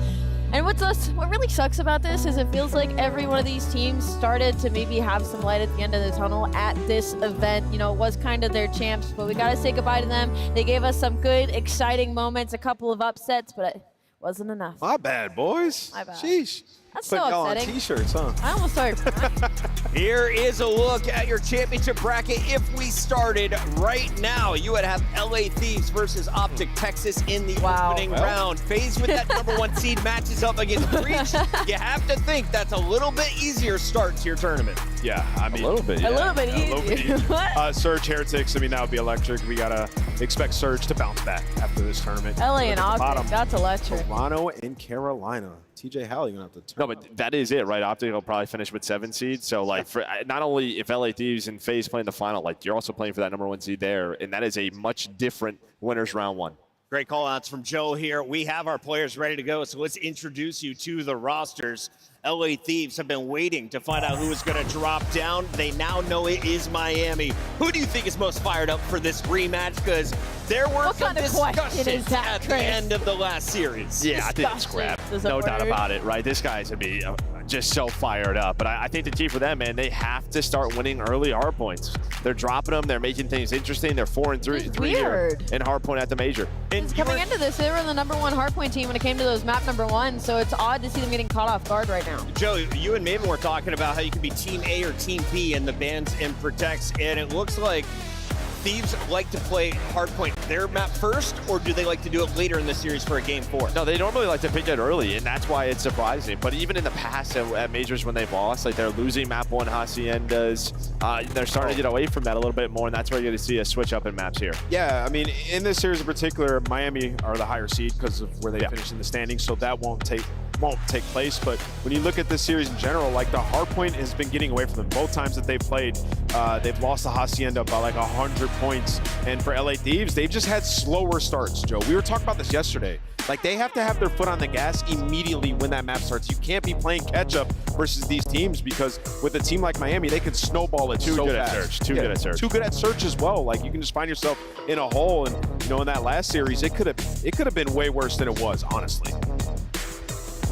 And what really sucks about this is it feels like every one of these teams started to maybe have some light at the end of the tunnel at this event. You know, it was kind of their champs, but we got to say goodbye to them. They gave us some good, exciting moments, a couple of upsets, but it wasn't enough. My bad, boys. My bad. Sheesh. That's Putting so y'all on upsetting. t-shirts, huh? I almost started crying. Here is a look at your championship bracket. If we started right now, you would have LA Thieves versus Optic Texas in the opening round. FaZe with that #1 seed matches up against Breach. You have to think that's a little bit easier start to your tournament. Yeah, I mean, a little bit. A little bit easier. What? Surge Heretics, I mean, that would be electric. We got to expect Surge to bounce back after this tournament. LA Look and at the Optic, bottom. that's electric. Toronto and Carolina. TJ Howell, you're going to have to turn. No, but that is it, right? Optic will probably finish with 7 seeds. So, like, for not only if LA Thieves and FaZe play in the final, like, you're also playing for that #1 seed there, and that is a much different winners round 1. Great call outs from Joe here. We have our players ready to go, so let's introduce you to the rosters. LA Thieves have been waiting to find out who is going to drop down. They now know it is Miami. Who do you think is most fired up for this rematch? Because there were What some kind of question is discussions that, at the Chris? end of the last series. Yeah, I think it's crap. No doubt about it, right? This guy's going to be just so fired up. But I think the key for them, man, they have to start winning early Hardpoints. They're dropping them. They're making things interesting. They're 4-3 here in Hardpoint at the major. And Coming into this, they were the #1 hardpoint team when it came to those map #1, so it's odd to see them getting caught off guard right now. Joe, you and Maven were talking about how you could be Team A or Team B in the bans and protects, and it looks like Thieves like to play Hardpoint their map first, or do they like to do it later in the series for a game 4? No, they normally like to pick it early, and that's why it's surprising. But even in the past at majors when they've lost, like they're losing map 1 Haciendas, they're starting to get away from that a little bit more, and that's where you're going to see a switch up in maps here. Yeah, I mean, in this series in particular, Miami are the higher seed because of where they finished in the standings, so that won't take place. But when you look at this series in general, like the Hardpoint has been getting away from them. Both times that they've played, they've lost to Hacienda by like 100 points. And for LA Thieves, they've just had slower starts, Joe. We were talking about this yesterday. Like, they have to have their foot on the gas immediately when that map starts. You can't be playing catch-up versus these teams because with a team like Miami, they could snowball it so fast. Too good at search. Too good at search as well. Like, you can just find yourself in a hole. And, you know, in that last series, it could have been way worse than it was, honestly.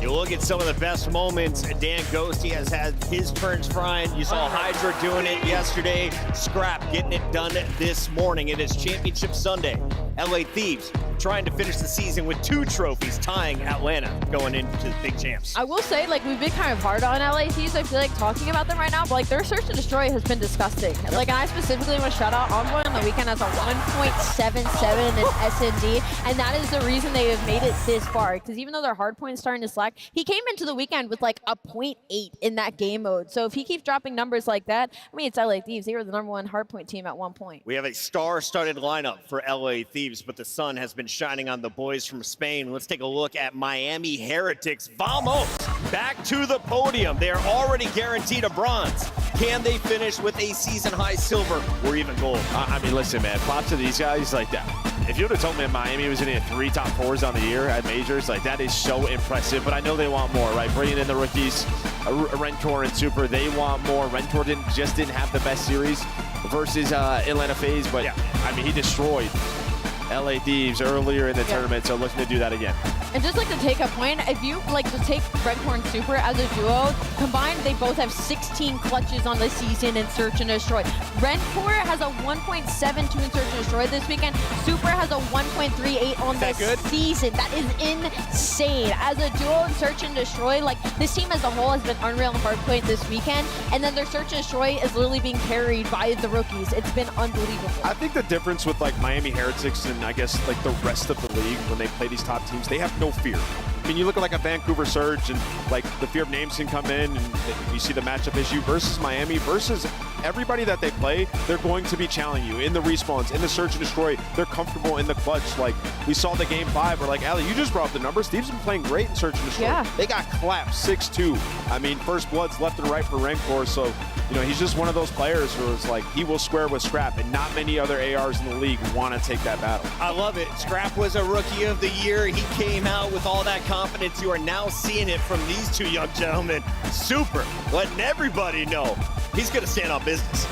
You look at some of the best moments. Dan Ghost, he has had his turns frying. You saw Hydra doing it yesterday. Scrap getting it done this morning. It is Championship Sunday. LA Thieves trying to finish the season with 2 trophies, tying Atlanta going into the big champs. I will say, like, we've been kind of hard on LA Thieves. I feel like talking about them right now, but like their search and destroy has been disgusting. Like, and I specifically want to shout out Envoy on the weekend as a 1.77 in S&D, and that is the reason they have made it this far. Because even though their hard point is starting to slack, he came into the weekend with like a 0.8 in that game mode. So if he keeps dropping numbers like that, I mean, it's LA Thieves. They were the #1 hard point team at one point. We have a star-studded lineup for LA Thieves. Thieves, but the sun has been shining on the boys from Spain. Let's take a look at Miami Heretics. Vamos! Back to the podium. They are already guaranteed a bronze. Can they finish with a season-high silver or even gold? I mean, listen, man, props to these guys. Like that. If you would have told me Miami was going to get 3 top 4s on the year at majors, like that is so impressive. But I know they want more, right? Bringing in the rookies, Rentor and Super, they want more. Rentor just didn't have the best series versus Atlanta FaZe, but yeah. I mean, he destroyed LA Thieves earlier in the tournament, so looking to do that again. And just like to take a point, if you like to take Rentor and Super as a duo, combined they both have 16 clutches on the season in Search and Destroy. Rentor has a 1.72 in Search and Destroy this weekend. Super has a 1.38 on the season. That is insane. As a duo in Search and Destroy, like this team as a whole has been unreal in Hardpoint this weekend, and then their Search and Destroy is literally being carried by the rookies. It's been unbelievable. I think the difference with like Miami Heretics and I guess like the rest of the league when they play these top teams, they have no fear. I mean, you look at like a Vancouver Surge and like the fear of names can come in and you see the matchup issue versus Miami versus everybody that they play, they're going to be challenging you in the respawns, in the Search and Destroy. They're comfortable in the clutch. Like we saw the game 5 where like, Ali, you just brought up the numbers. Steve's been playing great in Search and Destroy. Yeah. They got clapped 6-2. I mean, first bloods left and right for Rancor. So, you know, he's just one of those players who is like, he will square with Scrap, and not many other ARs in the league want to take that battle. I love it. Scrap was a Rookie of the Year. He came out with all that confidence. You are now seeing it from these two young gentlemen. Super, letting everybody know he's going to stand on business.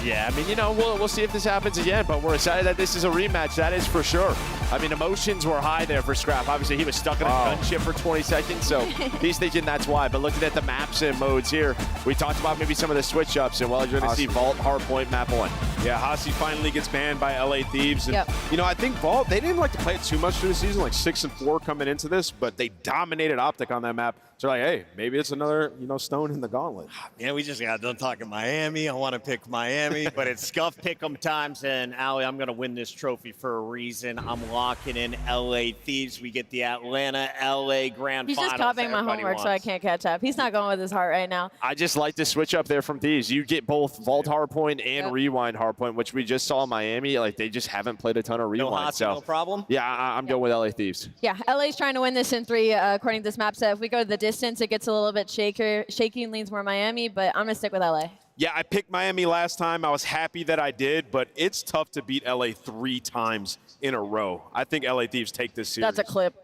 Yeah, I mean, you know, we'll see if this happens again, but we're excited that this is a rematch. That is for sure. I mean, emotions were high there for Scrap. Obviously, he was stuck in a gunship for 20 seconds, so he's thinking that's why. But looking at the maps and modes here, we talked about maybe some of the switch-ups, and well, you're going to see Vault, Hardpoint, map 1. Yeah, Hasi finally gets banned by LA Thieves. And, you know, I think Vault, they didn't like to play it too much through the season, like 6-4 coming into this, but they dominated Optic on that map. So like, hey, maybe it's another, you know, stone in the gauntlet. Yeah, we just got done talking Miami. I want to pick Miami, but it's scuff pick'em times. And Ali, I'm going to win this trophy for a reason. I'm locking in LA Thieves. We get the Atlanta LA Grand He's Finals. just copying my homework, so I can't catch up. He's not going with his heart right now. I just like to switch up there from Thieves. You get both Vault Hardpoint and Rewind Hardpoint, which we just saw in Miami. Like, they just haven't played a ton of Rewind. No Hasi, no problem? Yeah, I'm going with LA Thieves. Yeah, LA's trying to win this in 3, according to this map set. If we go to the distance, it gets a little bit shaky and leans more Miami, but I'm going to stick with LA. Yeah, I picked Miami last time. I was happy that I did, but it's tough to beat LA 3 times in a row. I think LA Thieves take this series. That's a clip.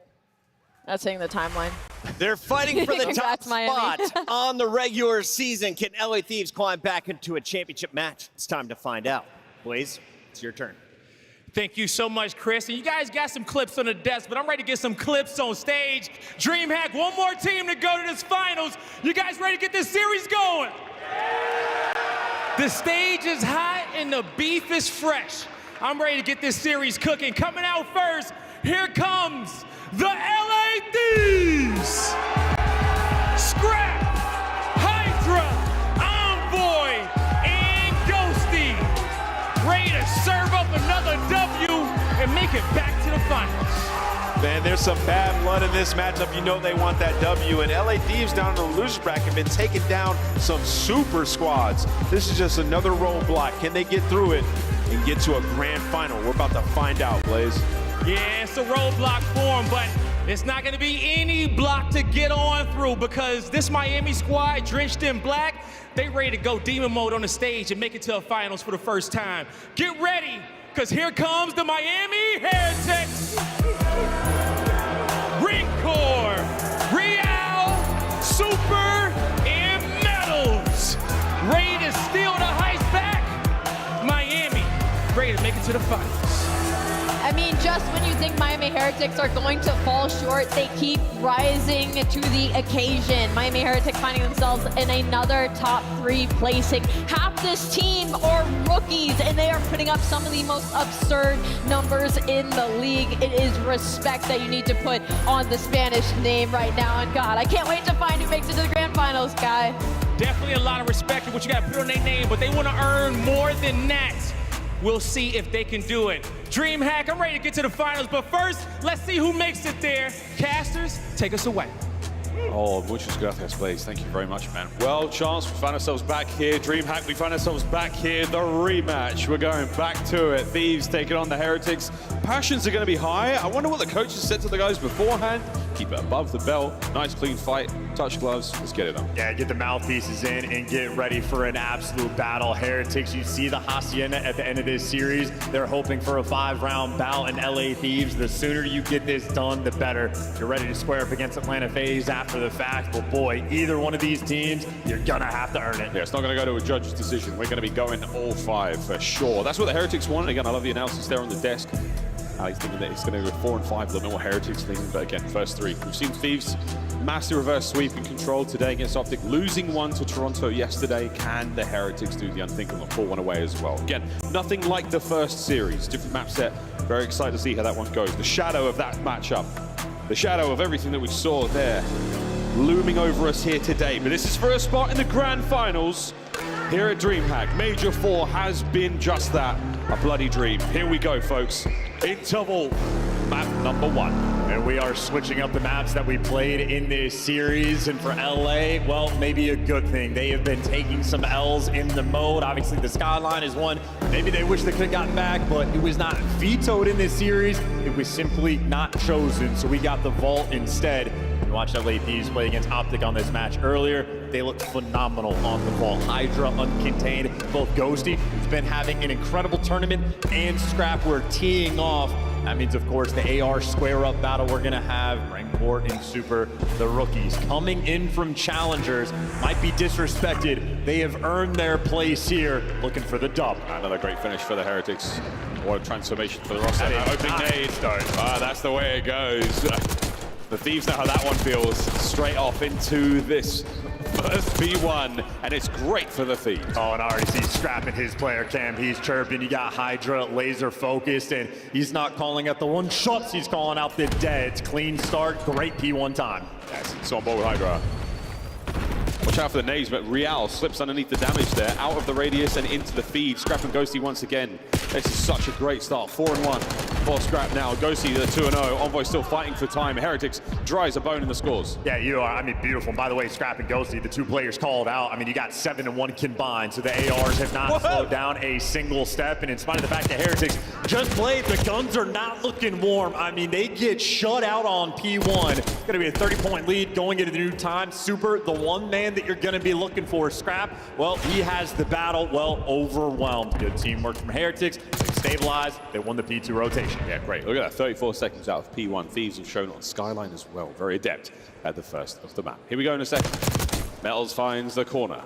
That's hitting the timeline. They're fighting for the top Congrats, Miami. spot on the regular season. Can LA Thieves climb back into a championship match? It's time to find out. Blaze, it's your turn. Thank you so much, Chris. And you guys got some clips on the desk, but I'm ready to get some clips on stage. DreamHack, one more team to go to this finals. You guys ready to get this series going? The stage is hot and the beef is fresh. I'm ready to get this series cooking. Coming out first, here comes the LA Thieves. Scrap, Hydra, Envoy, and Ghosty. Ready to serve up another W and make it back to the finals. Man, there's some bad blood in this matchup. You know they want that W. And LA Thieves down in the loser's bracket have been taking down some super squads. This is just another roadblock. Can they get through it and get to a grand final? We're about to find out, Blaze. Yeah, it's a roadblock form, but it's not going to be any block to get on through because this Miami squad, drenched in black, they ready to go demon mode on the stage and make it to the finals for the first time. Get ready, because here comes the Miami Heretics. Ringcore, Real, Super, and Metals. Ready to steal the heist back. Miami, ready to make it to the finals. I mean, just when you think Miami Heretics are going to fall short, they keep rising to the occasion. Miami Heretics finding themselves in another top 3 placing. Half this team are rookies, and they are putting up some of the most absurd numbers in the league. It is respect that you need to put on the Spanish name right now. And God, I can't wait to find who makes it to the grand finals, Guy. Definitely a lot of respect for what you got to put on their name, but they want to earn more than that. We'll see if they can do it. DreamHack, I'm ready to get to the finals, but first, let's see who makes it there. Casters, take us away. Oh, muchas gracias, Blaze. Thank you very much, man. Well, Chance, we found ourselves back here. DreamHack, we found ourselves back here. The rematch. We're going back to it. Thieves taking on the Heretics. Passions are going to be high. I wonder what the coaches said to the guys beforehand. Keep it above the belt. Nice, clean fight. Touch gloves. Let's get it on. Yeah, get the mouthpieces in and get ready for an absolute battle. Heretics, you see the Hacienda at the end of this series. They're hoping for a 5-round bout in LA Thieves. The sooner you get this done, the better. You're ready to square up against Atlanta FaZe after the fact, but boy, either one of these teams, you're gonna have to earn it. Yeah, it's not gonna go to a judge's decision. We're gonna be going all 5 for sure. That's what the Heretics want. Again, I love the analysis there on the desk. He's thinking that it's gonna go 4 and 5. I don't know what Heretics thinking, but again, first 3. We've seen Thieves massive reverse sweep and control today against Optic, losing 1 to Toronto yesterday. Can the Heretics do the unthinkable and pull 1 away as well? Again, nothing like the first series. Different map set. Very excited to see how that one goes. The shadow of that matchup. The shadow of everything that we saw there looming over us here today. But this is for a spot in the grand finals here at DreamHack. Major 4 has been just that, a bloody dream. Here we go, folks. Interval map number 1. And we are switching up the maps that we played in this series. And for LA, well, maybe a good thing. They have been taking some L's in the mode. Obviously, the Skyline is one. Maybe they wish they could have gotten back, but it was not vetoed in this series. It was simply not chosen. So we got the vault instead. You watched LA Thieves play against Optic on this match earlier. They looked phenomenal on the vault. Hydra uncontained. Both Ghosty, who's been having an incredible tournament, and Scrap were teeing off. That means, of course, the AR square-up battle we're going to have. Rancor and Super, the rookies, coming in from challengers, might be disrespected. They have earned their place here, looking for the dub. Another great finish for the Heretics. What a transformation for the roster. Opening nade. That's the way it goes. The Thieves know how that one feels. Straight off into this first B1, and it's great for the Thieves. Oh, and I already see Scrap in his player cam. He's chirping. You got Hydra laser focused, and he's not calling out the one shots. He's calling out the deads. Clean start, great P1 time. Yes, it's on board with Hydra. Watch out for the nades, but Real slips underneath the damage there, out of the radius and into the feed. Scrap and Ghosty once again. This is such a great start. 4-1 for Scrap now. Ghosty, the 2-0. Envoy still fighting for time. Heretics dries a bone in the scores. Yeah, you are. I mean, beautiful. And by the way, Scrap and Ghosty, the 2 players called out. I mean, you got 7-1 combined, so the ARs have not slowed down a single step. And in spite of the fact that Heretics just played, the guns are not looking warm. I mean, they get shut out on P1. It's going to be a 30-point lead going into the new time. Super, the one man that you're going to be looking for. Scrap, well, he has the battle well overwhelmed. Good teamwork from Heretics. They stabilized. They won the P2 rotation. Yeah, great. Look at that. 34 seconds out of P1. Thieves have shown on Skyline as well. Very adept at the first of the map. Here we go in a second. Metals finds the corner.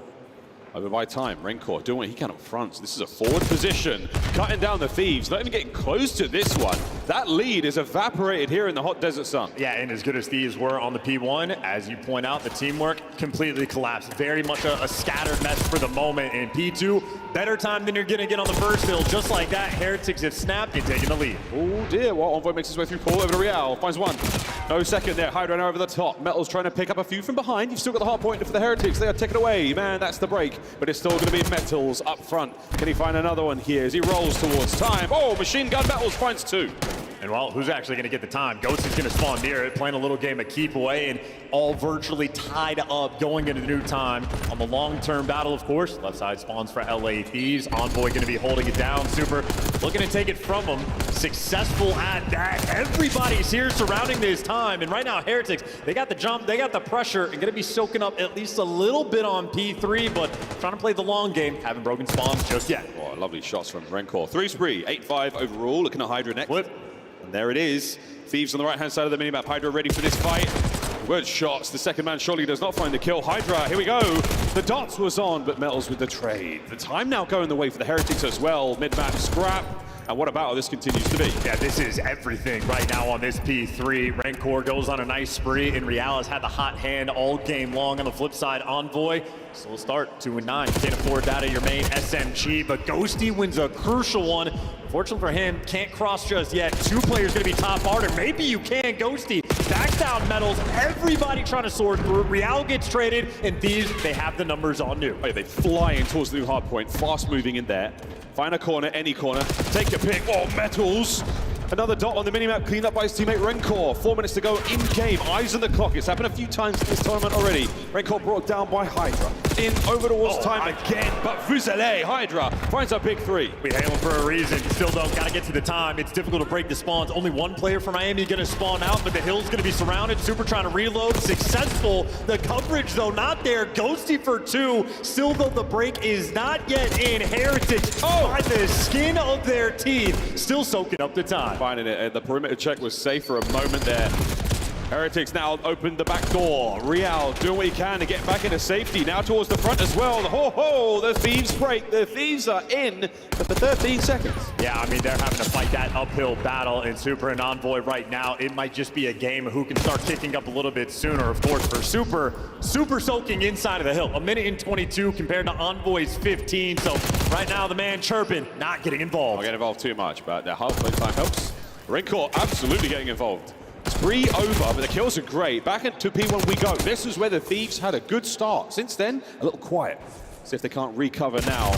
Over by time. Rancor doing what he can up front. So this is a forward position. Cutting down the Thieves. Not even getting close to this one. That lead is evaporated here in the hot desert sun. Yeah, and as good as Thieves were on the P1, as you point out, the teamwork completely collapsed. Very much a scattered mess for the moment. In P2, better time than you're going to get on the first hill. Just like that, Heretics have snapped and taken the lead. Oh dear, well, Envoy makes his way through Paul over to Real. Finds one. No second there. Hydra now over the top. Metals trying to pick up a few from behind. You've still got the hard point for the Heretics. They are taken away. Man, that's the break. But it's still going to be Metals up front. Can he find another one here as he rolls towards time? Oh, machine gun Metals finds 2. And well, who's actually going to get the time? Ghost is going to spawn near it, playing a little game of keep away, and all virtually tied up going into the new time. On the long-term battle, of course, left side spawns for LA Thieves. Envoy going to be holding it down. Super looking to take it from him. Successful at that. Everybody's here surrounding this time. And right now, Heretics, they got the jump, they got the pressure, and going to be soaking up at least a little bit on P3, but trying to play the long game. Haven't broken spawns just yet. Oh, lovely shots from Rancor. 3 spree, 8-5 overall. Looking at Hydra next. Flip. And there it is. Thieves on the right-hand side of the minimap. Hydra ready for this fight. Good shots. The second man surely does not find the kill. Hydra, here we go. The dots was on, but Metals with the trade. The time now going the way for the Heretics as well. Mid-map Scrap. And what a battle this continues to be. Yeah, this is everything right now on this P3. Rancor goes on a nice spree, and Real has had the hot hand all game long. On the flip side, Envoy, slow start, 2-9. Can't afford that at your main SMG, but Ghosty wins a crucial one. Fortunately for him, can't cross just yet. 2 players gonna be top order. Maybe you can. Ghosty backs down Metals. Everybody trying to sword through. Real gets traded, and Thieves, they have the numbers on new. Oh, they fly in towards the new hard point. Fast moving in there. Find a corner, any corner. Take your pick. Oh, Metals. Another dot on the minimap, cleaned up by his teammate Rencor. 4 minutes to go in game. Eyes on the clock. It's happened a few times in this tournament already. Rencor brought down by Hydra. In over towards time again, but Fusele, Hydra finds a big 3. We hail him for a reason. Still don't gotta get to the time. It's difficult to break the spawns. Only one player from Miami gonna spawn out, but the hill's gonna be surrounded. Super trying to reload. Successful. The coverage though not there. Ghosty for 2. Still though the break is not yet in. Heretics by the skin of their teeth. Still soaking up the time. Finding it. The perimeter check was safe for a moment there. Heretics now opened the back door. Real doing what he can to get back into safety. Now towards the front as well. The Thieves break. The Thieves are in for 13 seconds. Yeah, I mean, they're having to fight that uphill battle in Super and Envoy right now. It might just be a game of who can start kicking up a little bit sooner, of course, for Super soaking inside of the hill. 1:22 compared to Envoy's 15. So right now, the man chirping, not getting involved. Not getting involved too much, but the halfway time helps. Rencor absolutely getting involved. 3 over, but the kills are great. Back into P1 we go. This is where the Thieves had a good start. Since then, a little quiet. See if they can't recover now.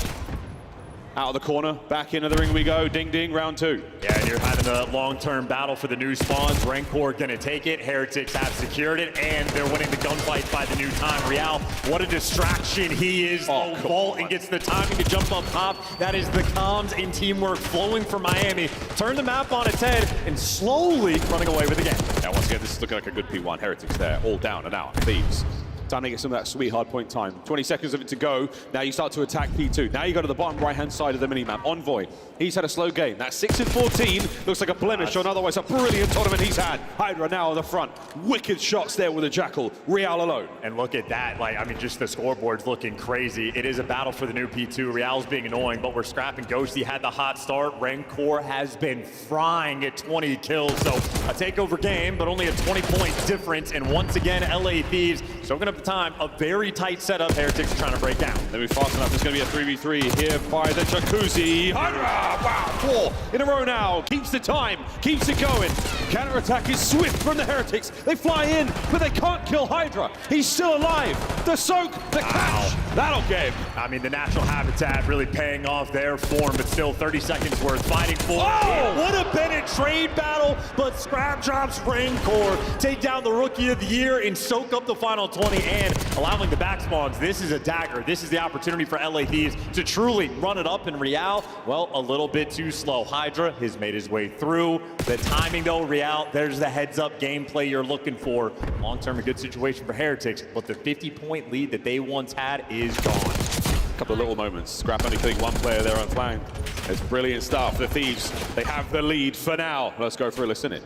Out of the corner, back into the ring we go. Ding ding, round 2. Yeah, and you're having a long-term battle for the new spawns. Rancor gonna take it. Heretics have secured it, and they're winning the gunfight by the new time. Real, what a distraction he is. Vault and gets the timing to jump up top. That is the comms and teamwork flowing from Miami. Turn the map on its head and slowly running away with the game. Yeah, once again, this is looking like a good P1. Heretics there, all down and out. Thieves. Time to get some of that sweet hardpoint time. 20 seconds of it to go. Now you start to attack P2. Now you go to the bottom right-hand side of the minimap. Envoy, he's had a slow game. That 6-14 looks like a blemish on otherwise a brilliant tournament he's had. Hydra now on the front. Wicked shots there with a Jackal. Real alone. And look at that. Like, I mean, just the scoreboard's looking crazy. It is a battle for the new P2. Real's being annoying, but we're scrapping. Ghosty had the hot start. Rancor has been frying at 20 kills. So a takeover game, but only a 20-point difference. And once again, LA Thieves soaking up the time. A very tight setup. Heretics trying to break down. They'll be fast enough. There's going to be a 3v3 here by the Jacuzzi. Hydra! Wow, 4 in a row now. Keeps the time. Keeps it going. Counter-attack is swift from the Heretics. They fly in, but they can't kill Hydra. He's still alive. The soak, the catch. That'll get him. I mean, the natural habitat really paying off their form, but still 30 seconds worth fighting for. Oh! Would have been a trade battle, but Scrap drops Rancor, take down the Rookie of the Year and soak up the final 20 and allowing the back spawns. This is a dagger. This is the opportunity for LA Thieves to truly run it up in Real. Well, a little bit too slow. Hydra has made his way through. The timing though, Real, there's the heads up gameplay you're looking for. Long-term a good situation for Heretics, but the 50-point lead that they once had is gone. A couple of little moments. Scrap only killing one player there on flank. It's brilliant stuff. The Thieves, they have the lead for now. Let's go for a listen in.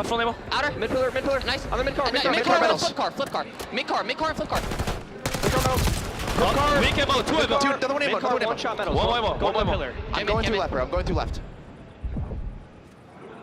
Full ammo. Outer, mid pillar, nice. On the mid car, flip car. Mid car, and flip car. Flip car. Make ammo, 2 ammo. Another one ammo, one shot metal. One ammo, one pillar. I'm going through left, bro. I'm going through left.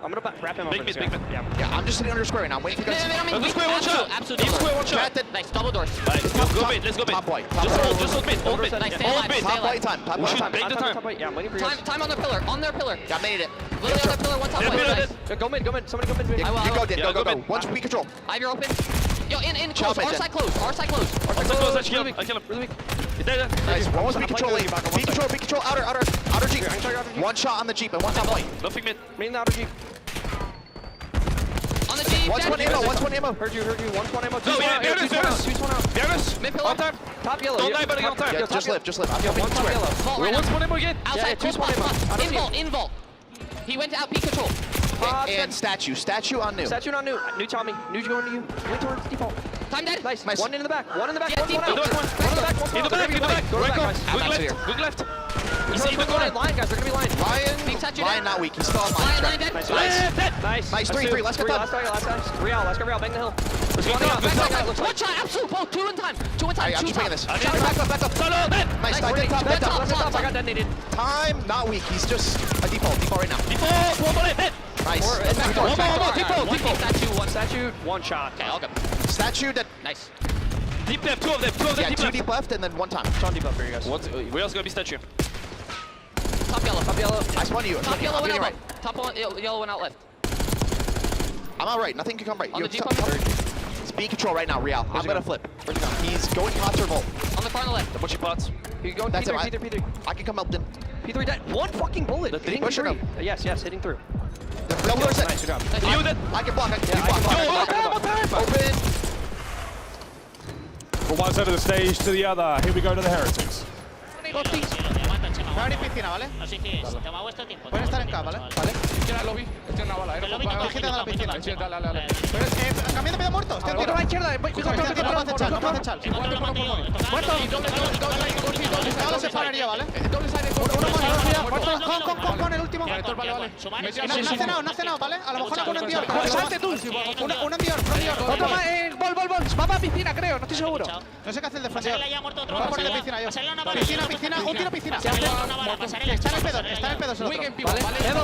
I'm gonna wrap him up. Big mid. Yeah, I'm just sitting under square right now. I'm waiting for guys. Let's square one shot. Absolutely. Square one shot. Nice, double doors. Let's go mid. Top white. Just hold mid. Hold mid. Nice, stay alive. Top white time. Top white time. Make the time. Yeah, I'm waiting for you guys. Time on their pillar. On their pillar. Yeah, made it. Literally on their pillar. One top white. Go mid. Somebody go mid. I will. Go. One speed control. I have your open. Yo, in close. Our side close. I kill him. Really weak. Nice. One was speed control. Speed control. Outer Jeep. One shot on the Jeep and one top white. Nothing mid. Main the outer Jeep. On the Jeep. One ammo. Heard you. One ammo. Two spawn out. Mid pillar. Top yellow. Don't die, buddy. On time. Just live. I'm one top yellow. Vault right now. One ammo again. Outside. Two spawn ammo. In vault. He went out. Peek control. And statue on new. New Tommy. New going to you. Went towards default. Time dead. Nice. One in the back. One in the back. One in the back. Quick left. He's even going line, guys. They're gonna be line. Lion not weak. He's still on line. Nice. 3-3. Let's get that. Let's go Real. Bang the hill. One shot. Absolute. Both. Two in time. I'm just bringing this. Back up. Nice. Top. I got detonated. Time not weak. He's just a default right now. Default. One bullet. Hit. Nice. One statue. One shot. Okay, all good. Statue dead. Nice. Deep left. Two of them. Yeah, two deep left and then one time. Sean deep left for you guys. Where else gonna be statue? Top yellow. I spawned you. Top yellow went out right. Top yellow went out left. I'm out right. Nothing can come right. On the Jeep. Speed control right now, Real. I'm gonna flip. He's going concert vault. On the far left. The bushy pots. He's going P3. I can come help them. P3 dead. One fucking bullet. Hitting through. Yes, hitting through. Nice, good job. I can block. Open. From one side of the stage to the other. Here we go to the Heretics. Va a venir piscina, ¿vale? Pueden estar en K, ¿vale? Vale. Izquierda lobby. Estoy en la bala, Vigilando la piscina. Dale. Cambiando medio muerto. Otro a la izquierda. No puede echar. Muerto. Ahora se pararía, ¿vale? Uno con el último. No ha cenado, ¿vale? A lo mejor le pone un Dior. Salte tú. Uno en Dior. Otro más. Bol. Va para piscina, creo. No estoy seguro. No sé qué hace el de frente. Voy a poner de piscina yo. Piscina. Un tiro piscina. Está en el pedo. Se lo otro.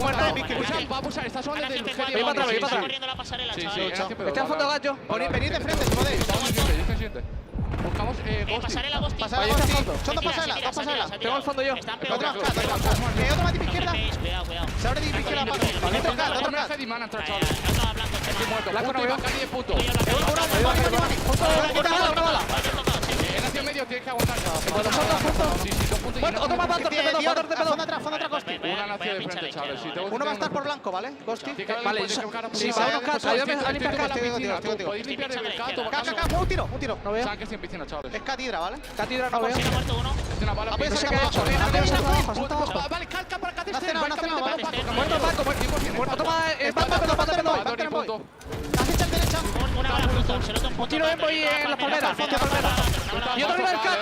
Muerto. Va a pulsar, está solo desde el Voy para atrás. Está al fondo del gacho. Venid de frente, si podéis. Buscamos pasarela Gosti. Son dos pasarelas. Tengo el fondo yo. Otro más de izquierda. Se abre de izquierda Paco. Otro Blanco no veo. 10 puntos. Una bala. En hacia medio tienes que aguantar. Otro más Fondo atrás, Gosti. Una nación de frente, chavales. Uno va a estar por blanco, ¿vale? Gosti. Vale, sí, va unos catos. Ayúdame a limpiar la piscina. Podéis limpiar el mercado. Un tiro. No veo. Saben que es en piscina, chavales. Es Catidra, ¿vale? Catidra no veo. Es una bala. No sé qué ha hecho. Vale, calca para que no ha cenado, muerto Paco, muerto más, Paco, has hecho derecha. Un tiro en voy en las palmeras, y otro arriba del cap.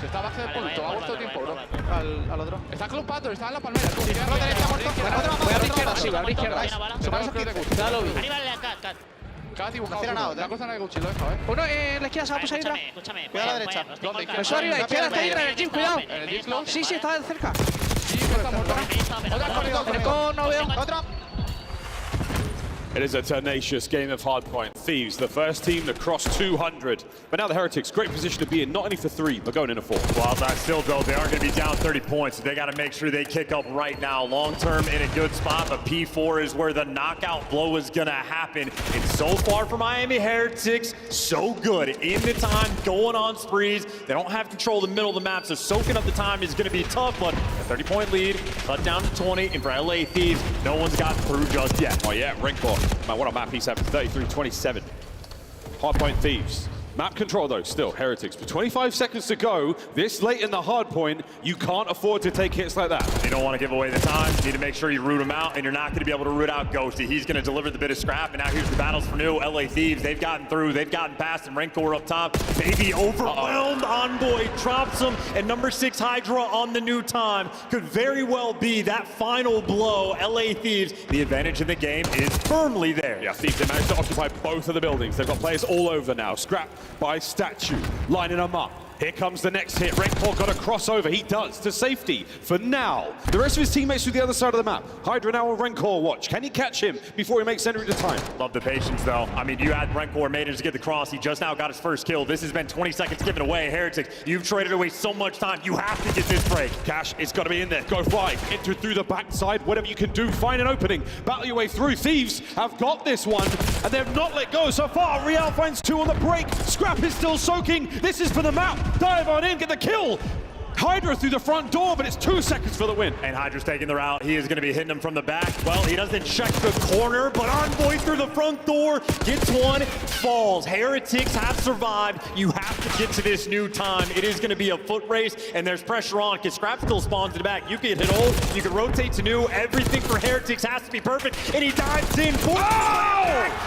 Está bajo de punto, ha vuelto tiempo, bro. Al otro. Está clumpado, está en la palmera. Derecha, muerto. Voy a abrir izquierda, sí, voy a abrir izquierda. Arriba el Cat. Cada dibujado la cosa no hay Gucci, lo he dejado, Uno en la izquierda se va a pasar Hydra. Cuidado a la derecha. Eso arriba, izquierda está Hydra en el gym, cuidado. ¿En el gym? Sí, está cerca. Sí, está muerto. Otra no veo. Otra. It is a tenacious game of Hardpoint. Thieves, the first team to cross 200. But now the Heretics, great position to be in, not only for 3, but going in a 4. Well, that's still, though, they aren't going to be down 30 points. They got to make sure they kick up right now. Long-term in a good spot, but P4 is where the knockout blow is going to happen. And so far for Miami Heretics, so good. In the time, going on sprees. They don't have control of the middle of the map, so soaking up the time is going to be tough, but a 30-point lead, cut down to 20, and for LA Thieves, no one's gotten through just yet. Oh yeah, Ringclaw. What a map he's having, 33-27. Hardpoint Thieves. Map control though, still, Heretics. With 25 seconds to go, this late in the hardpoint, you can't afford to take hits like that. You don't want to give away the time. You need to make sure you root him out, and you're not going to be able to root out Ghosty. He's going to deliver the bit of scrap, and now here's the battles for new. LA Thieves, they've gotten through, they've gotten past, and Renkor up top. Baby overwhelmed. Envoy drops him, and number 6 Hydra on the new time. Could very well be that final blow. LA Thieves, the advantage in the game is firmly there. Yeah, Thieves, they managed to occupy both of the buildings. They've got players all over now. Scrap by Statue, lining them up. Here comes the next hit. Renkor got a crossover. He does to safety for now. The rest of his teammates to the other side of the map. Hydra now on Renkor watch. Can he catch him before he makes entry to time? Love the patience, though. I mean, you had Renkor manage to get the cross. He just now got his first kill. This has been 20 seconds given away. Heretics, you've traded away so much time. You have to get this break. Cash, it's got to be in there. Go 5. Enter through the backside. Whatever you can do, find an opening. Battle your way through. Thieves have got this one, and they've not let go so far. Real finds 2 on the break. Scrap is still soaking. This is for the map. Dive on in, get the kill. Hydra through the front door, but it's 2 seconds for the win. And Hydra's taking the route. He is going to be hitting him from the back. Well, he doesn't check the corner, but Envoy through the front door gets one, falls. Heretics have survived. You have to get to this new time. It is going to be a foot race, and there's pressure on because Scrap still spawns in the back. You can hit old, you can rotate to new. Everything for Heretics has to be perfect, and he dives in for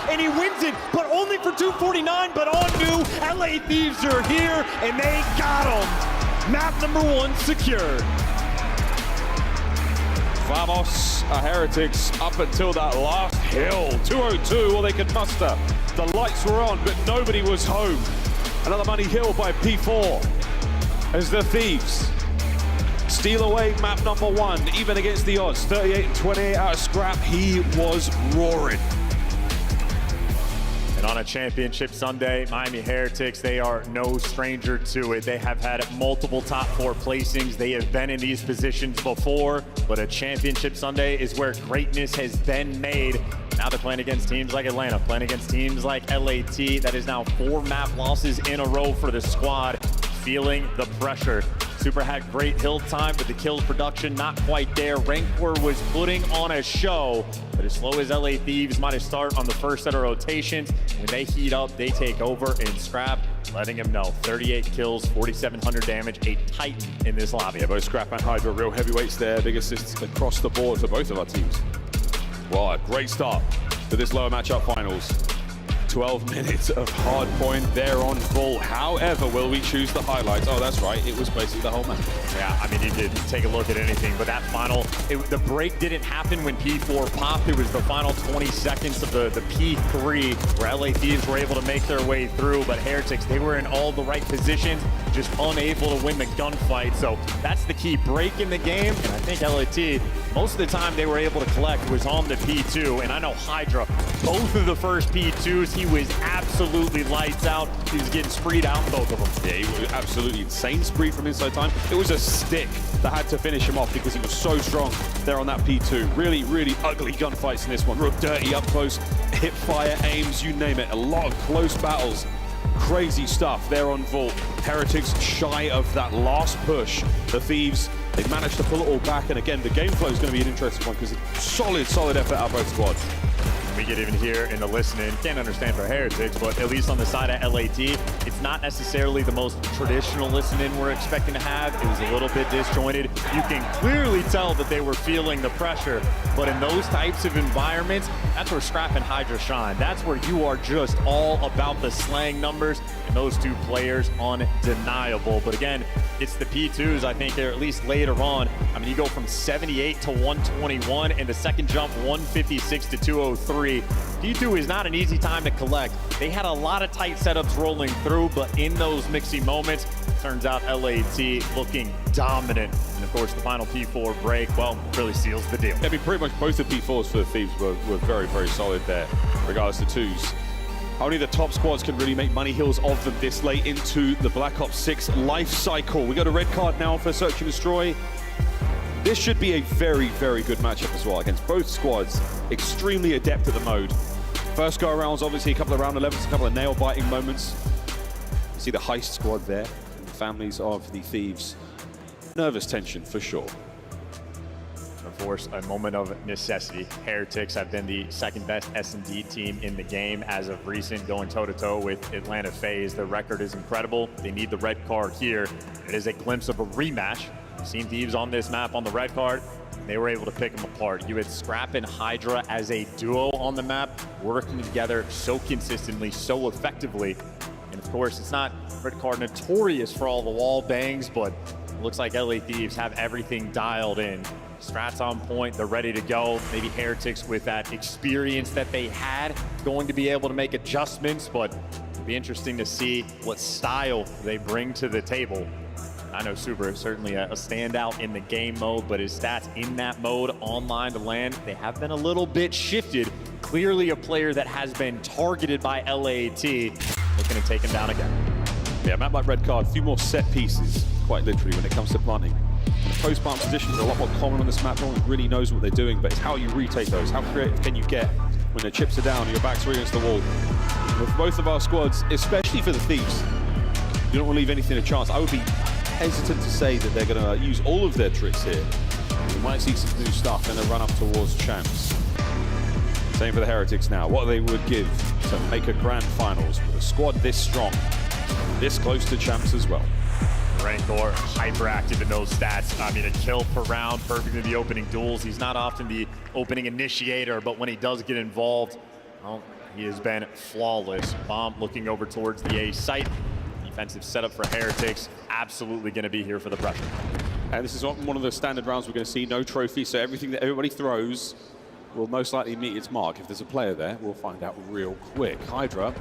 and he wins it, but only for 249, but on new. LA Thieves are here, and they got him. Map number 1 secured. Vamos, Heretics up until that last hill. 202, all they could muster. The lights were on, but nobody was home. Another money hill by P4 as the Thieves steal away map number 1, even against the odds. 38 and 28 out of Scrap. He was roaring. And on a championship Sunday, Miami Heretics, they are no stranger to it. They have had multiple top 4 placings. They have been in these positions before, but a championship Sunday is where greatness has been made. Now they're playing against teams like Atlanta, playing against teams like LAT. That is now 4 map losses in a row for the squad, feeling the pressure. Super had great hill time, but the kills production not quite there. Rancor was putting on a show, but as slow as LA Thieves might have started on the first set of rotations, when they heat up, they take over, and Scrap letting him know. 38 kills, 4,700 damage, a titan in this lobby. Yeah, both Scrap and Hydra, real heavyweights there. Big assists across the board for both of our teams. Well, a great start to this lower matchup finals. 12 minutes of Hardpoint there on full. However, will we choose the highlights? Oh, that's right. It was basically the whole match. Yeah, I mean, you could take a look at anything, but that final, the break didn't happen when P4 popped. It was the final 20 seconds of the P3 where LA Thieves were able to make their way through, but Heretics, they were in all the right positions, just unable to win the gunfight. So that's the key break in the game, and I think LAT, most of the time they were able to collect was on the P2, and I know Hydra, both of the first P2s, he was absolutely lights out. He was getting spreed out in both of them. Yeah, he was absolutely insane spree from inside time. It was a stick that had to finish him off because he was so strong there on that P2. Really, really ugly gunfights in this one. Real dirty up close, hip fire, aims, you name it. A lot of close battles. Crazy stuff there on Vault. Heretics shy of that last push. The Thieves, they managed to pull it all back. And again, the game flow is going to be an interesting one because solid effort out of both squads. We could even hear in the listening, can't understand for Heretics, but at least on the side of LAT, it's not necessarily the most traditional listening we're expecting to have. It was a little bit disjointed. You can clearly tell that they were feeling the pressure, but in those types of environments, that's where Scrap and Hydra shine. That's where you are just all about the slang numbers, and those two players undeniable. But again, it's the P2s, I think they're at least later on. I mean, you go from 78 to 121, and the second jump, 156 to 203. P2 is not an easy time to collect. They had a lot of tight setups rolling through, but in those mixy moments, turns out LAT looking dominant. And of course, the final P4 break, well, really seals the deal. I mean, pretty much both the P4s for the Thieves were very solid there, regardless of twos. Only the top squads can really make money hills of them this late into the Black Ops 6 life cycle. We got a red card now for Search and Destroy. This should be a very good matchup as well against both squads. Extremely adept at the mode. First go arounds, obviously a couple of round 11s, a couple of nail-biting moments. You see the heist squad there, and the families of the Thieves. Nervous tension for sure. Of course, a moment of necessity. Heretics have been the second best S&D team in the game as of recent, going toe-to-toe with Atlanta FaZe. Their record is incredible. They need the red card here. It is a glimpse of a rematch. We've seen Thieves on this map on the red card. They were able to pick them apart. You had Scrap and Hydra as a duo on the map, working together so consistently, so effectively. And of course, it's not red card notorious for all the wall bangs, but it looks like LA Thieves have everything dialed in. Strats on point, they're ready to go. Maybe Heretics with that experience that they had, going to be able to make adjustments, but it'll be interesting to see what style they bring to the table. I know Super is certainly a standout in the game mode, but his stats in that mode, online to land, they have been a little bit shifted. Clearly a player that has been targeted by LAT, looking to take him down again. Yeah, map like red card, a few more set pieces, quite literally, when it comes to planting. The post-plant positions are a lot more common on this map. No one really knows what they're doing, but it's how you retake those. How creative can you get when the chips are down and your backs are against the wall? With both of our squads, especially for the Thieves, you don't want to leave anything to chance. I would be hesitant to say that they're going to use all of their tricks here. We might see some new stuff in the run up towards champs. Same for the Heretics now. What they would give to make a grand finals with a squad this strong, this close to champs as well. Rancor hyperactive in those stats. I mean, a kill per round, perfect in the opening duels. He's not often the opening initiator, but when he does get involved, well, he has been flawless. Bomb looking over towards the A site. Defensive setup for Heretics, absolutely going to be here for the pressure. And this is one of the standard rounds we're going to see, no trophy, so everything that everybody throws will most likely meet its mark. If there's a player there, we'll find out real quick. Hydra,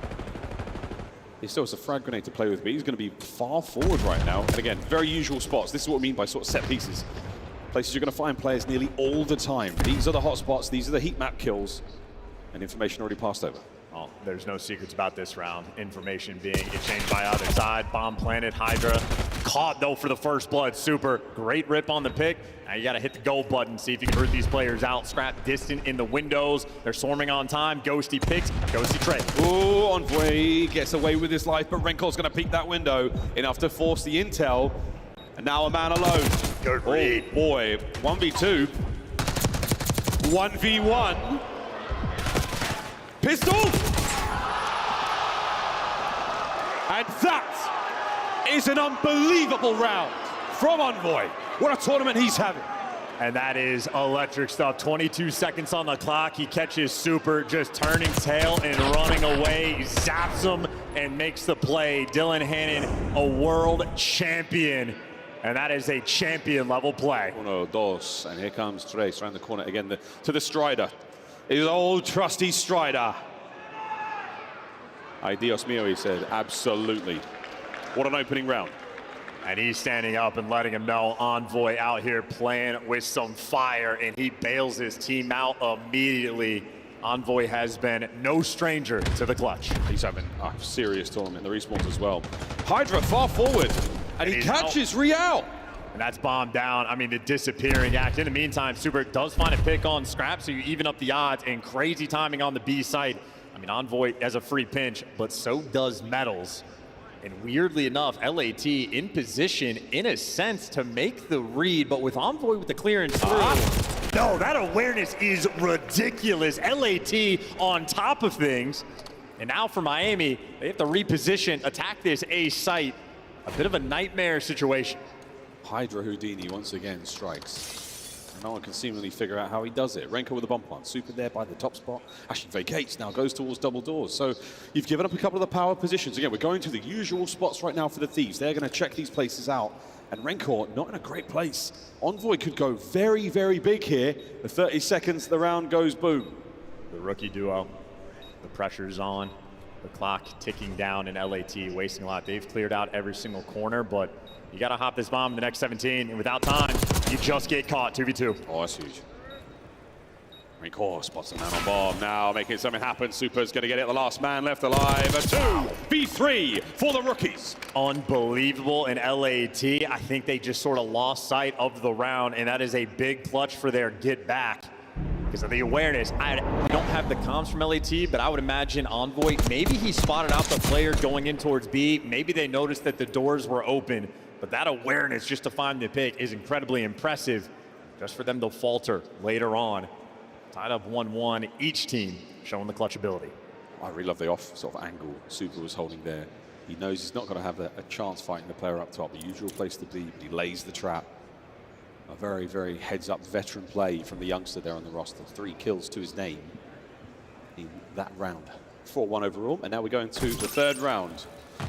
he still has a frag grenade to play with, but he's going to be far forward right now. And again, very usual spots. This is what I mean by sort of set pieces. Places you're going to find players nearly all the time. These are the hot spots, these are the heat map kills, and information already passed over. Well, there's no secrets about this round. Information being exchanged by either side. Bomb planted, Hydra. Caught, though, for the first blood. Super. Great rip on the pick. Now you got to hit the go button, see if you can root these players out. Scrap distant in the windows. They're swarming on time. Ghosty picks. Ghosty trade. Ooh, Envoy gets away with his life, but Renkor's going to peek that window enough to force the intel. And now a man alone. Good read. Oh boy, 1v2. 1v1. Pistol! And that is an unbelievable round from Envoy. What a tournament he's having. And that is electric stuff. 22 seconds on the clock. He catches Super, just turning tail and running away. He zaps him and makes the play. Dylan Hannon, a world champion. And that is a champion level play. Uno, dos, and here comes Trace around the corner again to the Strider. His old trusty Strider. Ay, Dios mío, he said, absolutely. What an opening round. And he's standing up and letting him know Envoy out here playing with some fire, and he bails his team out immediately. Envoy has been no stranger to the clutch. He's having a serious tournament. The respawns as well. Hydra far forward, and he catches Real. And that's bombed down. I mean, the disappearing act. In the meantime, Super does find a pick on Scrap, so you even up the odds, and crazy timing on the B site. I mean, Envoy has a free pinch, but so does Metals. And weirdly enough, LAT in position, in a sense, to make the read, but with Envoy with the clearance through. No, that awareness is ridiculous. LAT on top of things. And now for Miami, they have to reposition, attack this A site. A bit of a nightmare situation. Hydra Houdini once again strikes. No one can seemingly figure out how he does it. Renko with the bomb plant. Super there by the top spot. Actually vacates now, goes towards double doors. So you've given up a couple of the power positions. Again, we're going to the usual spots right now for the Thieves. They're going to check these places out. And Renkor not in a great place. Envoy could go very, very big here. The 30 seconds, the round goes boom. The rookie duo, the pressure's on. The clock ticking down in LAT, wasting a lot. They've cleared out every single corner, but you got to hop this bomb in the next 17, and without time, you just get caught 2v2. Oh, that's huge. Renkor spots the man on bomb now, making something happen. Super's going to get it, the last man left alive. A 2v3 for the rookies. Unbelievable in LAT. I think they just sort of lost sight of the round, and that is a big clutch for their get back. Because of the awareness. We don't have the comms from LAT, but I would imagine Envoy, maybe he spotted out the player going in towards B. Maybe they noticed that the doors were open. But that awareness just to find the pick is incredibly impressive. Just for them to falter later on. Tied up 1-1, each team showing the clutch ability. I really love the off sort of angle Super was holding there. He knows he's not going to have a chance fighting the player up top. The usual place to be, but he lays the trap. A very, very heads-up veteran play from the youngster there on the roster. 3 kills to his name in that round. 4-1 overall, and now we're going to the third round.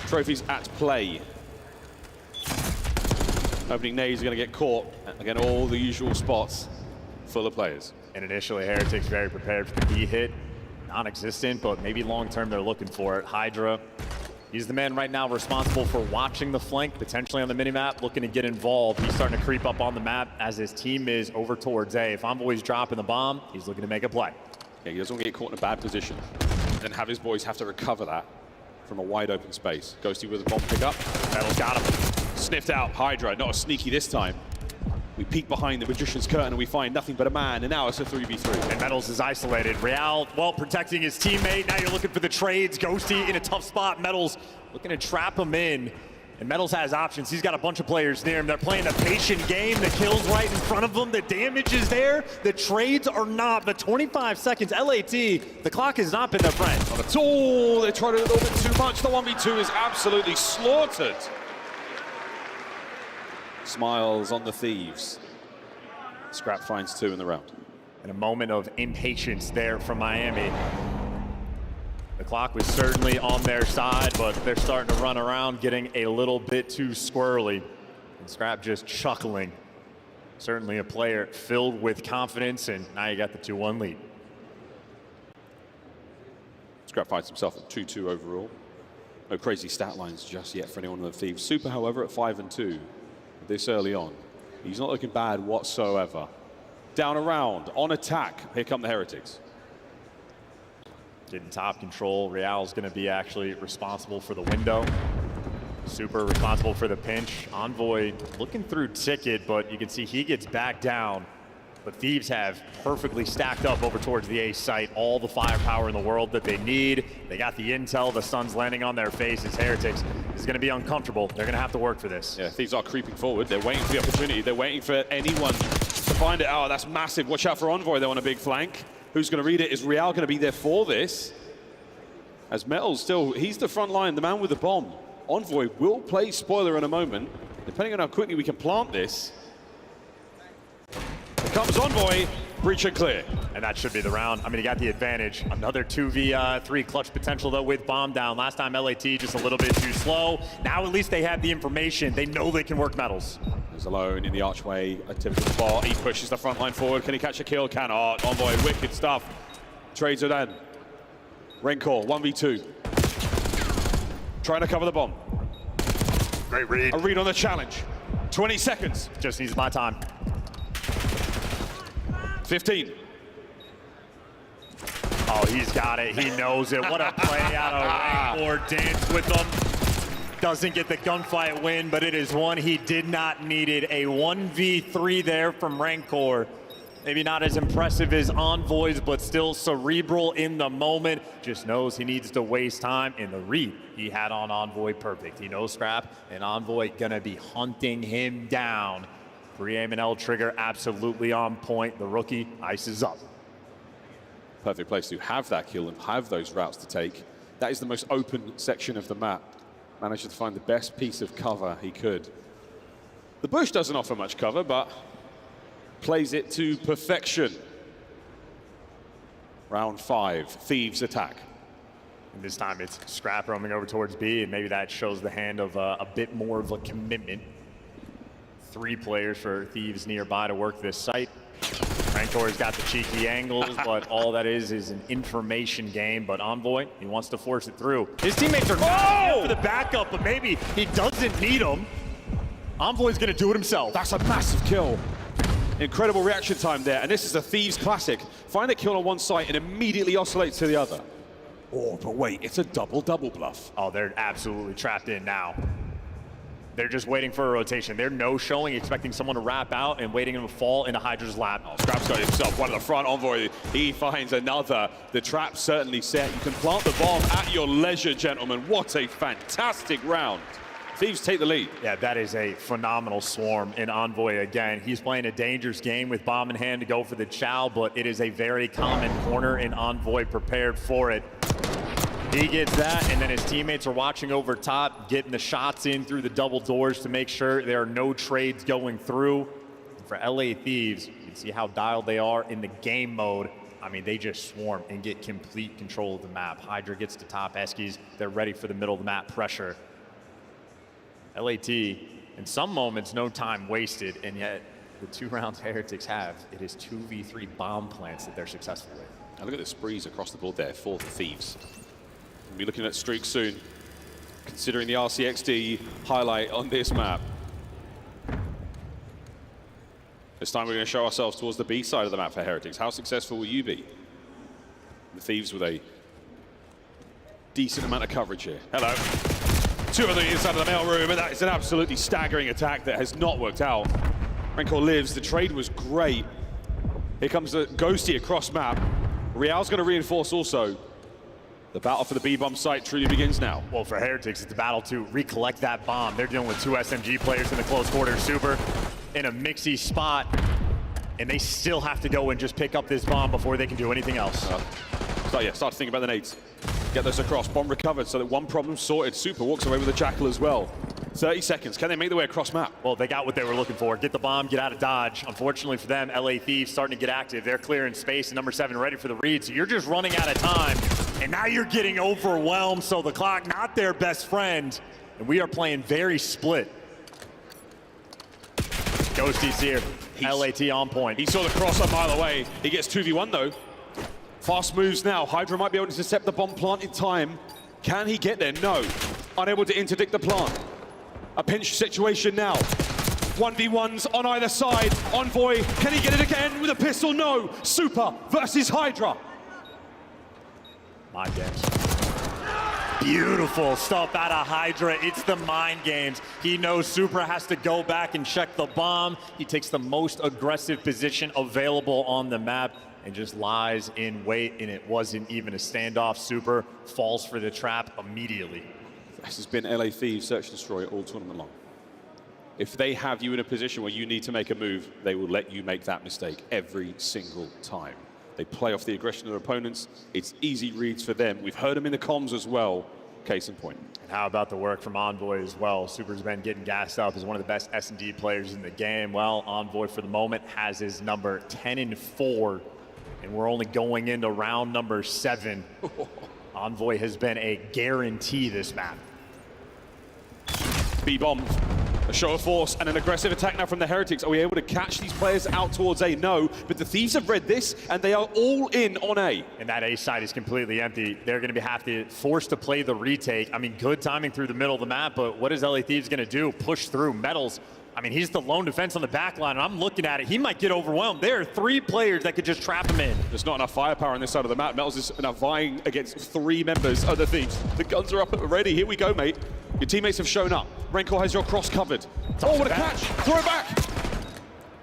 Trophies at play. Opening nades are going to get caught. Again, all the usual spots full of players. And initially, Heretic's very prepared for the B hit. Non-existent, but maybe long-term they're looking for it. Hydra, he's the man right now responsible for watching the flank, potentially on the minimap, looking to get involved. He's starting to creep up on the map as his team is over towards A. If Envoy's dropping the bomb, he's looking to make a play. Yeah, he doesn't want to get caught in a bad position. Then have his boys have to recover that from a wide open space. Ghosty with a bomb pickup. Metal's got him. Sniffed out. Hydra, not as sneaky this time. We peek behind the Magician's curtain and we find nothing but a man, and now it's a 3v3. And Metals is isolated. Real, well, protecting his teammate. Now you're looking for the trades. Ghosty in a tough spot. Metals looking to trap him in. And Metals has options. He's got a bunch of players near him. They're playing a patient game. The kill's right in front of them. The damage is there. The trades are not. But 25 seconds. LAT, the clock has not been their friend. Not at all. They tried a little bit too much. The 1v2 is absolutely slaughtered. Smiles on the Thieves. Scrap finds 2 in the round. And a moment of impatience there from Miami. The clock was certainly on their side, but they're starting to run around, getting a little bit too squirrely. And Scrap just chuckling. Certainly a player filled with confidence, and now you got the 2-1 lead. Scrap finds himself at 2-2 overall. No crazy stat lines just yet for anyone on the Thieves. Super, however, at 5-2 this early on. He's not looking bad whatsoever. Down around, on attack. Here come the Heretics. Getting top control. Real's going to be actually responsible for the window. Super responsible for the pinch. Envoy looking through ticket, but you can see he gets back down. But Thieves have perfectly stacked up over towards the A site, all the firepower in the world that they need. They got the intel, the sun's landing on their faces. Heretics is going to be uncomfortable. They're going to have to work for this. Yeah, Thieves are creeping forward. They're waiting for the opportunity. They're waiting for anyone to find it. Oh, that's massive. Watch out for Envoy. They're on a big flank. Who's going to read it? Is Real going to be there for this? As Metal's still, he's the front line, the man with the bomb. Envoy will play spoiler in a moment. Depending on how quickly we can plant this. Here comes Envoy, breach and clear. And that should be the round. I mean, he got the advantage. Another 2v3 clutch potential, though, with bomb down. Last time, LAT just a little bit too slow. Now, at least they have the information. They know they can work metals. He's alone in the archway, a typical spot. He pushes the front line forward. Can he catch a kill? Cannot. Envoy, wicked stuff. Trades it in. Rencor, 1v2. Trying to cover the bomb. Great read. A read on the challenge. 20 seconds. Just needs my time. 15. Oh, he's got it. He knows it. What a play out of Rancor. Dance with them. Doesn't get the gunfight win, but it is one he did not need it. A 1v3 there from Rancor. Maybe not as impressive as Envoy's, but still cerebral in the moment. Just knows he needs to waste time. And the read he had on Envoy, perfect. He knows Scrap, and Envoy gonna be hunting him down. Pre-aim and L trigger absolutely on point. The rookie ices up. Perfect place to have that kill and have those routes to take. That is the most open section of the map. Managed to find the best piece of cover he could. The bush doesn't offer much cover, but plays it to perfection. Round 5, Thieves attack. And this time it's Scrap roaming over towards B, and maybe that shows the hand of a bit more of a commitment. 3 players for Thieves nearby to work this site. Rancor's got the cheeky angles, but all that is an information game. But Envoy, he wants to force it through. His teammates are not for the backup, but maybe he doesn't need them. Envoy's gonna do it himself. That's a massive kill. Incredible reaction time there, and this is a Thieves classic. Find a kill on one site and immediately oscillate to the other. Oh, but wait, it's a double-double bluff. Oh, they're absolutely trapped in now. They're just waiting for a rotation. They're no-showing, expecting someone to wrap out and waiting him to fall into Hydra's lap. Oh, Scrap's got himself one at the front. Envoy, he finds another. The trap's certainly set. You can plant the bomb at your leisure, gentlemen. What a fantastic round. Thieves take the lead. Yeah, that is a phenomenal swarm in Envoy again. He's playing a dangerous game with bomb in hand to go for the chow, but it is a very common corner, and Envoy prepared for it. He gets that, and then his teammates are watching over top, getting the shots in through the double doors to make sure there are no trades going through. For LA Thieves, you can see how dialed they are in the game mode. I mean, they just swarm and get complete control of the map. Hydra gets to top Eskies. They're ready for the middle of the map pressure. LAT, in some moments, no time wasted, and yet the 2 rounds Heretics have, it is 2v3 bomb plants that they're successful with. Now look at the sprees across the board there for the Thieves. We'll be looking at streaks soon, considering the RCXD highlight on this map. This time we're going to show ourselves towards the B side of the map for Heretics. How successful will you be? The Thieves with a decent amount of coverage here. Hello. 2 on the inside of the mail room, and that is an absolutely staggering attack that has not worked out. Rancor lives. The trade was great. Here comes the Ghosty across map. Real's going to reinforce also. The battle for the B-bomb site truly begins now. Well, for Heretics, it's the battle to recollect that bomb. They're dealing with 2 SMG players in the close quarters, super in a mixy spot, and they still have to go and just pick up this bomb before they can do anything else. Start to think about the nades. Get those across. Bomb recovered, so that one problem sorted. Super walks away with the Jackal as well. 30 seconds. Can they make their way across map? Well, they got what they were looking for. Get the bomb, get out of dodge. Unfortunately for them, LA Thieves starting to get active. They're clearing space, and number 7 ready for the read. So you're just running out of time, and now you're getting overwhelmed. So the clock, not their best friend, and we are playing very split. Ghosty's here. LAT on point. He saw the cross a mile away. He gets 2v1 though. Fast moves now. Hydra might be able to intercept the bomb plant in time. Can he get there? No. Unable to interdict the plant. A pinch situation now. 1v1s on either side. Envoy, can he get it again with a pistol? No. Super versus Hydra. My games. Beautiful stuff out of Hydra. It's the mind games. He knows Supra has to go back and check the bomb. He takes the most aggressive position available on the map and just lies in wait, and it wasn't even a standoff. Super falls for the trap immediately. This has been LA Thieves Search and Destroy all tournament long. If they have you in a position where you need to make a move, they will let you make that mistake every single time. They play off the aggression of their opponents. It's easy reads for them. We've heard them in the comms as well. Case in point. And how about the work from Envoy as well? Super's been getting gassed up as one of the best S&D players in the game. Well, Envoy for the moment has his number 10-4. And we're only going into round number 7. Envoy has been a guarantee this map. B-bomb, a show of force and an aggressive attack now from the Heretics. Are we able to catch these players out towards A? No, but the Thieves have read this and they are all in on A. And that A side is completely empty. They're going to have to force to play the retake. I mean, good timing through the middle of the map, but what is LA Thieves going to do? Push through. Metals, I mean, he's the lone defense on the back line, and I'm looking at it. He might get overwhelmed. There are 3 players that could just trap him in. There's not enough firepower on this side of the map. Metals is now vying against 3 members of the Thieves. The guns are up already. Here we go, mate. Your teammates have shown up. Rencor has your cross covered. Oh, what a catch! Throw it back!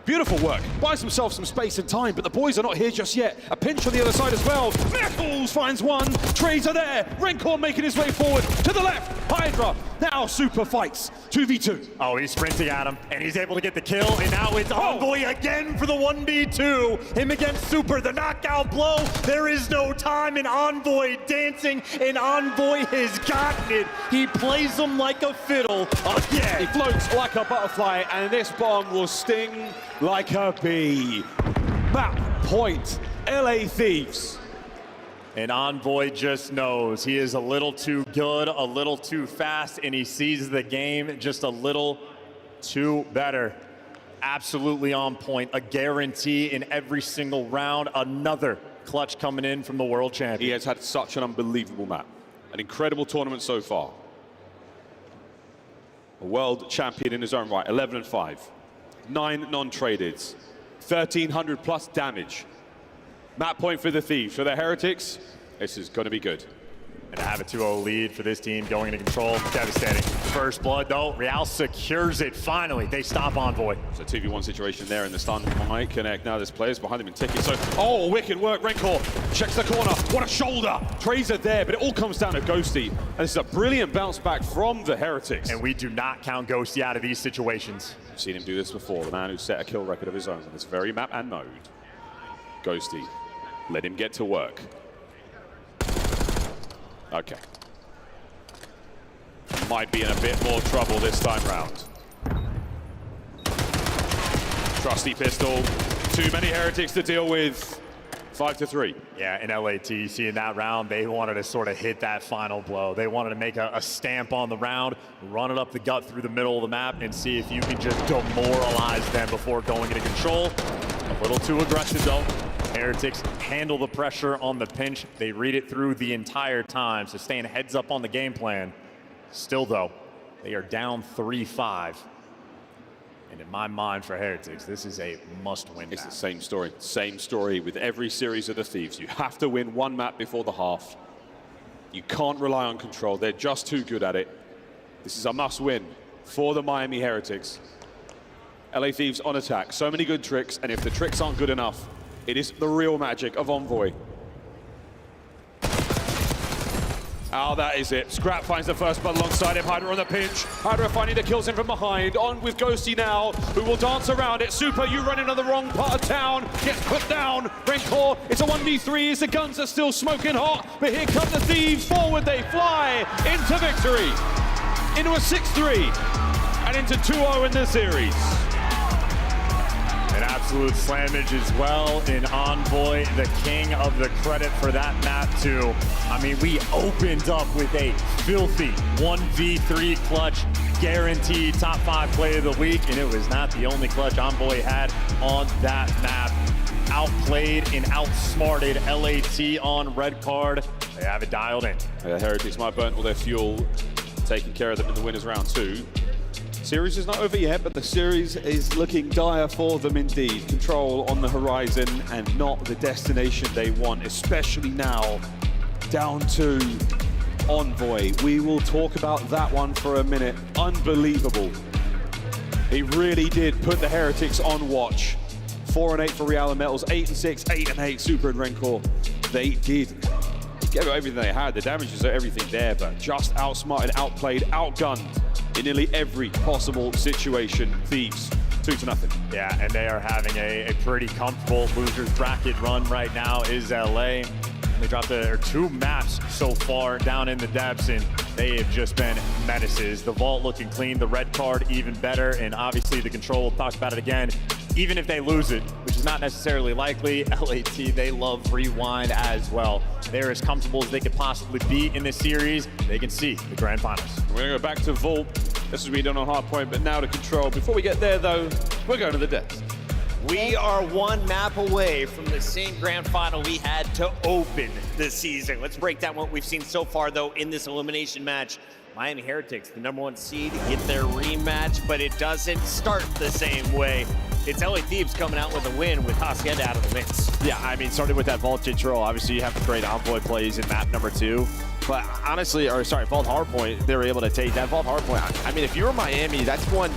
Beautiful work. Buys himself some space and time, but the boys are not here just yet. A pinch on the other side as well. Metals finds one. Trades are there. Rencor making his way forward to the left. Hydra now Super fights 2v2. Oh, he's sprinting at him, and he's able to get the kill, and now it's Envoy again for the 1v2. Him against Super, the knockout blow. There is no time, and Envoy dancing, and Envoy has gotten it. He plays him like a fiddle again. He floats like a butterfly, and this bomb will sting like a bee. Map point, LA Thieves. And Envoy just knows he is a little too good, a little too fast, and he sees the game just a little too better. Absolutely on point, a guarantee in every single round. Another clutch coming in from the world champion. He has had such an unbelievable map, an incredible tournament so far. A world champion in his own right, 11-5, 9 non-tradeds, 1,300 plus damage. Map point for the Thieves. For the Heretics, this is going to be good. And to have a 2-0 lead for this team going into control, devastating. First blood, though, Real secures it finally. They stop Envoy. So 2v1 situation there, and the stun might connect. Now there's players behind him in tickets. So, oh, wicked work. Rencor checks the corner. What a shoulder. Trays are there, but it all comes down to Ghosty. And this is a brilliant bounce back from the Heretics. And we do not count Ghosty out of these situations. I've seen him do this before. The man who set a kill record of his own on this very map and mode. Ghosty. Let him get to work. Okay. Might be in a bit more trouble this time round. Trusty pistol. Too many Heretics to deal with. 5-3. Yeah, in LAT, seeing that round, they wanted to sort of hit that final blow. They wanted to make a stamp on the round, run it up the gut through the middle of the map, and see if you can just demoralize them before going into control. A little too aggressive, though. Heretics handle the pressure on the pinch. They read it through the entire time, so staying heads up on the game plan. Still, though, they are down 3-5. And in my mind, for Heretics, this is a must-win map. It's the same story. Same story with every series of the Thieves. You have to win one map before the half. You can't rely on control. They're just too good at it. This is a must-win for the Miami Heretics. LA Thieves on attack. So many good tricks, and if the tricks aren't good enough, it is the real magic of Envoy. Oh, that is it. Scrap finds the first blood alongside him. Hydra on the pinch. Hydra finding the kills in from behind. On with Ghosty now, who will dance around it. Super, you running on the wrong part of town. Gets put down. Rencor, it's a 1v3 as the guns are still smoking hot. But here come the Thieves. Forward they fly into victory. Into a 6-3. And into 2-0 in the series. An absolute slammage as well in Envoy, the king of the credit for that map too. I mean, we opened up with a filthy 1v3 clutch, guaranteed top 5 play of the week, and it was not the only clutch Envoy had on that map. Outplayed and outsmarted LAT on red card. They have it dialed in. Heretics might burn all their fuel, taking care of them in the winners round 2. Series is not over yet, but the series is looking dire for them indeed. Control on the horizon and not the destination they want, especially now down to Envoy. We will talk about that one for a minute. Unbelievable. He really did put the Heretics on watch. 4-8 for Real Metals, 8-6, 8-8 Super and Rencor. They did give everything they had. The damages are everything there, but just outsmarted, outplayed, outgunned in nearly every possible situation. Thieves, 2-0. Yeah, and they are having a pretty comfortable losers bracket run right now. Is LA. They dropped their 2 maps so far down in the depths, and they have just been menaces. The vault looking clean, the red card even better, and obviously the control, we'll talk about it again. Even if they lose it, which is not necessarily likely, LAT, they love rewind as well. They're as comfortable as they could possibly be in this series. They can see the grand finals. We're going to go back to Vault. This has been done on Hardpoint, but now to Control. Before we get there, though, we're going to the depths. We are 1 map away from the same grand final we had to open the season. Let's break down what we've seen so far, though, in this elimination match. Miami Heretics, the #1 seed, get their rematch, but it doesn't start the same way. It's LA Thieves coming out with a win with Hacienda out of the mix. Yeah, I mean, starting with that Vault control, obviously you have the great Envoy plays in map number 2. But honestly, Vault Hardpoint, they were able to take that Vault Hardpoint. I mean, if you were Miami, that's one,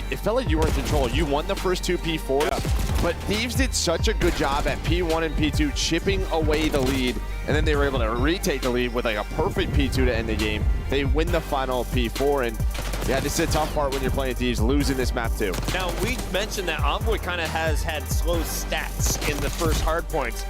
it felt like you were in control. You won the first 2 P4s, but Thieves did such a good job at P1 and P2 chipping away the lead, and then they were able to retake the lead with like a perfect P2 to end the game. They win the final P4, and yeah, this is a tough part when you're playing Thieves, losing this map too. Now, we mentioned that Envoy kind of has had slow stats in the first Hardpoints.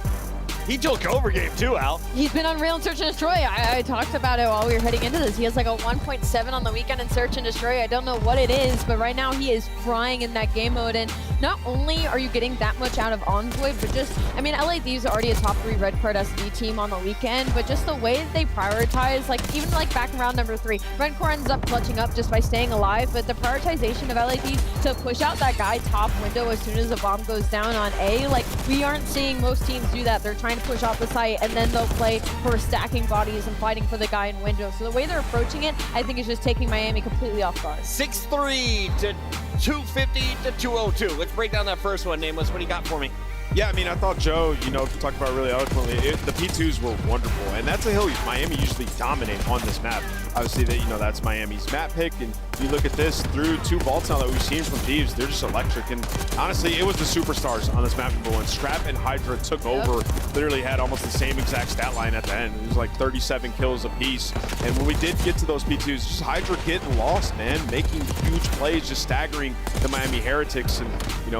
He took over game 2, Al. He's been unreal in Search and Destroy. I talked about it while we were heading into this. He has like a 1.7 on the weekend in Search and Destroy. I don't know what it is, but right now he is frying in that game mode. And not only are you getting that much out of Envoy, but just, I mean, LA Thieves are already a top 3 red card SD team on the weekend, but just the way that they prioritize, like even like back in round number 3, Rencor ends up clutching up just by staying alive, but the prioritization of LA Thieves to push out that guy top window as soon as a bomb goes down on A, like we aren't seeing most teams do that. They're trying to push off the site, and then they'll play for stacking bodies and fighting for the guy in window. So the way they're approaching it, I think is just taking Miami completely off guard. 6-3 to 250 to 202. Let's break down that first one. Nameless, what do you got for me? Yeah, I mean, I thought Joe, talked about it really eloquently. The P2s were wonderful, and that's a hill Miami usually dominate on this map. Obviously, that's Miami's map pick, and you look at this through 2 vaults now that we've seen from Thieves, they're just electric. And honestly, it was the superstars on this map #1. Scrap and Hydra took over, literally had almost the same exact stat line at the end. It was like 37 kills apiece. And when we did get to those P2s, just Hydra getting lost, man, making huge plays, just staggering the Miami Heretics. And,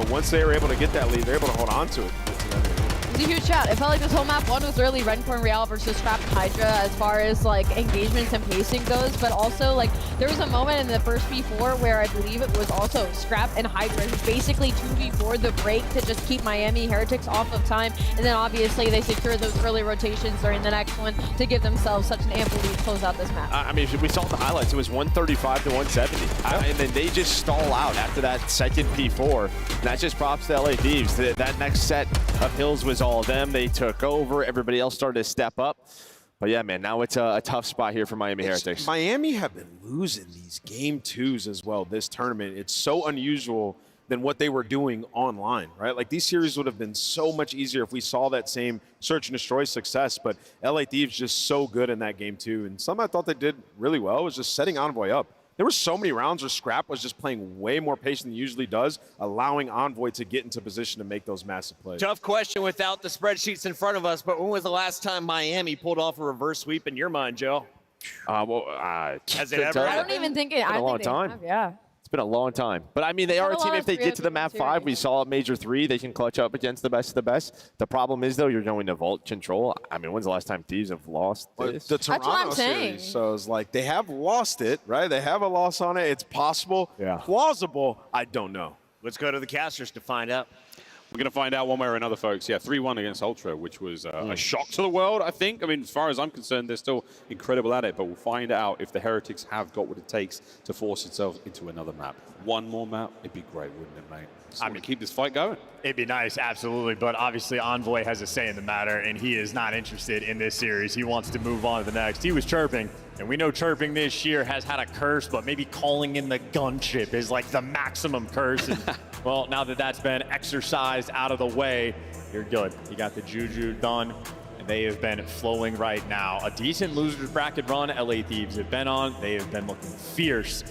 once they were able to get that lead, they're able to hold on to it. It's a huge chat. It felt like this whole map 1 was really Rencor and Real versus Scrap and Hydra as far as like engagements and pacing goes, but also like there was a moment in the first P4 where I believe it was also Scrap and Hydra basically 2v4 the break to just keep Miami Heretics off of time, and then obviously they secured those early rotations during the next one to give themselves such an ample lead to close out this map. I mean, we saw the highlights. It was 135 to 170, and then they just stall out after that second P4. And that's just props to LA Thieves. That next set of hills was all them. They took over. Everybody else started to step up. But yeah, man, now it's a tough spot here for Miami Heretics. Miami have been losing these game 2s as well this tournament. It's so unusual than what they were doing online, right? Like these series would have been so much easier if we saw that same Search and Destroy success, but LA Thieves just so good in that game 2. And something I thought they did really well was just setting Envoy up. There were so many rounds where Scrap was just playing way more patient than he usually does, allowing Envoy to get into position to make those massive plays. Tough question without the spreadsheets in front of us, but when was the last time Miami pulled off a reverse sweep in your mind, Joe? Has it ever? I don't even think it. It's been a long time. Yeah. It's been a long time. But I mean, they are a team, if they get to the map 5, we saw Major 3, they can clutch up against the best of the best. The problem is, though, you're going to Vault Control. I mean, when's the last time Thieves have lost this? The Toronto series, so it's like they have lost it, right? They have a loss on it. It's possible. Yeah. Plausible. I don't know. Let's go to the casters to find out. We're going to find out one way or another, folks. Yeah, 3-1 against Ultra, which was a shock to the world, I think. I mean, as far as I'm concerned, they're still incredible at it, but we'll find out if the Heretics have got what it takes to force itself into another map. One more map, it'd be great, wouldn't it, mate? I mean, keep this fight going. It'd be nice, absolutely, but obviously Envoy has a say in the matter, and he is not interested in this series. He wants to move on to the next. He was chirping, and we know chirping this year has had a curse, but maybe calling in the gunship is like the maximum curse. And, well, now that that's been exercised out of the way, you're good. You got the Juju done. and they have been flowing right now. A decent losers bracket run LA Thieves have been on. They have been looking fierce.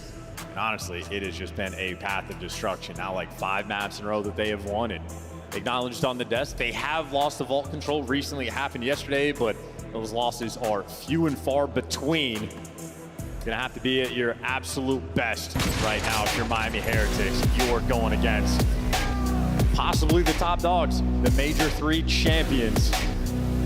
And honestly, it has just been a path of destruction. Now like 5 maps in a row that they have won, and acknowledged on the desk. They have lost the vault control recently. It happened yesterday, but those losses are few and far between. It's gonna have to be at your absolute best right now if you're Miami Heretics. You are going against possibly the top dogs, the Major 3 champions.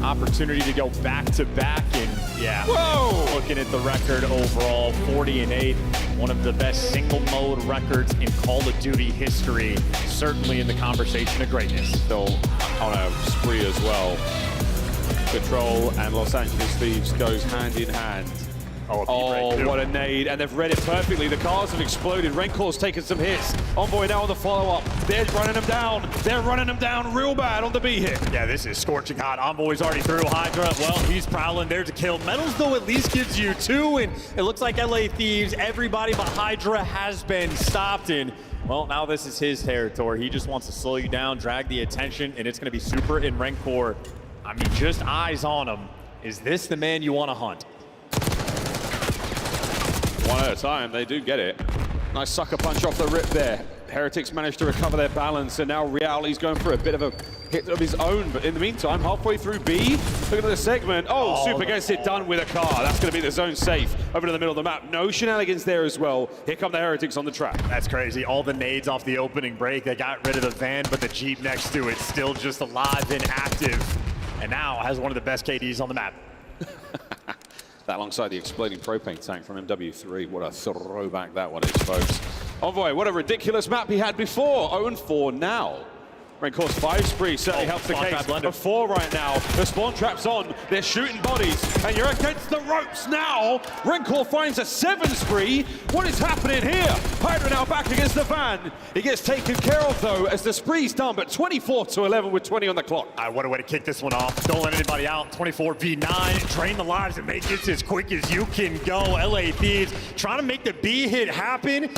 Opportunity to go back-to-back, and yeah, whoa! Looking at the record overall, 40-8, one of the best single mode records in Call of Duty history, certainly in the conversation of greatness. Still on a spree as well. Control and Los Angeles Thieves goes hand in hand. Oh, what a nade, and they've read it perfectly. The cars have exploded. Renkor's taken some hits. Envoy now on the follow-up. They're running them down. They're running them down real bad on the B hit. Yeah, this is scorching hot. Envoy's already through. Hydra, well, he's prowling there to kill. Metals, though, at least gives you 2, and it looks like LA Thieves, everybody but Hydra has been stopped in. Well, now this is his territory. He just wants to slow you down, drag the attention, and it's going to be Super and Renkor. I mean, just eyes on him. Is this the man you want to hunt? One at a time, they do get it. Nice sucker punch off the rip there. Heretics managed to recover their balance, and now Reality's going for a bit of a hit of his own. But in the meantime, halfway through B, look at the segment. Oh, Super gets it done with a car. That's going to be the zone safe over to the middle of the map. No shenanigans there as well. Here come the Heretics on the track. That's crazy. All the nades off the opening break. They got rid of the van, but the Jeep next to it still just alive and active. And now has one of the best KDs on the map. That alongside the exploding propane tank from MW3. What a throwback that one is, folks. Envoy, what a ridiculous map he had before. 0-4 now. Renkor's 5 spree certainly helps the case. A 4 right now. The spawn trap's on. They're shooting bodies. And you're against the ropes now. Renkor finds a 7 spree. What is happening here? Hydra now back against the van. He gets taken care of, though, as the spree's done. But 24-11 with 20 on the clock. What a way to kick this one off. Don't let anybody out. 24v9. Drain the lives and make it as quick as you can go. LA Thieves trying to make the B hit happen.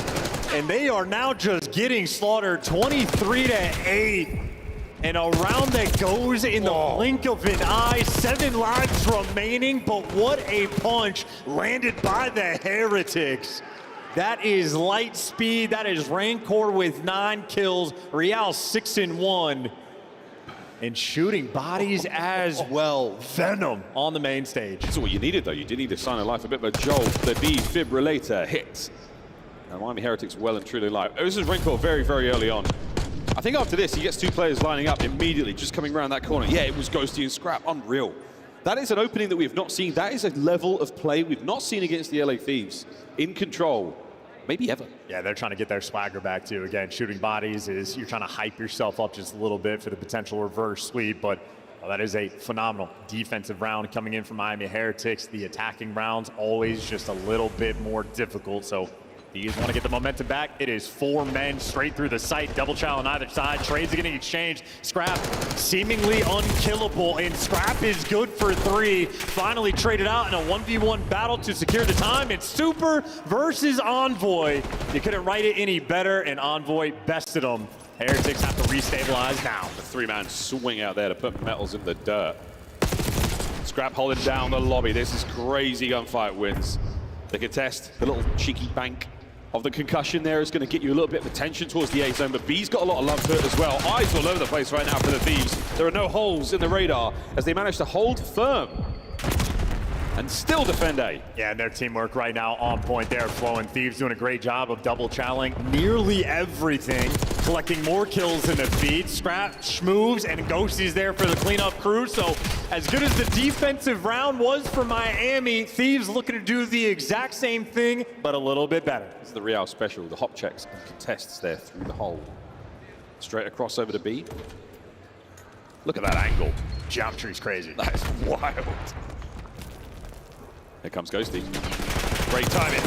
And they are now just getting slaughtered 23-8. And a round that goes in the blink of an eye. 7 lives remaining, but what a punch landed by the Heretics. That is light speed. That is Renkor with 9 kills. Real 6-1. And shooting bodies as well. Venom on the main stage. That's what you needed, though. You did need to sign a life, a bit of a jolt. The B defibrillator hits. Now, Miami Heretics well and truly live. This is Renkor very, very early on. I think after this, he gets 2 players lining up immediately, just coming around that corner. Yeah, it was Ghosty and Scrap. Unreal. That is an opening that we have not seen. That is a level of play we've not seen against the LA Thieves. In control. Maybe ever. Yeah, they're trying to get their swagger back, too. Again, shooting bodies is you're trying to hype yourself up just a little bit for the potential reverse sweep, but that is a phenomenal defensive round coming in from Miami Heretics. The attacking rounds always just a little bit more difficult, so you want to get the momentum back. It is 4 men straight through the site. Double chow on either side. Trades are getting exchanged. Scrap seemingly unkillable, and Scrap is good for 3. Finally traded out in a 1v1 battle to secure the time. It's Super versus Envoy. You couldn't write it any better, and Envoy bested them. Heretics have to restabilize now. The 3-man swing out there to put Metals in the dirt. Scrap holding down the lobby. This is crazy gunfight wins. The contest, the little cheeky bank of the concussion there is going to get you a little bit of attention towards the A zone, but B's got a lot of love to it as well. Eyes all over the place right now for the Thieves. There are no holes in the radar as they manage to hold firm and still defend A. Yeah, and their teamwork right now on point there, flowing. Thieves doing a great job of double chowing nearly everything, collecting more kills than the feed. Scrap, Schmoves, and Ghosty's there for the cleanup crew. So as good as the defensive round was for Miami, Thieves looking to do the exact same thing, but a little bit better. This is the Real special, the hop checks and contests there through the hole. Straight across over to B. Look at that angle. Geometry's crazy. That's wild. Here comes Ghosty. Great timing.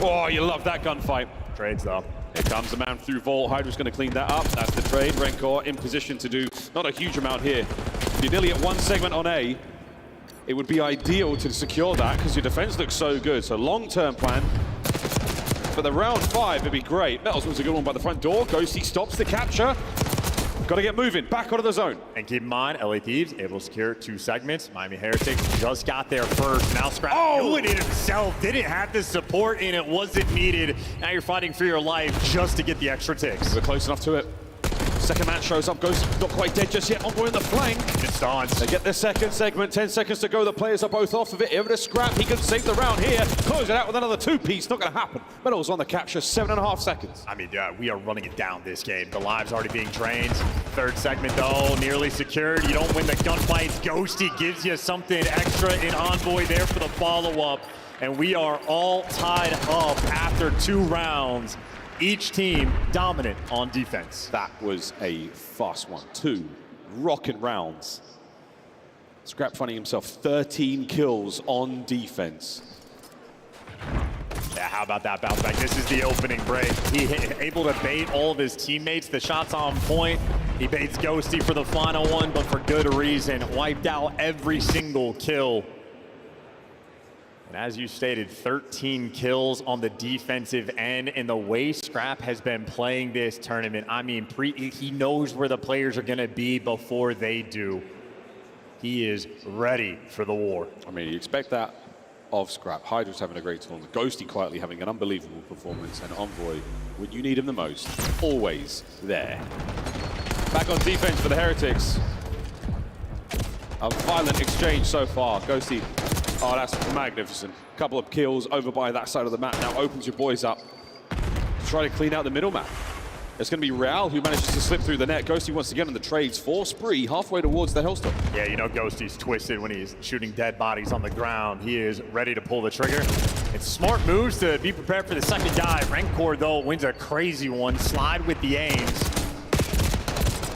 Oh, you love that gunfight. Trades though. Here comes the man through Vault. Hydra's going to clean that up. That's the trade. Renkor in position to do not a huge amount here. If you're nearly at 1 segment on A, it would be ideal to secure that because your defense looks so good. So long-term plan. For the round 5, it'd be great. Metals was a good one by the front door. Ghosty stops the capture. Got to get moving. Back onto the zone. And keep in mind, LA Thieves able to secure 2 segments. Miami Heretics just got there first. Now Scrap doing it himself. Didn't have the support and it wasn't needed. Now you're fighting for your life just to get the extra ticks. We're close enough to it. Second man shows up, goes not quite dead just yet. Envoy in the flank. It's dance. They get the second segment, 10 seconds to go. The players are both off of it. Even a Scrap, he can save the round here. Close it out with another 2-piece. Not going to happen. Medals on the capture, 7.5 seconds. I mean, we are running it down this game. The lives already being drained. Third segment, though, nearly secured. You don't win the gunfights. Ghosty gives you something extra in Envoy there for the follow-up. And we are all tied up after 2 rounds. Each team dominant on defense. That was a fast one. 2 rocking rounds. Scrap finding himself 13 kills on defense. Yeah, how about that bounce back? This is the opening break. He able to bait all of his teammates. The shot's on point. He baits Ghosty for the final one, but for good reason. Wiped out every single kill. And as you stated, 13 kills on the defensive end, and the way Scrap has been playing this tournament, I mean, he knows where the players are going to be before they do. He is ready for the war. I mean, you expect that of Scrap. Hydra's having a great tournament. Ghosty quietly having an unbelievable performance, and Envoy, when you need him the most, always there. Back on defense for the Heretics. A violent exchange so far. Ghosty. Oh, that's magnificent. Couple of kills over by that side of the map. Now opens your boys up to try to clean out the middle map. It's going to be Real who manages to slip through the net. Ghosty once again on the trades for Spree, halfway towards the Hellstop. Yeah, you know Ghosty's twisted when he's shooting dead bodies on the ground. He is ready to pull the trigger. It's smart moves to be prepared for the second dive. Rancor, though, wins a crazy one. Slide with the aims.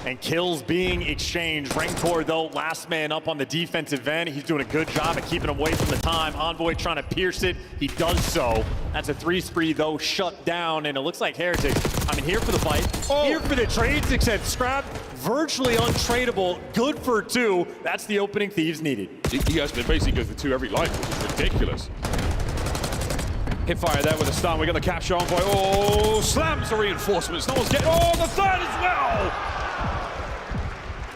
And kills being exchanged. Rancor, though, last man up on the defensive end. He's doing a good job at keeping away from the time. Envoy trying to pierce it. He does so. That's a 3 spree, though, shut down. And it looks like Heretics, I mean, here for the fight. Here for the trades, except Scrap, virtually untradeable. Good for 2. That's the opening Thieves needed. He has been basically good for 2 every life, which is ridiculous. Hit fire there with a stun. We got the capture. Envoy. Oh, slams the reinforcements. No one's getting. Oh, the third as well.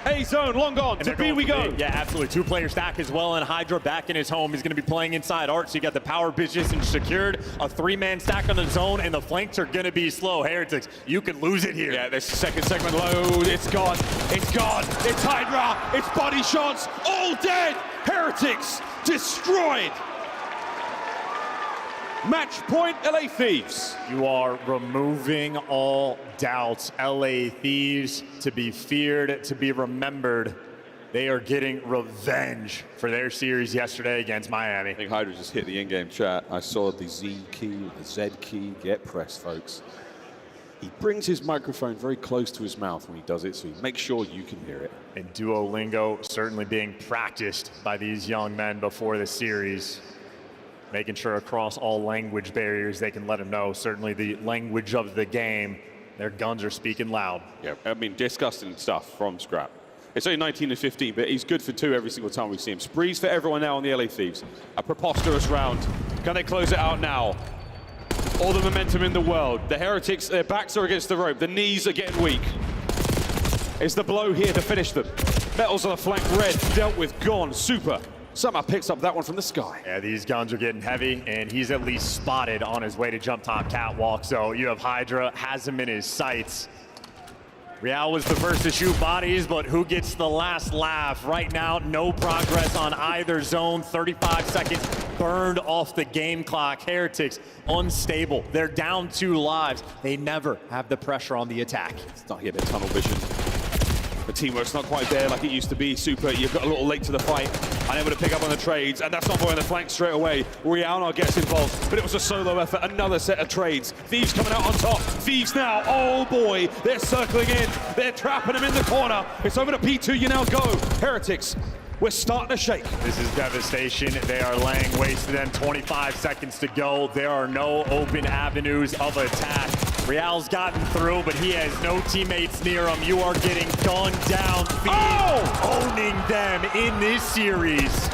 A zone, long gone, to B we go. Yeah, absolutely. 2-player stack as well, and Hydra back in his home. He's going to be playing inside Art, so you got the power position secured, a 3-man stack on the zone, and the flanks are going to be slow. Heretics, you could lose it here. Yeah, this second segment load, it's gone, it's gone, it's Hydra, it's body shots, all dead. Heretics destroyed. Match point, LA Thieves. You are removing all doubts. LA Thieves, to be feared, to be remembered. They are getting revenge for their series yesterday against Miami. I think Hydra just hit the in-game chat. I saw the Z key, the Z key, get pressed, folks. He brings his microphone very close to his mouth when he does it, so he makes sure you can hear it. And Duolingo certainly being practiced by these young men before the series. Making sure across all language barriers they can let them know. Certainly the language of the game, their guns are speaking loud. Yeah, I mean, disgusting stuff from Scrap. It's only 19 and 15, but he's good for 2 every single time we see him. Sprees for everyone now on the LA Thieves. A preposterous round. Can they close it out now? All the momentum in the world. The Heretics, their backs are against the rope. The knees are getting weak. Is the blow here to finish them? Metals on the flank, red, dealt with, gone, super. Somehow picks up that one from the sky. Yeah, these guns are getting heavy, and he's at least spotted on his way to jump top catwalk. So you have Hydra, has him in his sights. Real was the first to shoot bodies, but who gets the last laugh? Right now, no progress on either zone. 35 seconds burned off the game clock. Heretics, unstable. They're down 2 lives. They never have the pressure on the attack. It's not here, a bit tunnel vision. The teamwork's not quite there like it used to be. Super, you've got a little late to the fight. Unable to pick up on the trades, and that's not going on the flank straight away. Real now gets involved, but it was a solo effort. Another set of trades. Thieves coming out on top. Thieves now, oh boy, they're circling in. They're trapping him in the corner. It's over to P2, you now go. Heretics, we're starting to shake. This is devastation. They are laying waste to them. 25 seconds to go. There are no open avenues of attack. Real's gotten through, but he has no teammates near him. You are getting gunned down. Owning them in this series.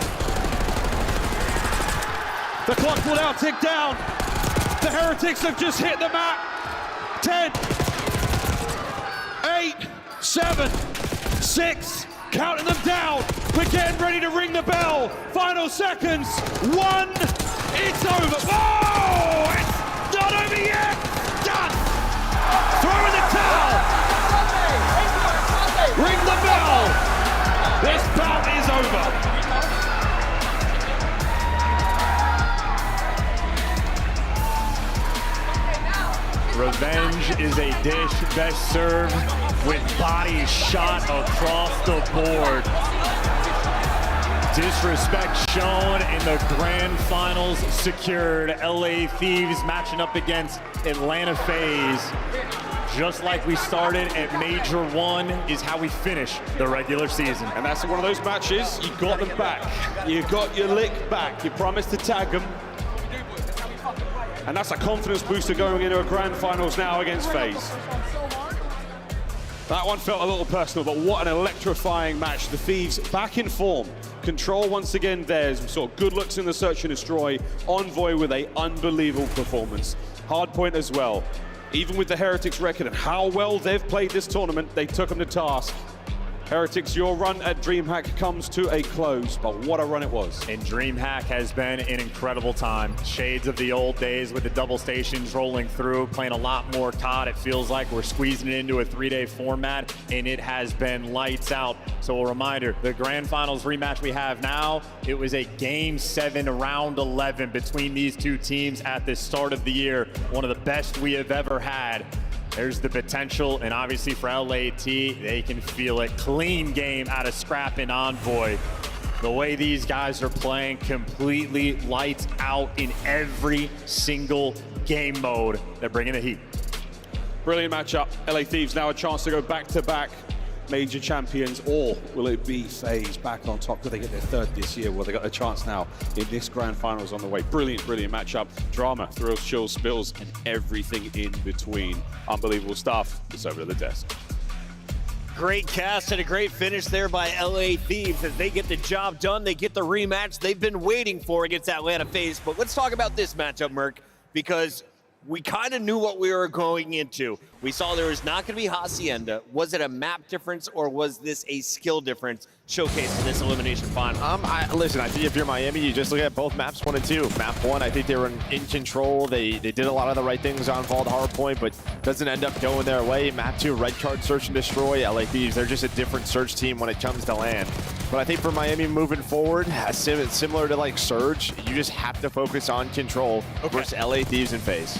The clock will now tick down. The Heretics have just hit the map. 10, 8, 7, 6, counting them down. We're getting ready to ring the bell. Final seconds. 1, it's over. Oh, it's not over yet. Done. Throw in the towel. Ring the bell. This bout is over. Revenge is a dish best served with bodies shot across the board. Disrespect shown in the grand finals secured. LA Thieves matching up against Atlanta FaZe. Just like we started at Major 1 is how we finish the regular season. And that's one of those matches, you got them back. You got your lick back. You promised to tag them. And that's a confidence booster going into a grand finals now against FaZe. That one felt a little personal, but what an electrifying match. The Thieves back in form. Control once again theirs. We saw good looks in the Search and Destroy. Envoy with an unbelievable performance. Hardpoint as well. Even with the Heretics record and how well they've played this tournament, they took them to task. Heretics, your run at DreamHack comes to a close, but what a run it was. And DreamHack has been an incredible time. Shades of the old days with the double stations rolling through, playing a lot more COD. It feels like we're squeezing it into a 3-day format, and it has been lights out. So a reminder, the grand finals rematch we have now, it was a Game 7 round 11 between these two teams at the start of the year. One of the best we have ever had. There's the potential, and obviously for LAT, they can feel it. Clean game out of Scrap and Envoy. The way these guys are playing, completely lights out in every single game mode. They're bringing the heat. Brilliant matchup. LA Thieves now a chance to go back-to-back major champions, or will it be FaZe back on top? Could they get their third this year? Well, they got a chance now in this grand finals on the way. Brilliant, brilliant matchup. Drama, thrills, chills, spills, and everything in between. Unbelievable stuff. It's over to the desk. Great cast and a great finish there by LA Thieves as they get the job done. They get the rematch they've been waiting for against Atlanta FaZe. But let's talk about this matchup, Merc, because we kind of knew what we were going into. We saw there was not going to be Hacienda. Was it a map difference, or was this a skill difference showcased in this elimination final? Listen, I think if you're Miami, you just look at both maps 1 and 2. Map 1, I think they were in control. They did a lot of the right things on Vault Hardpoint, but doesn't end up going their way. Map 2, red card, search and destroy. LA Thieves, they're just a different search team when it comes to land. But I think for Miami moving forward, similar to like Surge, you just have to focus on control versus LA Thieves and FaZe.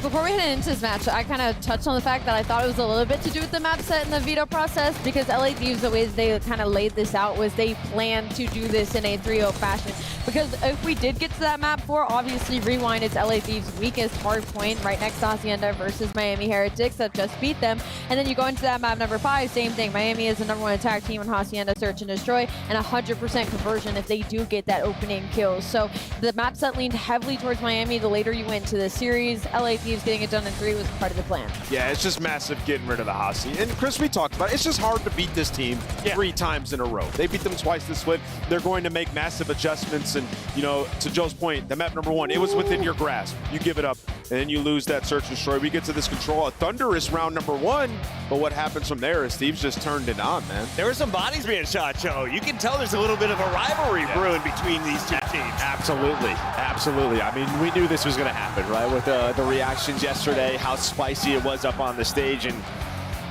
Before we head into this match, I kind of touched on the fact that I thought it was a little bit to do with the map set and the veto process, because LA Thieves, the ways they kind of laid this out was they planned to do this in a 3-0 fashion. Because if we did get to that map 4, obviously Rewind is LA Thieves' weakest hard point, right next to Hacienda versus Miami Heretics that just beat them. And then you go into that map number 5, same thing. Miami is the #1 attack team on Hacienda, search and destroy, and 100% conversion if they do get that opening kill. So the map set leaned heavily towards Miami. The later you went to the series, LA Thieves getting it done in 3 was part of the plan. Yeah, it's just massive getting rid of the Hasi. And Chris, we talked about it. It's just hard to beat this team 3 times in a row. They beat them twice this split. They're going to make massive adjustments. And, you know, to Joe's point, the map number 1, it was within your grasp. You give it up, and then you lose that search and destroy. We get to this control, a thunderous round number 1. But what happens from there is Steve's just turned it on, man. There were some bodies being shot, Joe. You can tell there's a little bit of a rivalry brewing between these two teams. Absolutely, absolutely. I mean, we knew this was going to happen, right? With the reactions yesterday, how spicy it was up on the stage, and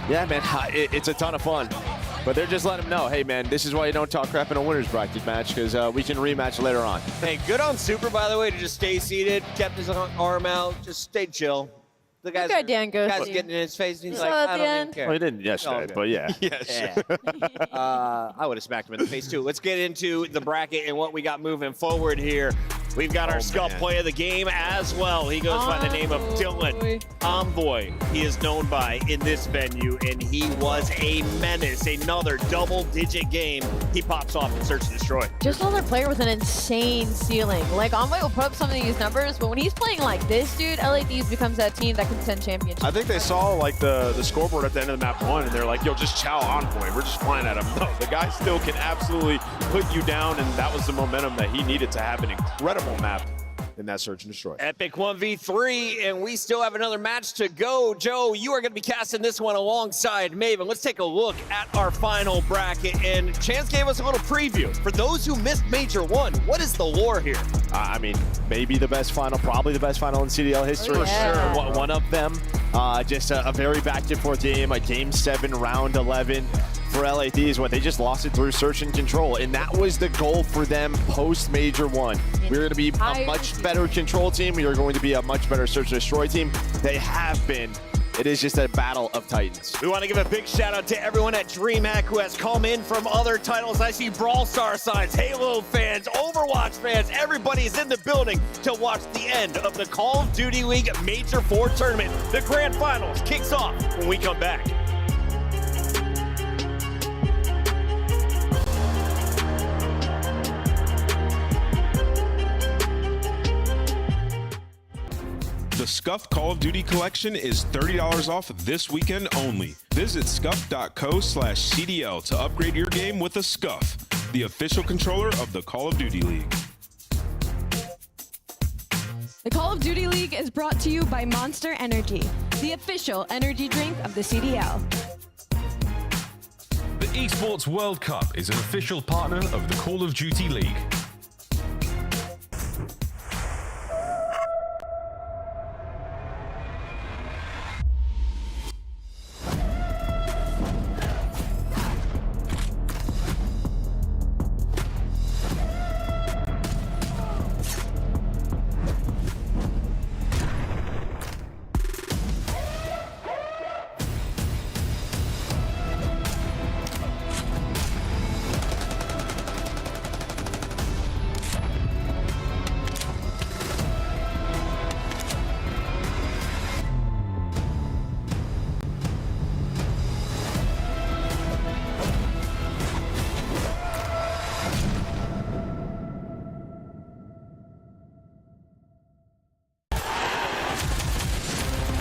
yeah, man, it's a ton of fun. But they're just letting them know, hey, man, this is why you don't talk crap in a winner's bracket match, because we can rematch later on. Hey, good on Super, by the way, to just stay seated, kept his arm out, just stay chill. The guy's getting in his face, and he's like, I don't even care. Well, he didn't yesterday, but yeah. Yes. I would have smacked him in the face, too. Let's get into the bracket and what we got moving forward here. We've got our Scalp play of the game as well. He goes by the name of Dylan Envoy. He is known by in this venue, and he was a menace. Another double-digit game. He pops off in Search and Destroy. Just another player with an insane ceiling. Like, Envoy will put up some of these numbers, but when he's playing like this, dude, LA Thieves becomes that team that can send championships. I think they saw like the scoreboard at the end of the map 1, and they're like, yo, just chow Envoy. We're just flying at him. No, the guy still can absolutely put you down, and that was the momentum that he needed to have an incredible map. in that search and destroy. Epic 1v3, and we still have another match to go. Joe, you are going to be casting this one alongside Maven. Let's take a look at our final bracket, and Chance gave us a little preview. For those who missed Major 1, what is the lore here? I mean, maybe the best final, probably the best final in CDL history. For sure. One of them. Just a very back-and-forth game, a Game 7, Round 11 for LATs when they just lost it through search and control. And that was the goal for them post-Major 1. We're going to be a much better control team. We are going to be a much better search and destroy team. They have been. It is just a battle of titans. We want to give a big shout out to everyone at DreamHack who has come in from other titles. I see Brawl Star signs, Halo fans, Overwatch fans. Everybody is in the building to watch the end of the Call of Duty League Major 4 tournament. The grand finals kicks off when we come back. The Scuff Call of Duty collection is $30 off this weekend only. Visit scuff.co/CDL to upgrade your game with a Scuff, the official controller of the Call of Duty League. The Call of Duty League is brought to you by Monster Energy, the official energy drink of the CDL. The Esports World Cup is an official partner of the Call of Duty League.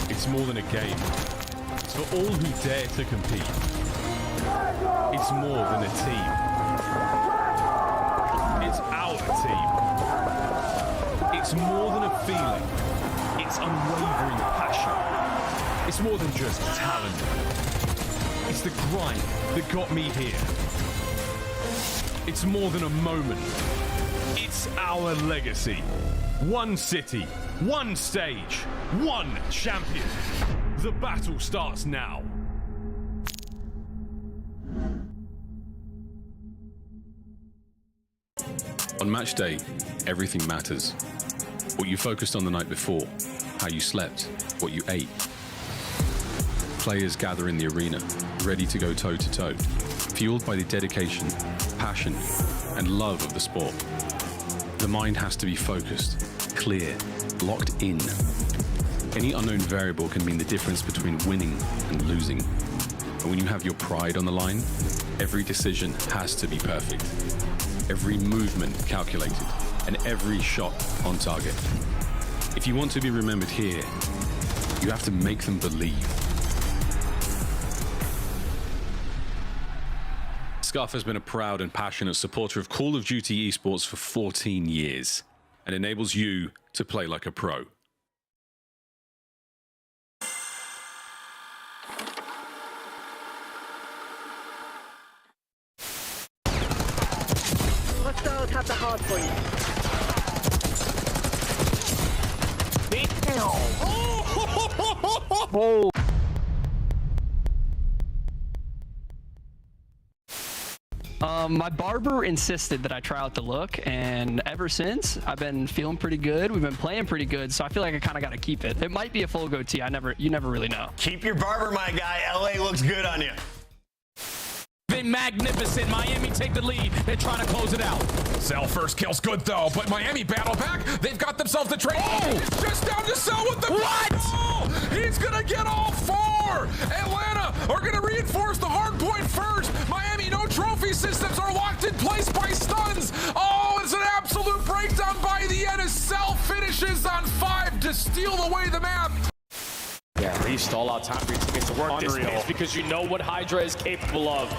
It's more than a game. It's for all who dare to compete. It's more than a team. It's our team. It's more than a feeling. It's unwavering passion. It's more than just talent. It's the grind that got me here. It's more than a moment. It's our legacy. One city, one stage, one champion. The battle starts now. On match day, everything matters. What you focused on the night before, how you slept, what you ate. Players gather in the arena, ready to go toe-to-toe, fueled by the dedication, passion, and love of the sport. The mind has to be focused, clear, locked in. Any unknown variable can mean the difference between winning and losing. And when you have your pride on the line, every decision has to be perfect. Every movement calculated, and every shot on target. If you want to be remembered here, you have to make them believe. Scuff has been a proud and passionate supporter of Call of Duty esports for 14 years and enables you to play like a pro. Hostiles have the Hardpoint. Oh! My barber insisted that I try out the look, and ever since, I've been feeling pretty good. We've been playing pretty good, so I feel like I kind of got to keep it. It might be a full goatee. You never really know. Keep your barber, my guy. LA looks good on you. Been magnificent. Miami take the lead. They're trying to close it out. Cell first kill's good though, but Miami battle back. They've got themselves the trade. Oh! Just down to Cell with the what? Oh! He's gonna get all four. Atlanta are gonna reinforce the hard point first. Miami, no trophy systems are locked in place by stuns. Oh, it's an absolute breakdown by the end as Cell finishes on 5 to steal away the map. Yeah, He stall out time for your teammates to work this pitch because you know what Hydra is capable of.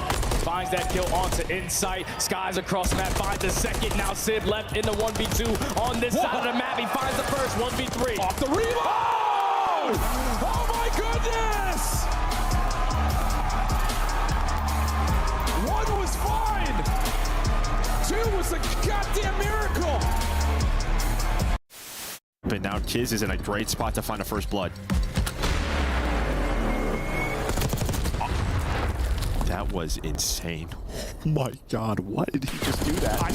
Finds that kill onto Insight. Skies across the map, finds the second. Now Sib left in the 1v2 on this side of the map. He finds the first 1v3. Off the reload! Oh my goodness! One was fine. Two was a goddamn miracle. But now Kiz is in a great spot to find a first blood. That was insane. Oh my God, why did he just do that?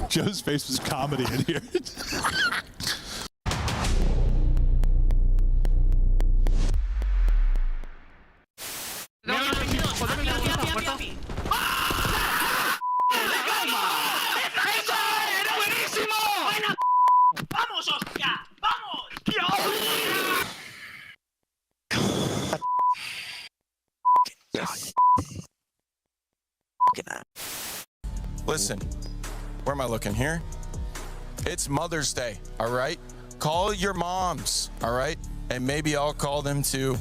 Joe's face was comedy in here. Listen, where am I looking here? It's Mother's Day, all right? Call your moms, all right? And maybe I'll call them too.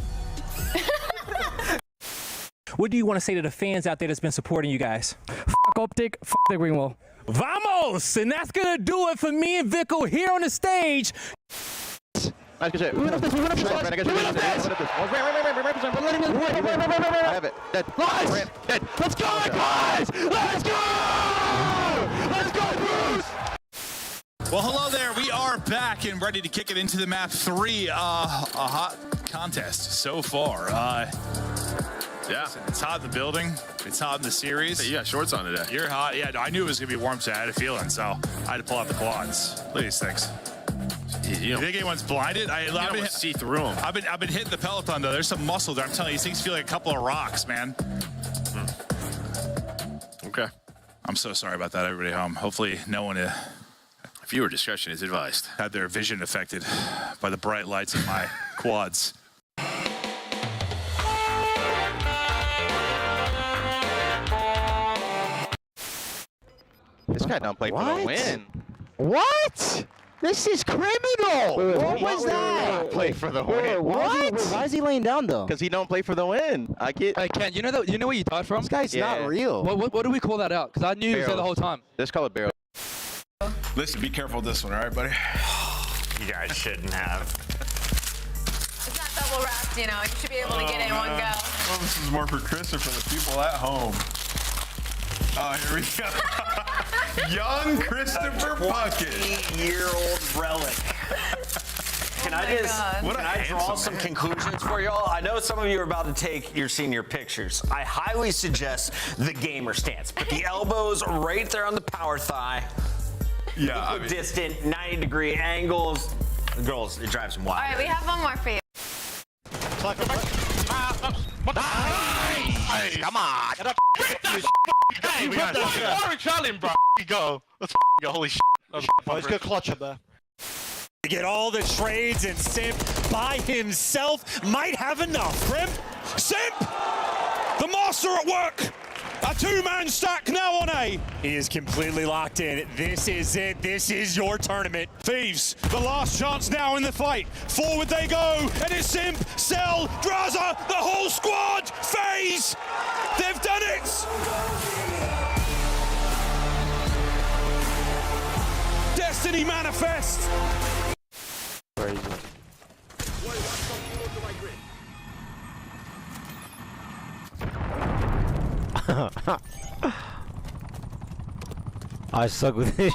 What do you want to say to the fans out there that's been supporting you guys? Fuck Optic, fuck the Greenwall. Vamos! And that's gonna do it for me and Vico here on the stage. Nice, good shit. I have it. Dead. Nice! Dead. Let's go, guys! Let's go! Let's go, Bruce! Well, hello there. We are back and ready to kick it into the map 3. A hot contest so far. Yeah, it's hot in the building. It's hot in the series. Hey, you got shorts on today. You're hot. Yeah, I knew it was gonna be warm today. I had a feeling, so I had to pull out the quads. Look at these things. You think anyone's blinded? I've been see through them. I've been hitting the Peloton though. There's some muscle there. I'm telling you, these things feel like a couple of rocks, man. Okay. I'm so sorry about that, everybody home. Hopefully, no one. Viewer discretion is advised. Had their vision affected by the bright lights of my quads. This guy don't play for the win. What? This is criminal. What was that? Play for the win. What? Why is he laying down though? Because he don't play for the win. I get. Hey Ken, you know where you died from? This guy's not real. What do we call that out? Because I knew he was there the whole time. Let's call it barrel. Listen, be careful with this one, all right, buddy? You guys shouldn't have. It's not double wrapped, you know. You should be able to get it in one go. Well, this is more for Chris or for the people at home. Oh, here we go. Young Christopher Puckett. 8-year-old relic. Can I draw some conclusions for y'all? I know some of you are about to take your senior pictures. I highly suggest the gamer stance. Put the elbows right there on the power thigh. Yeah, distant, 90-degree angles. The girls, it drives them wild. All right, we have one more for you. Nice. Come on. Hey, we got orange challenge, bro. Go. Let's go. Holy shit. Let's go clutch up there. To get all the trades, and Simp by himself might have enough. Grim, Simp! The master at work! A two-man stack now on A. He is completely locked in. This is it. This is your tournament. Thieves, the last chance now in the fight. Forward they go, and it's Simp, Cell, Draza, the whole squad! FaZe! They've done it! Destiny manifest! I suck with this.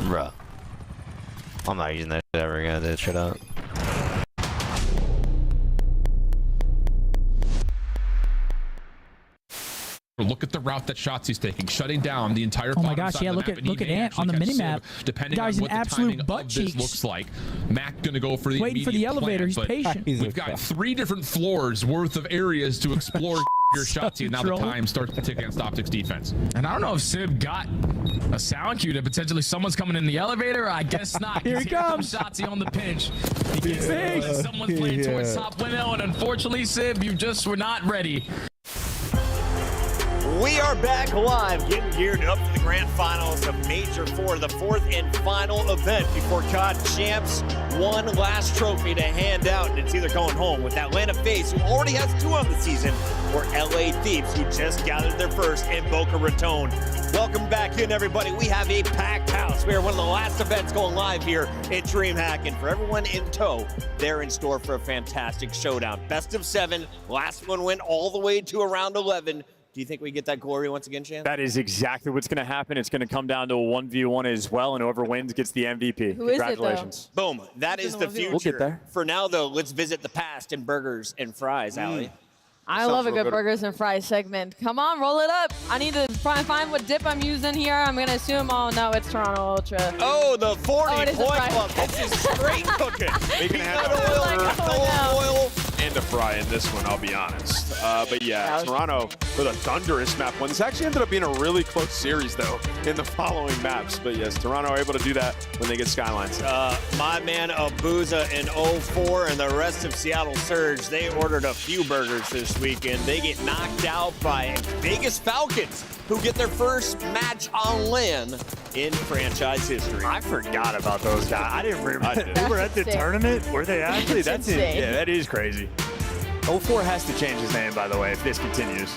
Bruh. I'm not using that shit ever again. That shit up. Look at the route that Shotzi's taking, shutting down the entire. Oh my gosh! Yeah, look at Ant on the minimap. Depending Guy's on an what absolute the butt cheeks. looks like, Mac gonna go for the waiting for the elevator. Plan, he's patient. We've got 3 different floors worth of areas to explore. Your Shotzi, and now the time starts to tick against Optic's defense. And I don't know if Sib got a sound cue that potentially someone's coming in the elevator. I guess not. Here he comes. Shotzi on the pinch. He gets someone's playing towards top window, and unfortunately, Sib, you just were not ready. We are back live, getting geared up for the grand finals of Major 4, the fourth and final event before COD Champs. One last trophy to hand out, and it's either going home with Atlanta FaZe, who already has 2 on the season, or LA Thieves, who just gathered their first in Boca Raton. Welcome back in, everybody. We have a packed house. We are one of the last events going live here at DreamHack, and for everyone in tow, they're in store for a fantastic showdown. Best of 7, last one went all the way to around 11. Do you think we get that glory once again, Chance? That is exactly what's going to happen. It's going to come down to a 1v1 as well, and whoever wins gets the MVP. Who is it, Congratulations. Boom. That is the future. We'll get there. For now, though, let's visit the past in burgers and fries, Allie. I love a good burgers and fries segment. Come on, roll it up. I need to find what dip I'm using here. I'm going to assume, oh, no, it's Toronto Ultra. Oh, the 40 it is a point fry. club. This is straight cooking. They can have oil and a fry in this one, I'll be honest. But yeah, Toronto with a thunderous map one. This actually ended up being a really close series, though, in the following maps. But yes, Toronto are able to do that when they get Skylines. My man Abuza in 04 and the rest of Seattle Surge, they ordered a few burgers this weekend. They get knocked out by Vegas Falcons, who get their first match on land in franchise history. I forgot about those guys. I didn't remember. They were at the sick. tournament? Were they actually? That's That's it. insane. Yeah, that is crazy. 04 has to change his name, by the way, if this continues.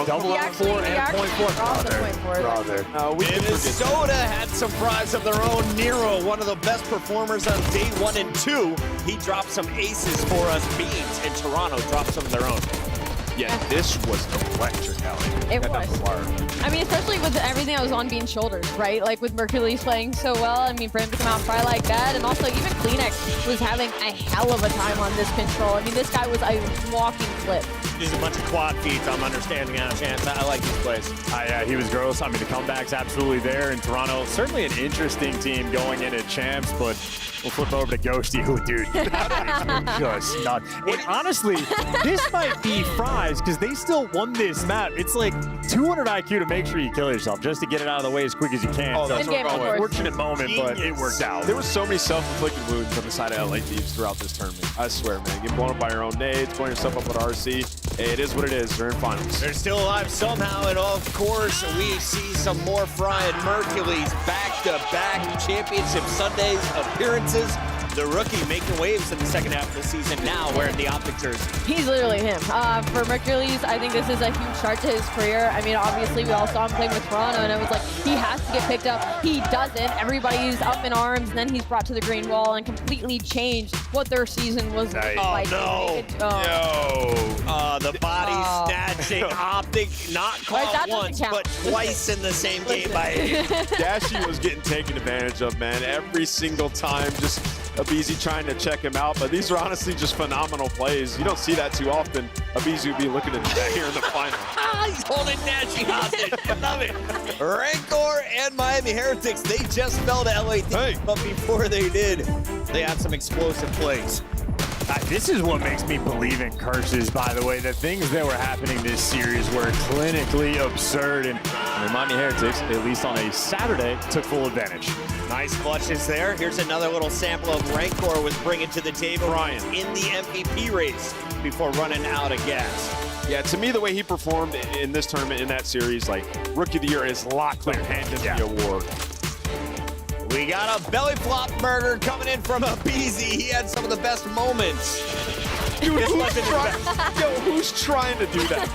Double He 04 actually and point 4. crossed the point four. We're all there. Minnesota had some fries of their own. Nero, one of the best performers on day 1 and 2. He dropped some aces for us. Beans, and Toronto dropped some of their own. Yeah, this was electric, Allie. It was. I mean, especially with everything that was on Bean's shoulders, right? Like with Mercules playing so well. I mean, for him to come out and fry like that, and also even Kleenex was having a hell of a time on this control. I mean, this guy was a walking clip. Just a bunch of quad feeds, I'm understanding now, Chance. I like these plays. Yeah, he was gross. I mean, the comeback's absolutely there in Toronto. Certainly an interesting team going into champs, but we'll flip over to Ghosty, who, dude, just nuts. And honestly, this might be fries because they still won this map. It's like 200 IQ to make sure you kill yourself just to get it out of the way as quick as you can. Oh, that's so, what we're going with. Fortunate moment, but it worked out. There were so many self-inflicted wounds on the side of LA Thieves throughout this tournament. I swear, man. Getting blown up by your own nades, blowing yourself up with RC. Hey, it is what it is. They're in finals. They're still alive somehow, and of course, we see some more Fry and Mercules back-to-back Championship Sundays appearances. The rookie making waves in the second half of the season now wearing the Optic jersey. He's literally him. For Mercules, I think this is a huge start to his career. I mean, obviously, we all saw him playing with Toronto, and it was like, he has to get picked up. He doesn't. Everybody's up in arms, and then he's brought to the green wall and completely changed what their season was like. The body snatching Optic, not caught that once, doesn't count. but twice in the same game by 8. Dashi was getting taken advantage of, man, every single time. Just Abizi trying to check him out, but these are honestly just phenomenal plays. You don't see that too often. Abizi would be looking at that here in the final. He's holding Dashi hostage. I love it. Rancor and Miami Heretics, they just fell to LA Thieves, but before they did, they had some explosive plays. This is what makes me believe in curses, by the way. The things that were happening this series were clinically absurd, and Miami Heretics, at least on a Saturday, took full advantage. Nice clutches there. Here's another little sample of Rancor was bringing to the table Ryan in the MVP race before running out of gas. Yeah, to me, the way he performed in this tournament, in that series, like Rookie of the Year is locked clear handed the award. We got a belly flop burger coming in from Abizi. He had some of the best moments. Dude, who's trying to do that?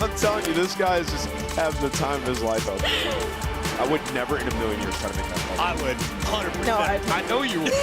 I'm telling you, this guy is just having the time of his life out there. I would never in a million years try to make that call. I would, 100%. No, I know you would.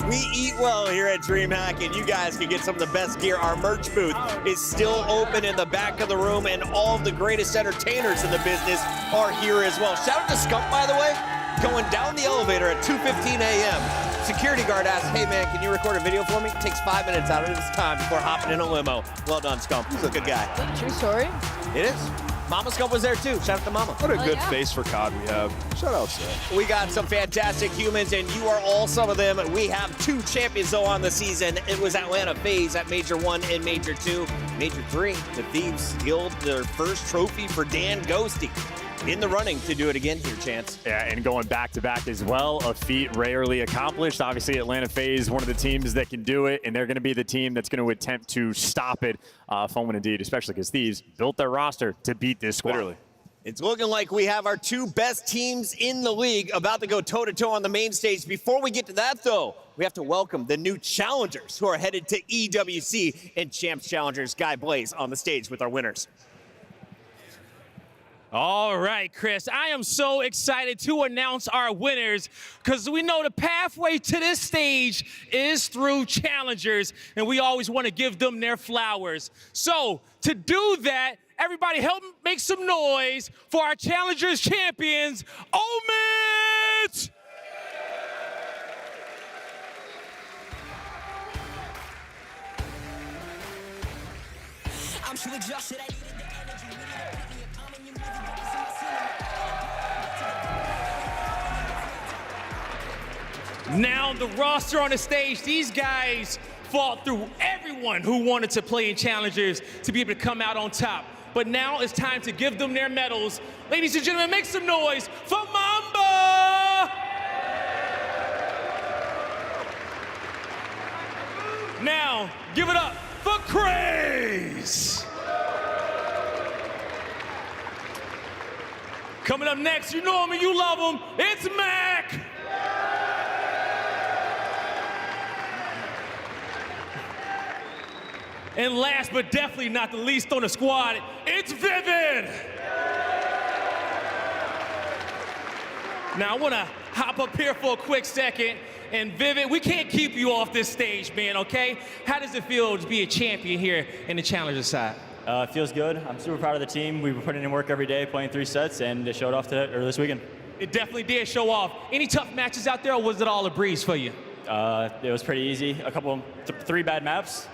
We eat well here at DreamHack, and you guys can get some of the best gear. Our merch booth is still open in the back of the room, and all of the greatest entertainers in the business are here as well. Shout out to Skunk, by the way, going down the elevator at 2:15 a.m. Security guard asks, hey man, can you record a video for me? It takes 5 minutes out of his time before hopping in a limo. Well done, Skunk. He's a good guy. True story. It is. Mama Skunk was there too. Shout out to Mama. What a good face for COD we have. shout outs. We got some fantastic humans, and you are all some of them. We have 2 champions, though, on the season. It was Atlanta FaZe at Major 1 and Major 2. Major 3, the Thieves steal their first trophy for Dan Ghosty. In the running to do it again here, Chance. Yeah, and going back-to-back as well, a feat rarely accomplished. Obviously, Atlanta FaZe, one of the teams that can do it, and they're going to be the team that's going to attempt to stop it. Fun one indeed, especially because Thieves built their roster to beat this squad. Literally. It's looking like we have our 2 best teams in the league about to go toe-to-toe on the main stage. Before we get to that, though, we have to welcome the new challengers who are headed to EWC and Champs Challengers. Guy Blaze on the stage with our winners. All right, Chris, I am so excited to announce our winners because we know the pathway to this stage is through challengers, and we always want to give them their flowers. So to do that, everybody help make some noise for our challengers champions, Omid! I'm too exhausted, I needed the energy. Now the roster on the stage, these guys fought through everyone who wanted to play in challengers to be able to come out on top. But now it's time to give them their medals. Ladies and gentlemen, make some noise for Mamba! Now, give it up for Craze! Coming up next, you know him and you love him, it's Mac! And last but definitely not the least on the squad, it's Vivid! Now I wanna hop up here for a quick second, and Vivid, we can't keep you off this stage, man, okay? How does it feel to be a champion here in the challenger side? It feels good. I'm super proud of the team. We've been putting in work every day, playing 3 sets, and it showed off this weekend. It definitely did show off. Any tough matches out there, or was it all a breeze for you? It was pretty easy. A couple, 3 bad maps.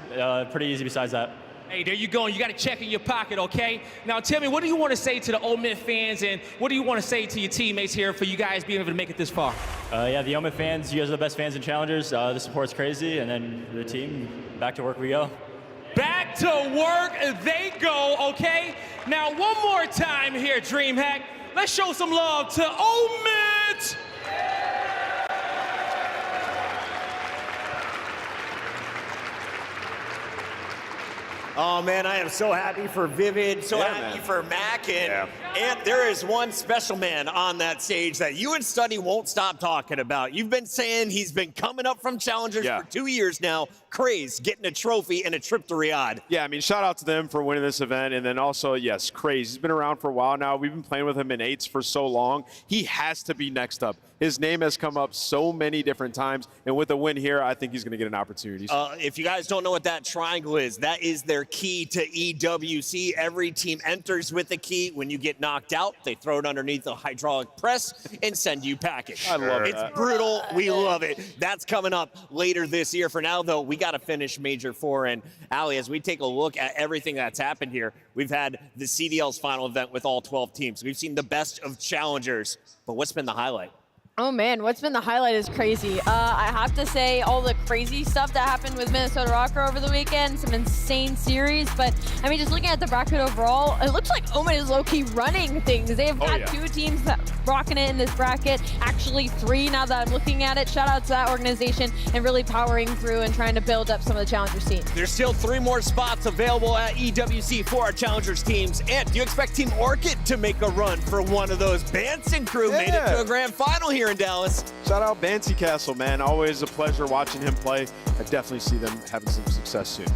Pretty easy besides that. Hey, there you go. And you got to check in your pocket, okay? Now tell me, what do you want to say to the Omid fans, and what do you want to say to your teammates here for you guys being able to make it this far? Yeah, the Omid fans, you guys are the best fans in challengers. The support's crazy, and then the team, back to work we go. Back to work they go, okay? Now one more time here, DreamHack. Let's show some love to Omid! Oh man, I am so happy for Vivid, so happy for Mac, and there is one special man on that stage that you and Study won't stop talking about. You've been saying he's been coming up from challengers for 2 years now. Craze getting a trophy and a trip to Riyadh. Yeah, I mean, shout out to them for winning this event, and then also, yes, Craze. He's been around for a while now. We've been playing with him in 8s for so long. He has to be next up. His name has come up so many different times, and with a win here, I think he's going to get an opportunity. If you guys don't know what that triangle is, that is their key to EWC. Every team enters with a key. When you get knocked out, they throw it underneath a hydraulic press and send you packing. I love it. It's brutal. We love it. That's coming up later this year. For now, though, we got to finish Major 4. And Ali, as we take a look at everything that's happened here, we've had the CDL's final event with all 12 teams. We've seen the best of challengers. But what's been the highlight? Oh man, what's been the highlight is crazy. I have to say all the crazy stuff that happened with Minnesota Rocker over the weekend, some insane series, but I mean, just looking at the bracket overall, it looks like Omid is low-key running things. They have got 2 teams that rocking it in this bracket, actually 3 now that I'm looking at it. Shout out to that organization and really powering through and trying to build up some of the challengers teams. There's still 3 more spots available at EWC for our challengers teams. And do you expect Team Orchid to make a run for one of those? Banson crew made it to a grand final here in Dallas. Shout out Bancy Castle, man. Always a pleasure watching him play. I definitely see them having some success soon.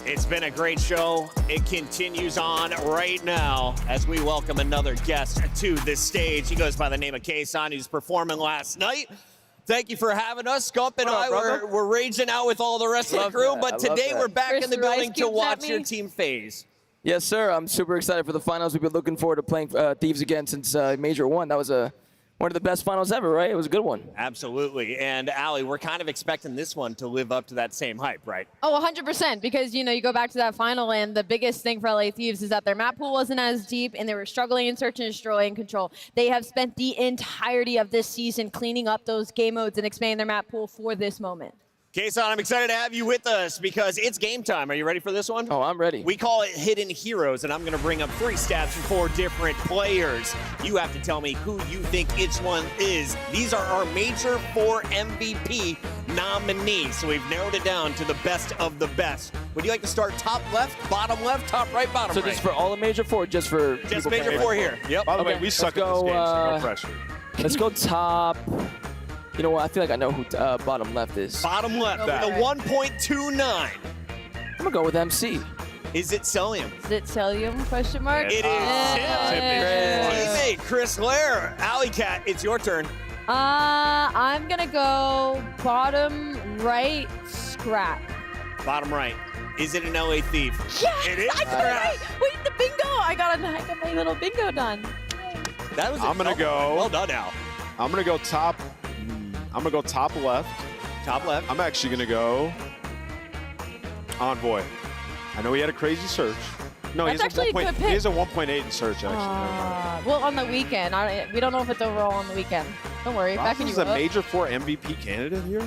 It's been a great show. It continues on right now as we welcome another guest to this stage. He goes by the name of Kason. He was performing last night. Thank you for having us. Scump and I we're raging out with all the rest of the crew, but today we're back in the building to watch your team FaZe. Yes, sir. I'm super excited for the finals. We've been looking forward to playing Thieves again since Major 1. That was a one of the best finals ever, right? It was a good one. Absolutely. And Allie, we're kind of expecting this one to live up to that same hype, right? Oh, 100%, because, you know, you go back to that final, and the biggest thing for LA Thieves is that their map pool wasn't as deep, and they were struggling in Search and Destroy and Control. They have spent the entirety of this season cleaning up those game modes and expanding their map pool for this moment. Kason, I'm excited to have you with us because it's game time. Are you ready for this one? Oh, I'm ready. We call it Hidden Heroes, and I'm going to bring up 3 stats from 4 different players. You have to tell me who you think each one is. These are our Major 4 MVP nominees, so we've narrowed it down to the best of the best. Would you like to start top left, top right, bottom so right? just for all the Major 4, just for just Major 4 here. Yep. By the way, Okay, we suck at let's this game, go, so no pressure. Let's go top. You know what? I feel like I know who bottom left is. Bottom left, with a 1.29. I'm gonna go with MC. Is it Celium? Is it Celium, question mark? It is teammate Chris Lair. Alley Cat, it's your turn. I'm gonna go bottom right, Scrap. Bottom right. Is it an LA Thief? Yes, It is I got it right. Wait, the bingo. I got my little bingo done. That was. I'm gonna go. Well done, Al. I'm gonna go top. I'm gonna go top left. Top left. I'm actually gonna go Envoy. I know he had a crazy search. No, That's he actually a good pick. He has a 1.8 in search actually. Well, on the weekend. We don't know if it's overall on the weekend. Don't worry. Backing you Ross is a up. Major 4 MVP candidate here.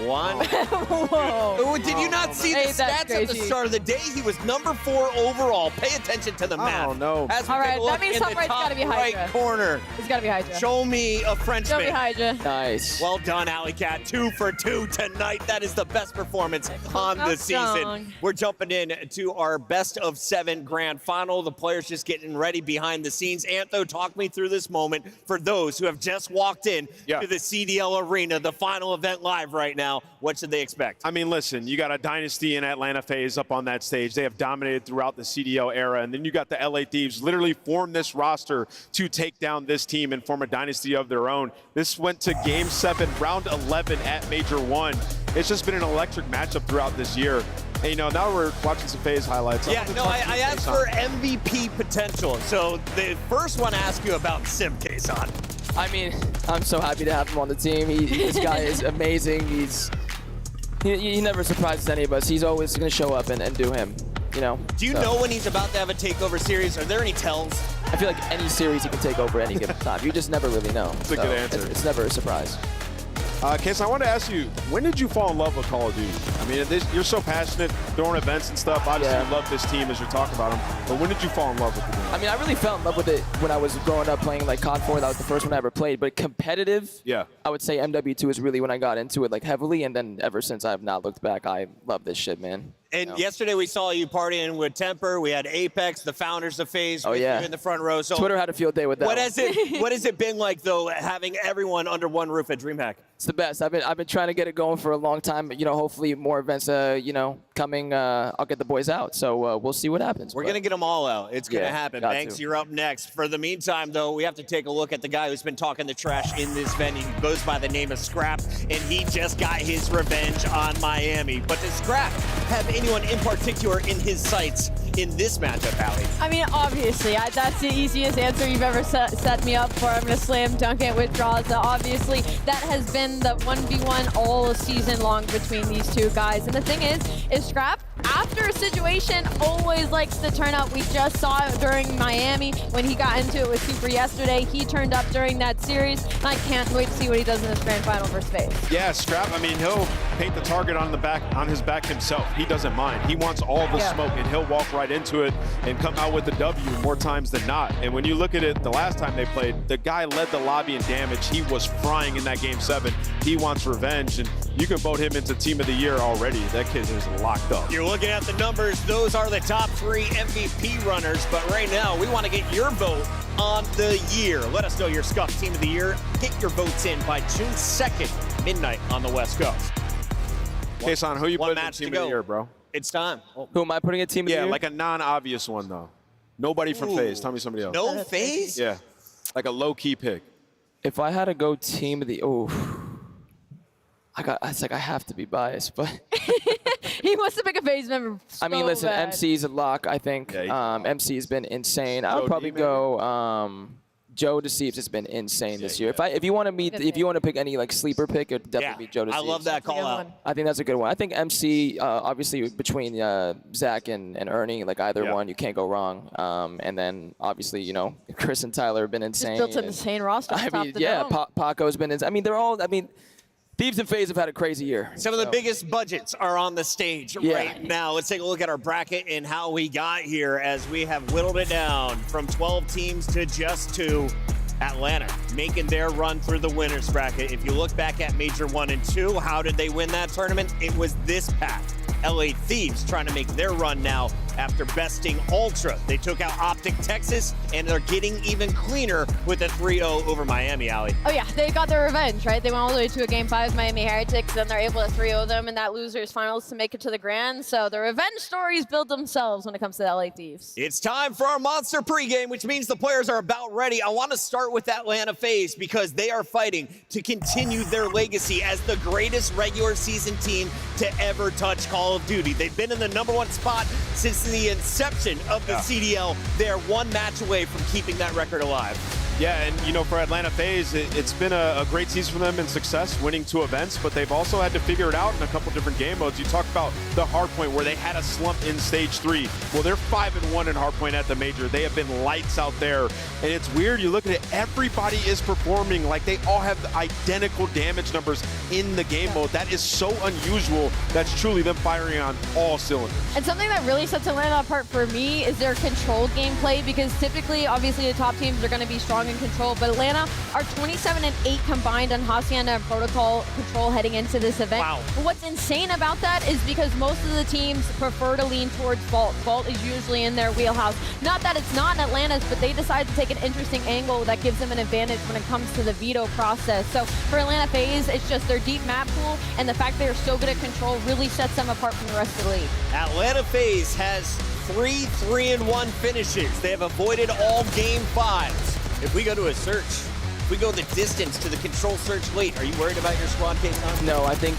One. Whoa. Oh, did you not see the Hey, that's stats at the crazy. start of the day? He was number 4 overall. Pay attention to the map. Oh no. As we All take right, a look that means in top the right's top gotta be right Hydra. corner. It's gotta be Hydra. Show me a Frenchman. Show me Hydra. Nice. Well done, Alley Cat. 2 for 2 tonight. That is the best performance on the season. strong. We're jumping in to our best of 7 grand final. The players just getting ready behind the scenes. Antho, talk me through this moment for those who have just walked in to the CDL Arena, the final event live right now. What should they expect? I mean, listen, you got a Dynasty in Atlanta phase up on that stage. They have dominated throughout the CDL era. And then you got the LA Thieves literally form this roster to take down this team and form a dynasty of their own. This went to Game 7, Round 11 at Major 1. It's just been an electric matchup throughout this year. And, you know, now we're watching some phase highlights. Yeah, no, I asked for MVP potential. So the first one I asked you about Sim Kason. I mean, I'm so happy to have him on the team. This guy is amazing. He never surprises any of us. He's always going to show up and do him, you know. Do you know when he's about to have a takeover series? Are there any tells? I feel like any series he can take over any given time. You just never really know. That's a good answer. It's never a surprise. Case, I want to ask you, when did you fall in love with Call of Duty? I mean, you're so passionate during events and stuff. Obviously, you love this team as you're talking about them. But when did you fall in love with the game? I mean, I really fell in love with it when I was growing up playing like COD 4. That was the first one I ever played. But competitive, I would say MW2 is really when I got into it like heavily. And then ever since I have not looked back, I love this shit, man. And yesterday we saw you partying with Temper. We had Apex, the founders of FaZe, with you in the front row. So Twitter had a field day with that. What has it been like though, having everyone under one roof at DreamHack? It's the best. I've been trying to get it going for a long time. You know, hopefully more events, you know, coming. I'll get the boys out. So we'll see what happens. We're gonna get them all out. It's gonna happen. got Banks, to. you're up next. For the meantime, though, we have to take a look at the guy who's been talking the trash in this venue. He goes by the name of Scrap, and he just got his revenge on Miami. But does Scrap have anyone in particular in his sights in this matchup, Allie? I mean, obviously, that's the easiest answer you've ever set me up for. I'm going to slam dunk it with Draza. Obviously, that has been the 1v1 all season long between these two guys. And the thing is Scrap, after a situation, always likes to turn up. We just saw it during Miami when he got into it with Super yesterday. He turned up during that series. And I can't wait to see what he does in this grand final versus FaZe. Yeah, Scrap, I mean, he'll paint the target on his back himself. He doesn't mind. He wants all the smoke, and he'll walk right into it and come out with the W more times than not. And when you look at it, the last time they played, the guy led the lobby in damage. He was frying in that Game 7. He wants revenge, and you can vote him into Team of the Year already. That kid is locked up. You're looking at the numbers. Those are the top 3 MVP runners. But right now, we want to get your vote on the year. Let us know your Scuff Team of the Year. Get your votes in by June 2nd, midnight on the West Coast. Kason, who you One putting in match Team to of the go. Year, bro? It's time. Who am I putting a Team of the Year? Yeah, like a non-obvious one, though. Nobody from FaZe. Tell me somebody else. No FaZe? Yeah, like a low-key pick. If I had to go Team of the it's like I have to be biased, but He wants to pick a FaZe member. I mean, so listen, bad. MC's a lock, I think. MC's been insane. I would probably go Joe Deceives has been insane this year. If you want to pick any like sleeper pick, it would definitely be Joe Deceives. I love that call out. I think that's a good one. I think MC, obviously between Zach and Ernie, like either one, you can't go wrong. And then obviously, you know, Chris and Tyler have been insane. Just built an insane roster. I mean, yeah, Paco's been insane. I mean, they're all. I mean, Thieves and FaZe have had a crazy year. Some of the biggest budgets are on the stage right now. Let's take a look at our bracket and how we got here as we have whittled it down from 12 teams to just 2. Atlanta making their run through the winners bracket. If you look back at Major 1 and 2, how did they win that tournament? It was this path. LA Thieves trying to make their run now after besting Ultra. They took out Optic Texas, and they're getting even cleaner with a 3-0 over Miami, Ali. Oh yeah, they got their revenge, right? They went all the way to a Game 5 Miami Heretics, then they're able to 3-0 them in that losers finals to make it to the Grand. So the revenge stories build themselves when it comes to the LA Thieves. It's time for our monster pregame, which means the players are about ready. I want to start with Atlanta FaZe because they are fighting to continue their legacy as the greatest regular season team to ever touch Call of Duty. They've been in the #1 spot since the inception of the CDL. They're one match away from keeping that record alive. Yeah, and you know, for Atlanta FaZe, it's been a great season for them in success, winning 2 events, but they've also had to figure it out in a couple different game modes. You talk about the Hardpoint where they had a slump in stage 3. Well, they're 5-1 in Hardpoint at the major. They have been lights out there, and it's weird. You look at it, everybody is performing like they all have identical damage numbers in the game mode. That is so unusual. That's truly them firing on all cylinders. And something that really sets Atlanta apart for me is their controlled gameplay, because typically, obviously, the top teams are going to be strong in control, but Atlanta are 27-8 combined on Hacienda and Protocol control heading into this event. Wow. But what's insane about that is because most of the teams prefer to lean towards Vault. Vault is usually in their wheelhouse. Not that it's not in Atlanta's, but they decide to take an interesting angle that gives them an advantage when it comes to the veto process. So for Atlanta FaZe, it's just their deep map pool, and the fact they're so good at control really sets them apart from the rest of the league. Atlanta FaZe has 3 3-1 finishes. They have avoided all game 5s. If we go to a search, if we go the distance to the control search late, are you worried about your squad, K-Son? No, I think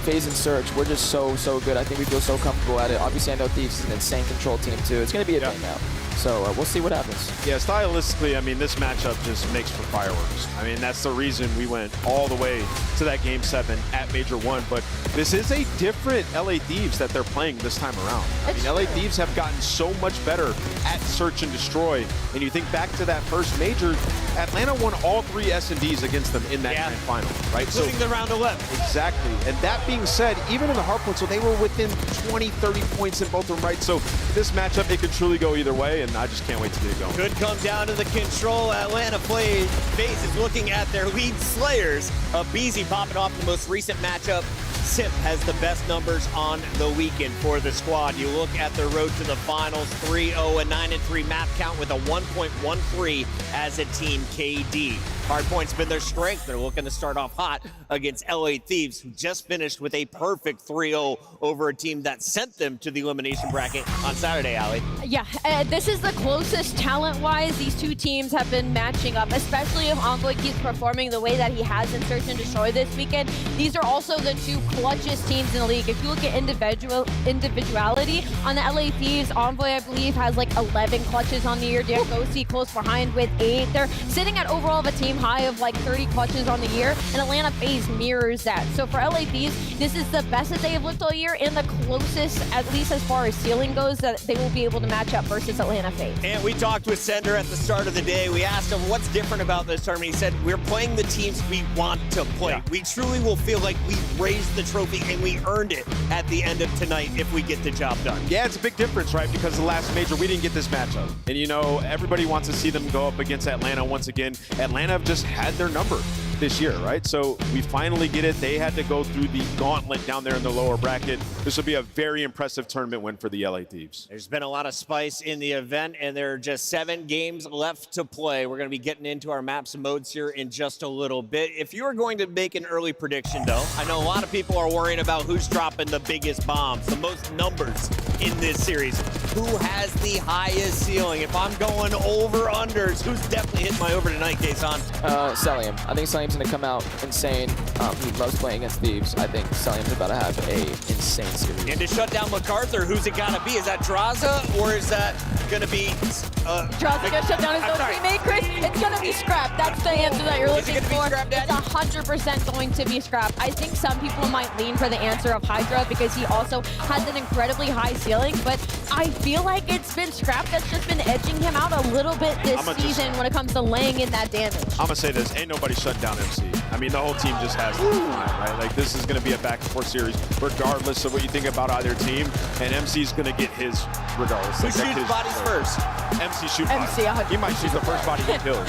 FaZe and Search, we're just so good. I think we feel so comfortable at it. Obviously, I know Thieves is an insane control team too. It's going to be a thing now. So we'll see what happens. Yeah, stylistically, I mean, this matchup just makes for fireworks. I mean, that's the reason we went all the way to that Game 7 at Major 1. But this is a different LA Thieves that they're playing this time around. I mean, LA Thieves have gotten so much better at Search and Destroy. And you think back to that first Major, Atlanta won all 3 S&Ds against them in that Grand Final, right? Including the round 11. Exactly. And that being said, even in the Hardpoint, so they were within 20, 30 points in both of them, right? So this matchup, it could truly go either way. And I just can't wait to get it going. Could come down to the control. Atlanta FaZe is looking at their lead slayers. Beezy popping off the most recent matchup. Simp has the best numbers on the weekend for the squad. You look at the road to the finals, 3-0 and 9-3 map count with a 1.13 as a team KD. Hardpoint's been their strength. They're looking to start off hot against LA Thieves, who just finished with a perfect 3-0 over a team that sent them to the elimination bracket on Saturday, Ali. Yeah, this is the closest talent-wise these two teams have been matching up, especially if Envoy keeps performing the way that he has in Search and Destroy this weekend. These are also the 2 clutchest teams in the league. If you look at individuality on the LA Thieves, Envoy, I believe, has like 11 clutches on the year. Diagosi close behind with 8. They're sitting at overall of a team high of like 30 clutches on the year, and Atlanta FaZe mirrors that. So for LA Thieves, this is the best that they have looked all year and the closest, at least as far as ceiling goes, that they will be able to match up versus Atlanta FaZe. And we talked with Sender at the start of the day. We asked him what's different about this tournament. He said, we're playing the teams we want to play. Yeah. We truly will feel like we've raised the trophy and we earned it at the end of tonight if we get the job done. Yeah, it's a big difference, right? Because the last Major, we didn't get this matchup. And, you know, everybody wants to see them go up against Atlanta once again. Atlanta have just had their number this year, right? So we finally get it. They had to go through the gauntlet down there in the lower bracket. This will be a very impressive tournament win for the LA Thieves. There's been a lot of spice in the event, and there are just 7 games left to play. We're going to be getting into our maps and modes here in just a little bit. If you are going to make an early prediction, though, I know a lot of people are worrying about who's dropping the biggest bombs, the most numbers in this series. Who has the highest ceiling? If I'm going over-unders, who's definitely hitting my over tonight, Kason? Celium. I think Celium Cellion's going to come out insane. He loves playing against Thieves. I think Cellion's about to have a insane series. And to shut down MacArthur, who's it got to be? Is that Draza, or is that going to be... Draza gonna shut down his own teammate, Chris. It's gonna be Scrap. That's the answer that you're looking for. It's 100% going to be Scrap. I think some people might lean for the answer of Hydra because he also has an incredibly high ceiling, but I feel like it's been Scrap that's just been edging him out a little bit this season when it comes to laying in that damage. I'm gonna say this, ain't nobody shutting down MC. I mean, the whole team just has time, right? Like, this is gonna be a back and forth series, regardless of what you think about either team, and MC's gonna get his regardless. Who shoots bodies first? MC shoots bodies. MC, He might shoot the first body he kills.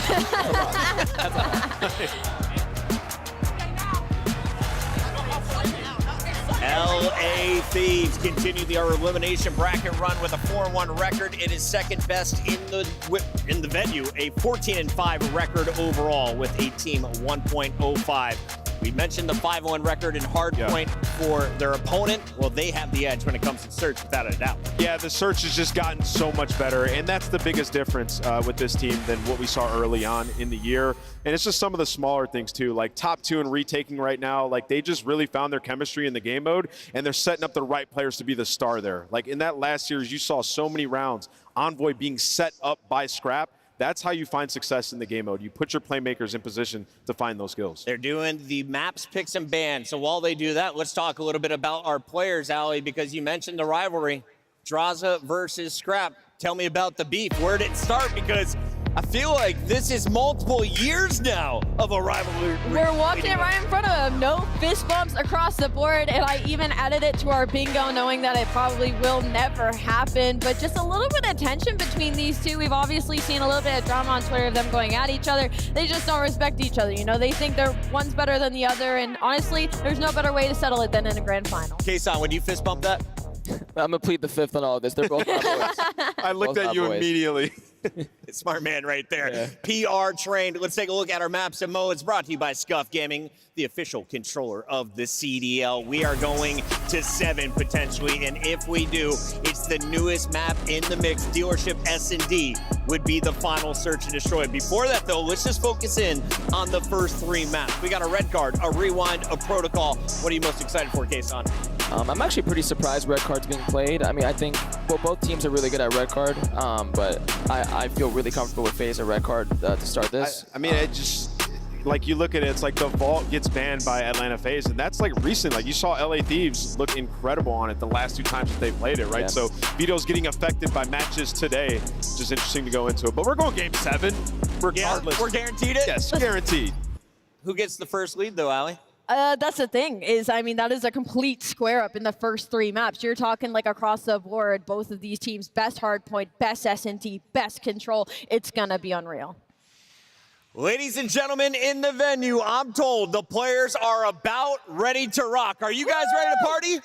LA Thieves continue their elimination bracket run with a 4-1 record. It is second best in the venue, a 14-5 record overall with a team 1.05. We mentioned the 5-1 record in Hardpoint for their opponent. Well, they have the edge when it comes to search, without a doubt. Yeah, the search has just gotten so much better, and that's the biggest difference with this team than what we saw early on in the year. And it's just some of the smaller things too, like top 2 in retaking right now. Like, they just really found their chemistry in the game mode, and they're setting up the right players to be the star there. Like in that last series, you saw so many rounds, Envoy being set up by Scrap. That's how you find success in the game mode. You put your playmakers in position to find those skills. They're doing the maps, picks, and bans. So while they do that, let's talk a little bit about our players, Ali, because you mentioned the rivalry. Draza versus Scrap. Tell me about the beef. Where did it start? Because I feel like this is multiple years now of a rivalry. We're walking it right in front of him. No fist bumps across the board, and I even added it to our bingo knowing that it probably will never happen, but just a little bit of tension between these two. We've obviously seen a little bit of drama on Twitter of them going at each other. They just don't respect each other. You know, they think one's better than the other, and honestly, there's no better way to settle it than in a grand final. Kason, would you fist bump that? I'm gonna plead the fifth on all of this. They're both my boys. I looked at you immediately. Smart man right there. PR trained. Let's take a look at our maps and Mo. It's brought to you by Scuff Gaming, the official controller of the CDL. We are going to 7 potentially, and if we do, it's the newest map in the mix. Dealership S&D would be the final search and destroy. Before that, though, let's just focus in on the first 3 maps. We got a red card, a rewind, a protocol. What are you most excited for, Kason? I'm actually pretty surprised red card's being played. I mean, I think both teams are really good at red card, but I feel really comfortable with FaZe at red card to start this. I mean, it just, like, you look at it, it's like the Vault gets banned by Atlanta FaZe, and that's like recent. Like, you saw LA Thieves look incredible on it the last 2 times that they played it, right? Yes. So Vito's getting affected by matches today, which is interesting to go into it. But we're going game 7, regardless. Yeah, we're guaranteed it? Yes, guaranteed. Who gets the first lead, though, Ali? That's the thing is, I mean, that is a complete square up in the first 3 maps. You're talking like across the board, both of these teams, best Hardpoint, best S&T, best Control. It's gonna be unreal. Ladies and gentlemen in the venue, I'm told the players are about ready to rock. Are you guys ready to party?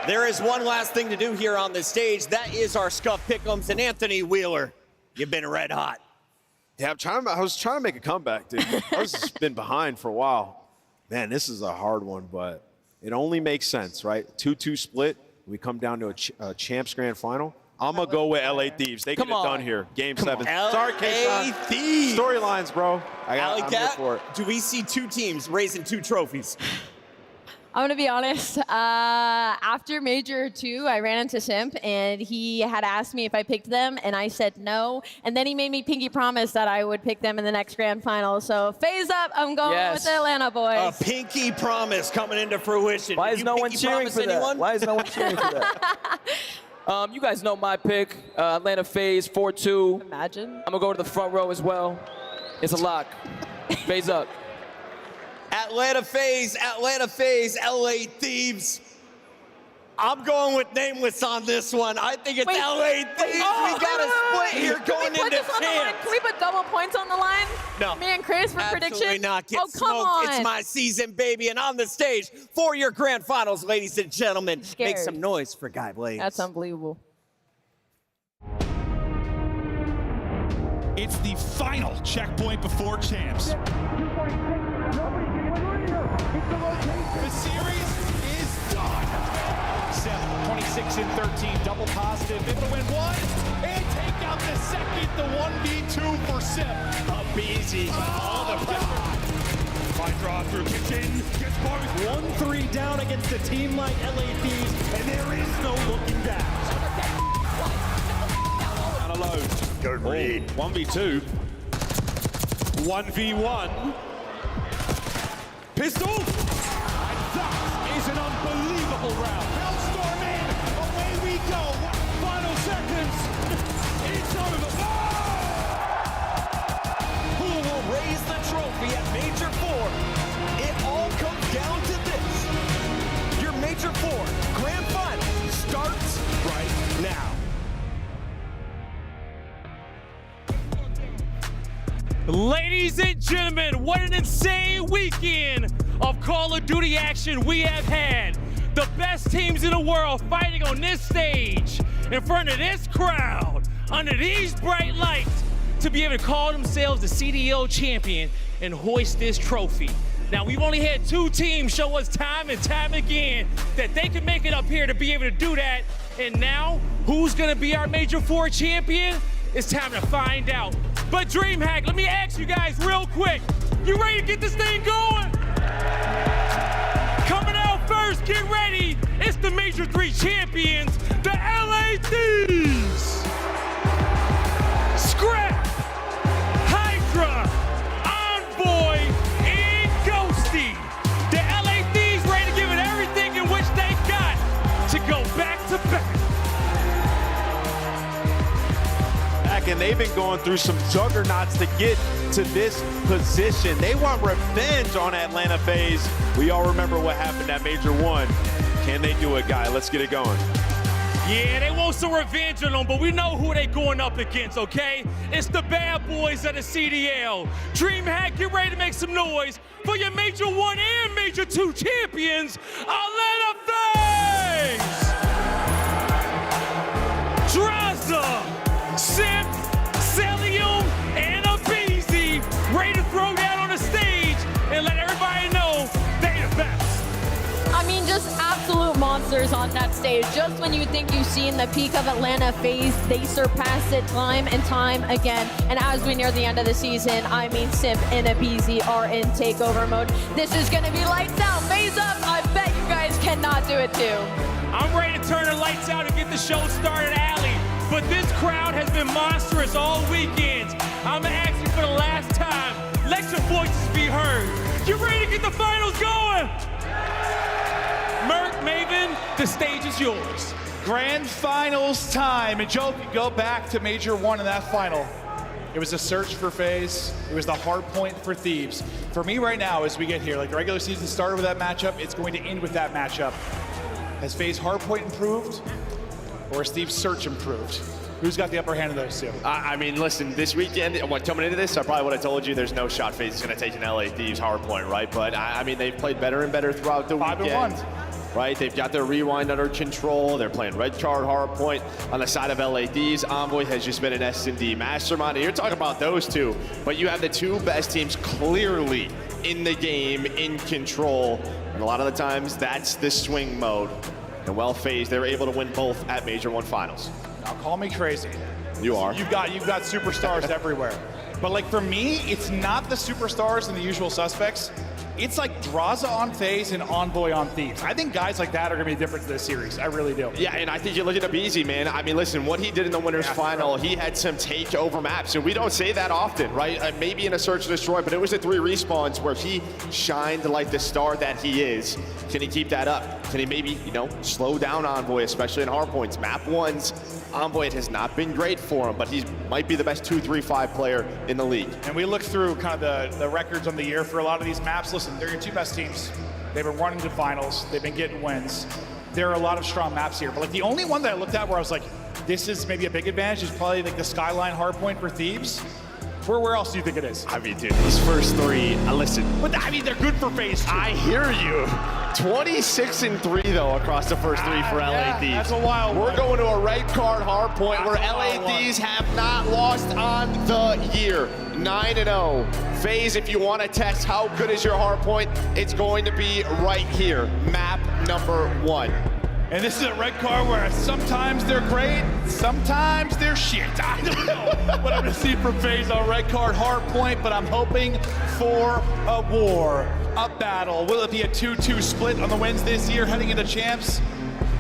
There is one last thing to do here on this stage. That is our Scuff Pick'ems, and Anthony Wheeler, you've been red hot. Yeah, I was trying to make a comeback, dude. I was just been behind for a while. Man, this is a hard one, but it only makes sense, right? 2-2 split. We come down to a Champs Grand Final. I'm going to go with LA Thieves. They get it done here. Game 7. Sorry, LA Thieves. Storylines, bro. I'm here for it. Do we see 2 teams raising 2 trophies? I'm gonna be honest, after Major 2, I ran into Simp, and he had asked me if I picked them, and I said no, and then he made me pinky promise that I would pick them in the next grand final. So phase up, I'm going with the Atlanta boys. A pinky promise coming into fruition. Why is no one cheering for that? Why is no one cheering for that? You guys know my pick, Atlanta FaZe 4-2. Imagine. I'm gonna go to the front row as well. It's a lock. FaZe up. Atlanta FaZe, LA Thieves. I'm going with Nameless on this one. I think it's LA Thieves. We got a split here going into champs. Can we put double points on the line? No. Me and Chris for Absolutely prediction? not. Get come smoked. on. It's my season, baby. And on the stage for your grand finals, ladies and gentlemen, make some noise for Guy Blaze. That's unbelievable. It's the final checkpoint before champs. The series is done. Sim, 26 and 13, double positive, able to win one, and take out the second, the 1v2 for Sim. Easy. All the pressure. Fine draw through kitchen, gets both. 1-3 down against a team like LA Thieves, and there is no looking back. Down alone. Good read. 1v2. 1v1. Pistol. And that is an unbelievable round. Hellstorm in. Away we go. Final seconds. It's over. Who will raise the trophy at Major 4? It all comes down to this. Your Major 4 Grand Final starts right now. Ladies and gentlemen, what an insane weekend of Call of Duty action we have had. The best teams in the world fighting on this stage, in front of this crowd, under these bright lights, to be able to call themselves the CDL champion and hoist this trophy. Now, we've only had 2 teams show us time and time again that they can make it up here to be able to do that. And now, who's gonna be our Major 4 champion? It's time to find out. But DreamHack, let me ask you guys real quick. You ready to get this thing going? Coming out first, get ready. It's the Major 3 champions, the LA Thieves. Scrap, Hydra, Envoy, and Ghosty. The LA Thieves ready to give it everything in which they got to go back to back. And they've been going through some juggernauts to get to this position. They want revenge on Atlanta FaZe. We all remember what happened at Major 1. Can they do it, guy? Let's get it going. Yeah, they want some revenge on them, but we know who they going up against, okay? It's the bad boys of the CDL. DreamHack, get ready to make some noise for your Major 1 and Major 2 champions, Atlanta FaZe! Draza, Sim, Celium, and Abizi ready to throw down on the stage and let everybody know they the best. I mean, just absolute monsters on that stage. Just when you think you've seen the peak of Atlanta FaZe, they surpass it time and time again. And as we near the end of the season, I mean, Simp and Abizi are in takeover mode. This is gonna be lights out, FaZe up. I bet you guys cannot do it too. I'm ready to turn the lights out and get the show started, Allie. But this crowd has been monstrous all weekend. I'm gonna ask you for the last time, let your voices be heard. You ready to get the finals going? Merc, Maven, the stage is yours. Grand Finals time. And Joe, go back to Major 1 in that final. It was a search for FaZe. It was the Hardpoint for Thieves. For me right now, as we get here, like the regular season started with that matchup, it's going to end with that matchup. Has FaZe Hardpoint improved? Or has Steve's search improved? Who's got the upper hand of those two? I mean, listen, this weekend, coming into this, I probably would have told you there's no shot FaZe is going to take an LA Thieves Hardpoint, right? But, I mean, they've played better and better throughout the weekend. 5-1. Right, they've got their rewind under control. They're playing red card Hardpoint on the side of LA Thieves. Envoy has just been an S&D mastermind. And you're talking about those two, but you have the 2 best teams clearly in the game, in control. And a lot of the times, that's the swing mode. And well, FaZe, they were able to win both at Major 1 finals. Now call me crazy. You are. You've got superstars everywhere. But like for me, it's not the superstars and the usual suspects. It's like Draza on FaZe and Envoy on Thieves. I think guys like that are going to be the difference in this series. I really do. Yeah, and I think you look at Abizi, man. I mean, listen, what he did in the winners final, he had some takeover maps, and we don't say that often, right? Maybe in a search and destroy, but it was the 3 respawns where he shined like the star that he is. Can he keep that up? Can he maybe, slow down Envoy, especially in hardpoints? Map 1's Envoy has not been great for him, but he might be the best 2-3-5 player in the league. And we look through kind of the records on the year for a lot of these maps. Listen, they're your 2 best teams. They've been running to finals. They've been getting wins. There are a lot of strong maps here. But like the only one that I looked at where I was like, this is maybe a big advantage is probably like the Skyline Hardpoint for Thieves. Where else do you think it is? I mean, dude, these first 3, listen. But I mean, they're good for FaZe too. I hear you. 26-3 though across the first 3 for LA Thieves. That's a wild We're one. going to a red card Hardpoint where LA Thieves have not lost on the year. 9-0. FaZe, if you want to test how good is your Hardpoint, it's going to be right here. Map number 1. And this is a red card where sometimes they're great, sometimes they're shit. I don't know what I'm gonna see from FaZe on red card Hardpoint, but I'm hoping for a war, a battle. Will it be a 2-2 split on the wins this year heading into champs?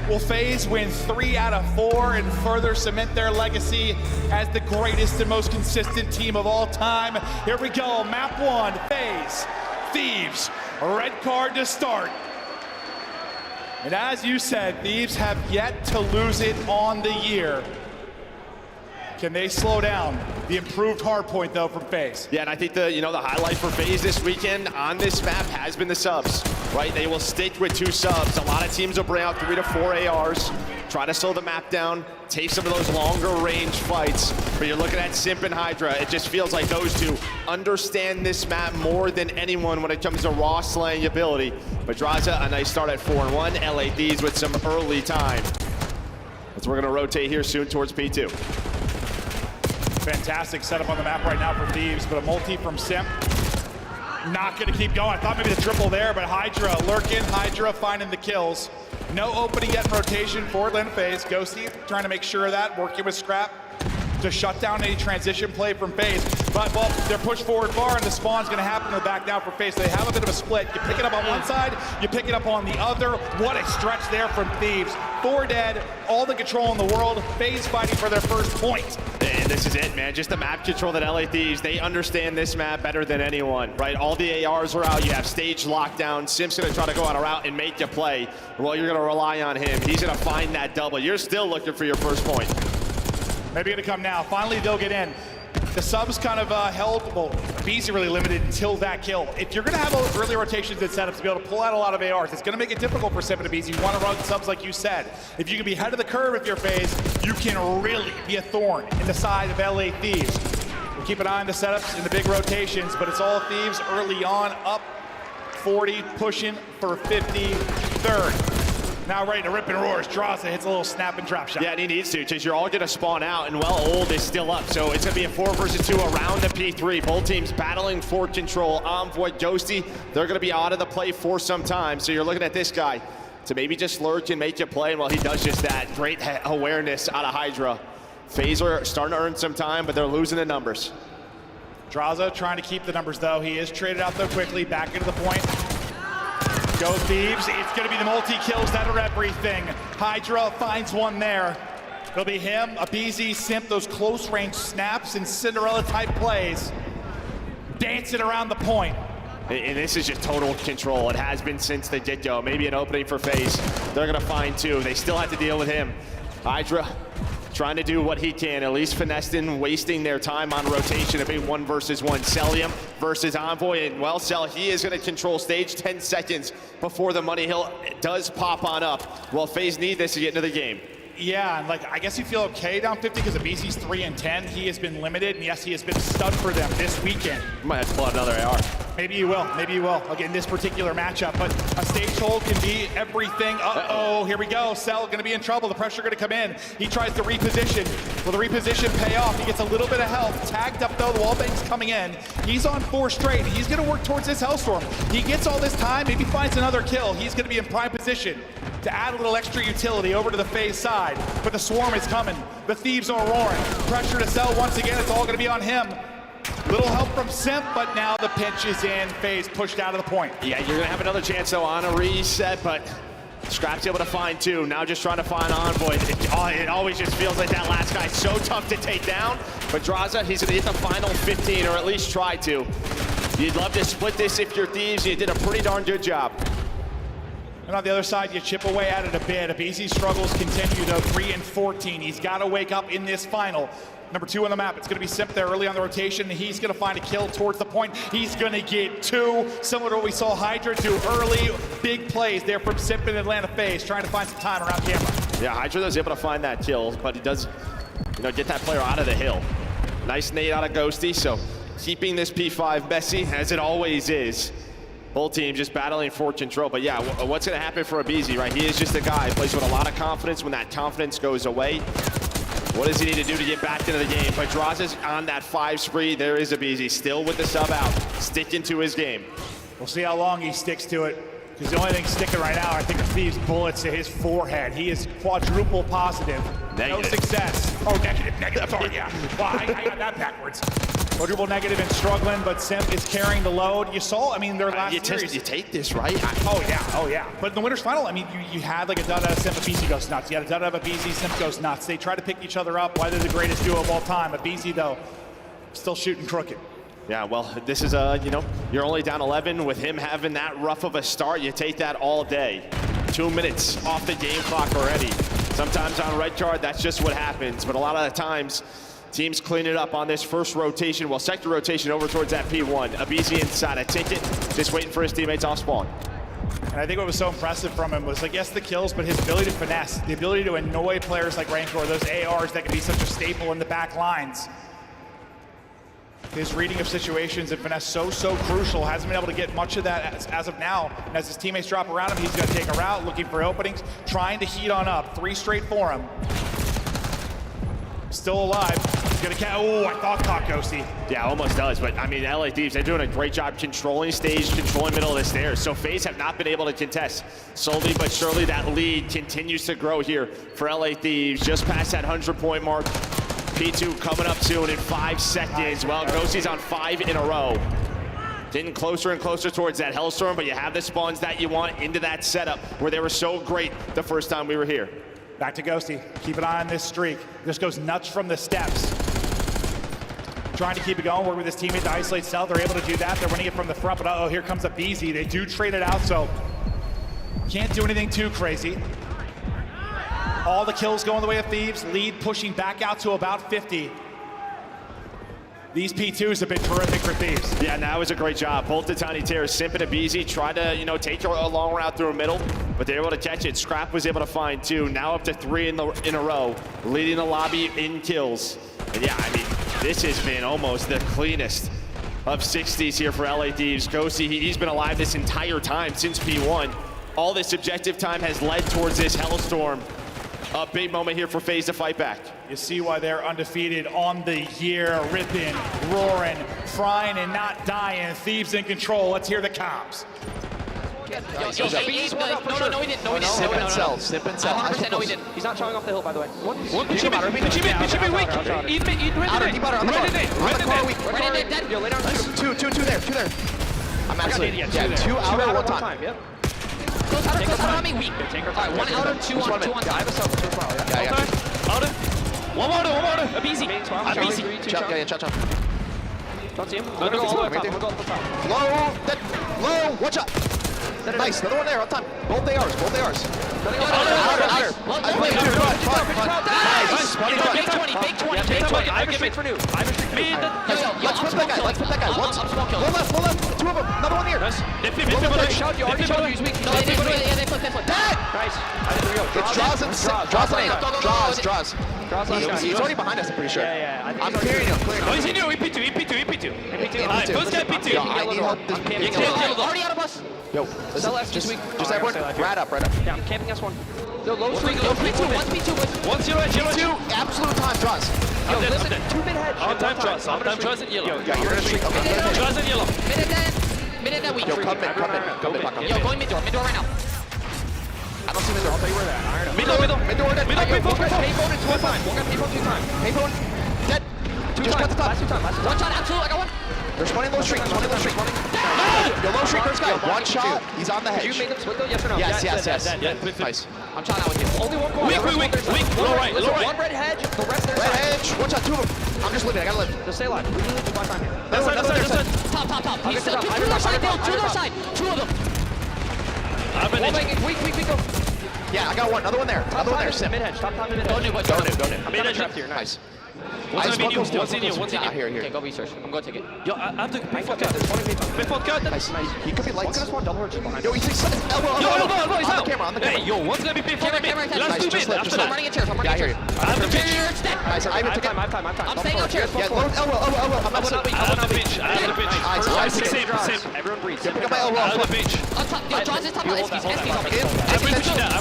Will FaZe win 3 out of 4 and further cement their legacy as the greatest and most consistent team of all time? Here we go, map 1, FaZe, Thieves, red card to start. And as you said, Thieves have yet to lose it on the year. Can they slow down the improved Hardpoint though from FaZe? Yeah, and I think the highlight for FaZe this weekend on this map has been the subs, right? They will stick with 2 subs. A lot of teams will bring out 3 to 4 ARs, try to slow the map down, take some of those longer range fights. But you're looking at Simp and Hydra. It just feels like those 2 understand this map more than anyone when it comes to raw slaying ability. But Draza, a nice start at 4-1. LA Thieves with some early time. As we're gonna rotate here soon towards P2. Fantastic setup on the map right now for Thieves, but a multi from Simp. Not gonna keep going. I thought maybe the triple there, but Hydra lurking, Hydra finding the kills. No opening yet in rotation for Atlanta FaZe. Ghosty trying to make sure of that, working with Scrap to shut down any transition play from FaZe. But, well, they're pushed forward far, and the spawn's gonna happen in the back now for FaZe. So they have a bit of a split. You pick it up on one side, you pick it up on the other. What a stretch there from Thieves. 4 dead, all the control in the world. FaZe fighting for their first point. And this is it, man. Just the map control that LA Thieves, they understand this map better than anyone, right? All the ARs are out. You have stage lockdown. Simp's going to try to go on a route and make you play. Well, you're going to rely on him. He's going to find that double. You're still looking for your first point. Maybe going to come now. Finally, they'll get in. The subs kind of held, well, BZ really limited until that kill. If you're going to have those early rotations and setups to be able to pull out a lot of ARs, it's going to make it difficult for Simp and BZ. You want to run subs like you said. If you can be ahead of the curve if you're FaZe, you can really be a thorn in the side of LA Thieves. We'll keep an eye on the setups in the big rotations, but it's all Thieves early on, up 40, pushing for 50, third. Now ready to rip and roar as Draza hits a little snap and drop shot. Yeah, and he needs to, because you're all going to spawn out, and well, Old is still up. So it's going to be a 4 versus 2 around the P3. Both teams battling for control. Envoy, Ghosty, they're going to be out of the play for some time. So you're looking at this guy to maybe just lurk and make you play. And well, he does just that. Great awareness out of Hydra. FaZe are starting to earn some time, but they're losing the numbers. Draza trying to keep the numbers, though. He is traded out, though, quickly. Back into the point. Go Thieves. It's going to be the multi-kills that are everything. Hydra finds one there. It'll be him, a BZ, Simp, those close-range snaps and Cinderella-type plays. Dancing around the point. And this is just total control. It has been since the get-go. Maybe an opening for FaZe. They're going to find 2. They still have to deal with him. Hydra trying to do what he can, at least finessing, wasting their time on rotation. A big 1 versus 1. Celium versus Envoy, and well, Cell, he is going to control stage 10 seconds before the money hill does pop on up. Well, FaZe need this to get into the game. Yeah, and like, I guess you feel okay down 50 because the BC's 3 and 10. He has been limited, and yes, he has been a stud for them this weekend. Might have to pull out another AR. Maybe you will, again, this particular matchup, but a stage hold can be everything. Uh-oh, here we go. Cell gonna be in trouble, the pressure gonna come in. He tries to reposition. Will the reposition pay off? He gets a little bit of health. Tagged up though, the wallbang's coming in. He's on 4 straight. He's gonna work towards this Hellstorm. He gets all this time, maybe finds another kill. He's gonna be in prime position to add a little extra utility over to the FaZe side. But the swarm is coming. The Thieves are roaring. Pressure to Cell once again. It's all gonna be on him. Little help from Simp, but now the pinch is in. FaZe pushed out of the point. Yeah, you're gonna have another chance though on a reset, but Scrap's able to find 2. Now just trying to find Envoy. It always just feels like that last guy's so tough to take down. But Draza, he's gonna hit the final 15, or at least try to. You'd love to split this if you're Thieves. You did a pretty darn good job. And on the other side, you chip away at it a bit. BZ struggles continue though, 3 and 14. He's got to wake up in this final. Number 2 on the map, it's going to be Simp there early on the rotation. He's going to find a kill towards the point. He's going to get 2, similar to what we saw Hydra do early. Big plays there from Simp in Atlanta FaZe, trying to find some time around camera. Yeah, Hydra was able to find that kill, but he does, get that player out of the hill. Nice nade out of Ghosty, so keeping this P5 messy, as it always is. Both teams just battling for control. But yeah, what's going to happen for a BZ, right? He is just a guy who plays with a lot of confidence. When that confidence goes away, what does he need to do to get back into the game? But Draza's on that 5 spree. There is a BZ still with the sub out, sticking to his game. We'll see how long he sticks to it. Because the only thing sticking right now, I think, are Thieves' bullets to his forehead. He is quadruple positive. Negative. No success. Oh, negative. Sorry, yeah. Well, I got that backwards. Quadruple negative and struggling, but Simp is carrying the load. You saw, I mean, their last series. You take this, right? Oh, yeah. But in the winner's final, I mean, you had like a dud out of Simp, BZ goes nuts. You had a dud out of BZ, Simp goes nuts. They try to pick each other up. Why they're the greatest duo of all time. But BZ, though, still shooting crooked. Yeah, well, this is you're only down 11 with him having that rough of a start. You take that all day. 2 minutes off the game clock already. Sometimes on red card, that's just what happens. But a lot of the times, teams clean it up on this first rotation. Well, second rotation over towards that P1. Abizi inside a ticket, just waiting for his teammates off spawn. And I think what was so impressive from him was, like, yes, the kills, but his ability to finesse, the ability to annoy players like Rancor, those ARs that can be such a staple in the back lines. His reading of situations and finesse so crucial. Hasn't been able to get much of that as of now. And as his teammates drop around him, he's going to take a route, looking for openings, trying to heat on up. 3 straight for him. Still alive. He's going to catch. Oh, I thought caught Ghosty. Yeah, almost does. But I mean, LA Thieves, they're doing a great job controlling stage, controlling middle of the stairs. So FaZe have not been able to contest. Slowly but surely, that lead continues to grow here for LA Thieves. Just past that 100-point mark. P2 coming up soon in 5 seconds. Well, Ghosty's on 5 in a row. Getting closer and closer towards that Hellstorm, but you have the spawns that you want into that setup where they were so great the first time we were here. Back to Ghosty. Keep an eye on this streak. This goes nuts from the steps. Trying to keep it going, work with his teammate to isolate Stealth. They're able to do that. They're winning it from the front, but uh-oh, here comes a BZ. They do trade it out, so can't do anything too crazy. All the kills going the way of Thieves. Lead pushing back out to about 50. These P2s have been terrific for Thieves. Yeah, that was a great job. Both the Tiny Terrors, Simp and Abizi, tried to, take a long route through the middle, but they were able to catch it. Scrap was able to find 2. Now up to 3 in a row, leading the lobby in kills. And yeah, I mean, this has been almost the cleanest of 60s here for LA Thieves. Ghosty, he's been alive this entire time since P1. All this objective time has led towards this Hellstorm. A big moment here for FaZe to fight back. You see why they're undefeated on the year, ripping, roaring, frying and not dying. Thieves in control. Let's hear the comps. No, he didn't. Snip and sell. Snip and sell. 100% no, he didn't. He's not showing off the hill, by the way. It should be weak. Yo, lay down. Two there. I'm actually, 2 outer, 1 time. Yep. Close outer on me, weak. Alright, 1 outer, 2 on time. Yeah, I have a sub. Yeah. Outer. One more. Abizi. Chop. Don't see him. I'm gonna go all the top. Low, watch out. Nice, another one there, on time. Both ARs. Outer. I played 2. Nice. Big 20. I can make for new. Let's put that guy. One left. 2 of them. Another one here. They shot you. Already shot you. He's weak. Yeah, they flip. Nice. There we go. It's draws. He's already behind us, I'm pretty sure. Yeah. I'm clearing him. Oh, he's in here. EP2. Alright, first guy EP2. I need help. Already out of us. Yo, just everyone, right up. Yeah, I'm camping S1. Yo, low streak, P2, 1 P2, absolute time draws. Yo, listen, 2 mid hedge. On time draws in yellow. Yeah, you're gonna streak. Okay. Draws in yellow. Mid that weak. Yo, come in. Yo, going mid door right now. I don't see mid door, I'll tell you where they're at. Mid door. Payphone in 2 times. One got payphone 2 times. Payphone, dead. Just cut the top. Last 2 times. One shot, absolute, I got one. There's 20 low streak. Yo, low streak, first guy. 1 shot, he's on the hedge. Did you make them split though, yes or no? Yes. Nice. I'm trying out with you. Only 1 corner. Weak. Low right. 1 red hedge, the rest their Red side. hedge, 1 shot, 2 of them. I'm just living, I gotta live. Just stay alive. We need to buy time here. That's side. Top. He's still 2 to their side, Dale. 2 to their side. 2 of them. Weak, go. Yeah, I got one. Another one there. Sim. Mid hedge. Top time mid hedge. Go new. I'm not trapped here. Nice. One's in you. Here. Okay, go research. I'm going to take it. Yo, I have to pay for cut. Nice. He could be lights. One's gonna spawn double hedge behind. Yo, he's elbow. He's on the camera. Hey, yo, one's gonna be paid for mid. Last 2 mid. After I'm running in chairs. Yeah, I hear you. I have the pitch. Nice. I have time. I'm staying on chairs. Yeah, elbow. I'm not I have the pitch. Same. Everyone breathe. Pick up my elbow. I have the pitch. On top. Yo, John's is top. SP's on me. I'm pushing down.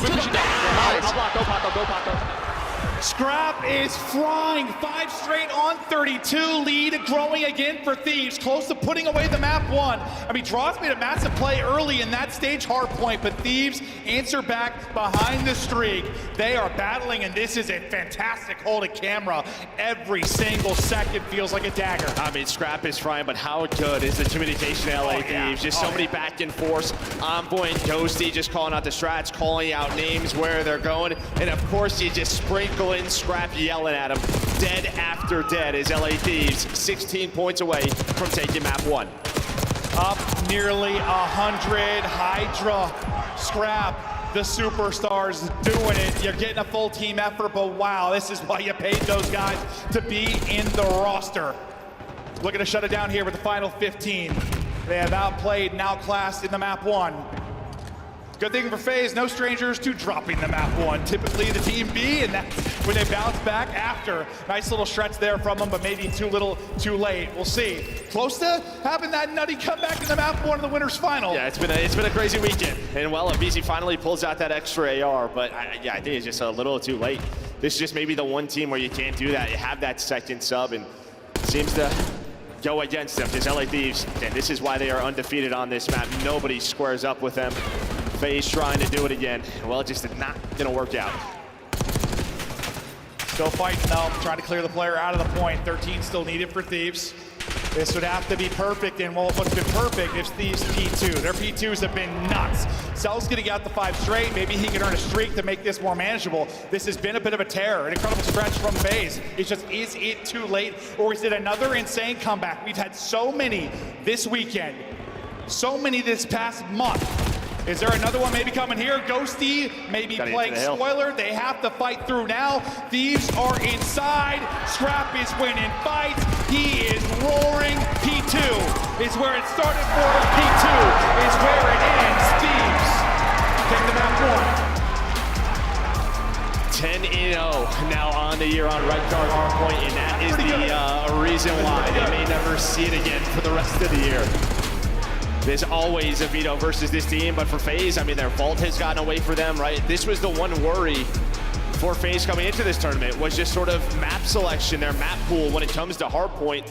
Go Paco. Scrap is flying. 5 straight on 32. Lead growing again for Thieves. Close to putting away the map 1. I mean, Draws made a massive play early in that stage, Hardpoint, but Thieves answer back behind the streak. They are battling, and this is a fantastic holding camera. Every single second feels like a dagger. I mean, Scrap is frying, but how good is the communication at LA Thieves? Just so many back and forth. Envoy and Ghosty just calling out the strats, calling out names, where they're going. And of course, you just sprinkle in Scrap yelling at him. Dead after dead is LA Thieves, 16 points away from taking map 1. Up nearly 100. Hydra, Scrap, the superstars doing it. You're getting a full team effort, but wow, this is why you paid those guys to be in the roster. Looking to shut it down here with the final 15. They have outplayed and outclassed in the map 1. Good thing for FaZe, no strangers to dropping the map 1. Typically the team B, and that's when they bounce back after. Nice little stretch there from them, but maybe too little, too late. We'll see. Close to having that nutty comeback in the map 1 of the winners final. Yeah, it's been a crazy weekend. And well, BZ finally pulls out that extra AR, but I think it's just a little too late. This is just maybe the one team where you can't do that. You have that second sub, and it seems to go against them. Just LA Thieves, and this is why they are undefeated on this map. Nobody squares up with them. FaZe trying to do it again. Well, it just did not gonna work out. Still fighting though, trying to clear the player out of the point. 13 still needed for Thieves. This would have to be perfect, and well, what's been perfect is Thieves P2. Their P2s have been nuts. Cell's gonna get out the 5 straight. Maybe he can earn a streak to make this more manageable. This has been a bit of a terror, an incredible stretch from FaZe. It's just, is it too late, or is it another insane comeback? We've had so many this weekend, so many this past month. Is there another one maybe coming here? Ghosty maybe playing spoiler. They have to fight through now. Thieves are inside. Scrap is winning fights. He is roaring. P2 is where it started for him. P2 is where it ends. Thieves take the map 1. 10-0 now on the year on Red Guard Hardpoint, and that is the reason why they may never see it again for the rest of the year. There's always a veto versus this team, but for FaZe, I mean, their vault has gotten away for them, right? This was the one worry for FaZe coming into this tournament, was just sort of map selection, their map pool when it comes to Hardpoint.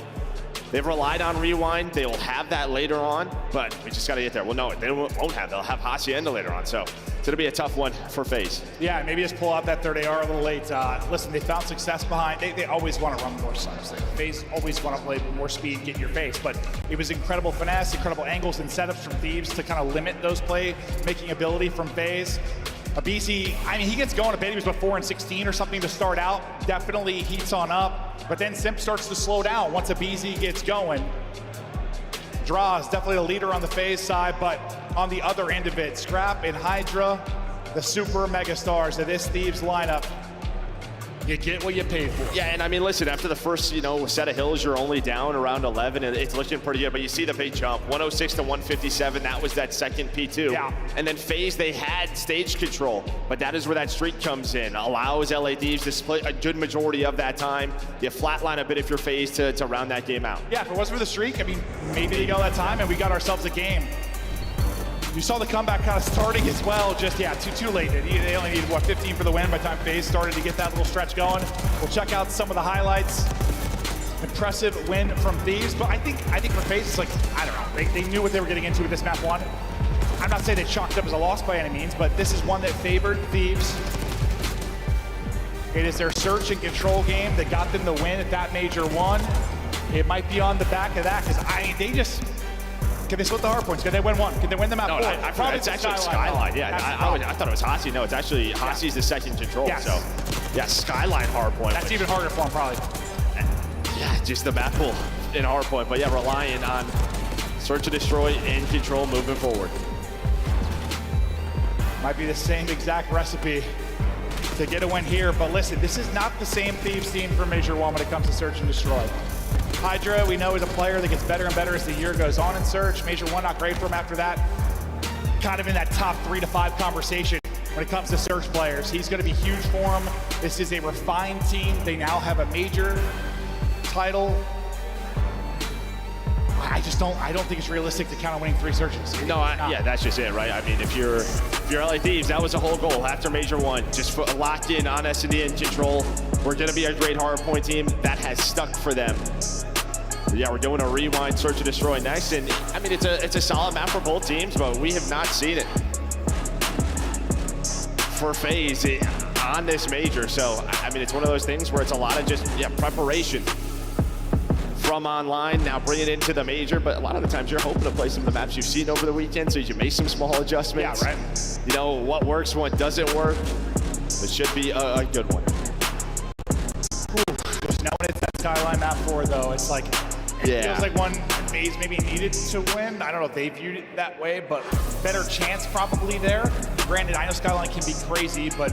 They've relied on Rewind. They will have that later on, but we just got to get there. Well, no, they won't have. They'll have Hacienda later on, so it's going to be a tough one for FaZe. Yeah, maybe just pull out that third AR a little late. Listen, they found success behind. They always want to run more subs. FaZe always want to play with more speed, get in your face, but it was incredible finesse, incredible angles and setups from Thieves to kind of limit those play-making ability from FaZe. BC, I mean, he gets going. I bet he was about 4 and 16 or something to start out. Definitely heats on up, but then Simp starts to slow down once a BZ gets going. Draws, definitely the leader on the FaZe side, but on the other end of it, Scrap and Hydra, the super mega stars of this Thieves lineup. You get what you paid for. Yeah, and I mean, listen, after the first, set of hills, you're only down around 11, and it's looking pretty good, but you see the big jump, 106 to 157, that was that second P2. Yeah. And then FaZe, they had stage control, but that is where that streak comes in, allows LA Thieves to split a good majority of that time. You flatline a bit if you're FaZe to round that game out. Yeah, if it wasn't for the streak, I mean, maybe they got that time and we got ourselves a game. You saw the comeback kind of starting as well, just, too late. They only needed, 15 for the win by the time FaZe started to get that little stretch going. We'll check out some of the highlights. Impressive win from Thieves, but I think for FaZe, it's like, I don't know, they knew what they were getting into with this map 1. I'm not saying they chalked up as a loss by any means, but this is one that favored Thieves. It is their search and control game that got them the win at that major 1. It might be on the back of that, because they just, can they split the Hardpoints? Can they win 1? Can they win the map 4? I probably it's actually Skyline. Yeah, I thought it was Haci. No, it's actually Haci's the second control. Yes. So, yeah, Skyline Hardpoint. That's even harder for him, probably. Yeah, just the map pool in Hardpoint. But yeah, relying on search and destroy and control moving forward. Might be the same exact recipe to get a win here. But listen, this is not the same Thieves team for Major 1 when it comes to search and destroy. Hydra, we know, is a player that gets better and better as the year goes on in Search. Major 1, not great for him after that. Kind of in that top 3 to 5 conversation when it comes to Search players. He's going to be huge for him. This is a refined team. They now have a major title. I don't think it's realistic to count on winning 3 searches. No, yeah, that's just it, right? I mean, if you're LA Thieves, that was the whole goal after Major 1. Just lock in on S&D and control. We're going to be a great hardpoint team. That has stuck for them. Yeah, we're doing a rewind, search and destroy next. And I mean, it's a solid map for both teams, but we have not seen it for FaZe on this major. So, I mean, it's one of those things where it's a lot of just preparation from online, now bring it into the major, but a lot of the times you're hoping to play some of the maps you've seen over the weekend, so you can make some small adjustments. Yeah, right. You know, what works, what doesn't work. It should be a good one. Just knowing it's that Skyline map 4, though, it's like, it feels like one FaZe maybe needed to win. I don't know if they viewed it that way, but better chance probably there. Granted, I know Skyline can be crazy, but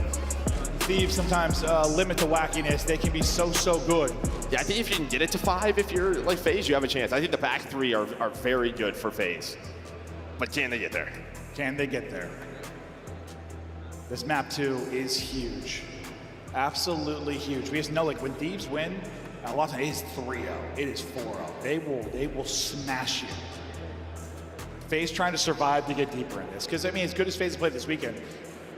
Thieves sometimes limit the wackiness. They can be so good. Yeah, I think if you can get it to 5, if you're like FaZe, you have a chance. I think the back 3 are very good for FaZe. But can they get there? Can they get there? This map 2 is huge. Absolutely huge. We just know, like, when Thieves win, a lot of times it is 3-0. It is 4-0. They will smash you. FaZe trying to survive to get deeper in this. Because, I mean, as good as FaZe played this weekend,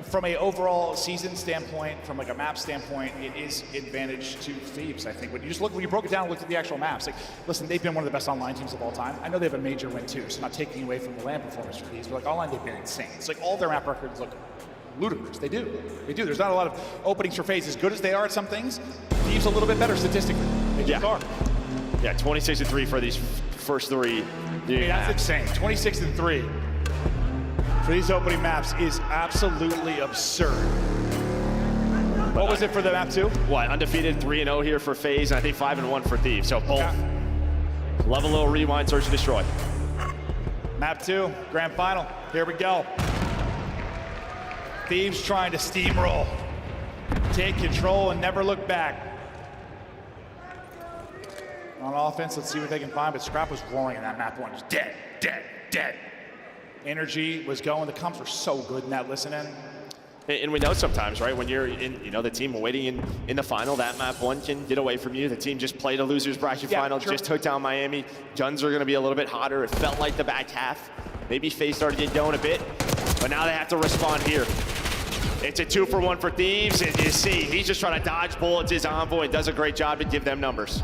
from a overall season standpoint, from like a map standpoint, it is advantage to Thieves, I think. When you broke it down and looked at the actual maps, like, listen, they've been one of the best online teams of all time. I know they have a major win too, so not taking away from the LAN performance for Thieves, but like online, they've been insane. It's like all their map records look ludicrous. They do. There's not a lot of openings for FaZe. As good as they are at some things, Thieves a little bit better statistically. They just are. Yeah, 26-3 for these first 3. I mean, that's insane. 26-3. For these opening maps is absolutely absurd. What was it for the map 2? What, undefeated 3-0 here for FaZe, and I think 5-1 for Thieves. So both love a little rewind, search and destroy. Map 2, grand final. Here we go. Thieves trying to steamroll, take control, and never look back. On offense, let's see what they can find. But Scrap was roaring in that map 1. Just dead. Energy was going. The comps were so good in that listen-in. And we know sometimes, right, when you're in, the team waiting in the final, that map 1 can get away from you. The team just played a loser's bracket final, just took down Miami. Guns are going to be a little bit hotter. It felt like the back half. Maybe FaZe started to get going a bit, but now they have to respond here. It's a 2-for-1 for Thieves, and you see, he's just trying to dodge bullets. His Envoy and does a great job to give them numbers.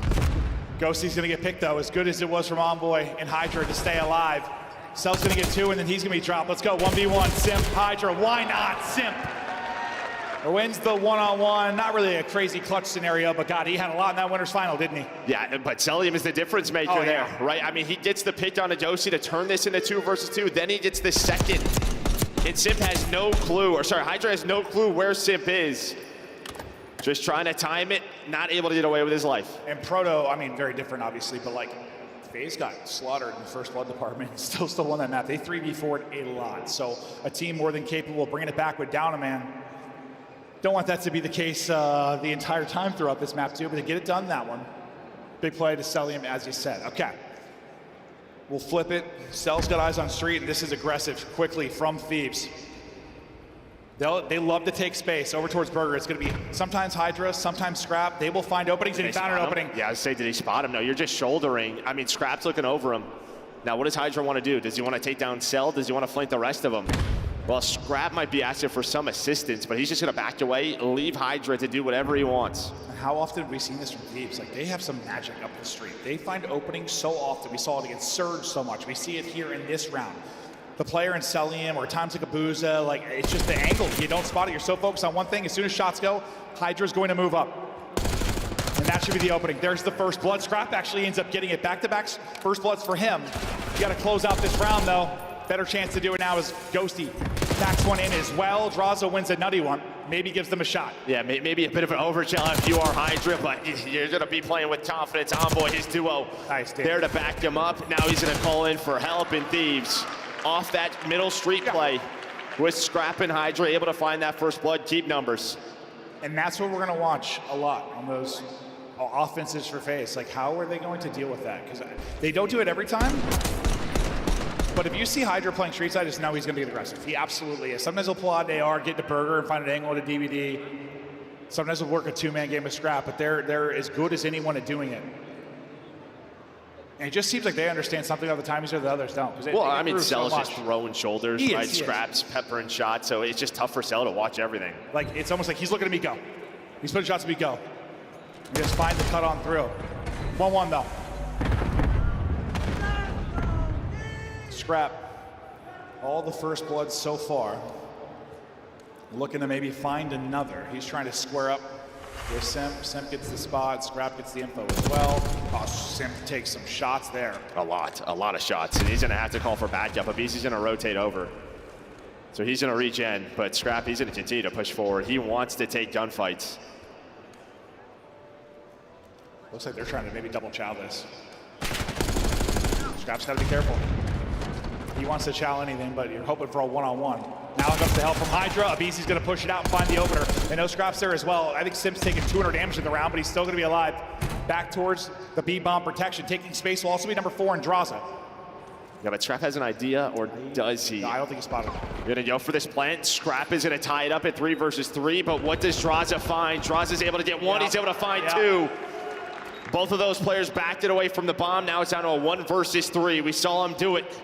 Ghosty's going to get picked, though, as good as it was from Envoy and Hydra to stay alive. Cell's going to get 2, and then he's going to be dropped. Let's go, 1v1, Simp, Hydra, why not, Simp? Wins the one-on-one. Not really a crazy clutch scenario, but God, he had a lot in that winner's final, didn't he? Yeah, but Celium is the difference maker there, right? I mean, he gets the pick on Adosi to turn this into 2 versus 2. Then he gets the second. And Simp has no clue, Hydra has no clue where Simp is. Just trying to time it, not able to get away with his life. And Proto, I mean, very different, obviously, but like, FaZe got slaughtered in the first blood department. Still won that map. They 3v4'd a lot. So a team more than capable of bringing it back with down a man. Don't want that to be the case the entire time throughout this map too, but to get it done, that one. Big play to Celium, as you said. Okay. We'll flip it. Cell's got eyes on street, and this is aggressive quickly from Thieves. They love to take space over towards Burger. It's going to be sometimes Hydra, sometimes Scrap. They will find openings, and he found an opening. Yeah, I say, did he spot him? No, you're just shouldering. I mean, Scrap's looking over him. Now, what does Hydra want to do? Does he want to take down Cell? Does he want to flank the rest of them? Well, Scrap might be asking for some assistance, but he's just going to back away, leave Hydra to do whatever he wants. How often have we seen this from Thieves? Like, they have some magic up the street. They find openings so often. We saw it against Surge so much. We see it here in this round. The player in Celium, or at times like a Booza, like, it's just the angle. You don't spot it. You're so focused on one thing. As soon as shots go, Hydra's going to move up. And that should be the opening. There's the first blood. Scrap actually ends up getting it. Back-to-back first bloods for him. You got to close out this round, though. Better chance to do it now is Ghosty. Backs one in as well. Draza wins a nutty one. Maybe gives them a shot. Yeah, maybe a bit of an overkill if you are Hydra, but you're going to be playing with confidence. Envoy, his duo, there to back him up. Now he's going to call in for help, and Thieves off that middle street play with Scrap and Hydra able to find that first blood, keep numbers. And that's what we're going to watch a lot on those offenses for FaZe. Like, how are they going to deal with that? Because they don't do it every time. But if you see Hydra playing street side, just know he's going to be aggressive. He absolutely is. Sometimes he'll pull out an AR, get the Burger, and find an angle at a DVD. Sometimes he'll work a 2-man game with Scrap, but they're as good as anyone at doing it. And it just seems like they understand something of the timings that the others don't. Well, I mean, Cell is just throwing shoulders, right? He Scraps, peppering shots, so it's just tough for Cell to watch everything. Like, it's almost like he's looking at me go. He's putting shots at me go. He just finds the cut on through. 1-1 though. Scrap. All the first blood so far. Looking to maybe find another. He's trying to square up with Simp. Simp gets the spot. Scrap gets the info as well. Oh, Simp takes some shots there. A lot of shots. And he's going to have to call for backup. Abisi's going to rotate over. So he's going to reach in, but Scrap, he's going to continue to push forward. He wants to take gunfights. Looks like they're trying to maybe double chow this. Scrap's got to be careful. He wants to chow anything, but you're hoping for a one-on-one. Now it comes the help from Hydra. Abisi's going to push it out and find the opener. And no Scrap's there as well. I think Simp's taking 200 damage in the round, but he's still going to be alive. Back towards the B-bomb protection. Taking space will also be number 4 in Draza. Yeah, but Scrap has an idea, or does he? No, I don't think he spotted him. You're going to go for this plant. Scrap is going to tie it up at 3 versus 3, but what does Draza find? Draza's able to get 1. He's able to find 2. Both of those players backed it away from the bomb. Now it's down to a 1 versus 3. We saw him do it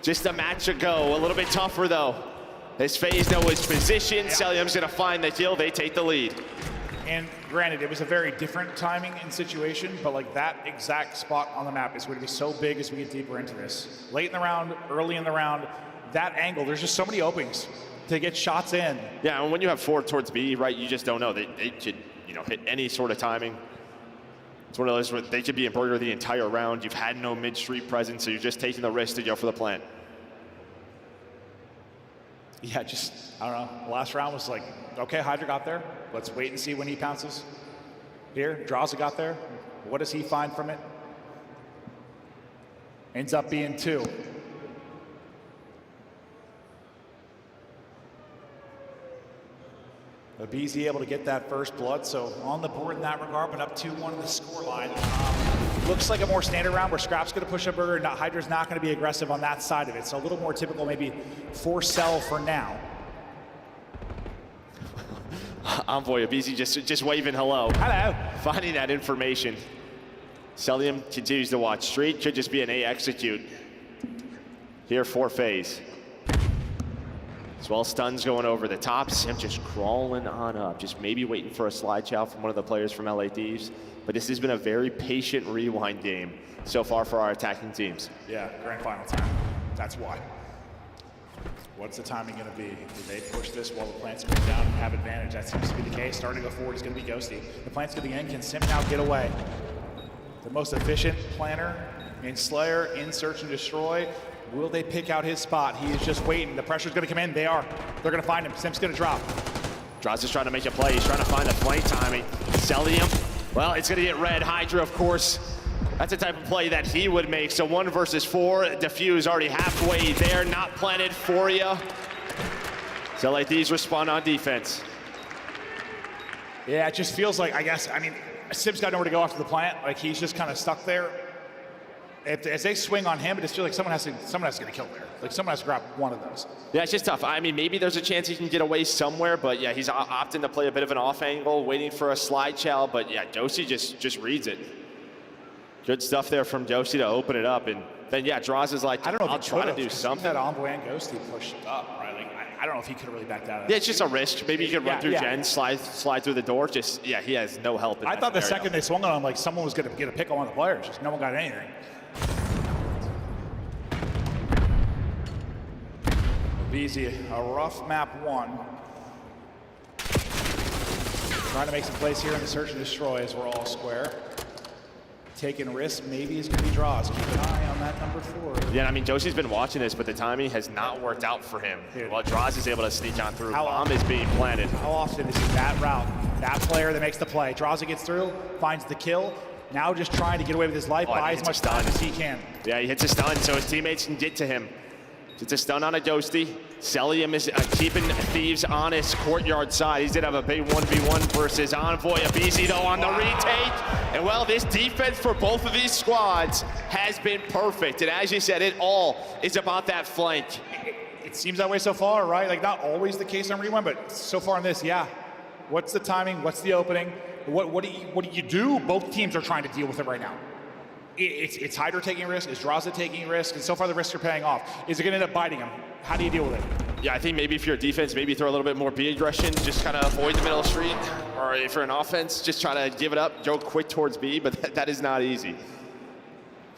just a match ago. A little bit tougher, though. As FaZe knows his position, Celium's going to find the kill. They take the lead. And granted, it was a very different timing and situation, but like that exact spot on the map is going to be so big as we get deeper into this. Late in the round, early in the round, that angle, there's just so many openings to get shots in. Yeah, and when you have 4 towards B, right, you just don't know. They could, hit any sort of timing. It's one of those where they could be in burger the entire round. You've had no mid-street presence, so you're just taking the risk to go for the plant. Yeah, I don't know. The last round was like, okay, Hydra got there. Let's wait and see when he pounces. Here, Draza got there. What does he find from it? Ends up being 2. Abisi able to get that first blood, so on the board in that regard, but up 2-1 in the scoreline. Looks like a more standard round where Scrap's going to push a burger, and Hydra's not going to be aggressive on that side of it. So a little more typical maybe for Cell for now. Envoy, Abisi just waving hello. Hello. Finding that information. Celium continues to watch. Street could just be an A execute here for FaZe. As well, stuns going over the top. Simp just crawling on up, just maybe waiting for a slide chow from one of the players from LA Thieves. But this has been a very patient rewind game so far for our attacking teams. Yeah, grand final time. That's why. What's the timing going to be? Do they push this while the plant's going down and have advantage? That seems to be the case. Starting to go forward is going to be Ghosty. The plant's going to end. Can Simp now get away? The most efficient planner in Slayer, in Search and Destroy. Will they pick out his spot? He is just waiting. The pressure's going to come in. They are. They're going to find him. Simp's going to drop. Draza's trying to make a play. He's trying to find the flank timing. Celium, well, it's going to get red. Hydra, of course, that's the type of play that he would make. So 1 versus 4. Diffuse already halfway there. Not planted for you. So like these respond on defense. Yeah, it just feels like, Simp's got nowhere to go after the plant. Like, he's just kind of stuck there. As they swing on him, it just feels like someone has to get a kill there. Like, someone has to grab one of those. Yeah, it's just tough. I mean, maybe there's a chance he can get away somewhere, but yeah, he's opting to play a bit of an off angle, waiting for a slide chow, but yeah, Josie just reads it. Good stuff there from Josie to open it up, and then yeah, Draws is like, I'll try to do something. That Envoy and Ghosty pushed up, right? Like, I don't know if he could have really backed out of that. Yeah, it's just a risk. Maybe he could run through Gen, slide through the door. Just, yeah, he has no help in I that thought the scenario. second they swung on him, like someone was going to get a pick on one of the players. Just no one got anything. Easy, a rough map 1. Trying to make some plays here in the Search and Destroy as we're all square. Taking risks, maybe it's going to be Draws. Keep an eye on that number 4. Yeah, I mean, Josie's been watching this, but the timing has not worked out for him. While Draws is able to sneak on through, bomb is being planted. How often is it that route? That player that makes the play. Draws gets through, finds the kill. Now just trying to get away with his life, buy as much time as he can. Yeah, he hits a stun so his teammates can get to him. It's a stun on a Ghosty. Celium is keeping Thieves on his courtyard side. He did have a big 1v1 versus Envoy. Abisi though on the retake. And well, this defense for both of these squads has been perfect. And as you said, it all is about that flank. It seems that way so far, right? Like, not always the case on Rewind, but so far in this, yeah. What's the timing? What's the opening? What do you do? Both teams are trying to deal with it right now. It's Hydra taking risk, is Draza taking risk, and so far the risks are paying off. Is it gonna end up biting him? How do you deal with it? Yeah, I think maybe if you're a defense, maybe throw a little bit more B aggression, just kind of avoid the middle of the street. Or if you're an offense, just try to give it up, go quick towards B, but that is not easy.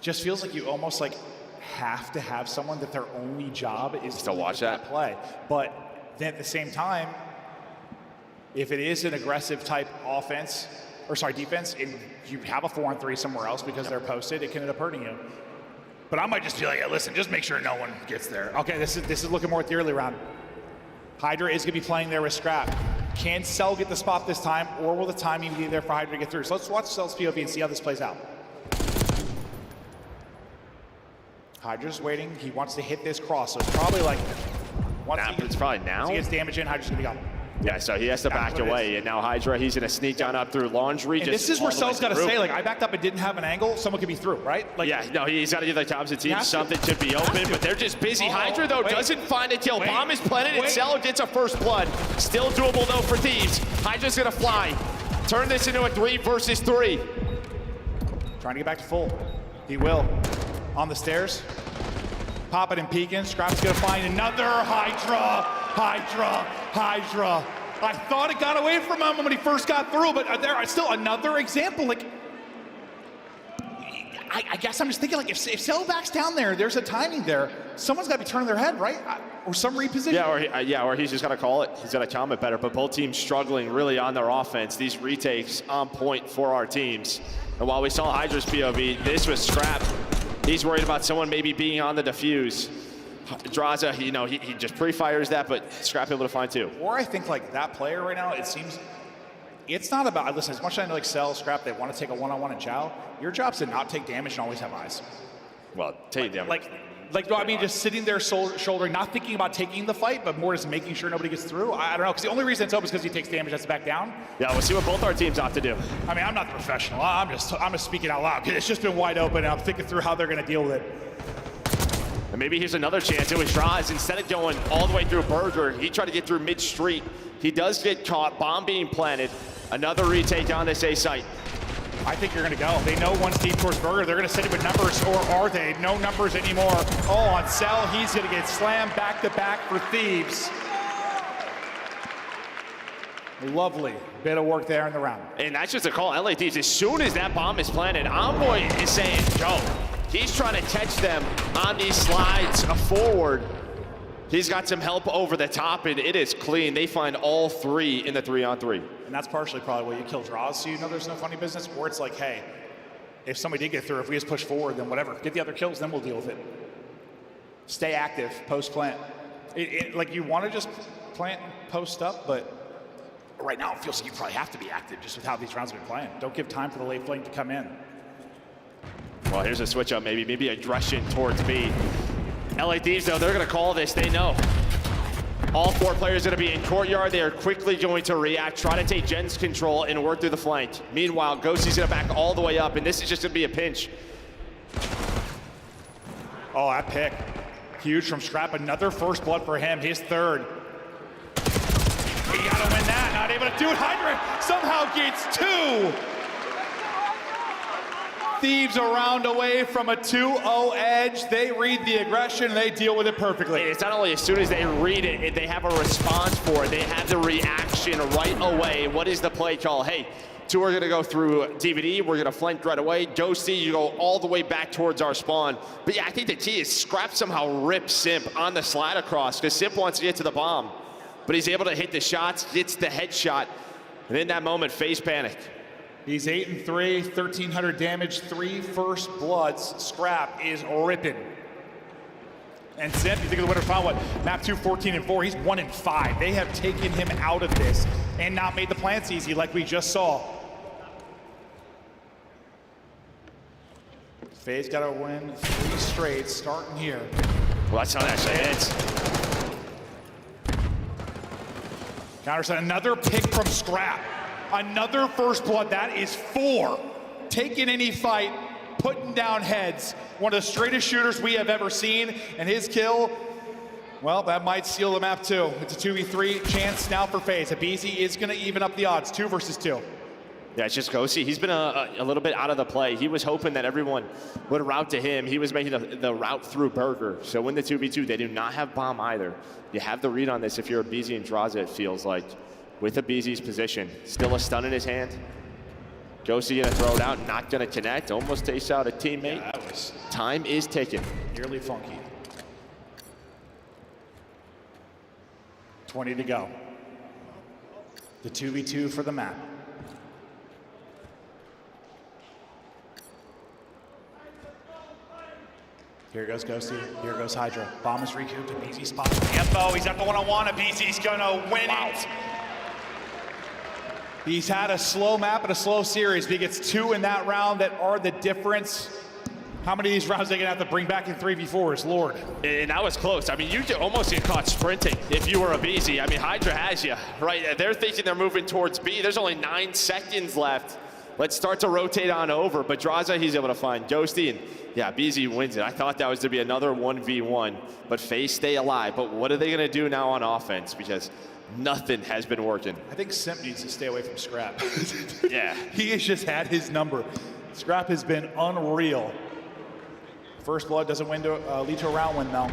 Just feels like you almost like have to have someone that their only job is to watch that play. But then at the same time, if it is an aggressive type offense, or sorry, defense, and you have a 4-on-3 somewhere else because they're posted, it can end up hurting you. But I might just be like, yeah, listen, just make sure no one gets there. Okay, this is looking more at the early round. Hydra is gonna be playing there with Scrap. Can Cell get the spot this time, or will the timing be there for Hydra to get through? So let's watch Cell's POV and see how this plays out. Hydra's waiting, he wants to hit this cross, so it's probably like, it's probably now? He gets damage in, Hydra's gonna be gone. Yeah, so he has to back away, and now Hydra, he's gonna sneak on up through Laundry. And this is where Cell's gotta say, like, I backed up and didn't have an angle, someone could be through, right? Like, yeah, no, he's gotta give the opposite team something to be open, but they're just busy. Hydra, though, doesn't find a kill. Bomb is planted, and Cell gets a first blood. Still doable, though, for Thieves. Hydra's gonna fly. Turn this into a 3 versus 3. Trying to get back to full. He will. On the stairs. Popping and peeking. Scrap's gonna find another Hydra. Hydra. I thought it got away from him when he first got through, but there still another example. Like, I guess I'm just thinking, like, if Cell backs down there, there's a timing there. Someone's got to be turning their head, right? Or some reposition. Yeah, or he's just got to call it. He's got to comment better. But both teams struggling really on their offense. These retakes on point for our teams. And while we saw Hydra's POV, this was Scrap. He's worried about someone maybe being on the defuse. Draza, you know, he just pre-fires that, but Scrap able to find two. Or I think like that player right now, it seems, it's not about, listen, as much as I know like Cell, Scrap, they want to take a one-on-one and Chow, your job's to not take damage and always have eyes. Well, take damage. Like, no, I mean, just sitting there shouldering, not thinking about taking the fight, but more just making sure nobody gets through. I don't know, because the only reason it's open is because he takes damage, has to back down. Yeah, we'll see what both our teams have to do. I mean, I'm not the professional. I'm just speaking out loud, because it's just been wide open, and I'm thinking through how they're going to deal with it. And maybe here's another chance. It was Draz. Instead of going all the way through Burger, he tried to get through mid-street. He does get caught, bomb being planted. Another retake on this A site. I think you're gonna go. They know one's deep towards Burger. They're gonna send it with numbers, or are they? No numbers anymore. Oh, on Cell, he's gonna get slammed back to back for Thieves. Lovely bit of work there in the round. And that's just a call. LA Thieves, as soon as that bomb is planted, Envoy is saying, go. He's trying to catch them on these slides forward. He's got some help over the top, and it is clean. They find all three in the 3-on-3. And that's partially probably why you kill Draws, so you know there's no funny business, or it's like, hey, if somebody did get through, if we just push forward, then whatever. Get the other kills, then we'll deal with it. Stay active, post-plant. Like, you want to just plant and post up, but right now it feels like you probably have to be active just with how these rounds have been playing. Don't give time for the late flank to come in. Well, here's a switch up, maybe aggression towards B. LA Thieves, though, they're going to call this. They know. All four players going to be in courtyard. They are quickly going to react, try to take Jen's control and work through the flank. Meanwhile, Ghosty's going to back all the way up, and this is just going to be a pinch. Oh, that pick. Huge from Scrap. Another first blood for him, his third. He got to win that. Not able to do it. Hydra somehow gets two. Thieves a round away from a 2-0 edge. They read the aggression and they deal with it perfectly. It's not only as soon as they read it, they have a response for it. They have the reaction right away. What is the play call? Hey, two are gonna go through DVD. We're gonna flank right away. Ghosty, you go all the way back towards our spawn. But yeah, I think the key is Scrap somehow rips Simp on the slide across because Simp wants to get to the bomb. But he's able to hit the shots, gets the headshot. And in that moment, face panic. He's 8-3, 1,300 damage, 3 first bloods. Scrap is ripping. And Simp, you think of the winner final, what? Map 2, 14-4. He's 1-5. They have taken him out of this and not made the plants easy like we just saw. Faye's got to win 3 straight, starting here. Well, that's how that actually hits. Counterset, another pick from Scrap. Another first blood, that is 4. Taking any fight, putting down heads. One of the straightest shooters we have ever seen, and his kill, well, that might seal the map too. It's a 2v3 chance now for FaZe. Abizi is gonna even up the odds, 2 versus 2. Yeah, it's just Ghosty. He's been a little bit out of the play. He was hoping that everyone would route to him. He was making the route through Burger. So when the 2v2, they do not have bomb either. You have the read on this if you're a BZ and Draza, it feels like. With a BZ's position. Still a stun in his hand. Ghosty gonna throw it out, not gonna connect. Almost takes out a teammate. Yeah, time is ticking. Nearly funky. 20 to go. The 2v2 for the map. Here goes Ghosty, here goes Hydra. Bomb is recouped, and BZ spots the info. He's at the one-on-one, and BZ's gonna win it. He's had a slow map and a slow series, but he gets 2 in that round that are the difference. How many of these rounds are they gonna have to bring back in 3v4s, Lord? And that was close. I mean, you almost get caught sprinting if you were a BZ. I mean, Hydra has you, right? They're thinking they're moving towards B. There's only 9 seconds left. Let's start to rotate on over, but Draza, he's able to find Ghosty, and yeah, BZ wins it. I thought that was to be another 1v1, but FaZe stay alive. But what are they gonna do now on offense? Because nothing has been working. I think Simp needs to stay away from Scrap. Yeah. He has just had his number. Scrap has been unreal. First blood doesn't lead to a round win though.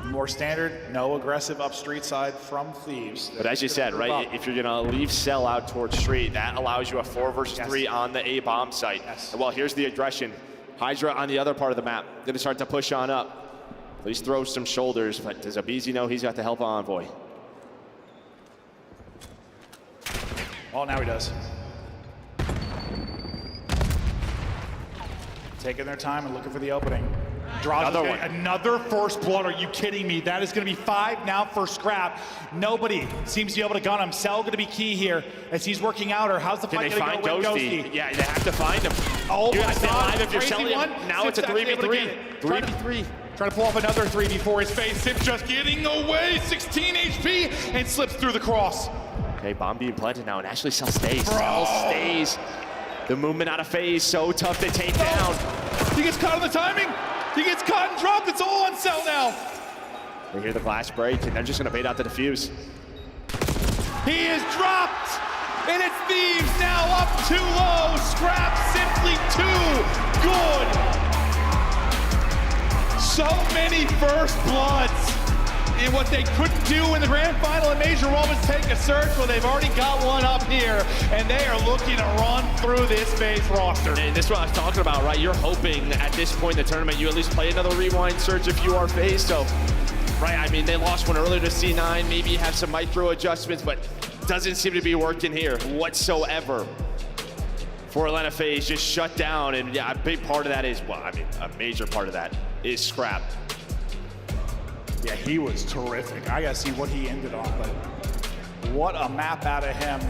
More standard, no aggressive up street side from Thieves. But as you said, right, if you're gonna leave cell out towards street, that allows you a 4 versus 3 on the A bomb site. Yes. Well, here's the aggression. Hydra on the other part of the map, gonna start to push on up. At least throw some shoulders, but does Abizi know he's got to help Envoy? Oh, now he does. Taking their time and looking for the opening. Draws another first blood. Are you kidding me? That is going to be 5 now for Scrap. Nobody seems to be able to gun him. Cell going to be key here as he's working out. Or how's the fight going to go with Ghosty? Yeah, they have to find him. Oh my God! If you're selling him, now it's a 3v3. 3v3. Trying to pull off another 3v4. His face. Simp just getting away. 16 HP and slips through the cross. Okay, bomb being planted now, and actually Cell stays. Cell stays. The movement out of FaZe, so tough to take down. He gets caught on the timing. He gets caught and dropped. It's all on Cell now. They hear the glass break, and they're just gonna bait out the defuse. He is dropped, and it's Thieves now up too low. Scrap simply too good. So many first bloods in what they couldn't do in the grand final in Major One was take a search. Well, they've already got one up here, and they are looking to run through this FaZe roster. And this is what I was talking about, right? You're hoping at this point in the tournament you at least play another rewind search if you are FaZe. So, right, I mean, they lost one earlier to C9. Maybe have some micro adjustments, but doesn't seem to be working here whatsoever. For Atlanta FaZe, just shut down, and yeah, a big part of that is, well, I mean, a major part of that is Scrap. Yeah, he was terrific. I gotta see what he ended on, but what a map out of him.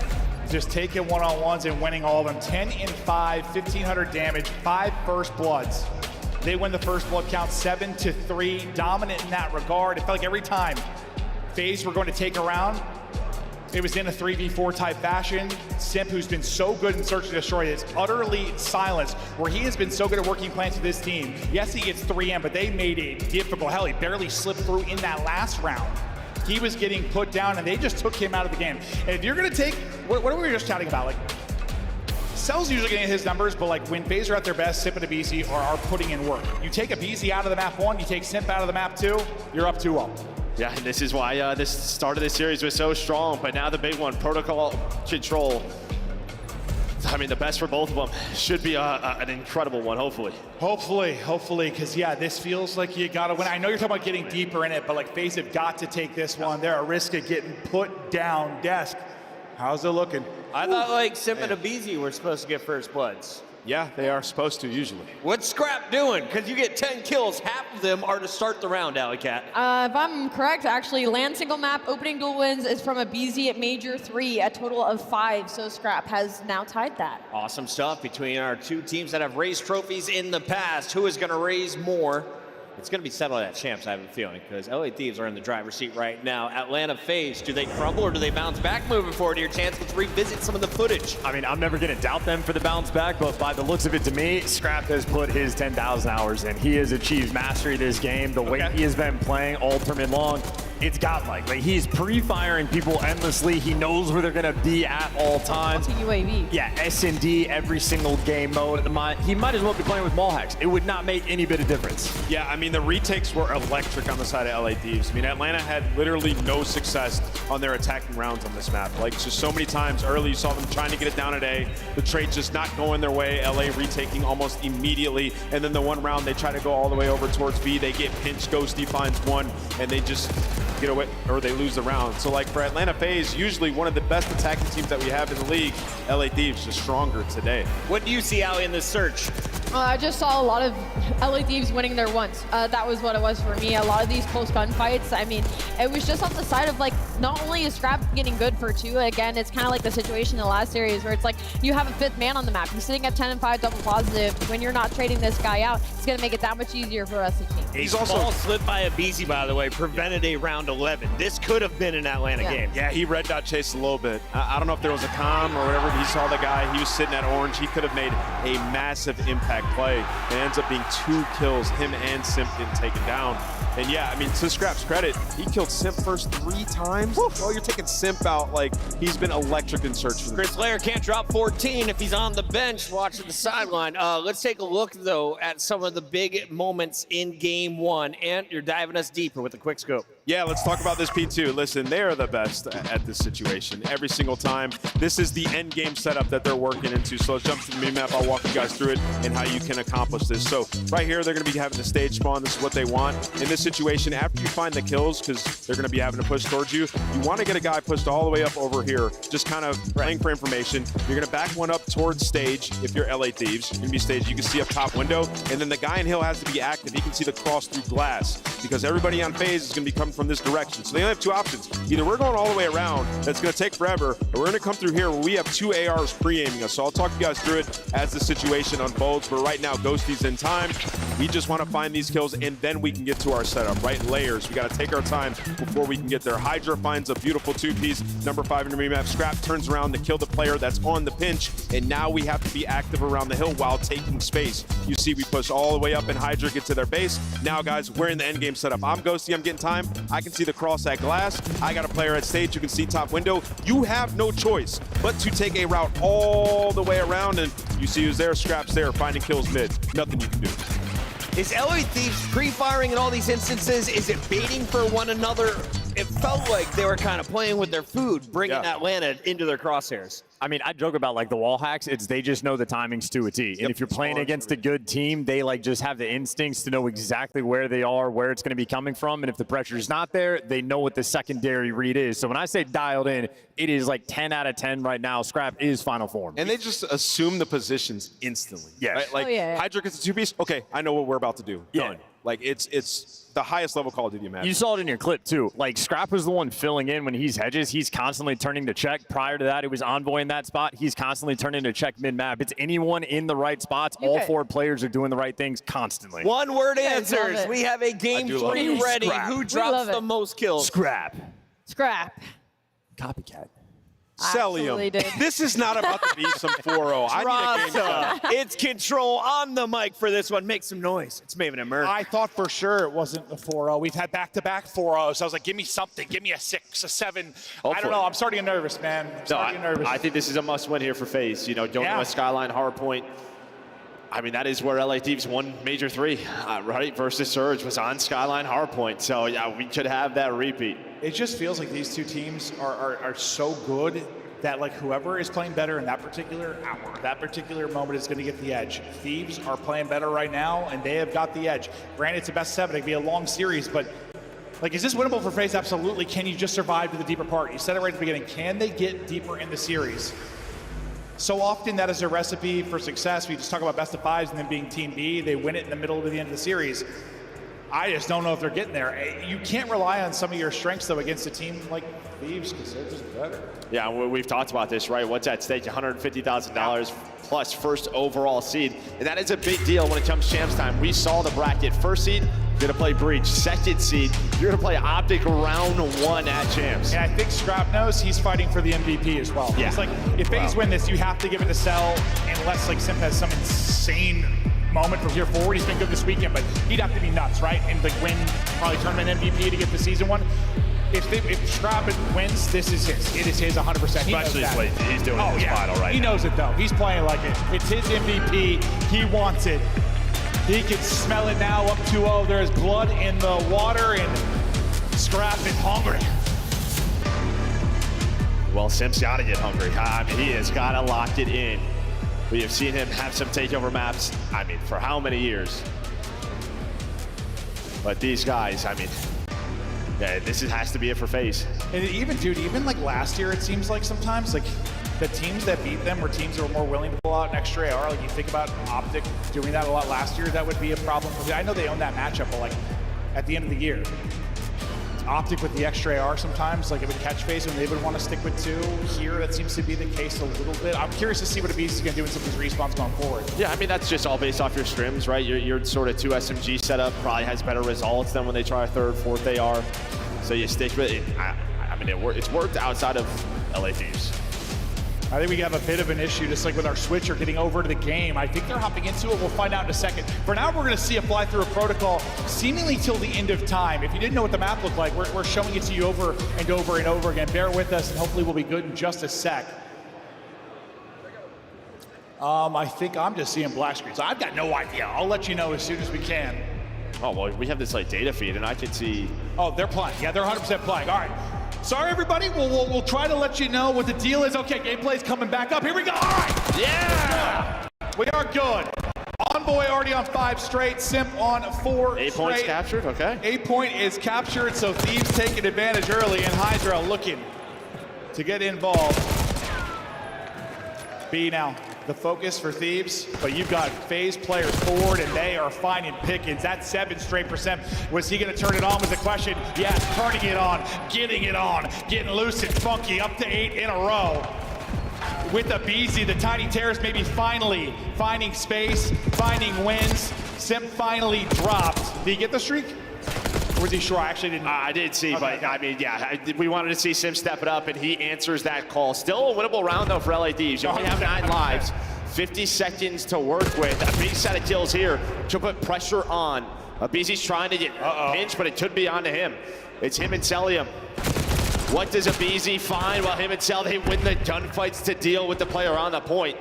Just taking one-on-ones and winning all of them. 10 and 5, 1,500 damage, 5 first bloods. They win the first blood count 7-3, dominant in that regard. It felt like every time FaZe were going to take a round, it was in a 3v4 type fashion. Simp, who's been so good in Search and Destroy, is utterly silenced, where he has been so good at working plans with this team. Yes, he gets 3M, but they made it difficult. Hell, he barely slipped through in that last round. He was getting put down, and they just took him out of the game. And if you're gonna take, what were we just chatting about? Like, Cell's usually getting his numbers, but like when FaZe are at their best, Simp and Abizi are putting in work. You take Abizi out of the map 1, you take Simp out of the map 2, you're up 2-0. Yeah, and this is why this start of this series was so strong, but now the big one, protocol control. I mean, the best for both of them should be an incredible one, hopefully. Hopefully, because yeah, this feels like you gotta win. I know you're talking about getting deeper in it, but like FaZe have got to take this one. They're at risk of getting put down. Desk, how's it looking? I thought like Simp and Abizi were supposed to get first bloods. Yeah, they are supposed to usually. What's Scrap doing? Because you get 10 kills, half of them are to start the round, Alley Cat. If I'm correct, actually, land single map opening duel wins is from Abizi at Major 3, a total of 5. So Scrap has now tied that. Awesome stuff between our two teams that have raised trophies in the past. Who is going to raise more? It's going to be settled at Champs, I have a feeling, because LA Thieves are in the driver's seat right now. Atlanta FaZe, do they crumble or do they bounce back moving forward to your chance? Let's revisit some of the footage. I mean, I'm never going to doubt them for the bounce back, but by the looks of it to me, Scrap has put his 10,000 hours in. He has achieved mastery of this game. The way he has been playing all tournament long, it's godlike. Like, he's pre-firing people endlessly. He knows where they're gonna be at all times. UAV. Yeah, S&D every single game mode. He might as well be playing with wall hacks. It would not make any bit of difference. Yeah, I mean, the retakes were electric on the side of LA Thieves. I mean, Atlanta had literally no success on their attacking rounds on this map. Like, just so many times early, you saw them trying to get it down at A. The trade just not going their way. LA retaking almost immediately. And then the one round, they try to go all the way over towards B. They get pinched. Ghosty finds one, and they just get away, or they lose the round. So, like, for Atlanta FaZe, usually one of the best attacking teams that we have in the league, LA Thieves just stronger today. What do you see out in the search? I just saw a lot of LA Thieves winning their ones. That was what it was for me. A lot of these close gunfights, I mean, it was just on the side of, like, not only is Scrap getting good for 2, again, it's kind of like the situation in the last series where it's like you have a 5th man on the map. He's sitting at 10 and 5 double positive. When you're not trading this guy out, it's going to make it that much easier for us to team. He's also ball slip by a BZ, by the way, prevented a round 11. This could have been an Atlanta game. Yeah, he red dot chased a little bit. I don't know if there was a comm or whatever. He saw the guy. He was sitting at orange. He could have made a massive impact play. It ends up being 2 kills. Him and Simp getting taken down. And yeah, I mean, to Scrap's credit, he killed Simp first 3 times. Well, you're taking Simp out. Like, he's been electric in search for Chris Lair can't drop 14 if he's on the bench watching the sideline. Let's take a look, though, at some of the big moments in Game 1. And you're diving us deeper with a quick scope. Yeah, let's talk about this P2. Listen, they are the best at this situation every single time. This is the end game setup that they're working into. So let's jump to the mini-map. I'll walk you guys through it and how you can accomplish this. So right here, they're going to be having the stage spawn. This is what they want. In this situation, after you find the kills, because they're going to be having to push towards you, you want to get a guy pushed all the way up over here, just kind of playing for information. You're going to back one up towards stage if you're LA Thieves. You're going to be stage. You can see up top window. And then the guy in hill has to be active. He can see the cross through glass because everybody on FaZe is going to be coming from this direction. So they only have 2 options. Either we're going all the way around, that's going to take forever, or we're going to come through here where we have 2 ARs pre-aiming us. So I'll talk you guys through it as the situation unfolds. But right now, Ghosty's in time. We just want to find these kills, and then we can get to our setup, right? Layers. We got to take our time before we can get there. Hydra finds a beautiful 2-piece, number 5 in the remap. Scrap turns around to kill the player that's on the pinch, and now we have to be active around the hill while taking space. You see we push all the way up, and Hydra get to their base. Now, guys, we're in the end game setup. I'm Ghosty. I'm getting time. I can see the cross at glass. I got a player at stage. You can see top window. You have no choice but to take a route all the way around, and you see who's there. Scrap's there, finding kills mid. Nothing you can do. Is LA Thieves pre-firing in all these instances? Is it baiting for one another? It felt like they were kind of playing with their food, bringing Atlanta into their crosshairs. I mean, I joke about, like, the wall hacks. It's they just know the timings to a T. And if you're playing against a good team, they, like, just have the instincts to know exactly where they are, where it's going to be coming from. And if the pressure's not there, they know what the secondary read is. So when I say dialed in, it is like 10 out of 10 right now. Scrap is final form. And they just assume the positions instantly. Yes. Right? Like, Hydra gets a 2-piece. Okay, I know what we're about to do. Done. Like, it's the highest level Call of Duty match. You saw it in your clip, too. Like, Scrap was the one filling in when he's hedges. He's constantly turning to check. Prior to that, it was Envoy in that spot. He's constantly turning to check mid-map. It's anyone in the right spots. All 4 players are doing the right things constantly. One-word answers. We have a Game 3 ready. Scrap. Who drops the most kills? Scrap. Scrap. Copycat. Cellium. This is not about to be some 4-0. I need a game Rasa. It's Control on the mic for this one. Make some noise. It's Maven and Merc. I thought for sure it wasn't the 4-0. We've had back-to-back 4-0s. So I was like, give me something. Give me a 6, a 7. I don't know. I'm starting to get nervous, man. I think this is a must-win here for FaZe. You know, don't know a Skyline, Hardpoint. I mean, that is where LA Thieves won Major 3, right? Versus Surge was on Skyline, Hardpoint. So, yeah, we could have that repeat. It just feels like these 2 teams are so good that, like, whoever is playing better in that particular hour, that particular moment is going to get the edge. Thieves are playing better right now, and they have got the edge. Granted, it's a best 7. It can be a long series, but, like, is this winnable for FaZe? Absolutely. Can you just survive to the deeper part? You said it right at the beginning. Can they get deeper in the series? So often that is a recipe for success. We just talk about best of 5s and then being Team B. They win it in the middle to the end of the series. I just don't know if they're getting there. You can't rely on some of your strengths, though, against a team like Thieves because they're just better. Yeah, we've talked about this, right? What's at stake? $150,000 plus first overall seed. And that is a big deal when it comes champs time. We saw the bracket. First seed, you're going to play Breach. Second seed, you're going to play Optic round 1 at champs. And I think Scrap knows he's fighting for the MVP as well. It's like, if FaZe win this, you have to give it to Cell unless, like, Simp has some insane moment from here forward. He's been good this weekend, but he'd have to be nuts, right? And, like, win probably tournament MVP to get the season 1. if Scrap wins, this is his. It is his 100%. Especially late. He's doing his final right He now. knows it though. He's playing like it. It's his MVP. He wants it. He can smell it now. Up 2-0. There's blood in the water, and Scrap is hungry. Well, Sim's got to get hungry. I mean, he has got to lock it in. We have seen him have some takeover maps, I mean, for how many years? But these guys, I mean, yeah, this has to be it for FaZe. And even, dude, even like last year, it seems like sometimes, like, the teams that beat them were teams that were more willing to pull out an extra AR. Like, you think about Optic doing that a lot last year, that would be a problem for me. I know they own that matchup, but like, at the end of the year, Optic with the extra AR sometimes, like it would catch FaZe when they would want to stick with 2. Here, that seems to be the case a little bit. I'm curious to see what Abyss is going to do in some of these respawns going forward. Yeah, I mean, that's just all based off your scrims, right? Your sort of 2 SMG setup probably has better results than when they try a 3rd, 4th AR. So you stick with it. I mean, it's worked outside of LA Thieves. I think we have a bit of an issue, just like with our switcher getting over to the game. I think they're hopping into it. We'll find out in a second. For now, we're going to see a fly through a protocol seemingly till the end of time. If you didn't know what the map looked like, we're showing it to you over and over and over again. Bear with us, and hopefully we'll be good in just a sec. I think I'm just seeing black screens. I've got no idea. I'll let you know as soon as we can. Oh, well, we have this like data feed, and I can see. Oh, they're playing. Yeah, they're 100% playing. All right. Sorry, everybody. We'll try to let you know what the deal is. Okay, gameplay's coming back up. Here we go. All right. Yeah. We are good. Envoy already on 5 straight. Simp on 4 straight. 8 points captured. Okay. 8 point is captured. So Thieves taking advantage early, and Hydra looking to get involved. B now. The focus for Thieves, but you've got FaZe players forward, and they are finding pickings. That's 7 straight percent. Was he going to turn it on was the question. Yes, turning it on, getting loose and funky, up to 8 in a row. With the BZ, the Tiny Terrace maybe finally finding space, finding wins. Simp finally dropped. Did he get the streak? Or was he sure? I actually didn't. I did see, okay. But I mean, yeah, we wanted to see Sim step it up, and he answers that call. Still a winnable round, though, for LA Thieves. You only have 9 lives, 50 seconds to work with. A big set of kills here to put pressure on. BZ's trying to get pinched, but it could be onto him. It's him and Celium. What does a BZ find? Well, him and Cel, they win the gunfights to deal with the player on the point.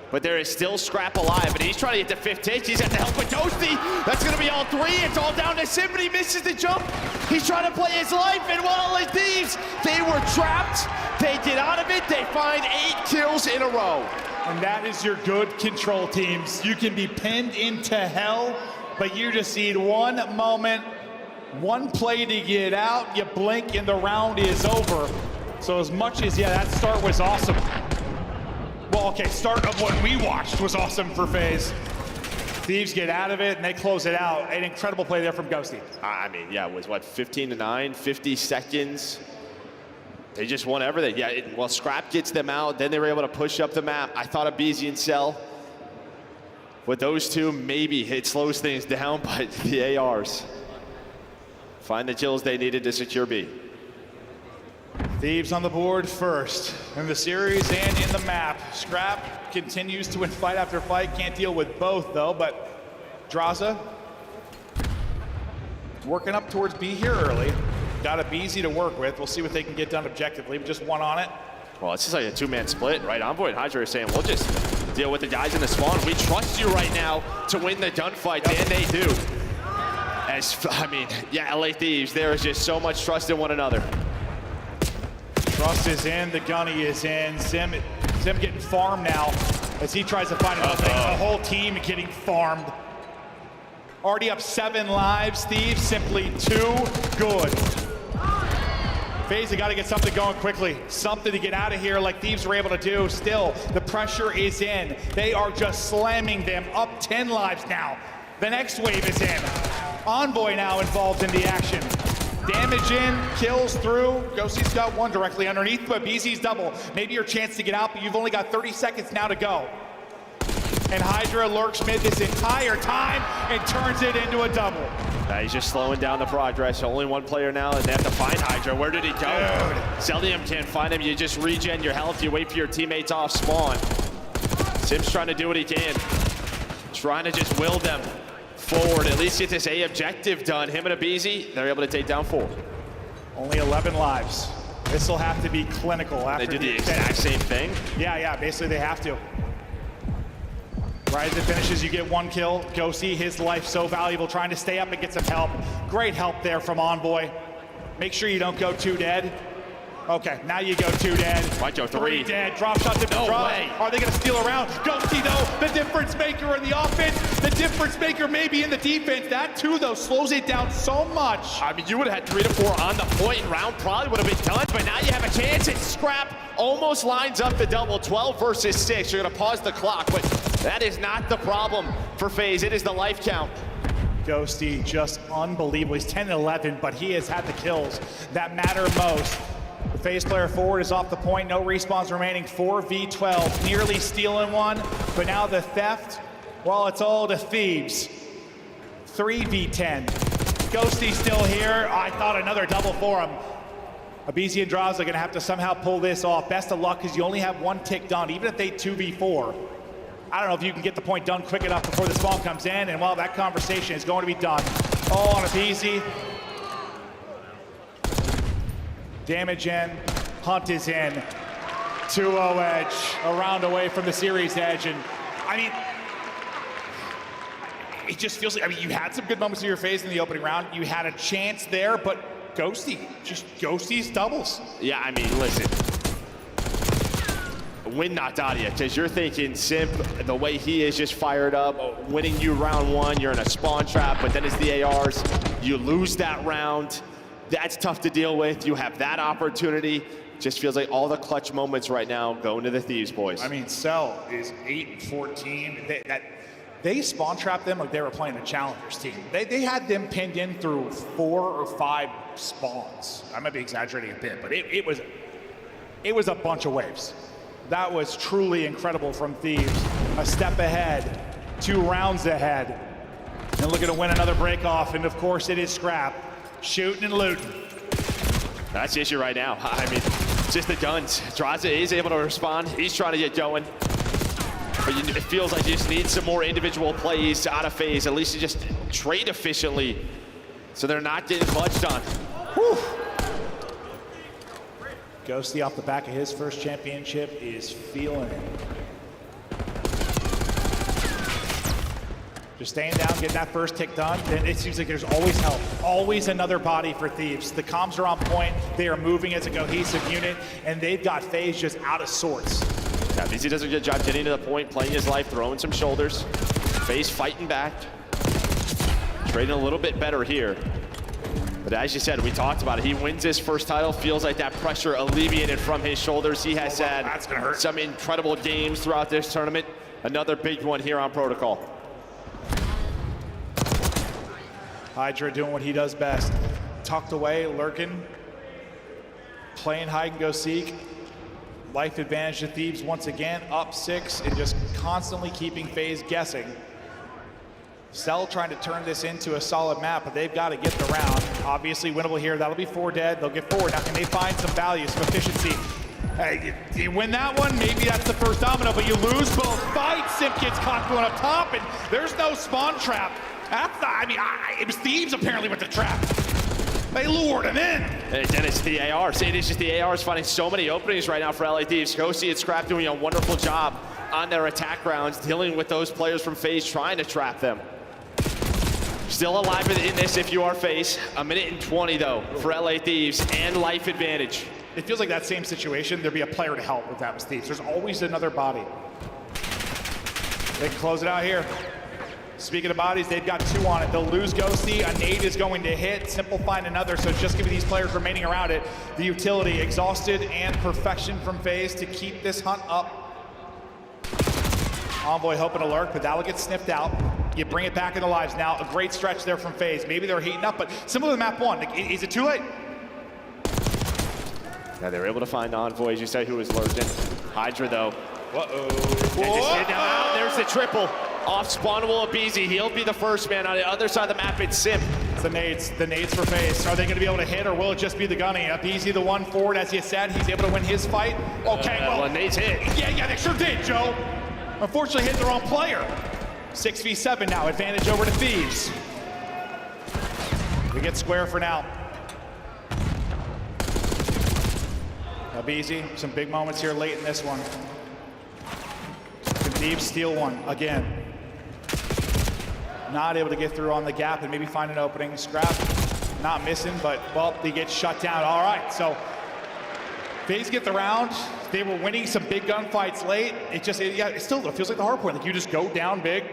But there is still Scrap alive, and he's trying to get the 5th take. He's at the help with Ghosty. That's going to be all 3. It's all down to Sim, but he misses the jump. He's trying to play his life, and while LA Thieves, they were trapped. They get out of it. They find 8 kills in a row. And that is your good control teams. You can be pinned into hell, but you just need one moment, one play to get out. You blink, and the round is over. So as much as, yeah, that start was awesome. Well, okay, start of what we watched was awesome for FaZe. Thieves get out of it, and they close it out. An incredible play there from Ghosty. I mean, yeah, it was, what, 15-9, 50 seconds. They just won everything. Yeah, well, Scrap gets them out. Then they were able to push up the map. I thought of BZ and Cel. With those two, maybe it slows things down, but the ARs find the kills they needed to secure B. Thieves on the board first in the series and in the map. Scrap continues to win fight after fight. Can't deal with both, though, but Draza working up towards B here early. Got a BZ to work with. We'll see what they can get done objectively. Just one on it. Well, it's just like a 2-man split, right? Envoy and Hydra are saying, we'll just deal with the guys in the spawn. We trust you right now to win the gunfight, and they do. I mean, yeah, LA Thieves, there is just so much trust in one another. Trust is in, the gunny is in. Sim getting farmed now as he tries to find another thing. The whole team getting farmed. Already up 7 lives. Thieves simply too good. FaZe got to get something going quickly. Something to get out of here like Thieves were able to do. Still, the pressure is in. They are just slamming them up 10 lives now. The next wave is in. Envoy now involved in the action. Damage in, kills through. Ghosty's got 1 directly underneath, but BZ's double. Maybe your chance to get out, but you've only got 30 seconds now to go. And Hydra lurks mid this entire time and turns it into a double. He's just slowing down the progress. Only 1 player now, and they have to find Hydra. Where did he go? Celium can't find him. You just regen your health. You wait for your teammates off spawn. Sim's trying to do what he can. Trying to just will them forward. At least get this A objective done. Him and a BZ, they're able to take down 4. Only 11 lives. This will have to be clinical after They do the exact same thing? Yeah, basically they have to. Right as it finishes, you get 1 kill. Ghosty, his life so valuable, trying to stay up and get some help. Great help there from Envoy. Make sure you don't go 2 dead. Okay, now you go 2 dead. Might go 3. 3 dead. Drop shot to No drop. way. Are they going to steal around? Ghosty, though, the difference maker in the offense. The difference maker maybe in the defense. That, too, though, slows it down so much. I mean, you would have had 3 to 4 on the point, and round probably would have been done, but now you have a chance. It's Scrap almost lines up the double, 12 versus 6. You're going to pause the clock, but that is not the problem for FaZe. It is the life count. Ghosty, just unbelievable. He's 10-11, but he has had the kills that matter most. The FaZe player forward is off the point. No respawns remaining. 4v12, nearly stealing one, but now the theft, well, it's all to Thieves. 3v10. Ghosty still here. I thought another double for him. Abizi and Draza are going to have to somehow pull this off. Best of luck, because you only have 1 tick done, even if they 2v4. I don't know if you can get the point done quick enough before the spawn comes in, and well, that conversation is going to be done. Oh, on Abizi. Damage in, Hunt is in. 2-0 edge, a round away from the series edge, and I mean, it just feels like, I mean, you had some good moments of your FaZe in the opening round. You had a chance there, but Ghosty, just Ghosty's doubles. Yeah, I mean, listen. Win knocked out of you, because you're thinking Simp, the way he is just fired up, winning you round 1, you're in a spawn trap, but then it's the ARs, you lose that round. That's tough to deal with. You have that opportunity. Just feels like all the clutch moments right now going to the Thieves, boys. I mean, Cell is 8-14. They spawn trapped them like they were playing a Challengers team. They had them pinned in through 4 or 5 spawns. I might be exaggerating a bit, but it was a bunch of waves. That was truly incredible from Thieves. A step ahead, 2 rounds ahead, and looking to win another break off. And of course, it is Scrap. Shooting and looting. That's the issue right now. I mean, just the guns. Draza is able to respond. He's trying to get going. But it feels like you just need some more individual plays out of FaZe. At least you just trade efficiently so they're not getting clutched on. Whew. Ghosty off the back of his first championship is feeling it. Just staying down, getting that first tick done, then it seems like there's always help. Always another body for Thieves. The comms are on point. They are moving as a cohesive unit, and they've got FaZe just out of sorts. Yeah, BZ does a good job getting to the point, playing his life, throwing some shoulders. FaZe fighting back. Trading a little bit better here. But as you said, we talked about it. He wins his first title, feels like that pressure alleviated from his shoulders. He has had some incredible games throughout this tournament. Another big one here on Protocol. Hydra doing what he does best. Tucked away, lurking, playing hide and go seek. Life advantage to Thieves once again, up 6 and just constantly keeping FaZe guessing. Cell trying to turn this into a solid map, but they've got to get the round. Obviously winnable here. That'll be 4 dead. They'll get 4. Now can they find some value, some efficiency? Hey, you win that one, maybe that's the first domino, but you lose both fights. Simp gets caught going up top, and there's no spawn trap. It was Thieves apparently with the trap. They lured him in. And then it's the ARs. It is just the ARs finding so many openings right now for LA Thieves. Ghosty and Scrap doing a wonderful job on their attack rounds, dealing with those players from FaZe trying to trap them. Still alive in this if you are FaZe. 1:20 though for LA Thieves and life advantage. It feels like that same situation, there'd be a player to help if that was Thieves. There's always another body. They can close it out here. Speaking of bodies, they've got 2 on it. They'll lose Ghosty. A nade is going to hit. Simple find another, so it's just giving these players remaining around it the utility. Exhausted and perfection from FaZe to keep this hunt up. Envoy hoping to lurk, but that'll get sniffed out. You bring it back into lives now. A great stretch there from FaZe. Maybe they're heating up, but similar to map 1. Is it too late? Now they were able to find Envoy, as you say, who was lurking. Hydra though. Uh-oh. There's the triple. Off spawnable Abizi. He'll be the first man on the other side of the map. It's Simp. It's the nades for FaZe. Are they going to be able to hit, or will it just be the gunny? Abizi, the one forward, as you said, he's able to win his fight. Okay, well, nades hit. Yeah, they sure did, Joe. Unfortunately, hit the wrong player. 6v7 now, advantage over to Thieves. We get square for now. Abizi, some big moments here late in this one. Can Thieves steal one again? Not able to get through on the gap and maybe find an opening. Scrap, not missing, but well, he gets shut down. All right, so FaZe get the round. They were winning some big gunfights late. It still feels like the hard point. Like you just go down big.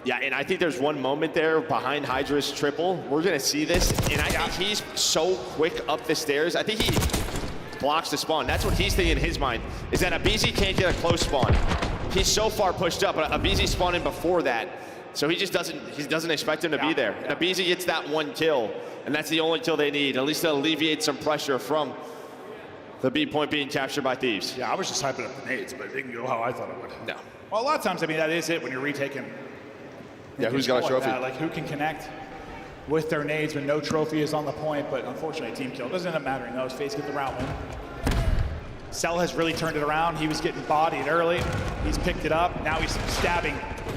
Yeah, and I think there's one moment there behind Hydra's triple. We're gonna see this, and I think he's so quick up the stairs. I think he blocks the spawn. That's what he's thinking in his mind, is that Abizi can't get a close spawn. He's so far pushed up, but Abizi spawned in before that. So he doesn't expect him to be there. And Abizi gets that one kill, and that's the only kill they need. At least to alleviate some pressure from the B point being captured by Thieves. Yeah, I was just hyping up the nades, but it didn't go how I thought it would. No. Well, a lot of times, I mean, that is it when you're retaking. Yeah, who's got a trophy? Like who can connect with their nades when no trophy is on the point, but unfortunately team kill. Doesn't end up mattering though, as FaZe get the round win. Cell has really turned it around. He was getting bodied early. He's picked it up. Now he's stabbing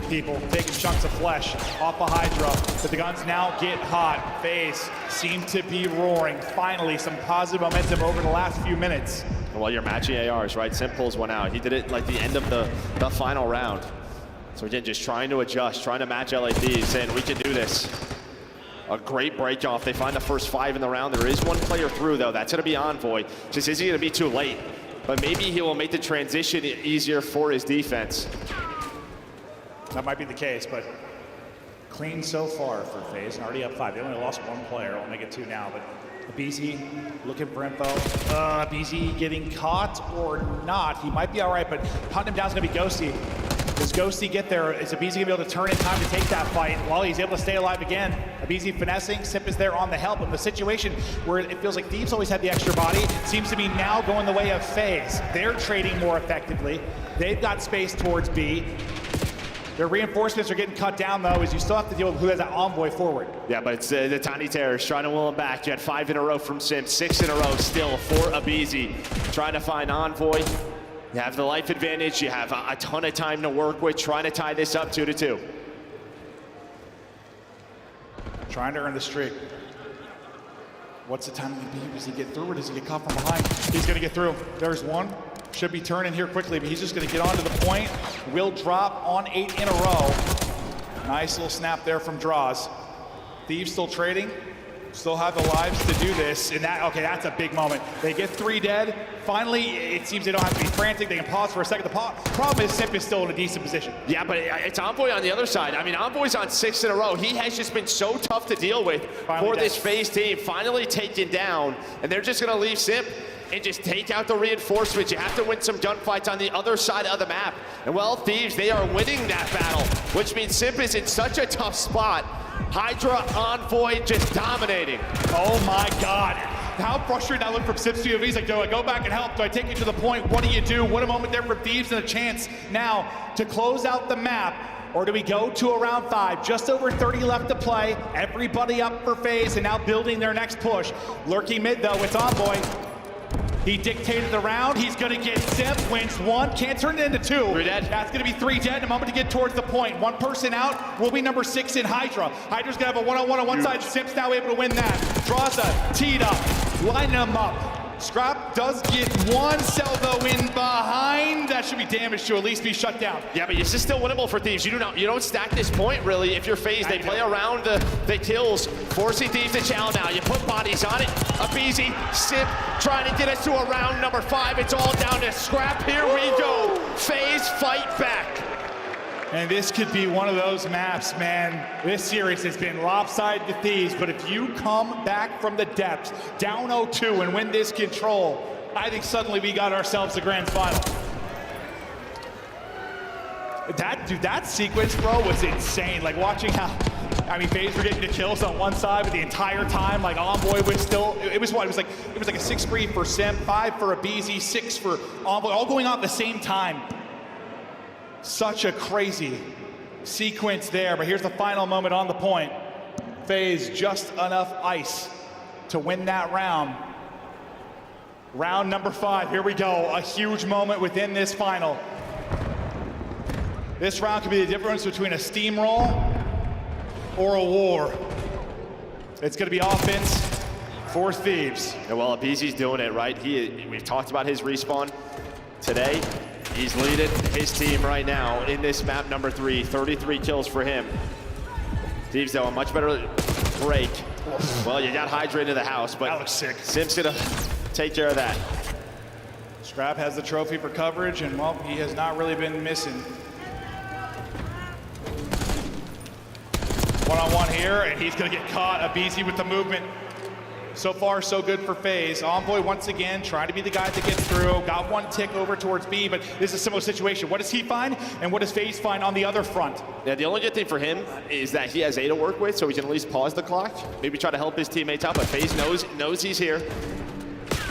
people, taking chunks of flesh off of Hydra. But the guns now get hot. FaZe seem to be roaring. Finally, some positive momentum over the last few minutes. Well, you're matching ARs, right? Sim pulls one out. He did it like the end of the final round. So again, just trying to adjust, trying to match LA Thieves, saying we can do this. A great break off. They find the first 5 in the round. There is one player through though. That's gonna be Envoy. Just is he gonna be too late? But maybe he will make the transition easier for his defense. That might be the case, but clean so far for FaZe, and already up 5. They only lost 1 player. I'll make it 2 now, but Abizi looking for info. Abizi getting caught or not. He might be all right, but hunting him down is gonna be Ghosty. Does Ghosty get there? Is Abizi gonna be able to turn in time to take that fight? Well, he's able to stay alive again. Abizi finessing, Sip is there on the help. In the situation where it feels like Thieves always had the extra body, seems to be now going the way of FaZe. They're trading more effectively. They've got space towards B. Their reinforcements are getting cut down though, as you still have to deal with who has that Envoy forward. Yeah, but it's the Tiny Terrors trying to will him back. You had 5 in a row from Sim, 6 in a row still for Abizi. Trying to find Envoy. You have the life advantage, you have a ton of time to work with, trying to tie this up 2-2. Trying to earn the streak. What's the time going to be? Does he get through or does he get caught from behind? He's going to get through. There's one. Should be turning here quickly, but he's just going to get onto the point. Will drop on 8 in a row. Nice little snap there from Draws. Thieves still trading. Still have the lives to do this, and that's a big moment. They get 3 dead. Finally, it seems they don't have to be frantic. They can pause for a second. The problem is Sip is still in a decent position. Yeah, but it's Envoy on the other side. I mean, Envoy's on 6 in a row. He has just been so tough to deal with for this FaZe team. Finally taken down, and they're just gonna leave Sip and just take out the reinforcements. You have to win some gunfights on the other side of the map. And well, Thieves, they are winning that battle, which means Sip is in such a tough spot. Hydra, Envoy just dominating. Oh my God. How frustrating I look from Sip's POV. He's like, do I go back and help? Do I take you to the point? What do you do? What a moment there for Thieves and a chance now to close out the map. Or do we go to a round 5? Just over 30 left to play. Everybody up for FaZe and now building their next push. Lurking mid though, it's Envoy. He dictated the round. He's going to get Sip, wins 1, can't turn it into 2. 3 dead. That's going to be 3 dead. A moment to get towards the point. 1 person out will be number 6 in Hydra. Hydra's going to have a one-on-one on one side. Sip's now able to win that. Draws a teed up, lining them up. Scrap does get 1 cell though in behind. That should be damaged to at least be shut down. Yeah, but this is still winnable for Thieves. You don't stack this point really if you're FaZe. They play around the kills, forcing Thieves to challenge now. You put bodies on it. Abizi, Sip trying to get us to a round number 5. It's all down to Scrap. Here we go. FaZe fight back. And this could be one of those maps, man. This series has been lopsided to Thieves, but if you come back from the depths, down 0-2 and win this control, I think suddenly we got ourselves the grand final. That sequence, bro, was insane. Like watching how, FaZe were getting the kills on one side, but the entire time, like Envoy was still, it was like a 6-3 for Sim, 5 for Abizi, 6 for Envoy, all going on at the same time. Such a crazy sequence there, but here's the final moment on the point. FaZe just enough ice to win that round. Round number 5, here we go. A huge moment within this final. This round could be the difference between a steamroll or a war. It's gonna be offense for Thieves. Yeah, well, Abizi's doing it, right? We've talked about his respawn today. He's leading his team right now in this map number 3. 33 kills for him. Thieves, though, a much better break. Well, you got Hydra into the house, but that looks sick. Sim's gonna take care of that. Scrap has the trophy for coverage, and well, he has not really been missing. One-on-one here, and he's gonna get caught. Abizi with the movement. So far, so good for FaZe. Envoy once again trying to be the guy that gets through. Got one tick over towards B, but this is a similar situation. What does he find, and what does FaZe find on the other front? Yeah, the only good thing for him is that he has A to work with, so he can at least pause the clock. Maybe try to help his teammates out, but FaZe knows he's here.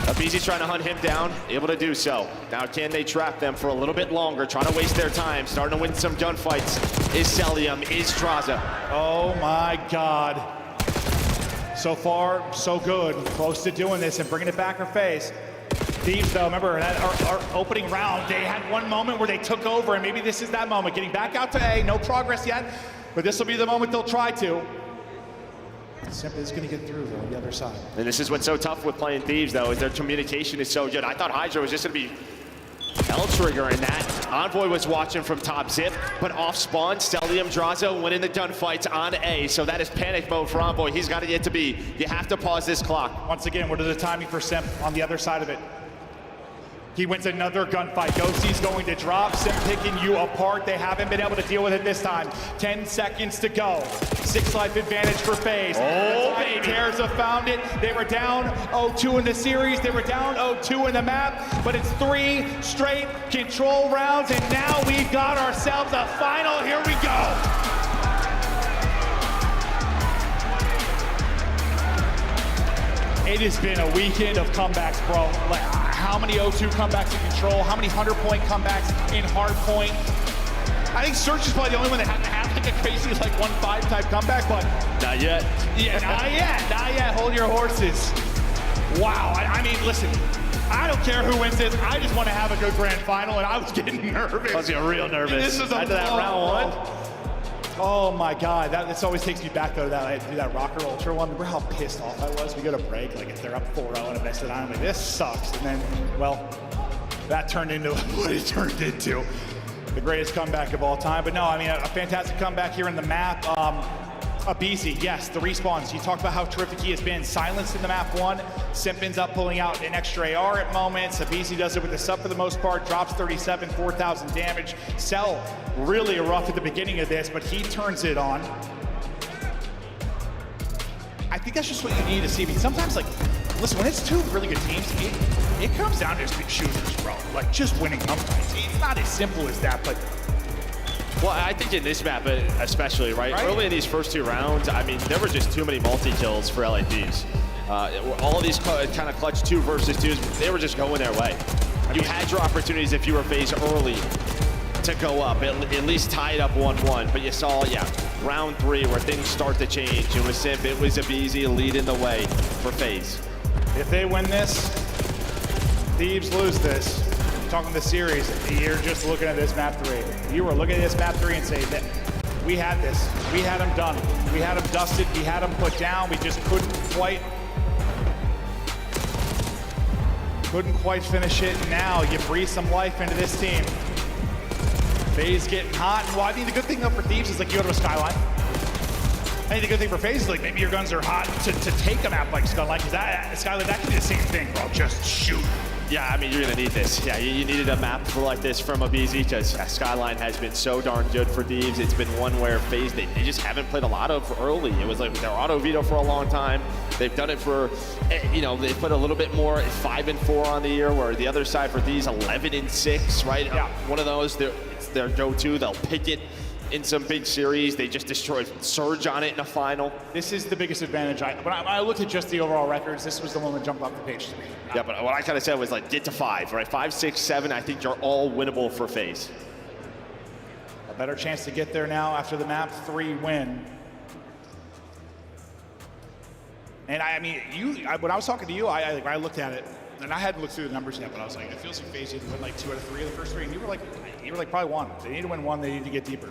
Abizi's trying to hunt him down, able to do so. Now, can they trap them for a little bit longer, trying to waste their time, starting to win some gunfights? Is Celium, is Straza. Oh my God. So far, so good. Close to doing this and bringing it back for FaZe. Thieves, though, remember that our opening round, they had one moment where they took over, and maybe this is that moment. Getting back out to A, no progress yet, but this will be the moment they'll try to. Simp is going to get through, though, on the other side. And this is what's so tough with playing Thieves, though, is their communication is so good. I thought Hydra was just going to be L-trigger in that. Envoy was watching from top zip, but off spawn, Celium Drazo winning the gunfights on A, so that is panic mode for Envoy. He's got to get to B. You have to pause this clock. Once again, what is the timing for Simp on the other side of it? He wins another gunfight. Ghostie's going to drop. Simp picking you apart. They haven't been able to deal with it this time. 10 seconds to go. 6 life advantage for FaZe. Oh, baby. Tears have found it. They were down 0-2 in the series. They were down 0-2 in the map. But it's 3 straight control rounds. And now we've got ourselves a final. Here we go. It has been a weekend of comebacks, bro. Like, how many 0-2 comebacks in Control? How many 100-point comebacks in Hardpoint? I think Search is probably the only one that hasn't had like a crazy like 1-5 type comeback, but not yet. Yeah, not yet. Hold your horses. Wow. I mean, listen. I don't care who wins this. I just want to have a good grand final, and I was getting nervous. I was getting real nervous. This is after that round 1. Oh my God, this always takes me back though, that Rocker Ultra one. Remember how pissed off I was? We go to break, like if they're up 4-0 and I messed it on, I'm like, this sucks. And then, well, that turned into what it turned into. The greatest comeback of all time. But no, I mean, a fantastic comeback here in the map. Abizi, yes, the respawns. You talked about how terrific he has been. Silenced in the map 1. Simp ends up pulling out an extra AR at moments. Abizi does it with the sub for the most part. Drops 37, 4,000 damage. Cell really rough at the beginning of this, but he turns it on. I think that's just what you need to see. I mean, sometimes, like, listen, when it's 2 really good teams, it comes down to just shooters, bro. Like, just winning gunfights. It's not as simple as that, but well, I think in this map especially, right? Early in these first 2 rounds, I mean, there were just too many multi-kills for LA Thieves. All of these kind of clutch 2 versus 2s, they were just going their way. You had your opportunities if you were FaZe early to go up, at least tie it up 1-1. But you saw, round 3 where things start to change. It was Simp, it was Abizi leading the way for FaZe. If they win this, Thieves lose this. Talking the series, you're just looking at this map 3. You were looking at this map 3 and saying that we had this. We had them done. We had them dusted. We had them put down. We just couldn't quite finish it. Now you breathe some life into this team. FaZe getting hot. Well, I think the good thing though for Thieves is like you go to a Skyline. I think the good thing for FaZe is like maybe your guns are hot to take a map like Skyline, because Skyline, that can be the same thing, bro. Just shoot. Yeah, I mean, you're going to need this. Yeah, you needed a map like this from Abizi, because Skyline has been so darn good for Thieves. It's been one where FaZe, they just haven't played a lot of early. It was like their auto veto for a long time. They've done it for, they put a little bit more 5-4 on the year, where the other side for Thieves, 11-6, right? Yeah. One of those, it's their go-to. They'll pick it in some big series. They just destroyed Surge on it in a final. This is the biggest advantage. When I looked at just the overall records, this was the one that jumped off the page to me. Yeah, but what I kind of said was like, get to 5, right? 5, 6, 7, I think you're all winnable for FaZe. A better chance to get there now after the map 3 win. And I mean, when I was talking to you, I looked at it, and I hadn't looked through the numbers yet, but I was like, it feels like FaZe need to win like 2 out of 3 of the first 3, and you were like probably 1. They need to win 1, they need to get deeper.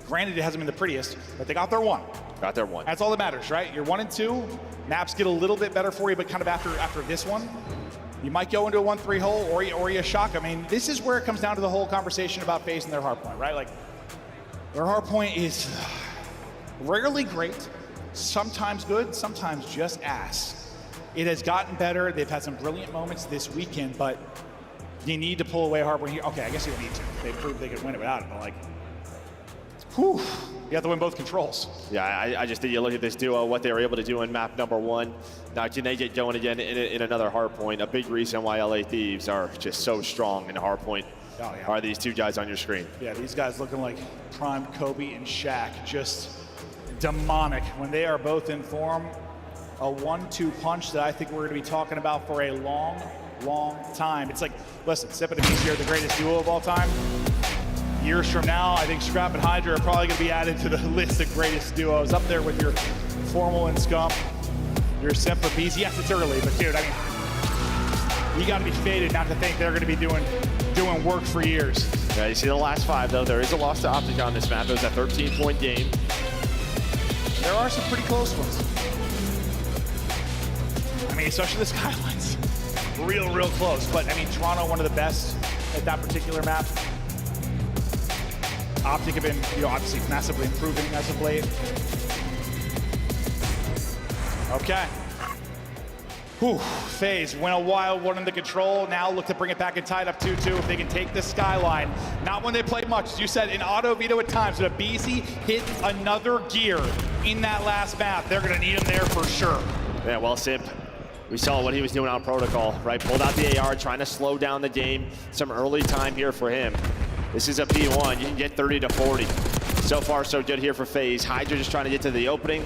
Granted, it hasn't been the prettiest, but they got their 1. Got their one. That's all that matters, right? You're 1 and 2. Maps get a little bit better for you, but kind of after this one, you might go into a 1-3 hole or you shock. I mean, this is where it comes down to the whole conversation about FaZe and their hardpoint, right? Like, their hardpoint is rarely great, sometimes good, sometimes just ass. It has gotten better. They've had some brilliant moments this weekend, but you need to pull away hardpoint here. Okay, I guess you don't need to. They proved they could win it without it, but like, whew, you have to win both controls. Yeah, I just think you look at this duo, what they were able to do in map number 1. Now, can they get going again in another hardpoint? A big reason why LA Thieves are just so strong in hardpoint are these two guys on your screen. Yeah, these guys looking like prime Kobe and Shaq, just demonic. When they are both in form, a 1-2 punch that I think we're going to be talking about for a long, long time. It's like, listen, Sip and Beast are the greatest duo of all time. Years from now, I think Scrap and Hydra are probably going to be added to the list of greatest duos, up there with your Formal and Scump, your Simp and Beast. Yes, it's early, but dude, I mean, you got to be faded not to think they're going to be doing work for years. Yeah, you see the last 5, though. There is a loss to Optic on this map. It was a 13-point game. There are some pretty close ones. I mean, especially the Skylines. Real close. But, I mean, Toronto, one of the best at that particular map. Optic have been, obviously massively improving as of late. Okay. Whew, FaZe went a wild one in the control. Now look to bring it back and tie it up 2-2 if they can take the Skyline. Not when they played much. As you said, in auto veto at times, but if BZ hit another gear in that last map, they're going to need him there for sure. Yeah, well, Simp, we saw what he was doing on protocol, right? Pulled out the AR, trying to slow down the game. Some early time here for him. This is a P1. You can get 30 to 40. So far, so good here for FaZe. Hydra just trying to get to the opening.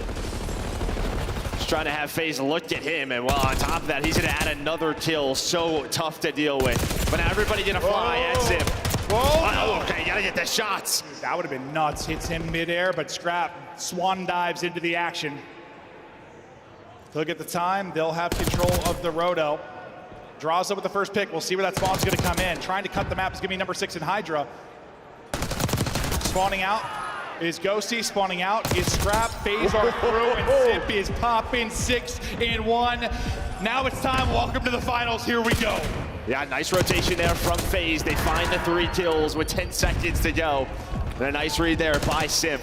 Just trying to have FaZe look at him, and well, on top of that, he's going to add another kill. So tough to deal with. But now everybody going to fly at Simp. Whoa! Okay, got to get the shots. That would have been nuts. Hits him midair, but Scrap swan dives into the action. Look at the time. They'll have control of the Roto. Draws up with the first pick. We'll see where that spawn's going to come in. Trying to cut the map is going to be number 6 in Hydra. Spawning out is Ghosty. Spawning out is Scrap. FaZe are through, and Zip is popping 6-1. Now it's time. Welcome to the finals. Here we go. Yeah, nice rotation there from FaZe. They find the 3 kills with 10 seconds to go. And a nice read there by Simp.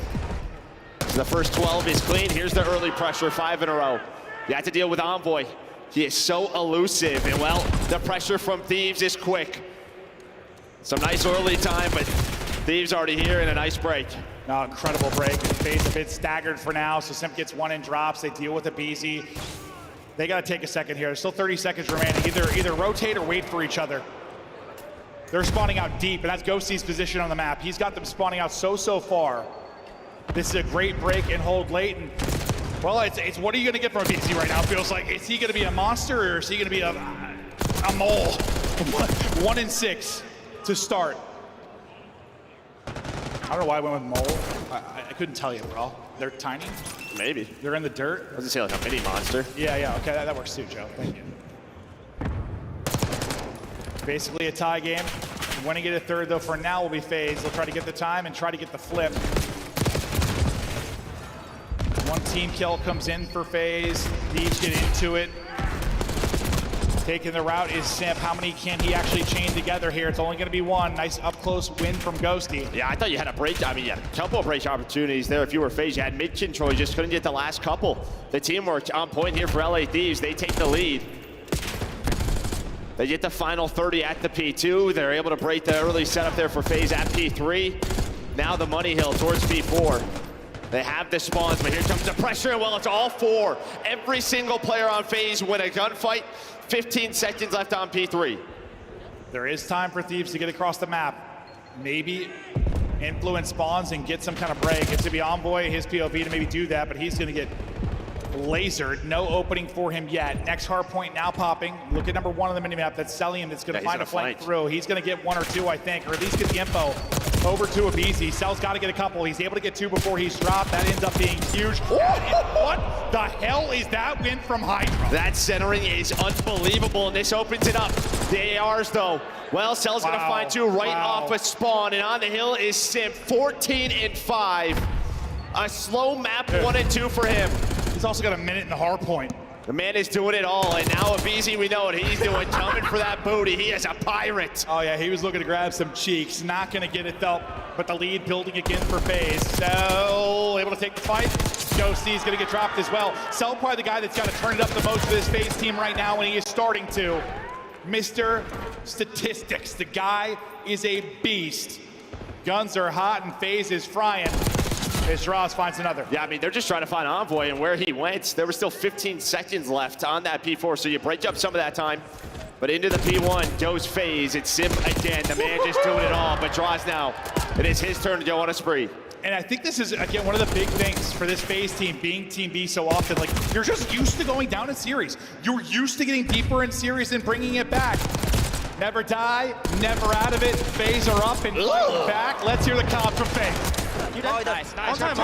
So the first 12 is clean. Here's the early pressure, 5 in a row. You have to deal with Envoy. He is so elusive, and well, the pressure from Thieves is quick. Some nice early time, but Thieves already here, and a nice break. Oh, incredible break. FaZe a bit staggered for now, so Simp gets 1 in drops. They deal with the BZ. They got to take a second here. There's still 30 seconds remaining. Either rotate or wait for each other. They're spawning out deep, and that's Ghosty's position on the map. He's got them spawning out so far. This is a great break and hold late, and well, it's what are you going to get from a BZ right now? It feels like, is he going to be a monster or is he going to be a mole? 1 in 6 to start. I don't know why I went with mole. I couldn't tell you, bro. They're tiny? Maybe. They're in the dirt? I was going to say like a mini monster. Yeah, okay, that works too, Joe. Thank you. Basically a tie game. Winning it a third, though, for now will be FaZe. They'll try to get the time and try to get the flip. 1 team kill comes in for FaZe. Thieves get into it. Taking the route is Simp. How many can he actually chain together here? It's only going to be 1. Nice up-close win from Ghosty. Yeah, I thought you had a break. I mean, you had a couple of break opportunities there. If you were FaZe, you had mid-control. You just couldn't get the last couple. The teamwork on point here for LA Thieves. They take the lead. They get the final 30 at the P2. They're able to break the early setup there for FaZe at P3. Now the money hill towards P4. They have the spawns, but here comes the pressure. Well, it's all 4. Every single player on FaZe win a gunfight. 15 seconds left on P3. There is time for Thieves to get across the map. Maybe influence spawns and get some kind of break. It's to be Envoy, his POV to maybe do that, but he's going to get lasered. No opening for him yet. Next hardpoint now popping. Look at number 1 on the minimap. That's Celium that's going to find a flank through. He's going to get 1 or 2, I think, or at least get the info over to a BZ. Cell's got to get a couple. He's able to get 2 before he's dropped. That ends up being huge. What the hell is that win from Hydra? That centering is unbelievable, and this opens it up. The ARs, though. Well, Cell's going to find 2 right off a spawn, and on the hill is Simp. 14 and 5. A slow map 1 and 2 for him. He's also got a minute in the hard point. The man is doing it all, and now if easy, we know what he's doing, coming for that booty. He is a pirate. Oh yeah, he was looking to grab some cheeks. Not gonna get it though, but the lead building again for FaZe. So, able to take the fight. Ghosty's gonna get dropped as well. So probably the guy that's gotta turn it up the most for this FaZe team right now, and he is starting to. Mr. Statistics, the guy is a beast. Guns are hot and FaZe is frying. As Draws finds another. Yeah, I mean, they're just trying to find Envoy, and where he went, there were still 15 seconds left on that P4, so you break up some of that time. But into the P1 goes FaZe. It's Simp again. The man just doing it all, but Draws now. It is his turn to go on a spree. And I think this is, again, one of the big things for this FaZe team, being Team B so often. Like, you're just used to going down in series. You're used to getting deeper in series and bringing it back. Never die, never out of it. FaZe are up and fighting back. Let's hear the comp from FaZe. Oh, nice. On time.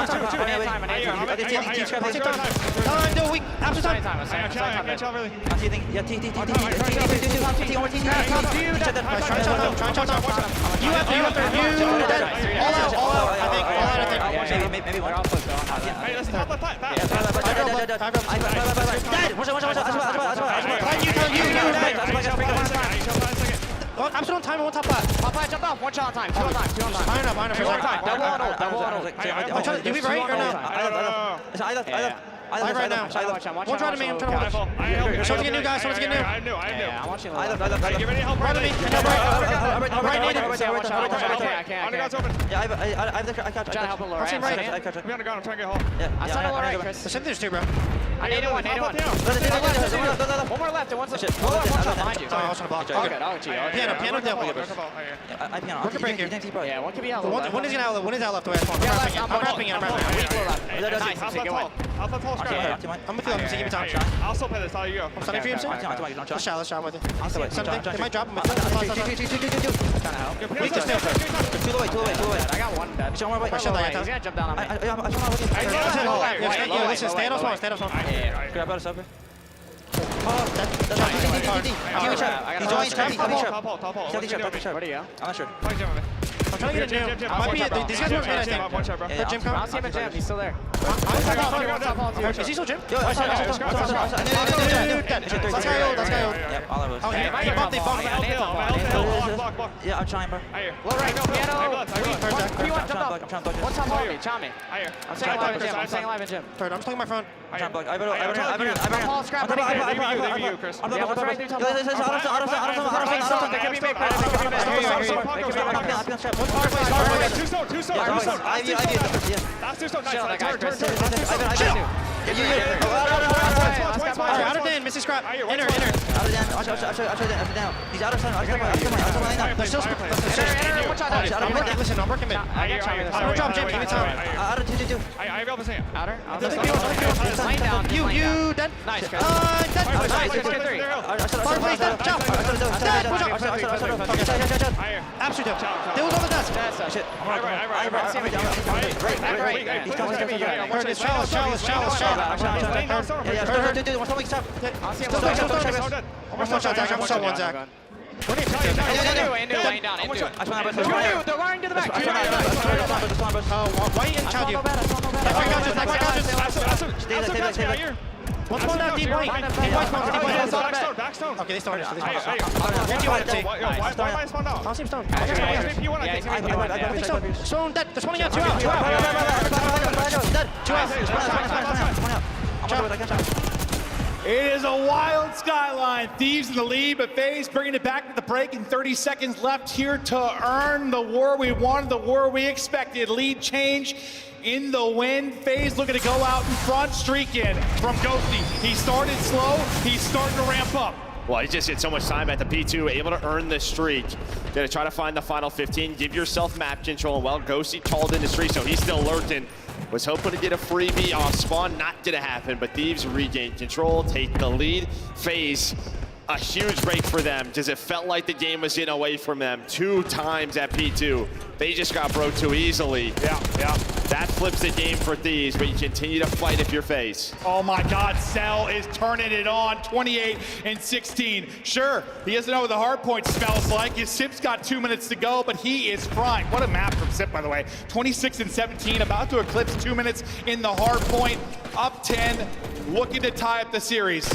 No, we after time. I'm still on time, one top flat. Top flat jumped off, one shot on time, two on time. Behind up. Double on ult. Do we right or no? I left right now. One try to me, I'm trying to hold it. Someone's getting new, guys, someone's getting new. I'm watching. I left. Get ready to help. Right me. Right needed. I can't. Yeah, I got. Trying to help him lower. I'm right. I'm trying to go, I'm trying to get home. I'm trying to lower right, Chris. There's two, bro. I need one. One more left, and one's left. One behind you. Sorry, I was trying to block. Okay, I'll cheat. Piano down. I piano. Work a break here. Yeah, one could be out. One is out left the way. I'm wrapping it. Nice. Take it one. I'm with you. I'm give me time. I'll still play this. How you go? I'm stunning for you, Let's shot with it. Something. It might drop him. Weak to still. Two away. I got one dead. He's gonna jump down on me. Listen, stand up small. Grab out a sub. Where do you go? I'm not sure. I'm trying to get a gym. These guys weren't good, I think. Gym coming? I'll see him in gym. He's still there. Is he still gym? Let's go. Okay, they bumped. Yeah, I'm trying, bro. Low right, piano. P1 jump up. One top on me, chop me. I'm staying alive in gym. Third, I'm playing my phone. I'm trying to block. Paul, scrap. They you, Chris. Yeah, what's right through top? They could be big. Two stone. That's two stone. Nice. Out of Dan, Missy scrap. Inner. Out of Dan. I'll down. He's out of sun. They're still listen, I'm working mid. I'm gonna drop James, give me time. Out of 2. I have help us here. Outer. Lane down. You dead. Nice. Dead. Nice. 3. Far place dead. Chop. Dead. Absolute dead. They was on the desk. Shit. Right. What's going on, deep white? Backstone. Okay, they started. Why am I spawned out? I'll see him stone. P1. Stone dead. There's one out. 2 out. Dead. 2 out. It is a wild Skyline. Thieves in the lead, but FaZe bringing it back to the break in 30 seconds left here to earn the war we wanted, the war we expected. Lead change in the wind. FaZe looking to go out in front, streaking from Ghosty. He started slow, he's starting to ramp up. Well, he just hit so much time at the P2, able to earn the streak. Gonna try to find the final 15, give yourself map control. And well, Ghosty called in the streak, so he's still lurking. Was hoping to get a freebie off spawn, not gonna happen, but Thieves regain control, take the lead. FaZe, a huge break for them, because it felt like the game was getting away from them 2 times at P2. They just got broke too easily. Yeah. That flips the game for Thieves, but you continue to fight if you're FaZe. Oh my God, Cell is turning it on, 28 and 16. Sure, he doesn't know what the Hardpoint smells like. His Sip's got 2 minutes to go, but he is frying. What a map from Sip, by the way. 26 and 17, about to eclipse 2 minutes in the Hardpoint. Up 10, looking to tie up the series.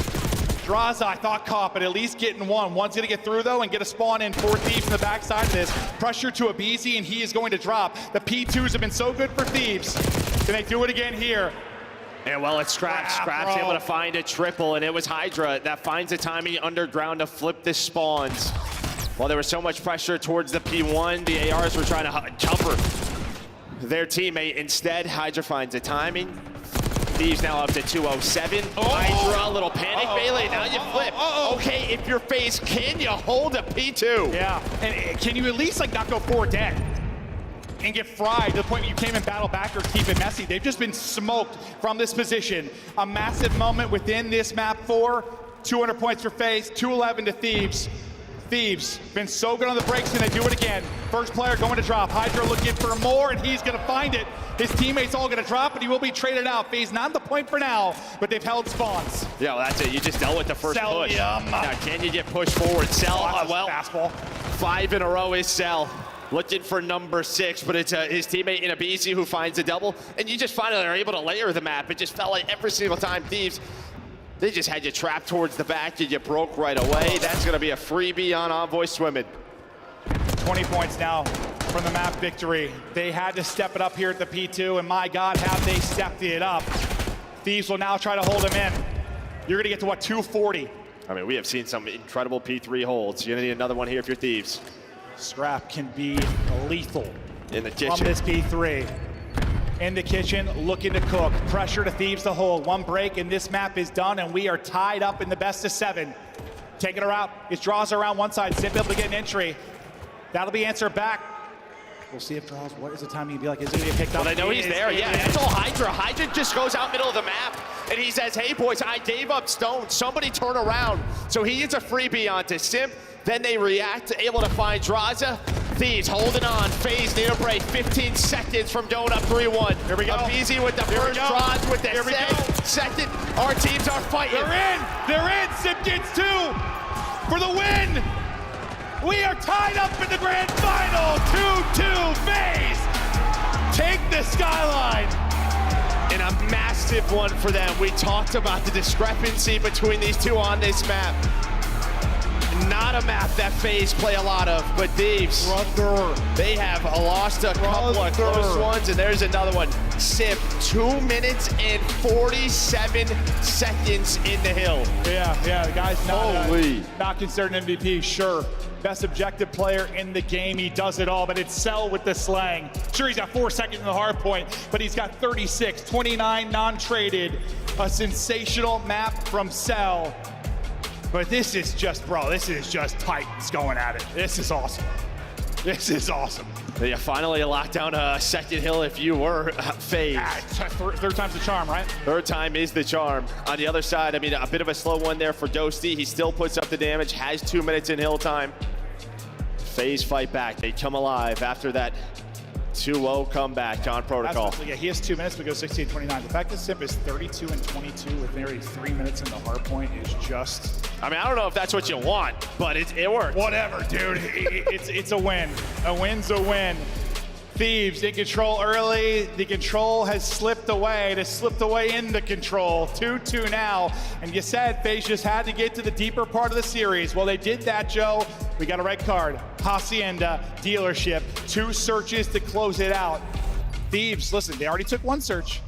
Draza, I thought caught, but at least getting one. One's gonna get through though and get a spawn in for Thieves from the backside of this. Pressure to Abizi and he is going to drop. The P2s have been so good for Thieves. Can they do it again here? And well, it's Scraps. Scraps able to find a triple, and it was Hydra that finds the timing underground to flip the spawns. While there was so much pressure towards the P1, the ARs were trying to cover their teammate. Instead, Hydra finds the timing. Thieves now up to 207. Hydra, a little panic. Bailey, now you flip. Okay, if you're FaZe, can you hold a P2? Yeah, and can you at least like not go 4 dead and get fried to the point you can't even battle back or keep it messy? They've just been smoked from this position. A massive moment within this map 4. 200 points for FaZe, 211 to Thieves. Thieves been so good on the breaks, and they do it again. First player going to drop. Hydra looking for more, and he's going to find it. His teammates all going to drop, and he will be traded out. FaZe not on the point for now, but they've held spawns. Yeah, well, that's it. You just dealt with the first push. Now, can you get pushed forward? Cell, well, fastball. 5 in a row is Cell. Looking for number 6, but it's his teammate in Abizi who finds a double. And you just finally are able to layer the map. It just felt like every single time Thieves, they just had you trapped towards the back and you broke right away. That's going to be a freebie on Envoy swimming. 20 points now from the map victory. They had to step it up here at the P2, and my God, have they stepped it up. Thieves will now try to hold him in. You're going to get to, what, 240? I mean, we have seen some incredible P3 holds. You're going to need another one here if you're Thieves. Scrap can be lethal in the kitchen from this P3. In the kitchen, looking to cook. Pressure to Thieves to hold. One break, and this map is done, and we are tied up in the best of 7. Taking her out. It draws around one side. Zip able to get an entry. That'll be answered back. We'll see if draws. What is the timing be like? Is it going to get picked up? Well, they know he's there. Yeah, that's all Hydra. Hydra just goes out middle of the map, and he says, hey, boys, I gave up stone. Somebody turn around. So he gets a freebie onto Simp. Then they react, able to find Draza. Thieves holding on. FaZe need a break. 15 seconds from going up 3-1. Here we go. Abizi with the first, Draza with the second. Our teams are fighting. They're in. They're in. Simp gets 2 for the win. We are tied up in the grand final. 2-2 FaZe. Take the Skyline. And a massive one for them. We talked about the discrepancy between these two on this map. Not a map that FaZe play a lot of, but Thieves, they have lost a couple of close ones, and there's another one. Sip, 2 minutes and 47 seconds in the hill. Yeah, the guy's not considered an MVP, sure. Best objective player in the game, he does it all, but it's Cell with the slang. Sure, he's got 4 seconds in the hard point, but he's got 36, 29 non-traded. A sensational map from Cell. But this is just, bro, this is just Titans going at it. This is awesome. This is awesome. Yeah, finally locked down a second hill if you were FaZe. Third time's the charm, right? Third time is the charm. On the other side, I mean, a bit of a slow one there for Dosti. He still puts up the damage, has 2 minutes in hill time. FaZe fight back. They come alive after that 2-0 comeback on Protocol. Yeah, he has 2 minutes to go 16-29. The fact that Simp is 32 and 22 with nearly 3 minutes in the hard point is just... I mean, I don't know if that's what you want, but it works. Whatever, dude. It's a win. A win's a win. Thieves in control early. The control has slipped away. It has slipped away into control. 2-2 now. And you said FaZe just had to get to the deeper part of the series. Well, they did that, Joe. We got a red card. Hacienda dealership. 2 searches to close it out. Thieves, listen, they already took 1 search,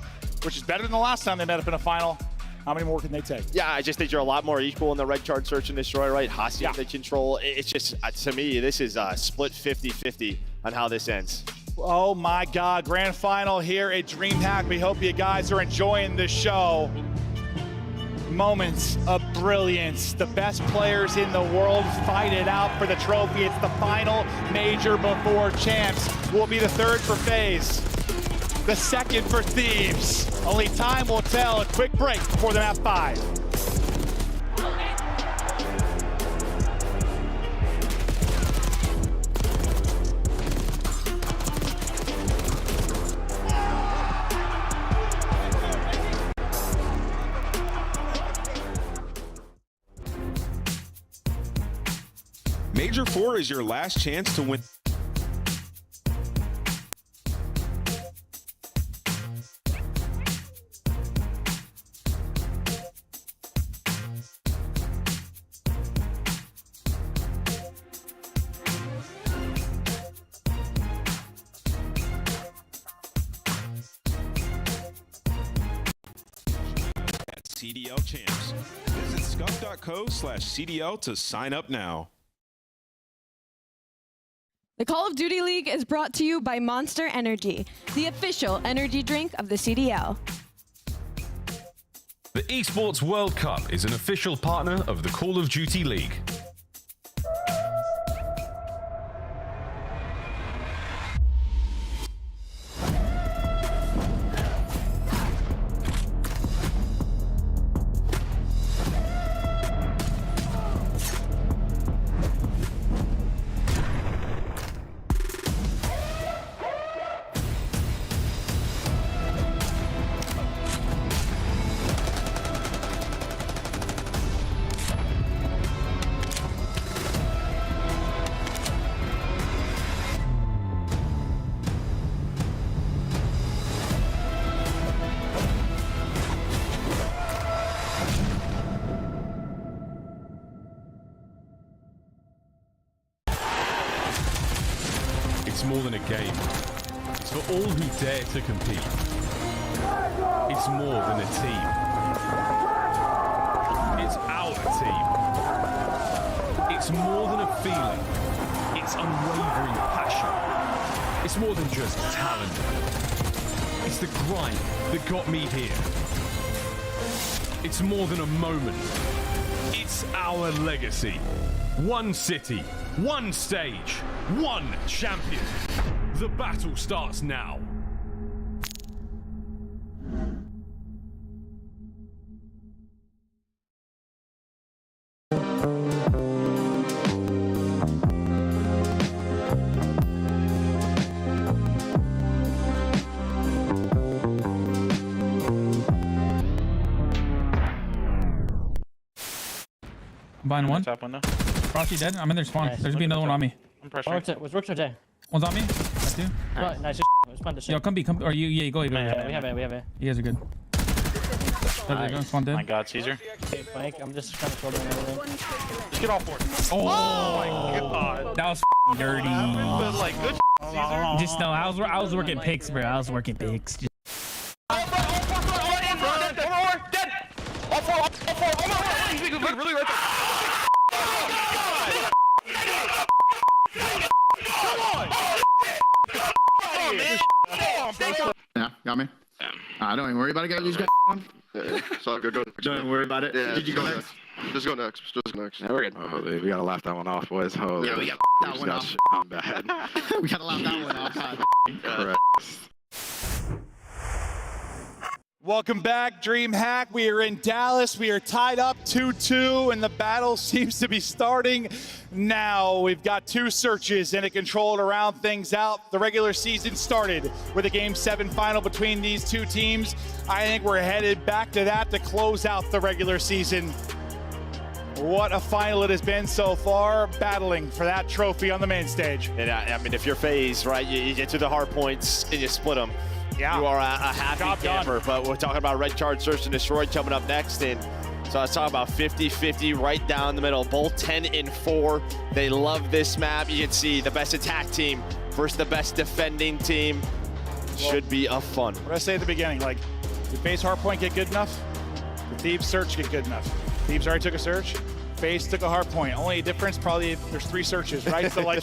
which is better than the last time they met up in a final. How many more can they take? Yeah, I just think you're a lot more equal in the red card search and destroy, right? Hacienda control. It's just, to me, this is a split 50-50 on how this ends. Oh my God, grand final here at DreamHack. We hope you guys are enjoying the show. Moments of brilliance. The best players in the world fight it out for the trophy. It's the final major before champs. Will be the 3rd for FaZe, the 2nd for Thieves. Only time will tell. A quick break before the map 5. Major 4 is your last chance to win. CDL Champs. Visit scuff.co/CDL to sign up now. The Call of Duty League is brought to you by Monster Energy, the official energy drink of the CDL. The Esports World Cup is an official partner of the Call of Duty League. It's more than a game. It's for all who dare to compete. It's more than a team. It's our team. It's more than a feeling. It's unwavering passion. It's more than just talent. It's the grind that got me here. It's more than a moment. It's our legacy. One city, one stage, one champion. The battle starts now. Buying one. Top window. Frosty dead. I'm in their spawn. Nice. There's be another one on me. I'm pressuring. Was Rooks or Jay? One's on me. That's two. Nice. Nice. Respond to shit. Yo, come B. Come. Or you. Yeah, go. You go. We have it. You guys are good. Nice. Spawn dead. My God, Caesar. Okay, Mike, I'm just trying to slow down everything. Just get all four. Oh my God. That was dirty. But like good. Caesar. Just no. I was working picks, bro. I was working picks. Just... Really right there. Yeah, got me. Don't even worry about it, guys. You just got one. So good. Don't worry about it. Yeah, Did you go next? Just go next. Just go next. Yeah, we're good. Oh, we gotta laugh that one off, boys. Oh, Yeah, we got that one off. I'm bad. We gotta laugh that one off. Correct. Welcome back, DreamHack. We are in Dallas. We are tied up 2-2, and the battle seems to be starting now. We've got two searches and a control to round things out. The regular season started with a Game 7 final between these two teams. I think we're headed back to that to close out the regular season. What a final it has been so far, battling for that trophy on the main stage. And I mean, if you're FaZe, right, you get to the hard points and you split them. Yeah. You are a happy camper, but we're talking about Red Charge Search and Destroy coming up next. And so I was talking about 50-50 right down the middle, both 10-4. They love this map. You can see the best attack team versus the best defending team. Should be a fun. What did I say at the beginning? Like, did FaZe Hardpoint get good enough? Did Thieves Search get good enough? Thieves already took a search. FaZe took a Hardpoint. Only difference, probably there's 3 searches, right? So like,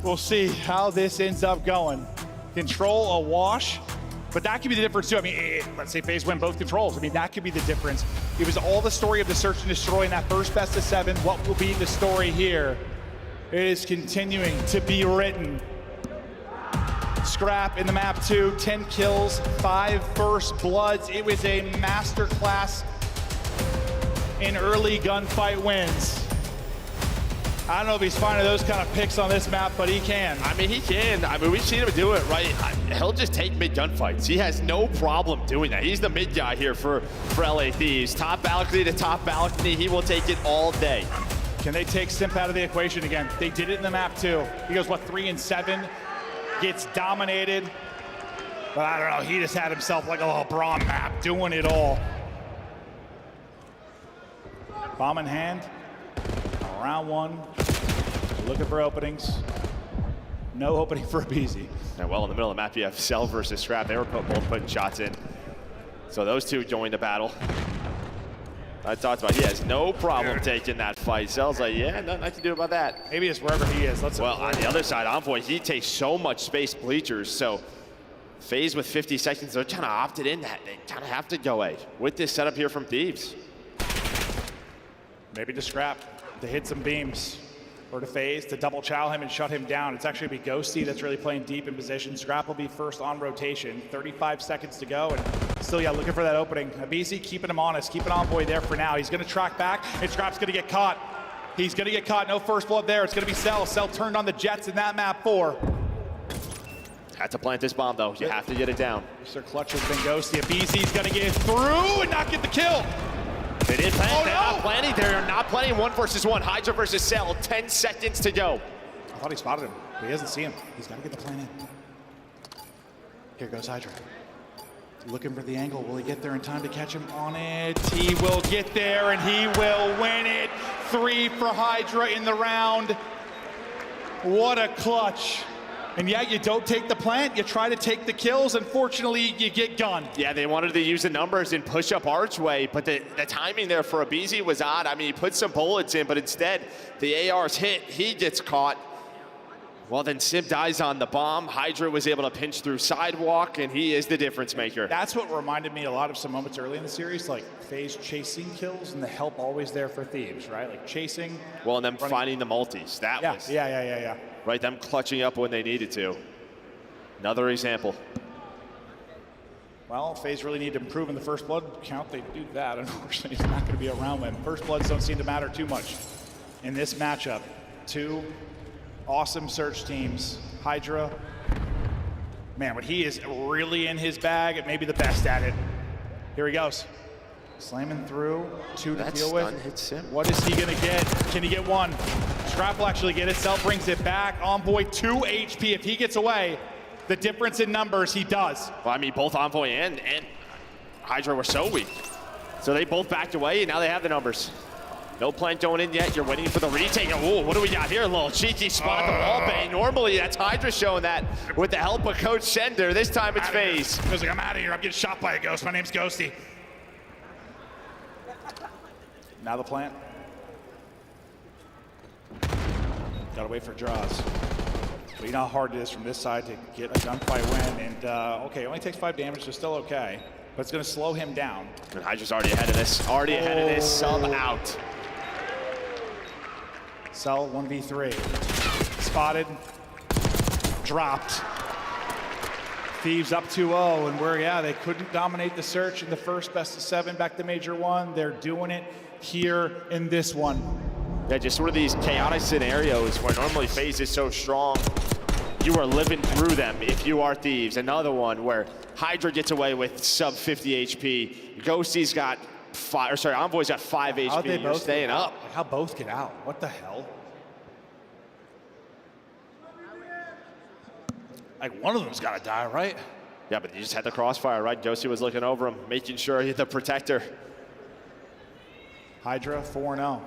we'll see how this ends up going. Control a wash, but that could be the difference too. I mean, let's say FaZe win both controls. I mean, that could be the difference. It was all the story of the search and destroy in that first best of 7. What will be the story here? It is continuing to be written. Scrap in the map 2, 10 kills, 5 first bloods. It was a masterclass in early gunfight wins. I don't know if he's finding those kind of picks on this map, but he can. I mean, he can. I mean, we've seen him do it, right? He'll just take mid gunfights. He has no problem doing that. He's the mid guy here for LA Thieves. Top balcony to top balcony, he will take it all day. Can they take Simp out of the equation again? They did it in the map too. He goes, what, 3 and 7? Gets dominated. But I don't know, he just had himself like a LeBron map, doing it all. Bomb in hand. Round 1. Looking for openings. No opening for Abizi. And well, in the middle of the map, you have Cell versus Scrap. They were both putting shots in. So those two joined the battle. I talked about he has no problem taking that fight. Cell's like, yeah, nothing I can do about that. Maybe it's wherever he is. Well, on the other side, Envoy, he takes so much space bleachers. So FaZe with 50 seconds, they're kind of opted in that. They kind of have to go A with this setup here from Thieves. Maybe to Scrap to hit some beams. Or to FaZe to double chow him and shut him down. It's actually going to be Ghosty that's really playing deep in position. Scrap will be first on rotation. 35 seconds to go, and still, yeah, looking for that opening. Abizi keeping him honest, keeping Envoy there for now. He's going to track back, and Scrap's going to get caught. He's going to get caught. No first blood there. It's going to be Cell. Cell turned on the Jets in that map 4. Had to plant this bomb, though. You have to get it down. Mr. Clutch has been Ghosty. Abizi's going to get through and not get the kill. They did plant. Oh, They're no. not planning. They're not planning 1 versus 1. Hydra versus Cell. 10 seconds to go. I thought he spotted him, but he doesn't see him. He's got to get the plan in. Here goes Hydra. Looking for the angle. Will he get there in time to catch him on it? He will get there, and he will win it. 3 for Hydra in the round. What a clutch. And yeah, you don't take the plant, you try to take the kills. Unfortunately, you get gunned. Yeah, they wanted to use the numbers and push up Archway, but the timing there for Abizi was odd. I mean, he put some bullets in, but instead, the AR's hit. He gets caught. Well, then Simp dies on the bomb. Hydra was able to pinch through Sidewalk, and he is the difference maker. That's what reminded me a lot of some moments early in the series, like FaZe chasing kills and the help always there for Thieves, right? Like chasing. Well, and them finding the multis. That was. Yeah. Right, them clutching up when they needed to. Another example. Well, FaZe really need to improve in the first blood count. They do that. Unfortunately, it's not going to be a round win. First bloods don't seem to matter too much in this matchup. 2 awesome search teams. Hydra, man, when he is really in his bag, maybe the best at it. Here he goes. Slamming through, 2 to deal with. What is he going to get? Can he get 1? Scrap will actually get it. Cell brings it back. Envoy 2 HP. If he gets away, the difference in numbers, he does. Well, I mean, both Envoy and Hydra were so weak. So they both backed away, and now they have the numbers. No plant going in yet. You're waiting for the retake. Oh, what do we got here? A little cheeky spot at the wall bang. Normally, that's Hydra showing that with the help of Coach Sender. This time it's FaZe. He was like, I'm out of here. I'm getting shot by a ghost. My name's Ghosty. Now the plant. Gotta wait for draws. But you know how hard it is from this side to get a gunfight win. And okay, it only takes 5 damage, so still okay. But it's gonna slow him down. And Hydra's already ahead of this. Already ahead of this. Sub out. Cell 1v3. Spotted. Dropped. Thieves up 2-0, and they couldn't dominate the search in the first best of 7 back to Major 1. They're doing it here in this one. Yeah, just sort of these chaotic scenarios where normally FaZe is so strong, you are living through them if you are Thieves. Another one where Hydra gets away with sub 50 HP. Ghosty's got Envoy's got 5 HP. You're staying up. Like how both get out? What the hell? Like one of them's got to die, right? Yeah, but you just had the crossfire, right? Ghosty was looking over him, making sure he's the protector. Hydra 4-0.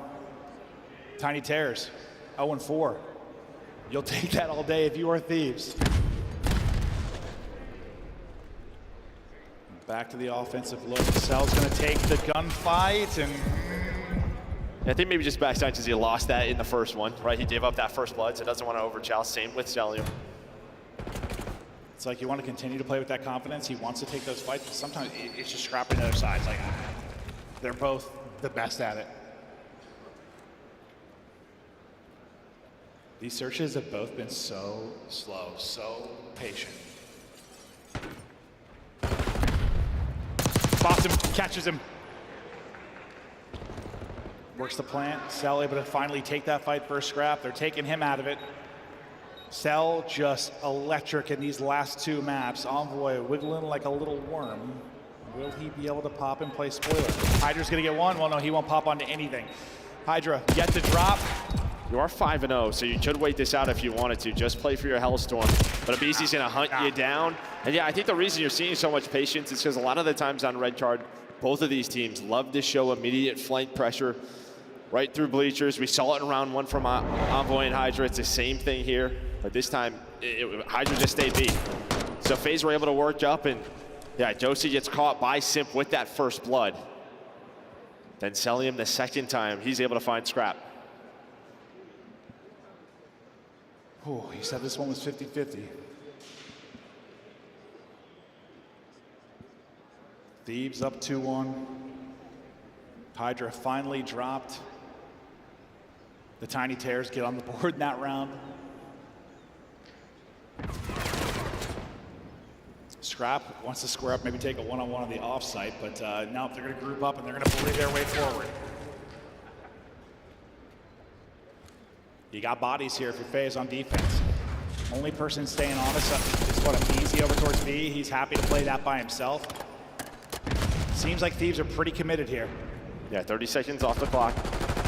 Tiny Tears 0-4. You'll take that all day if you are Thieves. Back to the offensive look. Cell's going to take the gunfight, and I think maybe just backside because he lost that in the first one, right? He gave up that first blood, so doesn't want to overchow. Same with Celium. It's like you want to continue to play with that confidence. He wants to take those fights, but sometimes it's just scrapping the other side. It's like they're both the best at it. These searches have both been so slow, so patient. Spots him, catches him. Works the plant. Cell able to finally take that fight first scrap. They're taking him out of it. Cell just electric in these last 2 maps. Envoy wiggling like a little worm. Will he be able to pop and play spoiler? Hydra's gonna get 1. Well, no, he won't pop onto anything. Hydra yet to drop. You are 5-0, so you could wait this out if you wanted to. Just play for your Hellstorm. But Abizi's going to hunt you down. And yeah, I think the reason you're seeing so much patience is because a lot of the times on red card, both of these teams love to show immediate flank pressure right through bleachers. We saw it in round 1 from Envoy and Hydra. It's the same thing here. But this time, Hydra just stayed beat. So FaZe were able to work up, and yeah, Josie gets caught by Simp with that first blood. Then Celium the second time, he's able to find Scrap. Oh, he said this one was 50-50. Thieves up 2-1. Hydra finally dropped. The Tiny Tears get on the board in that round. Scrap wants to square up, maybe take a one-on-one on the offsite, but now they're going to group up and they're going to bully their way forward. You got bodies here if you're FaZe on defense. Only person staying honest is what, Abizi over towards B. He's happy to play that by himself. Seems like Thieves are pretty committed here. Yeah, 30 seconds off the clock.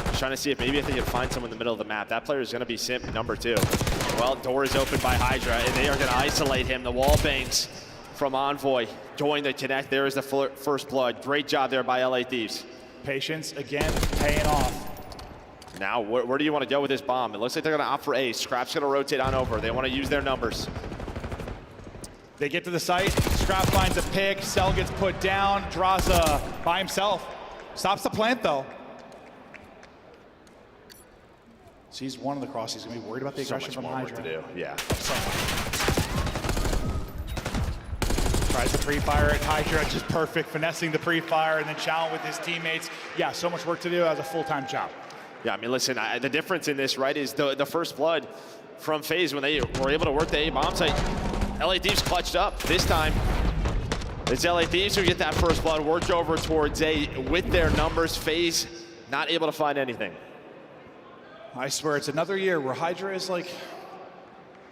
Just trying to see if maybe they can find someone in the middle of the map. That player is going to be Simp number 2. Well, door is open by Hydra, and they are going to isolate him. The wall bangs from Envoy. Join the connect. There is the first blood. Great job there by LA Thieves. Patience, again, paying off. Now, where do you want to go with this bomb? It looks like they're going to opt for A. Scrap's going to rotate on over. They want to use their numbers. They get to the site. Scrap finds a pick. Cell gets put down. Draws by himself. Stops the plant, though. Sees one of the cross. He's going to be worried about the aggression from Hydra. To do. Yeah. Tries to pre-fire it. Hydra just perfect, finessing the pre-fire and then challenge with his teammates. Yeah, so much work to do as a full-time job. Yeah, I mean, listen, the difference in this, right, is the first blood from FaZe when they were able to work the A bomb site. LA Thieves clutched up. This time, it's LA Thieves who get that first blood, worked over towards A with their numbers. FaZe not able to find anything. I swear, it's another year where Hydra is like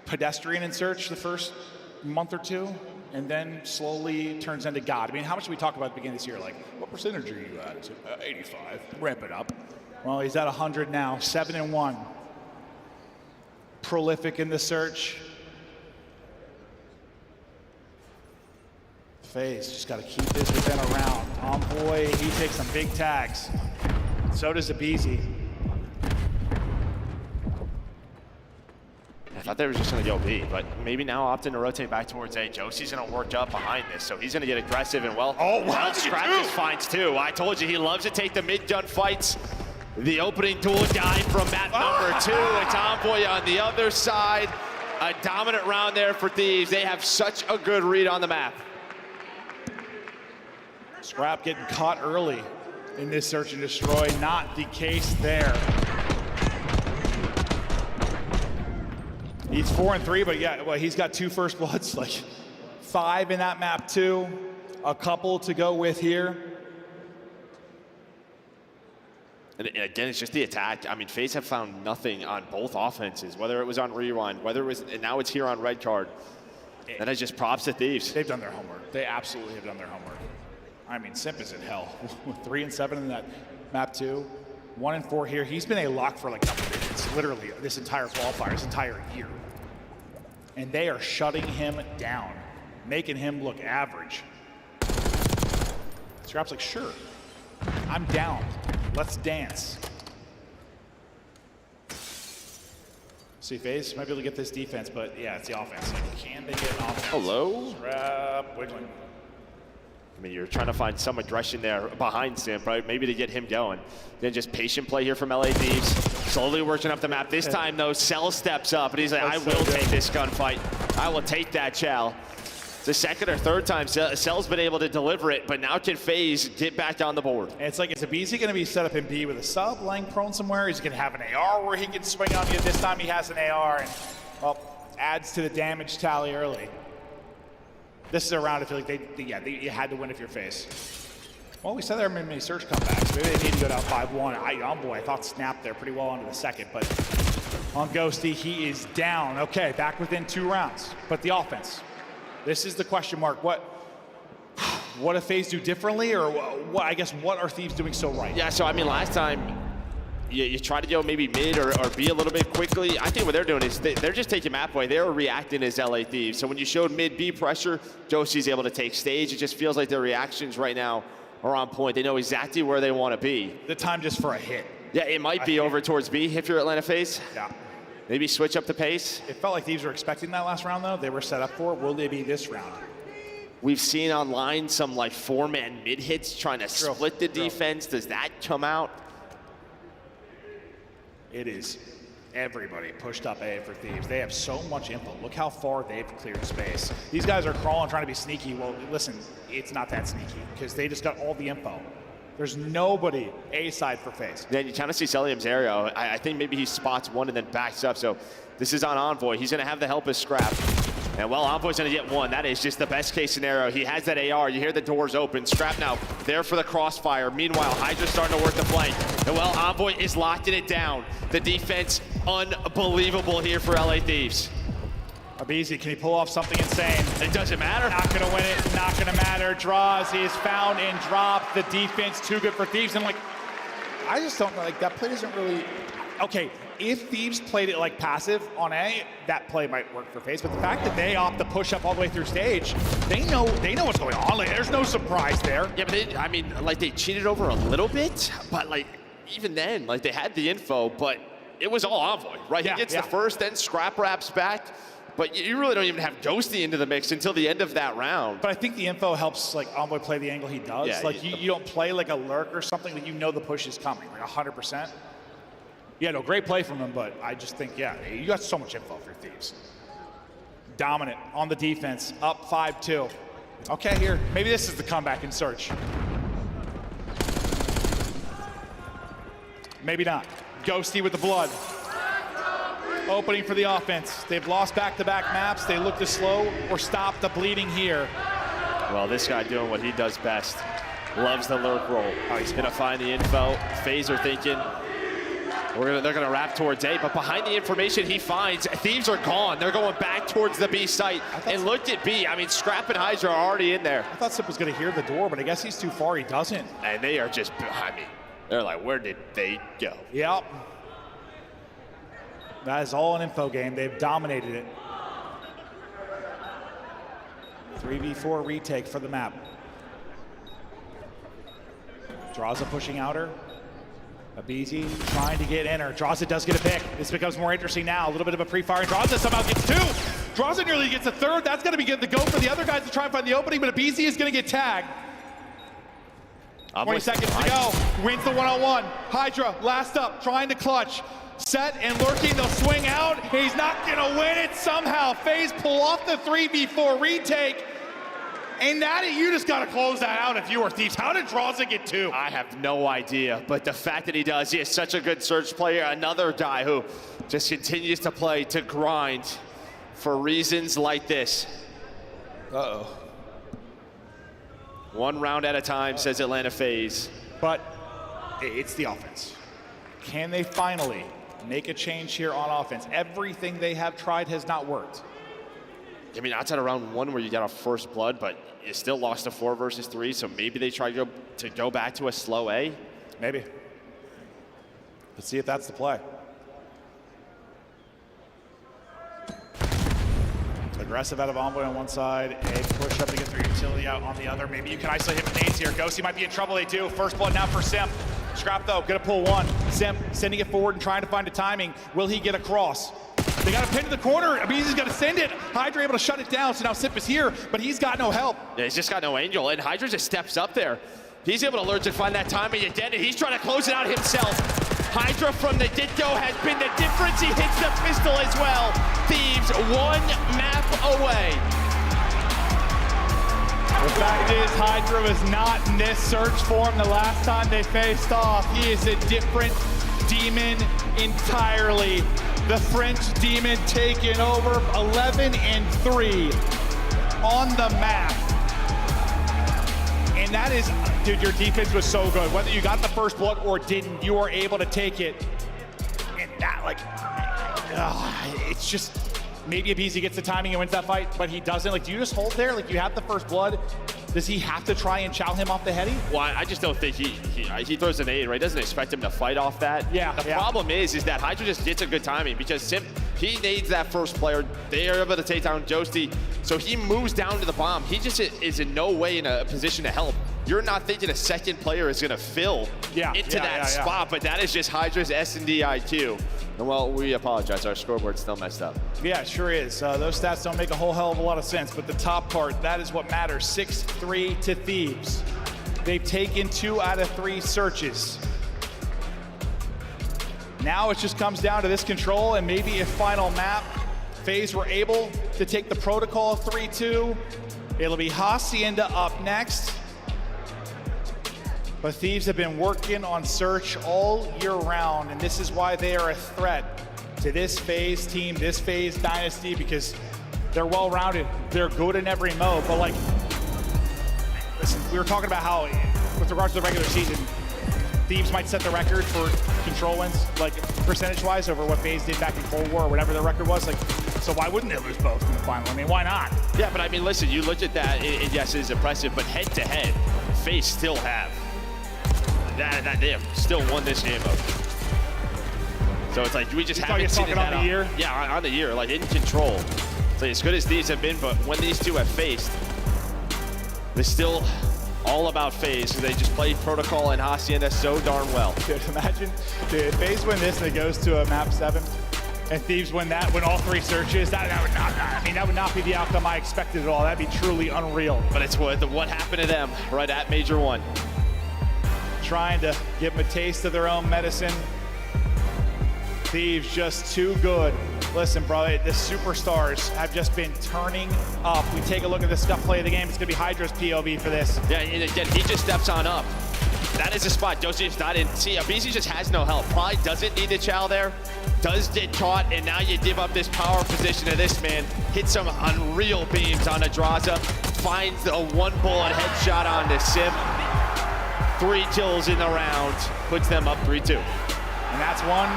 pedestrian in search the first month or two, and then slowly turns into God. I mean, how much did we talk about at the beginning of this year? Like, what percentage are you at? 85. Ramp it up. Well, he's at 100 now, 7-1. Prolific in the search. FaZe just got to keep this within a round. Envoy, he takes some big tags. So does Abizi. I thought they were just going to go B, but maybe now opting to rotate back towards A. Josie's going to work up behind this, so he's going to get aggressive and well. Oh, wow. Scrap just finds 2. I told you he loves to take the mid-gun fights. The opening duel guy from map number 2. It's Envoy on the other side. A dominant round there for Thieves. They have such a good read on the map. Scrap getting caught early in this search and destroy. Not the case there. He's 4-3, but yeah, well, he's got 2 first bloods, like 5 in that map too. A couple to go with here. And again, it's just the attack. I mean, FaZe have found nothing on both offenses, whether it was on Rewind, whether it was, and now it's here on Red Card. And it's just props to Thieves. They've done their homework. They absolutely have done their homework. I mean, Simp is in hell. 3-7 in that map 2. 1-4 here. He's been a lock for like double digits, literally this entire qualifier, this entire year. And they are shutting him down, making him look average. Scrap's like, sure, I'm down. Let's dance. See, FaZe might be able to get this defense, but yeah, it's the offense. Like, can they get offense? Hello? Scrap wiggling. I mean, you're trying to find some aggression there behind Simp, right? Maybe to get him going. Then just patient play here from LA Thieves. Slowly working up the map. This time, though, Cell steps up, and he's like, I will take this gunfight. I will take that, Chal. It's the second or third time Cell's been able to deliver it, but now can FaZe get back on the board. And it's like, is Abizi going to be set up in B with a sub, laying prone somewhere? He's going to have an AR where he can swing on you. This time he has an AR, and, well, adds to the damage tally early. This is a round I feel like you had to win if you're FaZe. Well, we said there were many search comebacks. Maybe they need to go down 5-1. I thought snapped there pretty well onto the second, but on Ghosty, he is down. Okay, back within 2 rounds. But the offense, this is the question mark. What do FaZe do differently, or what? I guess what are Thieves doing so right? Yeah, so I mean, last time you try to go maybe mid or be a little bit quickly. I think what they're doing is they're just taking map away. They're reacting as LA Thieves. So when you showed mid B pressure, Josie's able to take stage. It just feels like their reactions right now are on point. They know exactly where they want to be. The time just for a hit. Yeah, it might be over towards B if you're Atlanta FaZe. Yeah. Maybe switch up the pace. It felt like Thieves were expecting that last round, though. They were set up for it. Will they be this round? We've seen online some like 4-man mid hits trying to split the defense. Does that come out? It is everybody pushed up A for Thieves. They have so much info. Look how far they've cleared space. These guys are crawling, trying to be sneaky. Well, listen, it's not that sneaky because they just got all the info. There's nobody A side for FaZe. Then you kind of see Celium's area. I think maybe he spots one and then backs up. So this is on Envoy. He's going to have the help of Scrap. And well, Envoy's going to get one. That is just the best case scenario. He has that AR. You hear the doors open. Scrap now there for the crossfire. Meanwhile, Hydra's starting to work the flank. And well, Envoy is locking it down. The defense, unbelievable here for LA Thieves. Abizi, can he pull off something insane? It doesn't matter. Not going to win it. Not going to matter. Draws. He is found and dropped. The defense too good for Thieves. And like, I just don't know. Like that play doesn't really. Okay, if Thieves played it like passive on A, that play might work for FaZe. But the fact that they opt to push up all the way through stage, they know what's going on. Like, there's no surprise there. Yeah, but I mean, like they cheated over a little bit, but like even then, like they had the info, but it was all Envoy, right? Yeah, he gets the first, then Scrap wraps back. But you really don't even have Ghosty into the mix until the end of that round. But I think the info helps like Envoy play the angle he does. Yeah, like you don't play like a lurk or something that you know the push is coming, like 100%. Yeah, no, great play from him, but I just think, yeah, you got so much info for Thieves. Dominant on the defense, up 5-2. Okay, here, maybe this is the comeback in search. Maybe not. Ghosty with the blood. Opening for the offense. They've lost back-to-back maps. They look to slow or stop the bleeding here. Well, this guy doing what he does best. Loves the lurk roll. Oh, he's gonna find the info. FaZe are thinking, they're gonna wrap towards A, but behind the information he finds, Thieves are gone. They're going back towards the B site. And looked at B. I mean, Scrap and Hydra are already in there. I thought Sip was gonna hear the door, but I guess he's too far. He doesn't. And they are just, I mean, they're like, where did they go? Yep. That is all an info game. They've dominated it. 3v4 retake for the map. Draza pushing outer. Abizi trying to get in her. Draza does get a pick. This becomes more interesting now. A little bit of a pre-fire. Draza somehow gets two. Draza nearly gets a third. That's going to be good to go for the other guys to try and find the opening, but Abizi is going to get tagged. 20 seconds to go. Wins the one-on-one. Hydra, last up, trying to clutch. Set and lurking, they'll swing out. He's not gonna win it somehow. FaZe pull off the 3v4 retake. And that, you just gotta close that out if you are Thieves. How did Draza get two? I have no idea, but the fact that he does, he is such a good search player. Another guy who just continues to play, to grind for reasons like this. Uh-oh. One round at a time, says Atlanta FaZe. But it's the offense. Can they finally make a change here on offense? Everything they have tried has not worked. I mean, outside of round one where you got a first blood, but you still lost to 4 versus 3, so maybe they try to go back to a slow A? Maybe. Let's see if that's the play. Aggressive out of Envoy on one side, a push up to get through utility out on the other. Maybe you can isolate him with nades here. Ghosty might be in trouble, they do. First blood now for Simp. Scrap though, gonna pull one. Simp sending it forward and trying to find a timing. Will he get across? They got a pin to the corner. Abizi's gonna send it. Hydra able to shut it down, so now Simp is here, but he's got no help. Yeah, he's just got no angel, and Hydra just steps up there. He's able to lurch and find that timing again, and he's trying to close it out himself. Hydra from the get-go has been the difference. He hits the pistol as well. Thieves 1 map away. The fact is, Hydra was not in this search for him the last time they faced off. He is a different demon entirely. The French demon taking over 11-3 on the map. And that is, dude, your defense was so good. Whether you got the first blood or didn't, you were able to take it. And that, like, it's just, maybe Abizi gets the timing and wins that fight, but he doesn't. Like, do you just hold there? Like, you have the first blood, Does he have to try and chow him off the heady? Well, I just don't think he throws an nade, right? Doesn't expect him to fight off that. Yeah. The problem is that Hydra just gets a good timing because Simp, he nades that first player. They are able to take down Joesty. So he moves down to the bomb. He just is in no way in a position to help. You're not thinking a second player is going to fill into that spot, but that is just Hydra's S&D IQ. And well, we apologize. Our scoreboard's still messed up. Yeah, it sure is. Those stats don't make a whole hell of a lot of sense, but the top part, that is what matters. 6-3 to Thieves. They've taken 2 out of 3 searches. Now it just comes down to this control and maybe a final map. FaZe were able to take the protocol 3-2. It'll be Hacienda up next. But Thieves have been working on search all year round, and this is why they are a threat to this FaZe team, this FaZe dynasty, because they're well-rounded. They're good in every mode, but like, listen, we were talking about how, with regards to the regular season, Thieves might set the record for control wins, like percentage-wise, over what FaZe did back in Cold War, or whatever the record was. Like, so why wouldn't they lose both in the final? I mean, why not? Yeah, but I mean, listen, you look at that, yes, it is impressive, but head-to-head, FaZe still have. They have still won this game mode. So it's like we just haven't seen it on the year. Yeah, on the year, like in control. So as good as these have been, but when these two have faced, they're still all about FaZe. They just play protocol and Hacienda so darn well. Dude, imagine, if FaZe win this and it goes to a map 7, and Thieves win that, win all 3 searches. That would not be the outcome I expected at all. That'd be truly unreal. But it's what happened to them right at Major 1. Trying to give them a taste of their own medicine. Thieves just too good. Listen, bro, the superstars have just been turning up. We take a look at the stuff play of the game. It's gonna be Hydra's POV for this. Yeah, and again, he just steps on up. That is a spot. Joseph's not in. See, BZ just has no help. Probably doesn't need to chow there. Does get caught, and now you give up this power position to this man. Hit some unreal beams on Adraza. Finds a 1 bullet headshot on the Sim. 3 kills in the round, puts them up 3-2. And that's one.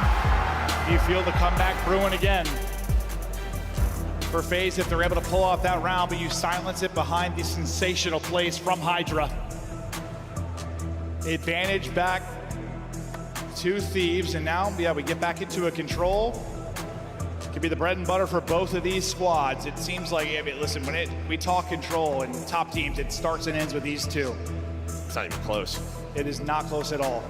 You feel the comeback brewing again for FaZe if they're able to pull off that round, but you silence it behind the sensational plays from Hydra. Advantage back to Thieves, and now, yeah, we get back into a control. Could be the bread and butter for both of these squads. It seems like, I mean, listen, when we talk control and top teams, it starts and ends with these two. It's not even close. It is not close at all.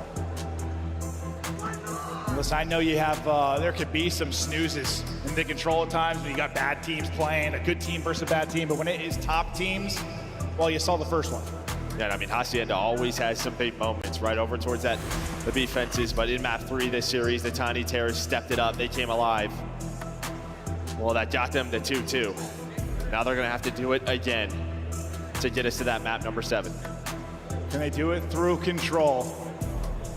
Listen, I know you have, there could be some snoozes in the control at times when you got bad teams playing, a good team versus a bad team, but when it is top teams, well, you saw the first one. Yeah, I mean, Hacienda always has some big moments right over towards the B fences, but in map 3 this series, the Tiny Terrors stepped it up. They came alive. Well, that got them to 2-2. Now they're gonna have to do it again to get us to that map number 7. Can they do it through control?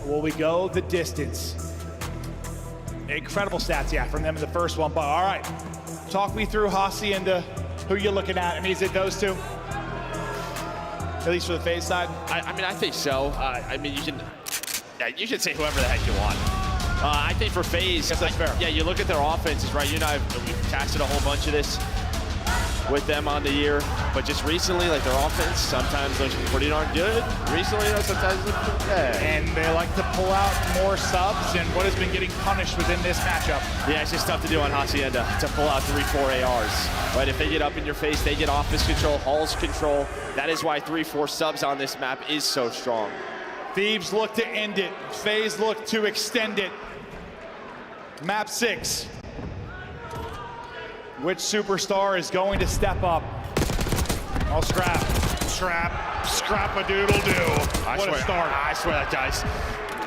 Will we go the distance? Incredible stats, yeah, from them in the first one, but all right. Talk me through Hacienda. Who you looking at? I mean, is it those two? At least for the FaZe side? I mean, I think so. I mean, you can say whoever the heck you want. I think for FaZe, that's fair. Yeah, you look at their offenses, right? You and I, we've casted a whole bunch of this with them on the year, but just recently, like their offense sometimes looks pretty darn good. Recently, sometimes looks pretty bad. And they like to pull out more subs, and what has been getting punished within this matchup? Yeah, it's just tough to do on Hacienda to pull out 3-4 ARs. Right, if they get up in your face, they get office control, Hall's control. That is why 3-4 subs on this map is so strong. Thieves look to end it. FaZe look to extend it. Map 6. Which superstar is going to step up? Oh, scrap-a-doodle-doo. What a start. I swear that guy's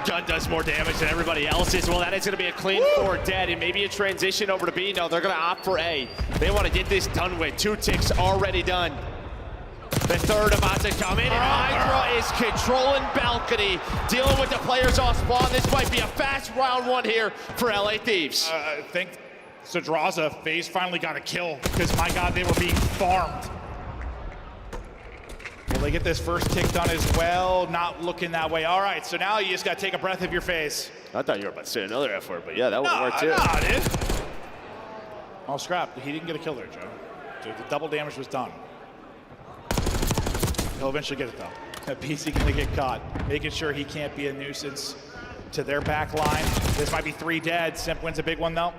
gun does more damage than everybody else's. Well, that is going to be a clean 4 dead, and maybe a transition over to B. No, they're going to opt for A. They want to get this done with. 2 ticks already done. The third about to come in, and Hydra is controlling balcony, dealing with the players off spawn. This might be a fast round 1 here for LA Thieves. I think Sadraza, FaZe finally got a kill, because my God, they were being farmed. Will they get this first tick done as well? Not looking that way. All right, so now you just got to take a breath of your FaZe. I thought you were about to say another F word, but yeah, that would work too. No, dude. Oh, scrap. He didn't get a kill there, Joe. Dude, the double damage was done. He'll eventually get it though. BC gonna get caught, making sure he can't be a nuisance to their back line. This might be 3 dead. Simp wins a big one though.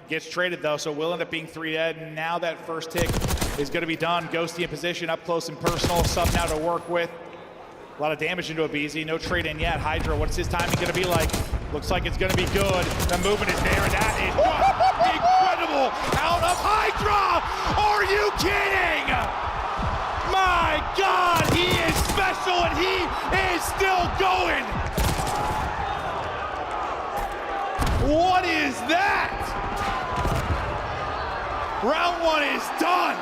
Gets traded though, so will end up being 3 dead. And now that first tick is gonna be done. Ghosty in position, up close and personal. Sub now to work with. A lot of damage into a BZ. No trade in yet. Hydra, what's his timing gonna be like? Looks like it's gonna be good. The movement is there, and that is just incredible out of Hydra! Are you kidding? My God, he is special and he is still going. What is that? Round 1 is done.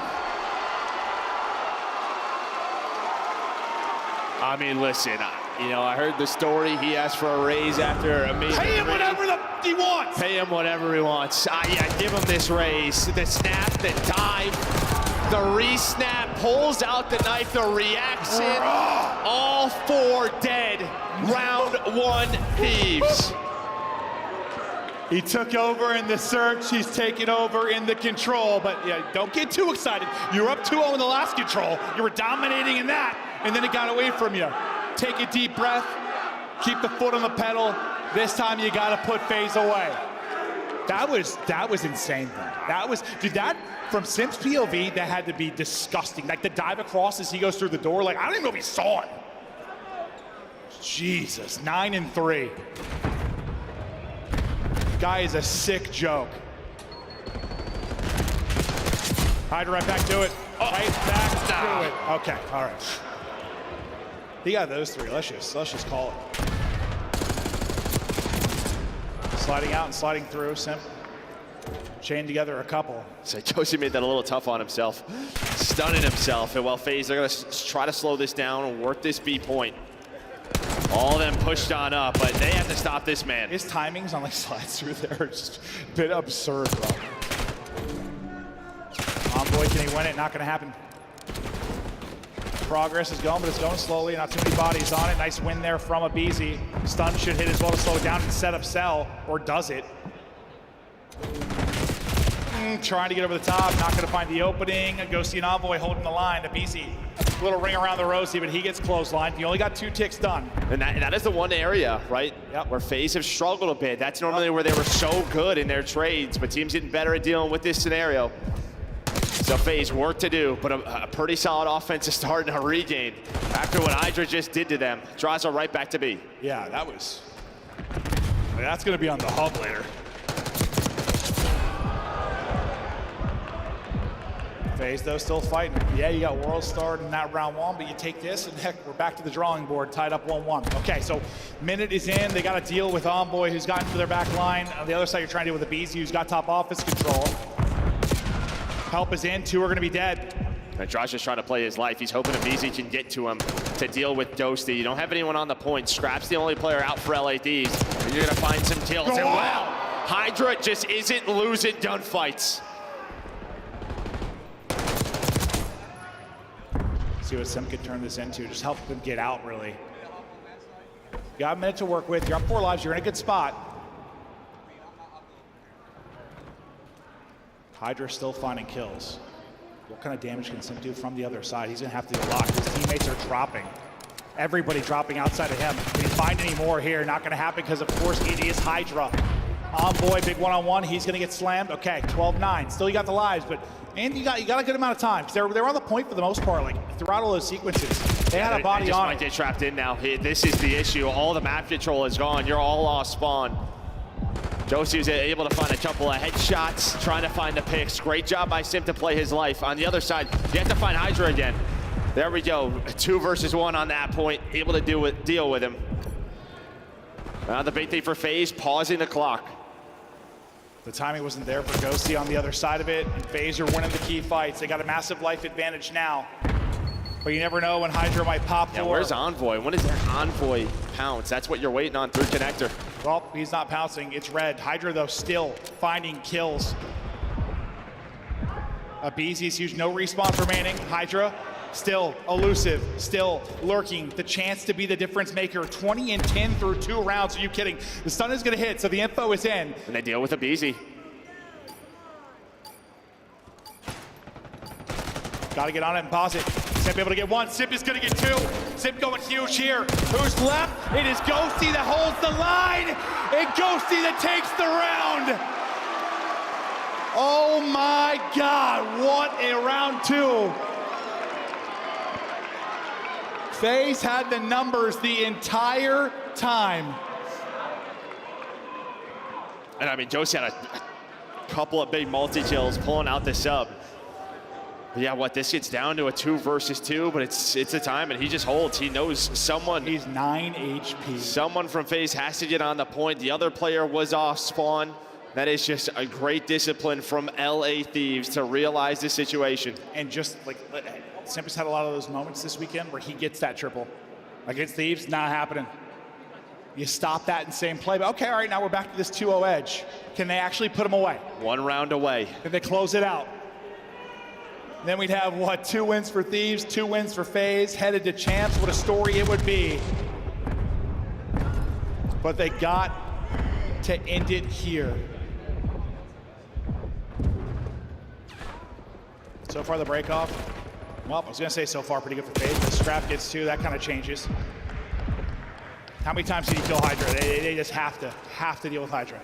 I mean, listen, I heard the story. He asked for a raise after a major. Pay him whatever he wants. Pay him whatever he wants. Yeah, give him this raise. The snap, the dive, the re-snap, pulls out the knife, the reaction. All 4 dead. Round 1 Thieves. He took over in the search. He's taken over in the control. But yeah, don't get too excited. You were up 2-0 in the last control. You were dominating in that, and then it got away from you. Take a deep breath. Keep the foot on the pedal. This time you got to put FaZe away. That was insane, though. That was, dude, that from Simp's POV, that had to be disgusting. Like the dive across as he goes through the door. Like, I don't even know if he saw it. Jesus, 9-3. Guy is a sick joke. Hydra right back to it. Right back to it. Okay, all right. He got those 3. Let's just call it. Sliding out and sliding through. Simp chained together a couple. So Josie made that a little tough on himself, stunning himself. And while FaZe, they're gonna try to slow this down and work this B point. All of them pushed on up, but they have to stop this man. His timings on like slides through there are just a bit absurd, bro. Envoy, can he win it? Not gonna happen. Progress is going, but it's going slowly. Not too many bodies on it. Nice win there from a BZ. Stun should hit as well to slow it down and set up Cell, or does it? Trying to get over the top, not gonna find the opening. Ghosty and Envoy holding the line. A BZ, little ring around the rosy, but he gets clotheslined. You only got 2 ticks done. And that is the one area, right? Yep. Where FaZe have struggled a bit. That's normally where they were so good in their trades, but teams getting better at dealing with this scenario. So FaZe, work to do, but a pretty solid offense is starting to regain after what Hydra just did to them. Draws her right back to B. Yeah, that's gonna be on the hub later. FaZe though still fighting. Yeah, you got World Star in that round 1, but you take this and heck, we're back to the drawing board, tied up 1-1. Okay, so minute is in. They got to deal with Envoy, who's gotten to their back line. On the other side, you're trying to deal with the BZ, who's got top office control. Help is in. 2 are going to be dead. And Josh is trying to play his life. He's hoping a BZ can get to him to deal with Ghosty. You don't have anyone on the point. Scrap's the only player out for LADs. You're going to find some kills. And wow, Hydra just isn't losing gunfights. See what Sim could turn this into. Just help them get out, really. You got a minute to work with. You're up 4 lives. You're in a good spot. Hydra still finding kills. What kind of damage can Sim do from the other side? He's going to have to do a lot. His teammates are dropping. Everybody dropping outside of him. Can he find any more here? Not going to happen because, of course, it is Hydra. Envoy, big one-on-one. He's going to get slammed. Okay, 12-9. Still, you got the lives, but and you got a good amount of time. They were on the point for the most part, like throughout all those sequences. They had a body they just on might get trapped in now. This is the issue. All the map control is gone. You're all lost spawn. Josie was able to find a couple of headshots, trying to find the picks. Great job by Sim to play his life. On the other side, you have to find Hydra again. There we go. 2 versus 1 on that point. Able to deal with him. Now the big thing for FaZe, pausing the clock. The timing wasn't there for Ghosty on the other side of it. And FaZe are winning the key fights. They got a massive life advantage now. But you never know when Hydra might pop for. Yeah, where's Envoy? When does that Envoy pounce? That's what you're waiting on through connector. Well, he's not pouncing. It's red. Hydra, though, still finding kills. BZ's huge. No respawns remaining. Hydra, still elusive, still lurking. The chance to be the difference maker. 20-10 through 2 rounds. Are you kidding? The stun is going to hit, so the info is in. And they deal with a BZ. Got to get on it and pause it. Simp able to get one. Simp is going to get two. Simp going huge here. Who's left? It is Ghosty that holds the line. And Ghosty that takes the round. Oh my God, what a round two. FaZe had the numbers the entire time. And I mean, Josie had a couple of big multi-kills pulling out the sub. But yeah, this gets down to a 2 versus 2, but it's a time, and he just holds. He knows someone. He's 9 HP. Someone from FaZe has to get on the point. The other player was off spawn. That is just a great discipline from LA Thieves to realize the situation. And just like, Simp's had a lot of those moments this weekend where he gets that triple. Against Thieves, not happening. You stop that in same play, but okay, all right, now we're back to this 2-0 edge. Can they actually put him away? 1 round away. Can they close it out? Then we'd have, 2 wins for Thieves, 2 wins for FaZe, headed to champs. What a story it would be. But they got to end it here. So far the break off, well, I was gonna say so far pretty good for FaZe. The Scrap gets 2, that kind of changes. How many times did you kill Hydra? They just have to deal with Hydra.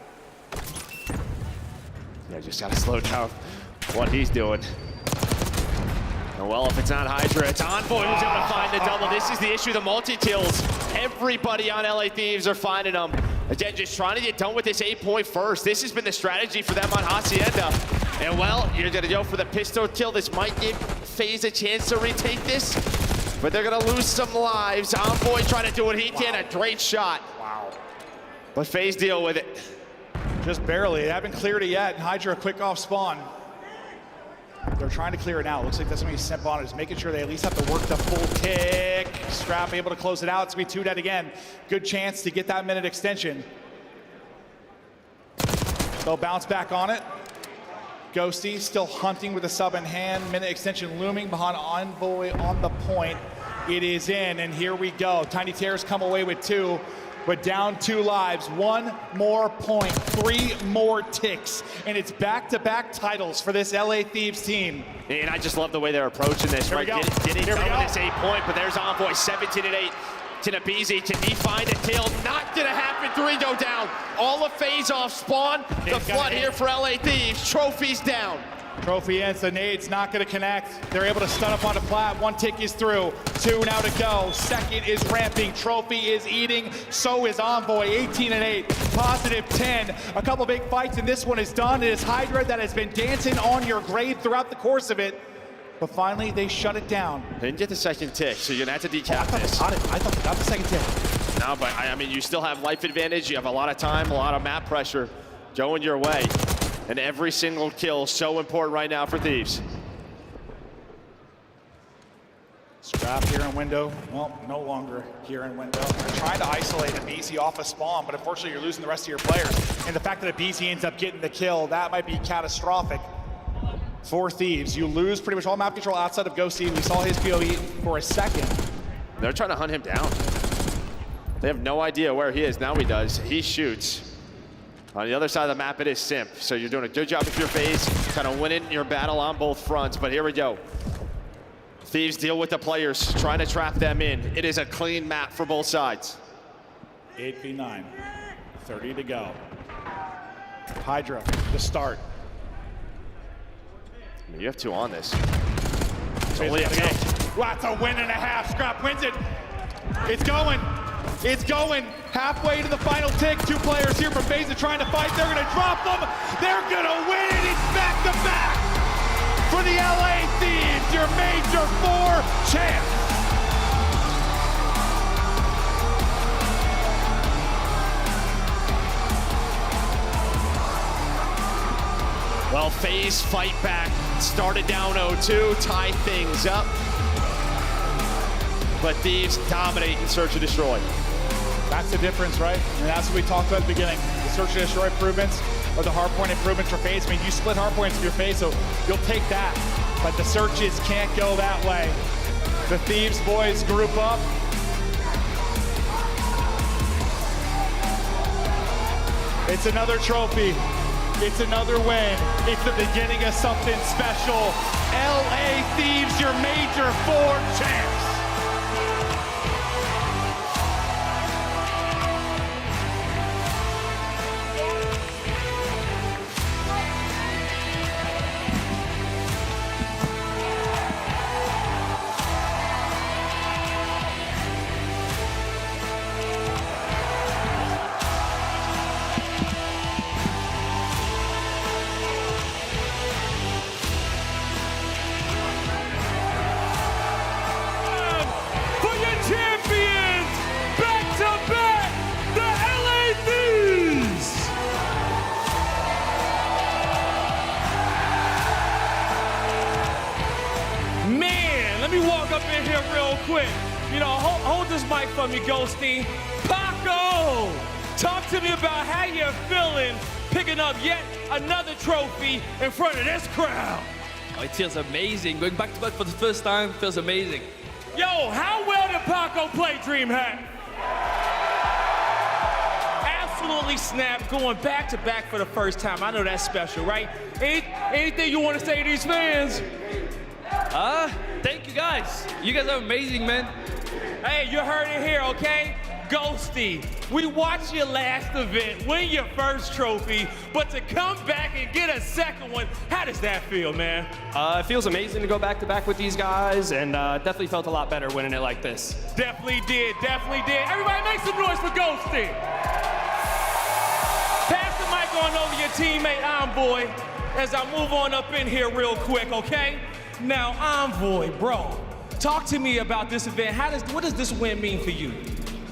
Yeah, just gotta slow down what he's doing. And well, if it's not Hydra, it's Envoy who's able to find the double. This is the issue, the multi-kills. Everybody on LA Thieves are finding them. Again, just trying to get done with this 8-point first. This has been the strategy for them on Hacienda. And well, you're gonna go for the pistol kill. This might give FaZe a chance to retake this, but they're gonna lose some lives. Envoy trying to do what he can, a great shot. Wow. But FaZe deal with it. Just barely, they haven't cleared it yet. And Hydra quick off spawn. They're trying to clear it now. Looks like that's gonna be Simp on it, is making sure they at least have to work the full tick. Scrap able to close it out. It's gonna be 2 dead again. Good chance to get that minute extension. They'll bounce back on it. Ghosty still hunting with a sub in hand. Minute extension looming behind Envoy on the point. It is in, and here we go. Tiny Terrors come away with 2, but down 2 lives. 1 more point, 3 more ticks, and it's back-to-back titles for this LA Thieves team. And I just love the way they're approaching this, right? Getting done with this 8-point, but there's Envoy, 17-8. To Nabizi, can he find a kill? Not gonna happen, 3 go down. All of FaZe off spawn. The flood here for LA Thieves, trophies down. Trophy ends, the nade's not gonna connect. They're able to stun up on the plat. 1 tick is through, 2 now to go. Second is ramping, Trophy is eating, so is Envoy, 18-8, positive 10. A couple big fights and this one is done. It is Hydra that has been dancing on your grave throughout the course of it. But finally, they shut it down. They didn't get the second tick, so you're gonna have to decap this. I thought they got the second tick. No, but I mean, you still have life advantage. You have a lot of time, a lot of map pressure going your way. And every single kill so important right now for Thieves. Scrap here in window. Well, no longer here in window. They're trying to isolate Abizi off a spawn, but unfortunately, you're losing the rest of your players. And the fact that Abizi ends up getting the kill, that might be catastrophic for Thieves. You lose pretty much all map control outside of Ghosty. We saw his POE for a second. They're trying to hunt him down. They have no idea where he is. Now he does. He shoots. On the other side of the map, it is Simp. So you're doing a good job with your FaZe, kind of winning your battle on both fronts. But here we go. Thieves deal with the players, trying to trap them in. It is a clean map for both sides. 8v9, 30 to go. Hydra, the start. I mean, you have 2 on this. It's only a tick. That's a win and a half. Scrap wins it. It's going. It's going. Halfway to the final tick. 2 players here from FaZe trying to fight. They're going to drop them. They're going to win it. It's back-to-back for the LA Thieves, your Major 4 champs. Well, FaZe fight back. Started down 0-2, tie things up. But Thieves dominate in Search and Destroy. That's the difference, right? And that's what we talked about at the beginning. The Search and Destroy improvements or the Hardpoint improvements for FaZe. I mean, you split Hardpoints with your FaZe, so you'll take that. But the Searches can't go that way. The Thieves boys group up. It's another trophy. It's another win. It's the beginning of something special LA Thieves, your Major 4 champs. Quick, you know, hold this mic for me, Ghosty. Paco, talk to me about how you're feeling picking up yet another trophy in front of this crowd. Oh, it feels amazing. Going back to back for the first time feels amazing. Yo, how well did Paco play DreamHack? Absolutely snapped, going back to back for the first time. I know that's special, right? Anything you want to say to these fans? Thank you guys. You guys are amazing, man. Hey, you heard it here, okay? Ghosty, we watched your last event, win your first trophy, but to come back and get a second one, how does that feel, man? It feels amazing to go back to back with these guys, and definitely felt a lot better winning it like this. Definitely did, definitely did. Everybody make some noise for Ghosty. Pass the mic on over to your teammate, Envoy, as I move on up in here real quick, okay? Now, Envoy, bro, talk to me about this event. What does this win mean for you?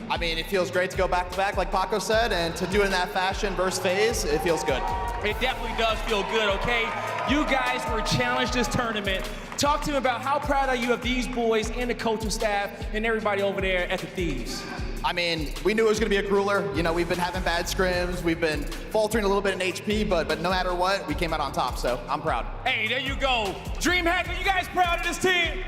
I mean, it feels great to go back-to-back, like Paco said, and to do it in that fashion versus phase, it feels good. It definitely does feel good, okay? You guys were challenged this tournament. Talk to me about how proud are you of these boys and the coaching staff and everybody over there at the Thieves? I mean, we knew it was going to be a grueler. You know, we've been having bad scrims. We've been faltering a little bit in HP, but no matter what, we came out on top, so I'm proud. Hey, there you go. DreamHack, are you guys proud of this team?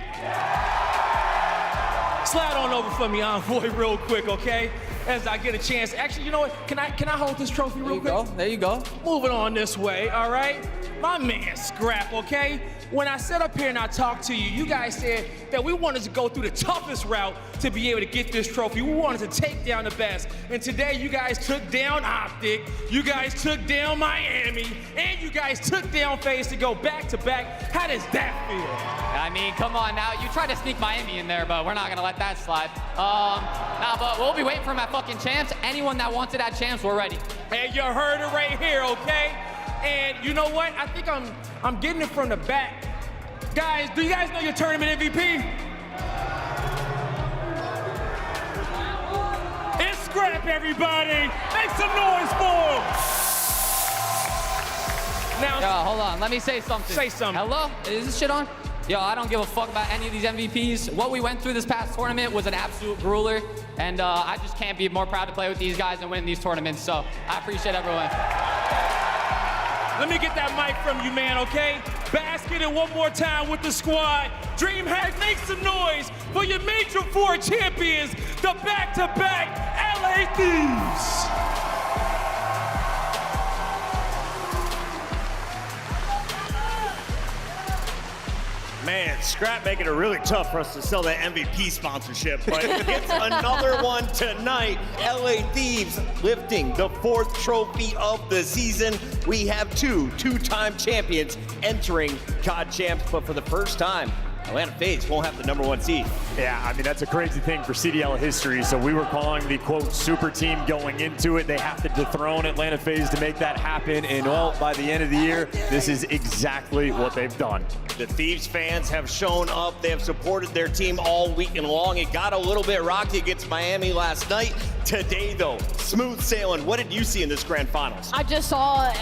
Slide on over for me, Envoy, real quick, okay? As I get a chance. Actually, you know what? Can I hold this trophy real quick? There you go. Moving on this way, all right? My man, Scrap, okay? When I sat up here and I talked to you, you guys said that we wanted to go through the toughest route to be able to get this trophy. We wanted to take down the best. And today, you guys took down Optic, you guys took down Miami, and you guys took down FaZe to go back-to-back. How does that feel? I mean, come on now. You tried to sneak Miami in there, but we're not going to let that slide. Nah, but we'll be waiting for him at fucking champs. Anyone that wants it at champs, we're ready. And you heard it right here, okay? And you know what? I think I'm getting it from the back. Guys, do you guys know your tournament MVP? It's Scrap, everybody. Make some noise for him. Now, yo, hold on. Let me say something. Say something. Hello? Is this shit on? Yo, I don't give a fuck about any of these MVPs. What we went through this past tournament was an absolute grueler, and I just can't be more proud to play with these guys and win these tournaments, so I appreciate everyone. Let me get that mic from you, man, okay? Basket it one more time with the squad. DreamHack, make some noise for your Major 4 champions, the back-to-back LA Thieves. Man, Scrap making it really tough for us to sell that MVP sponsorship, but it's another one tonight. LA Thieves lifting the 4th trophy of the season. We have two-time champions entering COD Champs, but for the first time, Atlanta FaZe won't have the #1 seed. Yeah, I mean, that's a crazy thing for CDL history. So we were calling the, quote, super team going into it. They have to dethrone Atlanta FaZe to make that happen. And, well, by the end of the year, this is exactly what they've done. The Thieves fans have shown up. They have supported their team all weekend long. It got a little bit rocky against Miami last night. Today, though, smooth sailing. What did you see in this grand finals? I just saw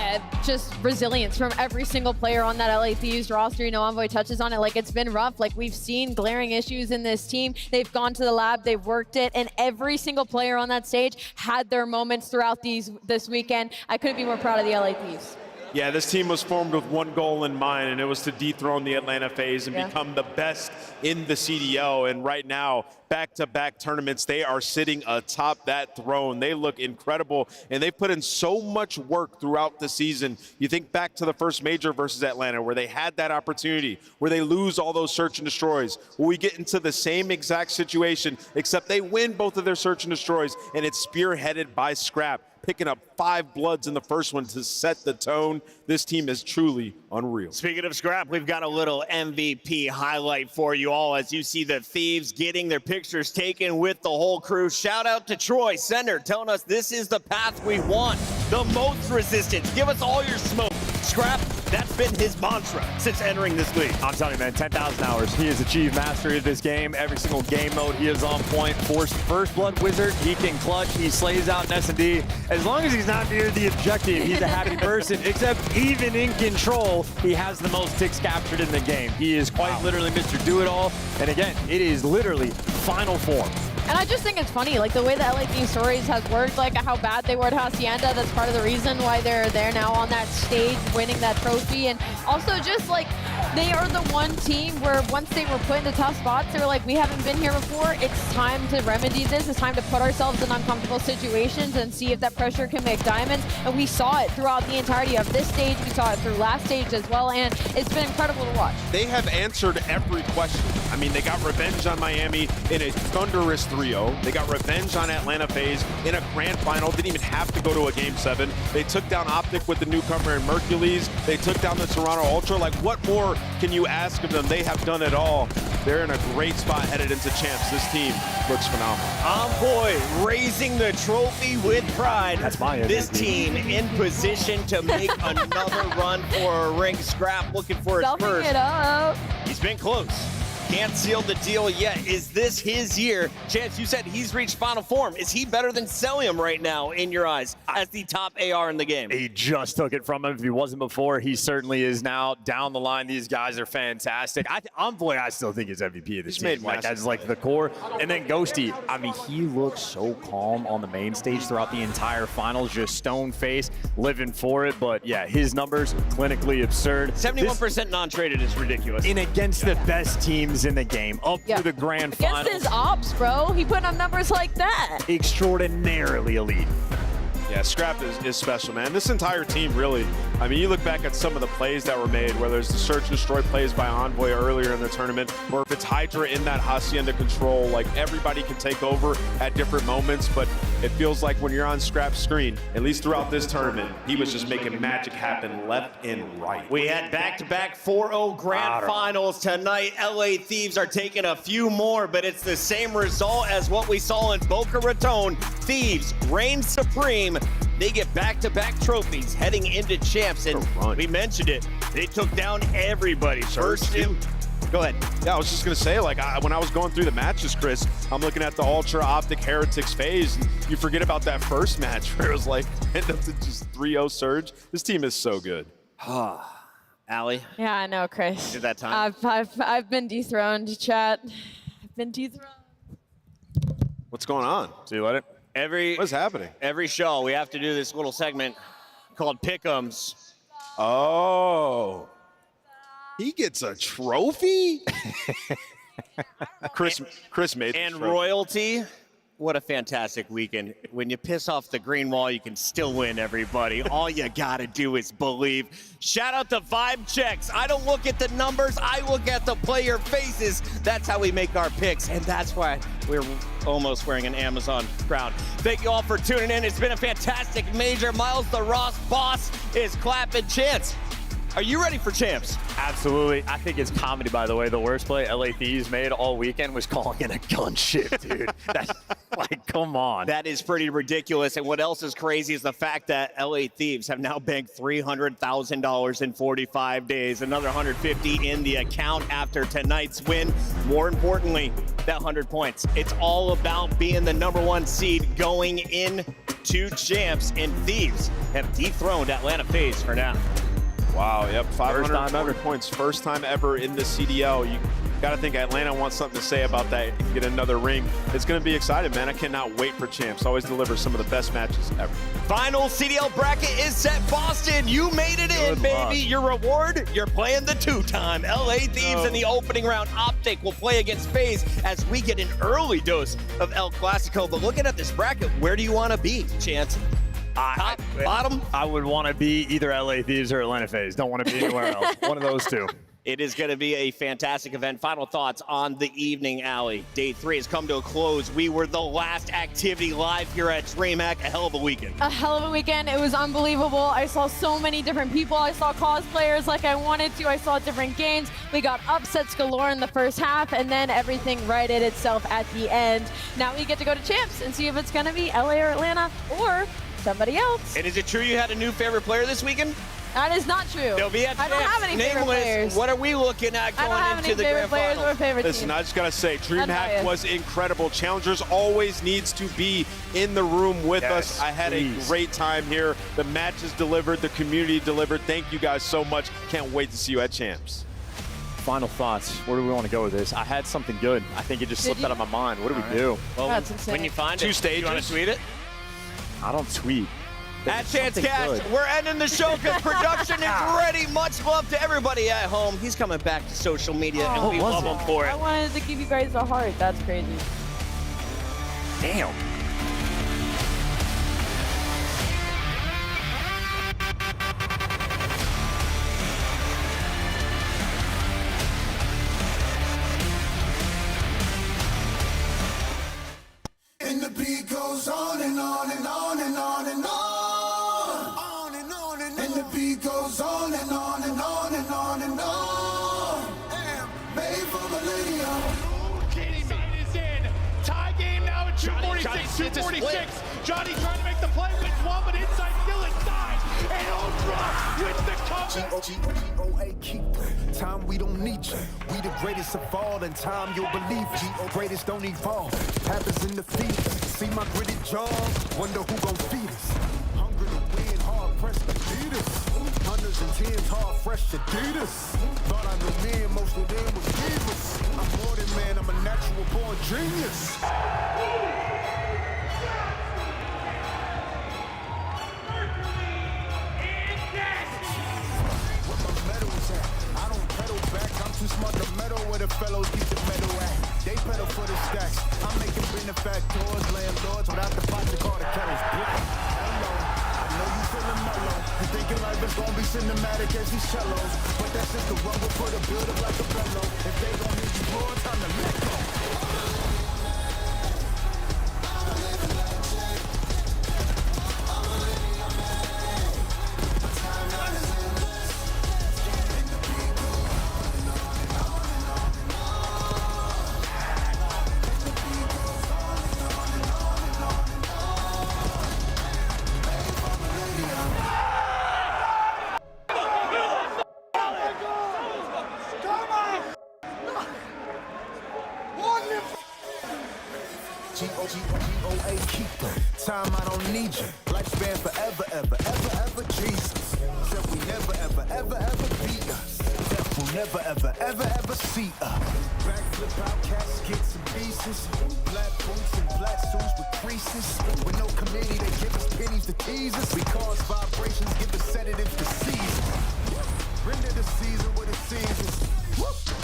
just resilience from every single player on that LA Thieves roster. You know, Envoy touches on it. Like, it's been rough. Like, we've seen glaring issues in this team. They've gone to the lab, they've worked it, and every single player on that stage had their moments throughout this weekend. I couldn't be more proud of the LA Thieves. Yeah, this team was formed with one goal in mind, and it was to dethrone the Atlanta FaZe and become the best in the CDL. And right now, back-to-back tournaments, they are sitting atop that throne. They look incredible, and they put in so much work throughout the season. You think back to the first major versus Atlanta, where they had that opportunity, where they lose all those search and destroys. Well, we get into the same exact situation, except they win both of their search and destroys, and it's spearheaded by Scrap, picking up 5 bloods in the first one to set the tone. This team is truly unreal. Speaking of Scrap, we've got a little MVP highlight for you all as you see the Thieves getting their pictures taken with the whole crew. Shout out to Troy Center telling us this is the path we want. The most resistance. Give us all your smoke. Scrap, that's been his mantra since entering this league. I'm telling you, man, 10,000 hours. He has achieved mastery of this game. Every single game mode, he is on point. First Blood Wizard, he can clutch. He slays out in S&D. As long as he's not near the objective, he's a happy person. Except even in control, he has the most ticks captured in the game. He is quite literally Mr. Do-It-All. And again, it is literally final form. And I just think it's funny, like the way that LA Thieves Stories has worked, like how bad they were at Hacienda. That's part of the reason why they're there now on that stage winning that trophy. And also just like they are the one team where once they were put into tough spots, they were like, we haven't been here before. It's time to remedy this. It's time to put ourselves in uncomfortable situations and see if that pressure can make diamonds. And we saw it throughout the entirety of this stage. We saw it through last stage as well. And it's been incredible to watch. They have answered every question. I mean, they got revenge on Miami in a thunderous 3-0. They got revenge on Atlanta FaZe in a grand final. Didn't even have to go to a game 7. They took down Optic with the newcomer in Mercules. They took down the Toronto Ultra. Like, what more can you ask of them? They have done it all. They're in a great spot headed into champs. This team looks phenomenal. Boy, raising the trophy with pride. That's my MVP. This team in position to make another run for a ring. Scrap looking for his Stuffing first. it up. He's been close. Can't seal the deal yet. Is this his year? Chance, you said he's reached final form. Is he better than Celium right now in your eyes as the top AR in the game? He just took it from him. If he wasn't before, he certainly is now. Down the line, these guys are fantastic. Envoy, I still think is MVP of this team. Like, as like the core. And then Ghosty, I mean, he looks so calm on the main stage throughout the entire finals, just stone face, living for it. But yeah, his numbers, clinically absurd. 71% non-traded is ridiculous. And against the best teams in the game, up to the grand final. Against his ops, bro. He put up numbers like that. Extraordinarily elite. Yeah, Scrap is special, man. This entire team, really. I mean, you look back at some of the plays that were made, whether it's the search and destroy plays by Envoy earlier in the tournament, or if it's Hydra in that Hacienda control, like everybody can take over at different moments, but it feels like when you're on Scrap's screen, at least throughout this tournament, he was just making magic happen left and right. We had back-to-back 4-0 grand finals tonight. LA Thieves are taking a few more, but it's the same result as what we saw in Boca Raton. Thieves reign supreme. They get back-to-back trophies heading into champs, and we mentioned it. They took down everybody. First two. Go ahead. Yeah, I was just going to say, like, when I was going through the matches, Chris, I'm looking at the Ultra Optic Heretics phase, and you forget about that first match where it was like, end up to just 3-0 surge. This team is so good. Allie? Yeah, I know, Chris. Did that time? I've been dethroned, chat. I've been dethroned. What's going on? See you later. What's happening? Every show, we have to do this little segment called Pick'ems. Oh. He gets a trophy? Chris made And royalty. What a fantastic weekend. When you piss off the green wall, you can still win, everybody. All you gotta do is believe. Shout out to Vibe Checks. I don't look at the numbers, I look at the player faces. That's how we make our picks, and that's why we're almost wearing an Amazon crown. Thank you all for tuning in. It's been a fantastic major. Miles the Ross boss is clapping. Chance, are you ready for champs? Absolutely. I think it's comedy, by the way. The worst play LA Thieves made all weekend was calling in a gunship, dude. That's like, come on. That is pretty ridiculous. And what else is crazy is the fact that LA Thieves have now banked $300,000 in 45 days. Another $150 in the account after tonight's win. More importantly, that 100 points. It's all about being the #1 seed going into champs. And Thieves have dethroned Atlanta FaZe for now. Wow, yep, First time 500 points, first time ever in the CDL. You got to think Atlanta wants something to say about that, get another ring. It's going to be exciting, man. I cannot wait for champs. Always deliver some of the best matches ever. Final CDL bracket is set. Boston, you made it in, baby. luck. Your reward, you're playing the two-time LA Thieves in the opening round. Optic will play against FaZe as we get an early dose of El Clasico. But looking at this bracket, where do you want to be, Chance? Top, bottom? I would want to be either LA Thieves or Atlanta FaZe. Don't want to be anywhere else. One of those two. It is going to be a fantastic event. Final thoughts on the evening, Allie. Day 3 has come to a close. We were the last activity live here at DreamHack. A hell of a weekend. A hell of a weekend. It was unbelievable. I saw so many different people. I saw cosplayers like I wanted to. I saw different games. We got upsets galore in the first half, and then everything righted itself at the end. Now we get to go to champs and see if it's going to be LA or Atlanta or somebody else. And is it true you had a new favorite player this weekend? That is not true. They'll be at I don't have any favorite Nameless, players. what are we looking at I don't going have into any the favorite grand players finals? or favorite Listen, teams. I just got to say, DreamHack Unbiased. was incredible. Challengers always needs to be in the room with us. I had a great time here. The matches delivered. The community delivered. Thank you guys so much. Can't wait to see you at Champs. Final thoughts. Where do we want to go with this? I had something good. I think it just slipped out of my mind. What do we do? Well, That's insane. when you find Two it, stages. you want to tweet it? I don't tweet. At Chance something Cash, good. we're ending the show because production is ready. Much love to everybody at home. He's coming back to social media, and we love him for I it. wanted to give you guys a heart. That's crazy. Damn. And the beat goes on and on and on and on and on. On and on and on. And the beat goes on and on and on and on and on. Made for millennium. Side is in. Tie game now at 246, 246. Johnny trying to make the play, wins one, but inside, still inside. And Ultra with the cover. G-O-A, keep time, we don't need you. We the greatest of all, and time you'll believe. G-O greatest don't evolve. Happens in the feet. See my gritty jaw, wonder who gon' feed us. Hungry to win, hard pressed to beat us. Hundreds and tens, hard fresh Adidas. Thought I knew men, most of them was divas. I'm more than man, I'm a natural born genius. I don't pedal back, I'm too smart to meddle where the fellows keep the metal at. They pedal for the stacks, I'm making benefactors, landlords without the pot to call the kettles black. Hello, I know you feeling mellow, you thinking life is gonna be cinematic as these cellos, but that's just the rumble for the build up like a bellow. If they gon' need you more, time to let go. G-O-A, keep them. Time, I don't need you. Lifespan forever, ever, ever, ever, Jesus. Said we never, ever, ever, ever beat us. Death will never, ever, ever, ever see us. Backflip out caskets and pieces. Black boots and black suits with creases. With no committee, they give us pennies to tease us. We cause vibrations, give us sedatives to season. Render the season with the seasons.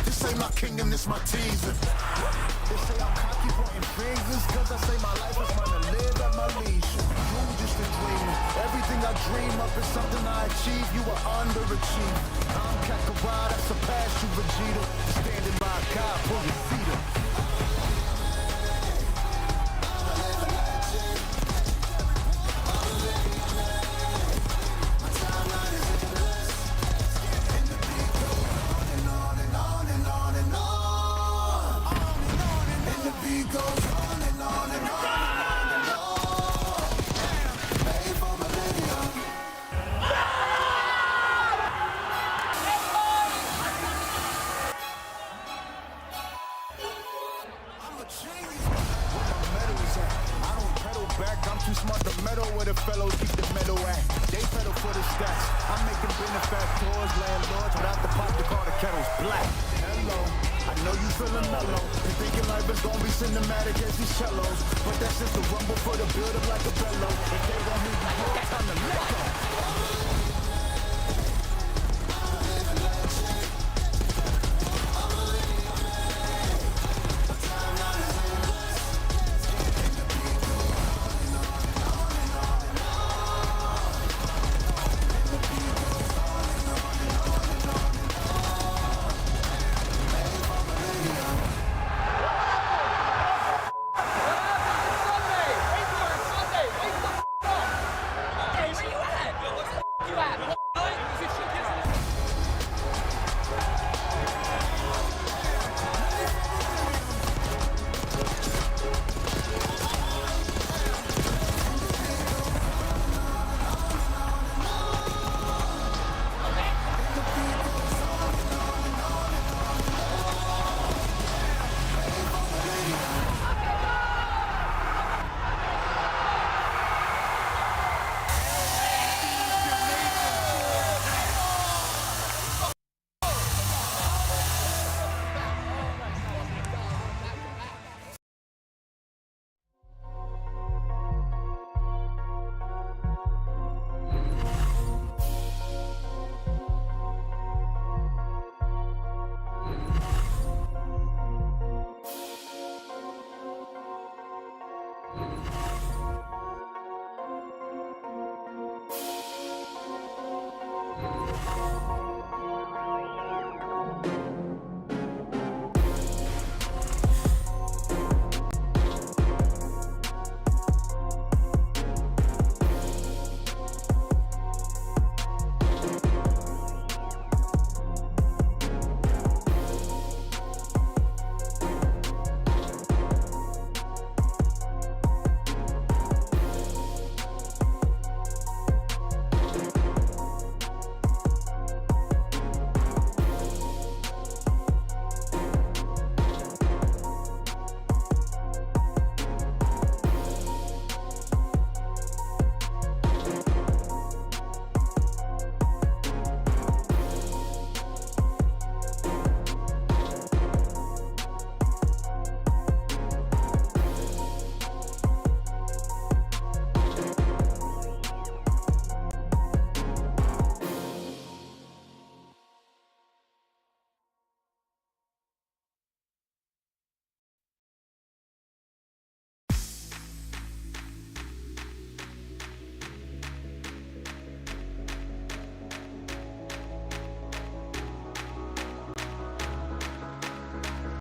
This ain't my kingdom, this my teaser. They say I'm cocky, pointing fingers, cause I say my life is mine to live at my leisure. You just a dream. Everything I dream up is something I achieve. You are underachieved. I'm Kakarot, I surpass you, Vegeta. Standing by God, pull your feet up. Benefactors, landlords, without the pot to call the kettles black. Hello, I know you feeling mellow. And thinking life is gonna be cinematic as these cellos. But that's just the rumble for the build up like a bellow. If they gon' hear you roar, time to let go.